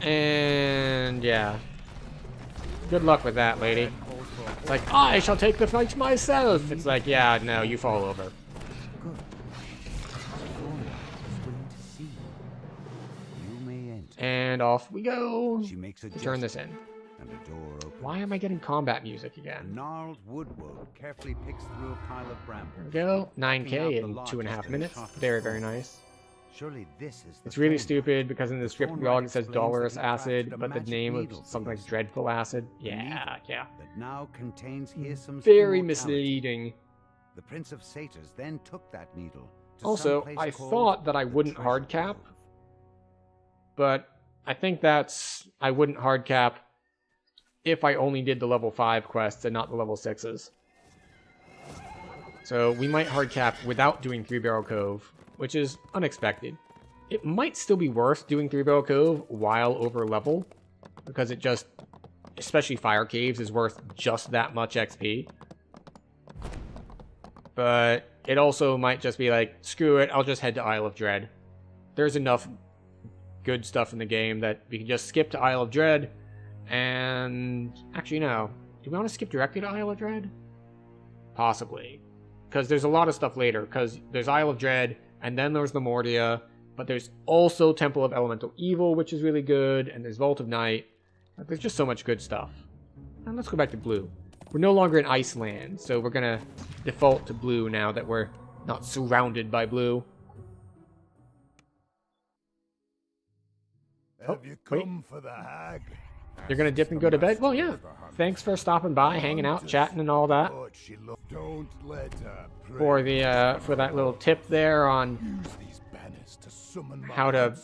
And yeah. Good luck with that, lady. It's like, I shall take the fight myself. It's like, yeah, no, you fall over. And off we go. She makes a turn this in. And a door opens. Why am I getting combat music again? A gnarled woodwork carefully picks through a pile of brambles. There we go. 9K in 2.5 minutes. Very, very nice. Surely this is it's really stupid because in the script log it says Dolorous Acid, but the name of something like Dreadful Acid. Yeah. That now contains Hearsome's very misleading. The Prince of Satyrs then took that needle. Also, I thought that I wouldn't hard cap, but I think I wouldn't hard cap if I only did the level 5 quests and not the level 6s. So we might hard cap without doing Three Barrel Cove, which is unexpected. It might still be worth doing Three Barrel Cove while over level, because it just, especially Fire Caves, is worth just that much XP. But it also might just be like, screw it, I'll just head to Isle of Dread. There's enough good stuff in the game that we can just skip to Isle of Dread, and actually no. Do we want to skip directly to Isle of Dread? Possibly. Because there's a lot of stuff later, because there's Isle of Dread, and then there's the Mordia, but there's also Temple of Elemental Evil, which is really good, and there's Vault of Night, There's just so much good stuff. And let's go back to blue. We're no longer in Iceland, so we're gonna default to blue now that we're not surrounded by blue. Have you come for the hag? You're gonna dip and go to bed? Well, yeah. Thanks for stopping by, hanging out, chatting, and all that. Don't let her For the for that little tip there on how to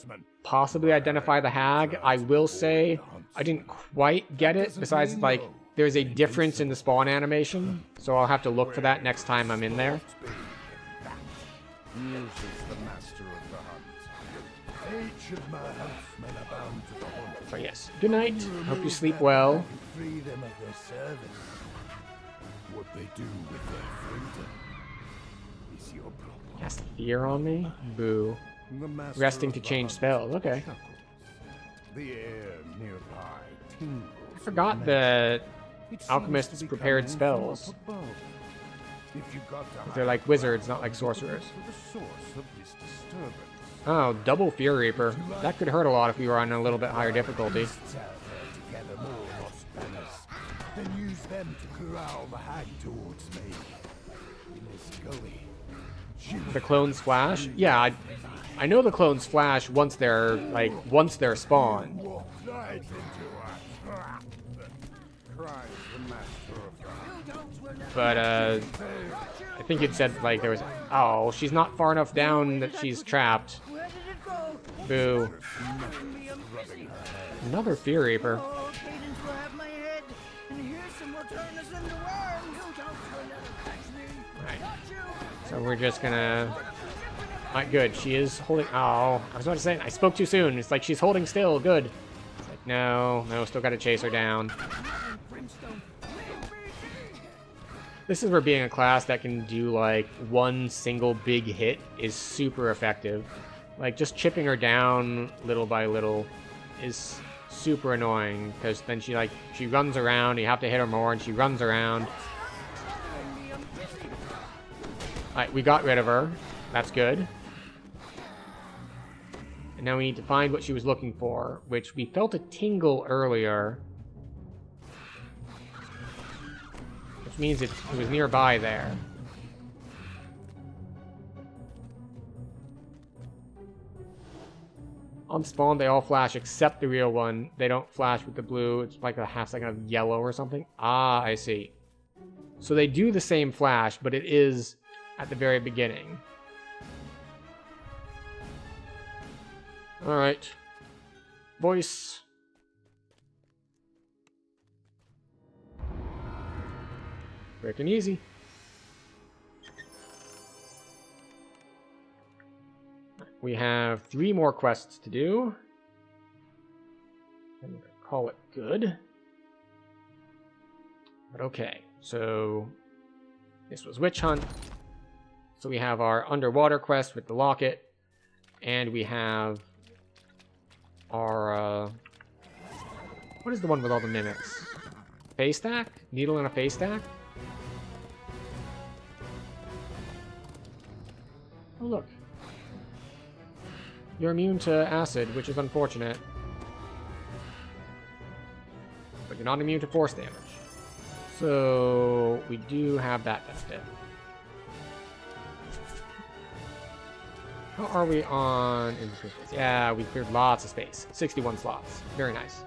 possibly identify the hag, I will say I didn't quite get it. Besides, like, there's a difference in the spawn animation, so I'll have to look for that next time I'm in there. So yes, good night. Hope you sleep well. What they do with their freedom is your problem. Cast fear on me? Boo. Resting to change spells. Okay. The air nearby tingles. I forgot that alchemists prepared spells. They're like wizards, not like sorcerers. Oh, double Fear Reaper. That could hurt a lot if we were on a little bit higher difficulty. Then use them to corral the hag towards me. The clones flash? Yeah, I know the clones flash once they're spawned. But I think it said like there was. Oh, she's not far enough down that she's trapped. Boo. Another Fear Reaper. So we're just gonna... Alright, good. She is holding... Oh, I was about to say, I spoke too soon. It's like she's holding still. Good. It's like, no, still gotta chase her down. This is where being a class that can do, like, one single big hit is super effective. Like, just chipping her down little by little is super annoying, because then she runs around, you have to hit her more, and she runs around. Alright, we got rid of her. That's good. And now we need to find what she was looking for, which we felt a tingle earlier. Which means it was nearby there. On spawn, they all flash except the real one. They don't flash with the blue. It's like a half second of yellow or something. Ah, I see. So they do the same flash, but it is at the very beginning. Alright. Voice. Quick and easy. We have 3 more quests to do. I'm gonna call it good. But okay, so this was Witch Hunt. So we have our underwater quest with the locket, and we have our what is the one with all the mimics? Face stack? Needle in a face stack? Oh look. You're immune to acid, which is unfortunate. But you're not immune to force damage. So we do have that benefit. How are we on inventory space? Yeah, we cleared lots of space. 61 slots. Very nice.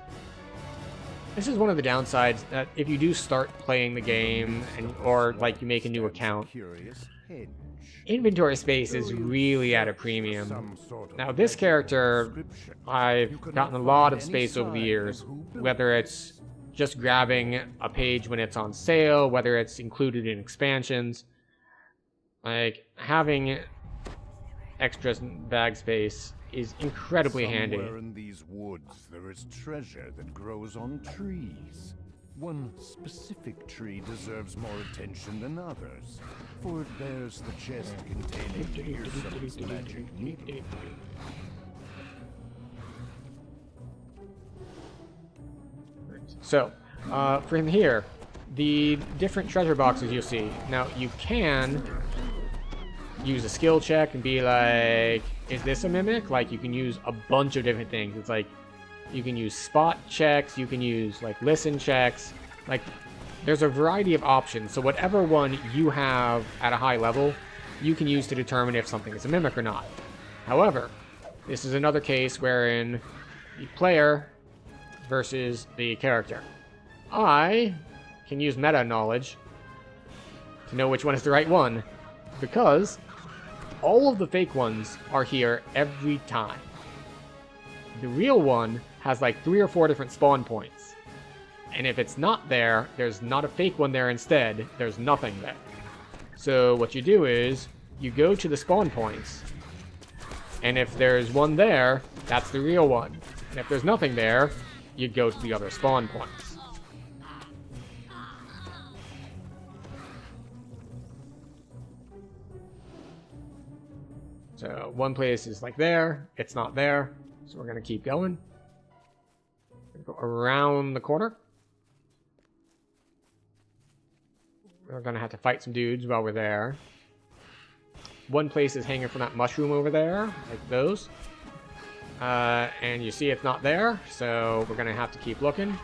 This is one of the downsides that if you do start playing the game or like you make a new account, inventory space is really at a premium. Now this character, I've gotten a lot of space over the years, whether it's just grabbing a page when it's on sale, whether it's included in expansions. Like, having extra bag space is incredibly handy. Somewhere in these woods there is treasure that grows on trees. One specific tree deserves more attention than others, for it bears the chest containing Gearsome's magic needle. So, from here, the different treasure boxes you'll see. Now, you can use a skill check and be like, is this a mimic? Like, you can use a bunch of different things. It's like, You can use spot checks. You can use, like, listen checks. Like, there's a variety of options. So whatever one you have at a high level, you can use to determine if something is a mimic or not. However, this is another case wherein the player versus the character. I can use meta knowledge to know which one is the right one, because all of the fake ones are here every time. The real one has like 3 or 4 different spawn points. And if it's not there, there's not a fake one there instead, there's nothing there. So what you do is, you go to the spawn points, and if there's one there, that's the real one. And if there's nothing there, you go to the other spawn points. So one place is like there, it's not there, so we're gonna keep going. Go around the corner. We're gonna have to fight some dudes while we're there. One place is hanging from that mushroom over there, like those. And you see it's not there, so we're gonna have to keep looking.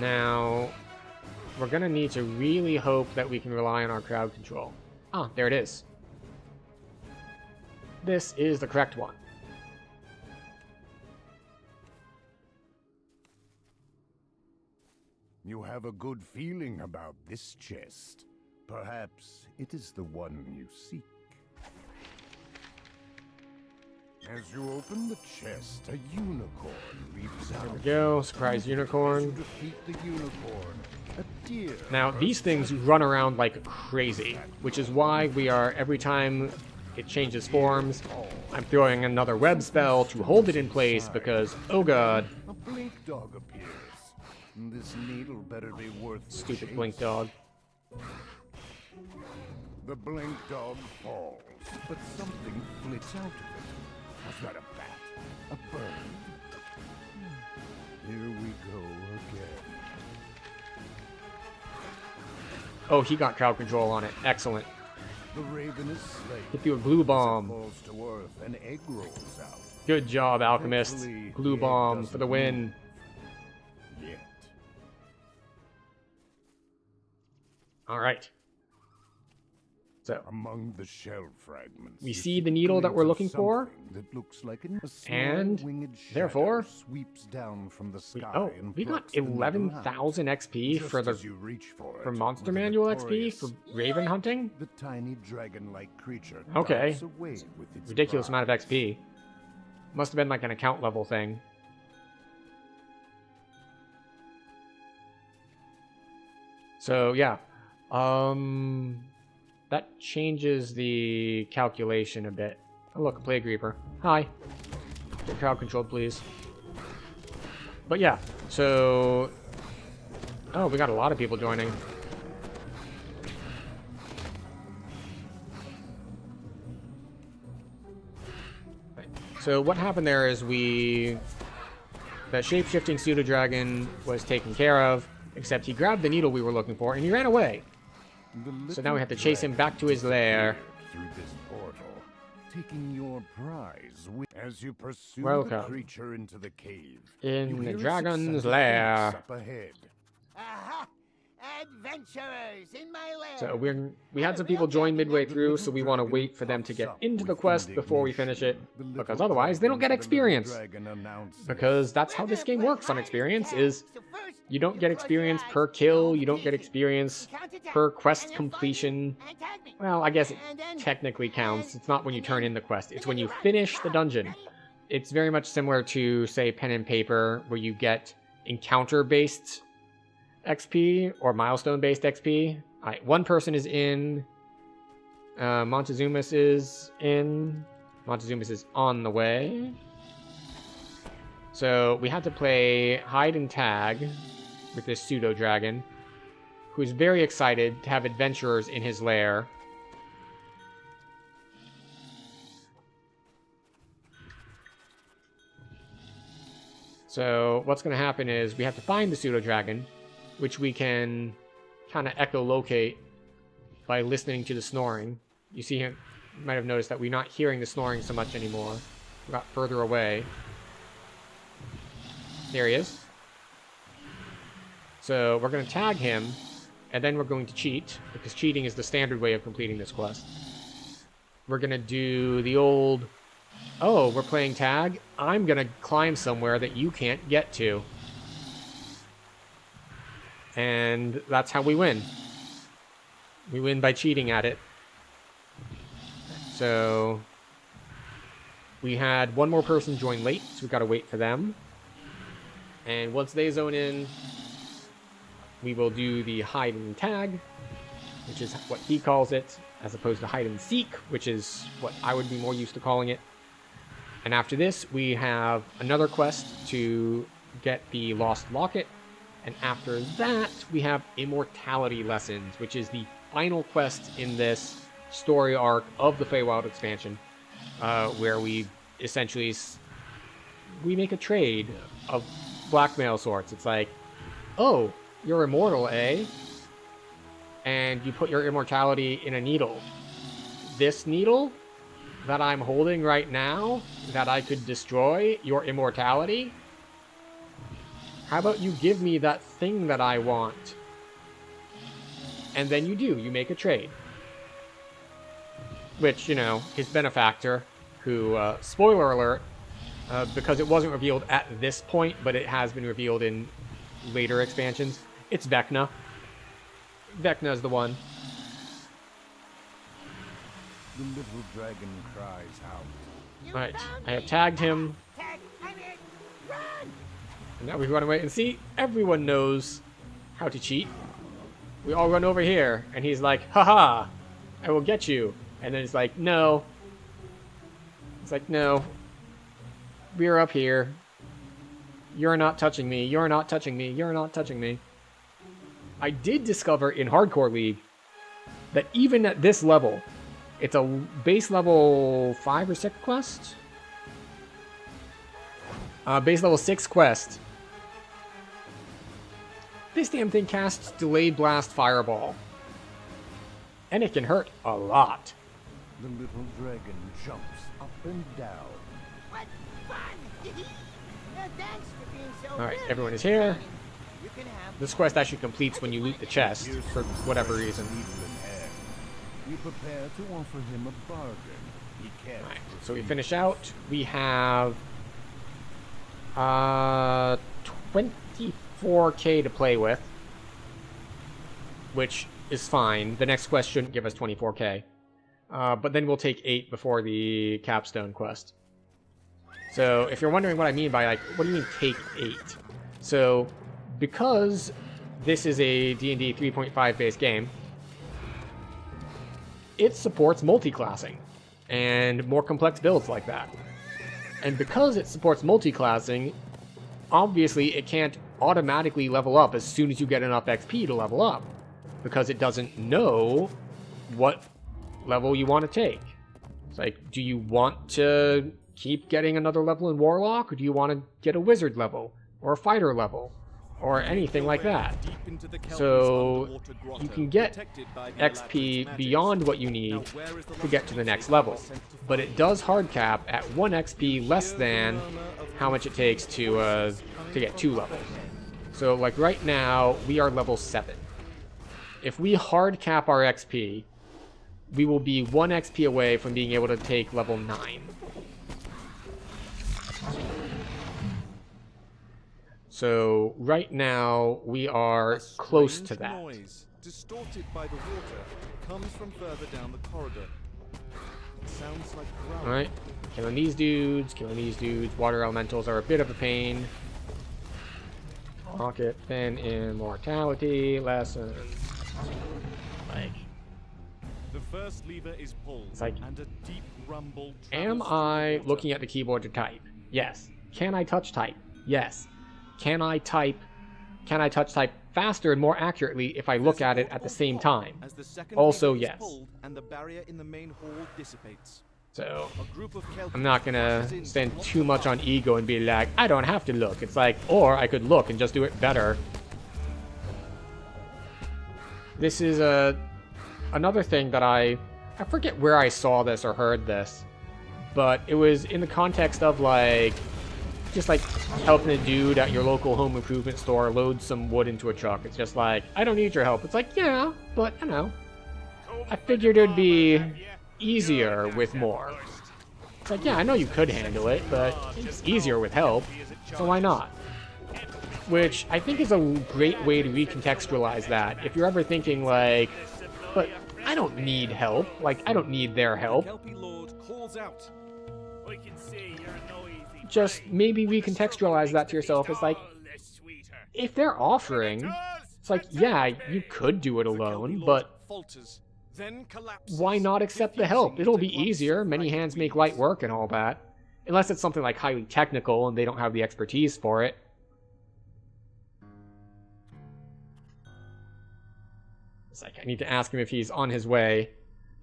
Now, we're gonna need to really hope that we can rely on our crowd control. Ah, there it is. This is the correct one. You have a good feeling about this chest. Perhaps it is the one you seek. As you open the chest, a unicorn leaps out. There we go, surprise unicorn. Defeat the unicorn. A deer. Now, these things run around like crazy, which is why we are, every time it changes forms, I'm throwing another web spell to hold it in place because, oh god. A blink dog appears. This needle better be worth the Stupid chase. blink dog. The blink dog falls, but something flits out of it. Was that a bat? A bird? Here we go again. Oh, he got crowd control on it. Excellent. The raven is slain. Hit through a glue bomb. Falls to earth, an egg rolls out. Good job, Alchemist. Hopefully, Glue the bomb egg for the win. Yet. Alright. So, among the shell fragments, we see the needle that we're looking for, that looks like a and therefore sweeps down from the sky we got 11,000 XP for the monster manual XP for raven hunting. The tiny dragon-like creature. Okay, away with its ridiculous amount of XP. Must have been like an account level thing. So yeah, that changes the calculation a bit. Oh look, a Plague Reaper. Hi. Get crowd controlled, please. But yeah, so... Oh, we got a lot of people joining. Right. So what happened there is the shape-shifting pseudo-dragon was taken care of, except he grabbed the needle we were looking for, and he ran away. So now we have to chase him back to his lair. Through this portal, taking your prize as you pursue Welcome. the creature into the cave. In the dragon's lair. Up ahead. Aha! Adventurers in my lair. So we had some people join midway through, so we want to wait for them to get into the quest before we finish it, because otherwise they don't get experience. Because that's how this game works on experience, is you don't get experience per kill, you don't get experience per quest completion. Well, I guess it technically counts. It's not when you turn in the quest, it's when you finish the dungeon. It's very much similar to, say, pen and paper, where you get encounter-based XP or milestone-based XP. Alright, one person is in. Montezuma's is in. Montezuma's is on the way. So we had to play hide and tag with this pseudo-dragon, who is very excited to have adventurers in his lair. So what's going to happen is we have to find the pseudo-dragon, which we can kind of echolocate by listening to the snoring. You see him, You might have noticed that we're not hearing the snoring so much anymore. We got further away. There he is. So we're going to tag him, and then we're going to cheat, because cheating is the standard way of completing this quest. We're going to do the old, oh, we're playing tag? I'm going to climb somewhere that you can't get to. And that's how we win. We win by cheating at it. So we had one more person join late, so we got to wait for them. And once they zone in, we will do the hide and tag, which is what he calls it, as opposed to hide and seek, which is what I would be more used to calling it. And after this, we have another quest to get the Lost Locket. And after that, we have Immortality Lessons, which is the final quest in this story arc of the Feywild expansion, where we essentially we make a trade of blackmail sorts. It's like, oh, you're immortal, eh? And you put your immortality in a needle. This needle that I'm holding right now, that I could destroy your immortality, how about you give me that thing that I want? And then you do. You make a trade. Which, you know, his benefactor, who, spoiler alert, because it wasn't revealed at this point, but it has been revealed in later expansions, it's Vecna. Vecna's the one. The little dragon cries out. Alright, I have tagged him. And now we run away, and see, everyone knows how to cheat. We all run over here, and he's like, haha, I will get you. And then it's like, no. It's like, no. We're up here. You're not touching me, you're not touching me, you're not touching me. I did discover in Hardcore League that even at this level, it's a base level 5 or 6 quest? Base level 6 quest. This damn thing casts Delayed Blast Fireball. And it can hurt a lot. The little dragon jumps up and down. What fun! Thanks for being so Alright, good. everyone is here. You can have This quest actually completes when you loot the chest, for whatever reason. You prepare to offer him a bargain. He can't. Alright, so we finish out. We have 24k to play with, which is fine. The next quest shouldn't give us 24k. But then we'll take 8 before the capstone quest. So if you're wondering what I mean by, like, what do you mean take 8? So because this is a D&D 3.5 based game, it supports multi-classing and more complex builds like that. And because it supports multi-classing, obviously it can't automatically level up as soon as you get enough XP to level up, because it doesn't know what level you want to take. It's like, do you want to keep getting another level in Warlock, or do you want to get a wizard level or a fighter level or anything like that? So you can get XP beyond what you need to get to the next level, but it does hard cap at 1 XP less than how much it takes to get 2 levels. So like right now we are level 7. If we hard cap our XP, we will be 1 XP away from being able to take level 9. So right now we are close to that. Noise, distorted by the water, comes from further down the corridor. It sounds like growling. Alright, killing these dudes, killing these dudes. Water elementals are a bit of a pain. Rocket, then immortality, lesson. Like, the first lever is pulled, it's like, and a deep rumble. Am I looking at the keyboard to type? Yes. Can I touch type? Yes. Can I touch type faster and more accurately if I look at it at the same time? Also, yes. And the barrier in the main hall dissipates. So, I'm not gonna spend too much on ego and be like, I don't have to look. It's like, or I could look and just do it better. This is another thing that I I forget where I saw this or heard this, but it was in the context of, like, just, like, helping a dude at your local home improvement store load some wood into a truck. It's just like, I don't need your help. It's like, yeah, but, you know, I figured it'd be easier with more. It's like, yeah, I know you could handle it, but it's easier with help, so why not? Which I think is a great way to recontextualize that. If you're ever thinking, like, but I don't need help. Like, I don't need their help. Just maybe recontextualize that to yourself. It's like, if they're offering, it's like, yeah, you could do it alone, but why not accept the help? It'll be easier. Many hands make light work and all that. Unless it's something like highly technical and they don't have the expertise for it. It's like, I need to ask him if he's on his way,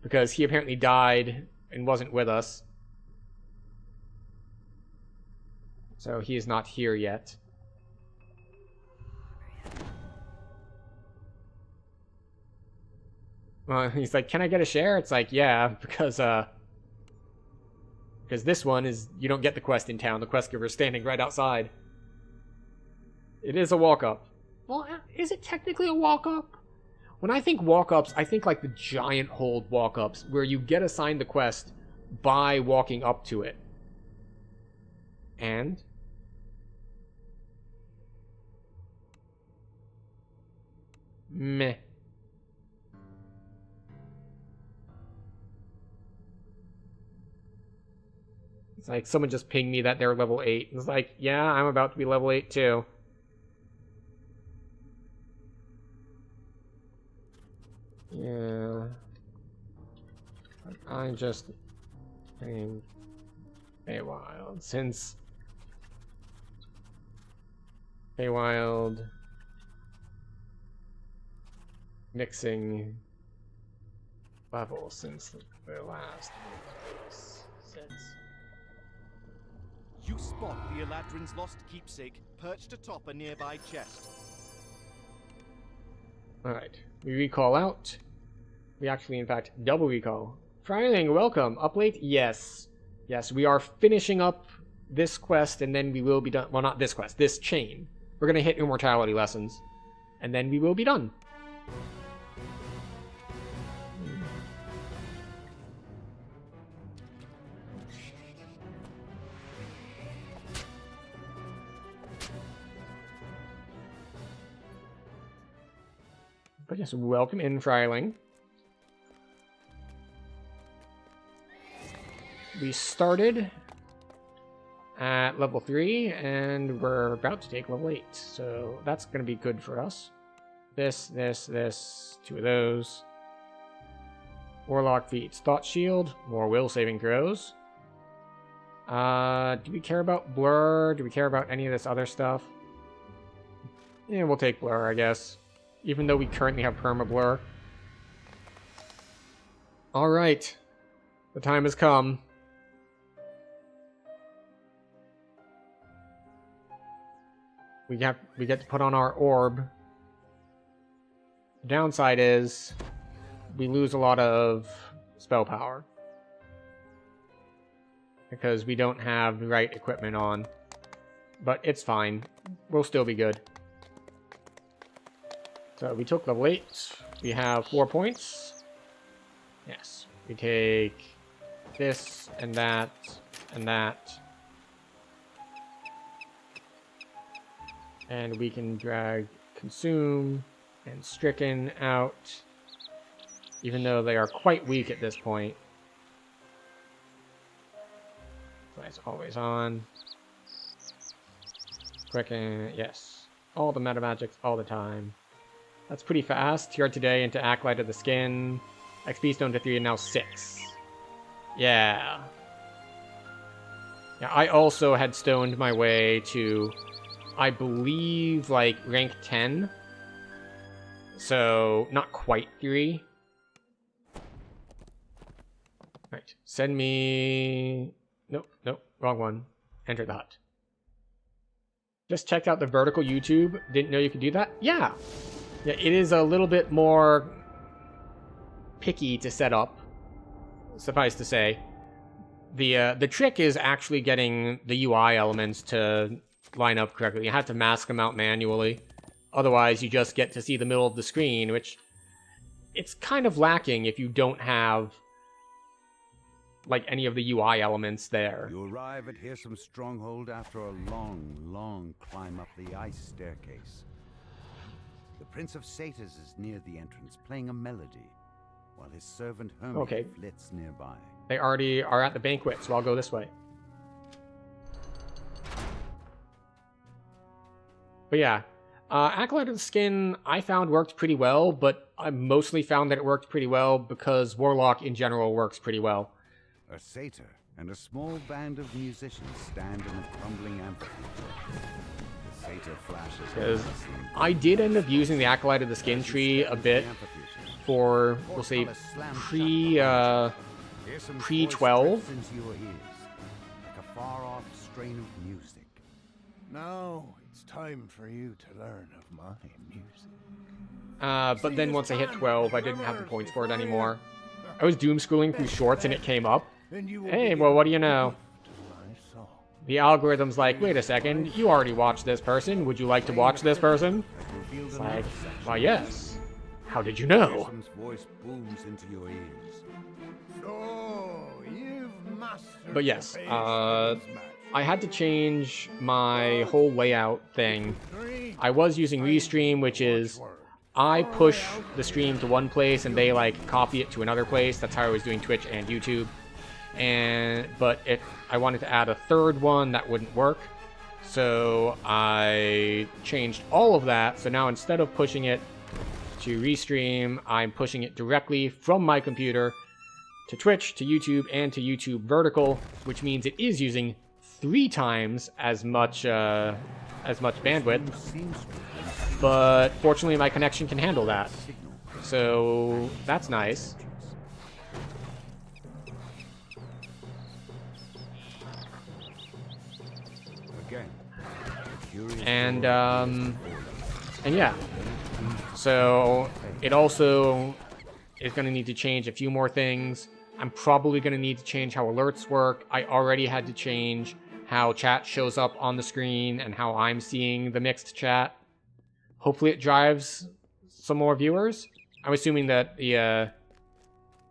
because he apparently died and wasn't with us. So he is not here yet. He's like, can I get a share? It's like, yeah, because this one is, you don't get the quest in town. The quest giver is standing right outside. It is a walk-up. Well, is it technically a walk-up? When I think walk-ups, I think like the giant hold walk-ups, where you get assigned the quest by walking up to it. And? Meh. It's like someone just pinged me that they're level 8. It's like, yeah, I'm about to be level 8 too. Yeah. I'm just playing Feywild since Feywild mixing levels since the last since. You spot the Eladrin's lost keepsake perched atop a nearby chest. Alright, we recall out. We actually, in fact, double recall. Fryling, welcome. Up late? Yes. Yes, we are finishing up this quest, and then we will be done. Well, not this quest, this chain. We're going to hit immortality lessons, and then we will be done. But yes, welcome in, Fryling. We started at level 3, and we're about to take level 8, so that's going to be good for us. This, 2 of those. Warlock feats Thought Shield, more will saving throws. Do we care about Blur? Do we care about any of this other stuff? Yeah, we'll take Blur, I guess. Even though we currently have Perma Blur. Alright. The time has come. We get to put on our orb. The downside is we lose a lot of spell power. Because we don't have the right equipment on. But it's fine. We'll still be good. So we took level 8. We have 4 points. Yes. We take this and that and that. And we can drag Consume and Stricken out. Even though they are quite weak at this point. So it's always on. Quicken, yes. All the meta magics all the time. That's pretty fast. TR today into Acolyte of the Skin. XP stone to 3 and now 6. Yeah. Yeah, I also had stoned my way to, I believe, like, rank 10. So, not quite 3. Right. Send me... Nope. Wrong one. Enter the hut. Just checked out the vertical YouTube. Didn't know you could do that? Yeah. Yeah, it is a little bit more picky to set up. suffice to say, the trick is actually getting the UI elements to line up correctly. You have to mask them out manually. Otherwise, you just get to see the middle of the screen, which it's kind of lacking if you don't have like any of the UI elements there. You arrive at Hearsome Stronghold after a long, long climb up the ice staircase. The Prince of Satyrs is near the entrance, playing a melody, while his servant Hermia flits nearby. They already are at the banquet, so I'll go this way. But yeah, Acolyte of the Skin I found worked pretty well, but I mostly found that it worked pretty well because Warlock in general works pretty well. A satyr and a small band of musicians stand in a crumbling amphitheater. The satyr flashes. Because I did end up using the Acolyte of the Skin tree a bit for, we'll say, pre-12. Like a far-off strain of music. Now it's time for you to learn of my music. But then once I hit 12, I didn't have the points for it anymore. I was doom scrolling through shorts and it came up. Hey, well, what do you know? The algorithm's like, wait a second, you already watched this person. Would you like to watch this person? It's like, why, yes. How did you know? Voice booms into your ears. But yes, I had to change my whole layout thing. I was using Restream, which is I push the stream to one place and they like copy it to another place. That's how I was doing Twitch and YouTube. But if I wanted to add a third one, that wouldn't work. So I changed all of that. So now instead of pushing it to Restream, I'm pushing it directly from my computer to Twitch, to YouTube, and to YouTube Vertical, which means it is using 3 times as much bandwidth. But fortunately, my connection can handle that, so that's nice. And yeah, so it also is going to need to change a few more things. I'm probably going to need to change how alerts work. I already had to change how chat shows up on the screen and how I'm seeing the mixed chat. Hopefully it drives some more viewers. I'm assuming that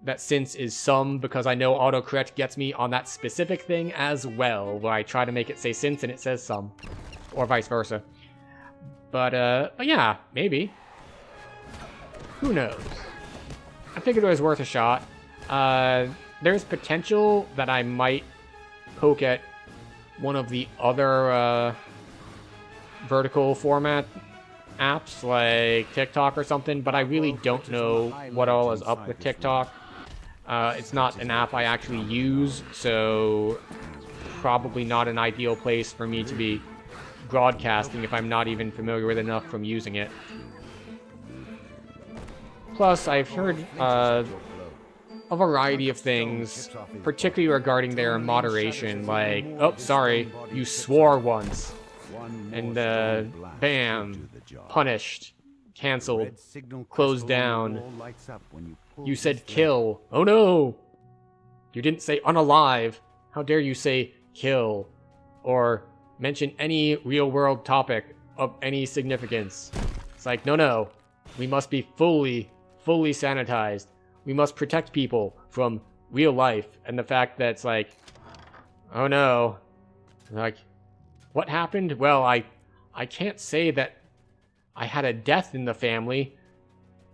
that since is some, because I know autocorrect gets me on that specific thing as well, where I try to make it say since and it says some, or vice versa. But yeah, maybe. Who knows? I figured it was worth a shot. There's potential that I might poke at one of the other vertical format apps like TikTok or something, but I really don't know what all is up with TikTok. It's not an app I actually use, so probably not an ideal place for me to be broadcasting if I'm not even familiar with enough from using it. Plus, I've heard a variety of things, particularly regarding their moderation, like, oh, sorry, you swore once, and bam, punished, cancelled, closed down. You said kill. Oh no! You didn't say unalive. How dare you say kill? Or mention any real-world topic of any significance. It's like, no. We must be fully sanitized. We must protect people from real life. And the fact that it's like, oh no. Like, what happened? Well, I can't say that I had a death in the family.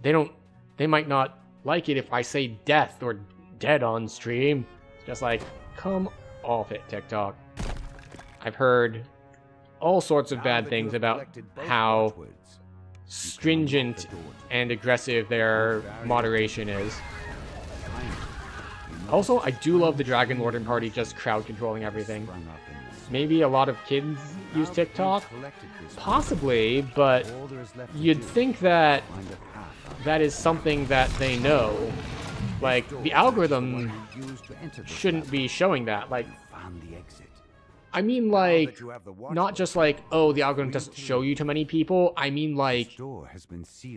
They might not like it if I say death or dead on stream. It's just like, come off it, TikTok. I've heard all sorts of bad things about how stringent and aggressive their moderation is. Also, I do love the Dragon Lord Party just crowd controlling everything. Maybe a lot of kids use TikTok? Possibly, but you'd think that that is something that they know. Like, the algorithm shouldn't be showing that. Like, I mean, like, not just like, oh, the algorithm doesn't show you to many people. I mean, like,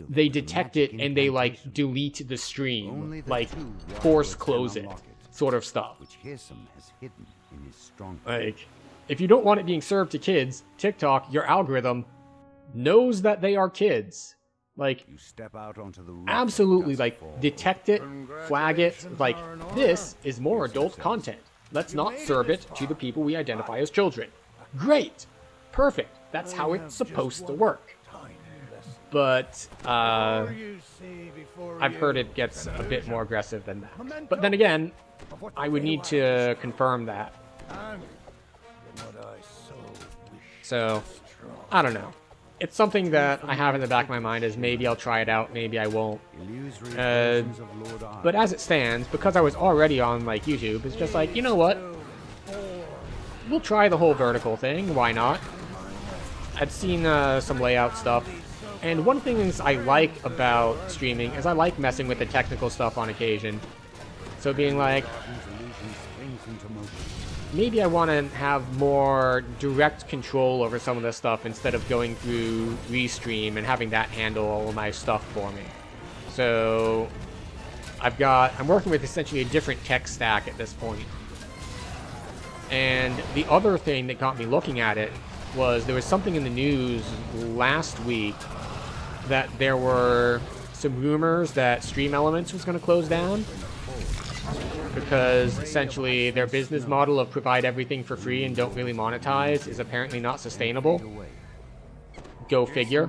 they detect it and they, like, delete the stream. Like, force close it. sort of stuff. Which Hirsum has hidden in his strong. Like, if you don't want it being served to kids, TikTok, your algorithm, knows that they are kids. Like, you step out onto the absolutely, like, detect it, flag it, like, this is more adult content. Let's not serve it to the people we identify as children. Great! Perfect. That's how it's supposed to work. But, I've heard it gets a bit more aggressive than that. But then again, I would need to confirm that. So, I don't know. It's something that I have in the back of my mind as maybe I'll try it out, maybe I won't. But as it stands, because I was already on, like, YouTube, it's just like, you know what? We'll try the whole vertical thing, why not? I'd seen some layout stuff, and one thing is I like about streaming is I like messing with the technical stuff on occasion. So being like, maybe I want to have more direct control over some of this stuff instead of going through Restream and having that handle all of my stuff for me. So I'm working with essentially a different tech stack at this point. And the other thing that got me looking at it was there was something in the news last week that there were some rumors that Stream Elements was going to close down. Because essentially their business model of provide everything for free and don't really monetize is apparently not sustainable. Go figure.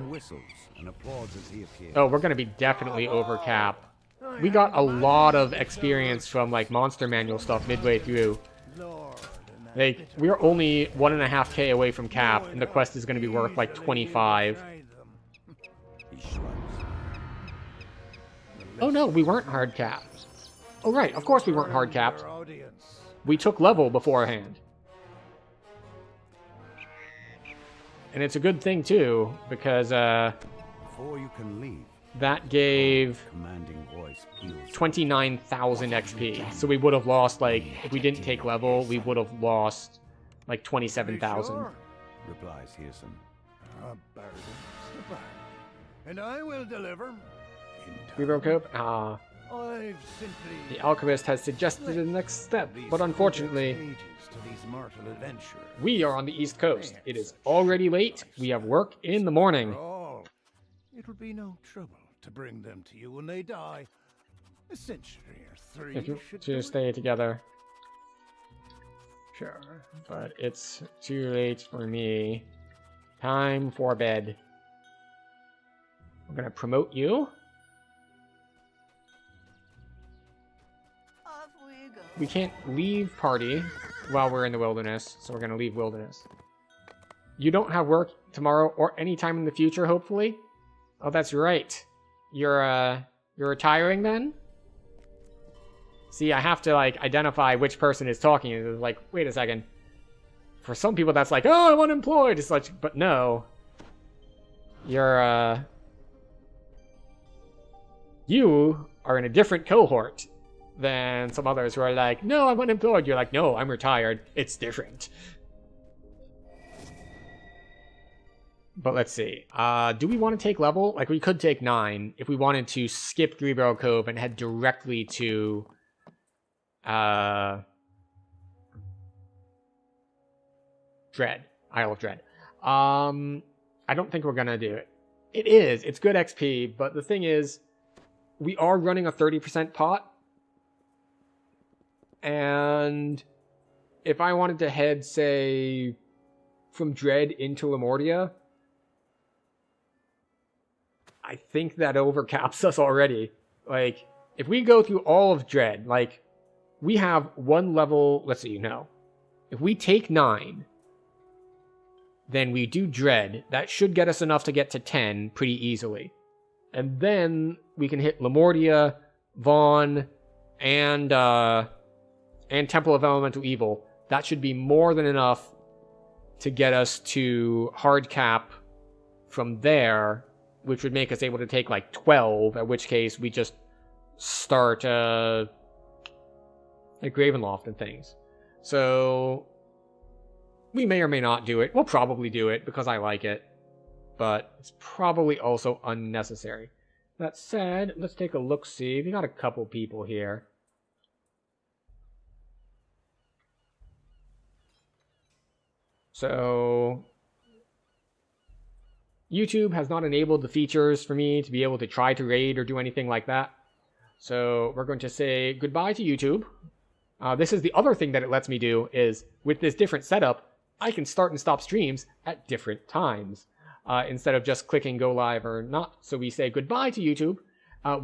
Oh, we're going to be definitely over cap. We got a lot of experience from like Monster Manual stuff midway through. Like, we're only 1.5k away from cap, and the quest is going to be worth like 25. Oh no, we weren't hard capped. Oh right, of course we weren't hard capped. We took level beforehand. And it's a good thing too, because before you can leave, that gave 29,000 XP. So we would have lost, like, if we didn't take level, we would have lost like 27,000. Replies Hirsum. And I will deliver. The alchemist has suggested the next step, but unfortunately, we are on the East Coast. It is already late. We have work in the morning. It will be no trouble to bring them to you when they die. A century or three If you should to stay together. Sure, but it's too late for me. Time for bed. I'm gonna promote you. We can't leave party while we're in the wilderness, so we're gonna leave wilderness. You don't have work tomorrow or any time in the future, hopefully? Oh, that's right. You're retiring then? See, I have to, like, identify which person is talking. It's like, wait a second. For some people, that's like, oh, I'm unemployed. It's like, but no. You're, you are in a different cohort than some others who are like, no, I'm unemployed. You're like, no, I'm retired. It's different. But let's see. Do we want to take level? Like, we could take 9 if we wanted to skip Three Barrel Cove and head directly to Dread. Isle of Dread. I don't think we're gonna do it. It's good XP, but the thing is, we are running a 30% pot. And if I wanted to head, say, from Dread into Lamortia, I think that overcaps us already. Like, if we go through all of Dread, like, we have one level, let's see, no. If we take 9, then we do Dread. That should get us enough to get to 10 pretty easily. And then we can hit Lamortia, Vaughn, and Temple of Elemental Evil. That should be more than enough to get us to hard cap from there, which would make us able to take like 12, at which case we just start at Gravenloft and things. So we may or may not do it. We'll probably do it because I like it, but it's probably also unnecessary. That said, let's take a look-see. We got a couple people here. So YouTube has not enabled the features for me to be able to try to raid or do anything like that. So we're going to say goodbye to YouTube. This is the other thing that it lets me do is with this different setup, I can start and stop streams at different times instead of just clicking go live or not. So we say goodbye to YouTube while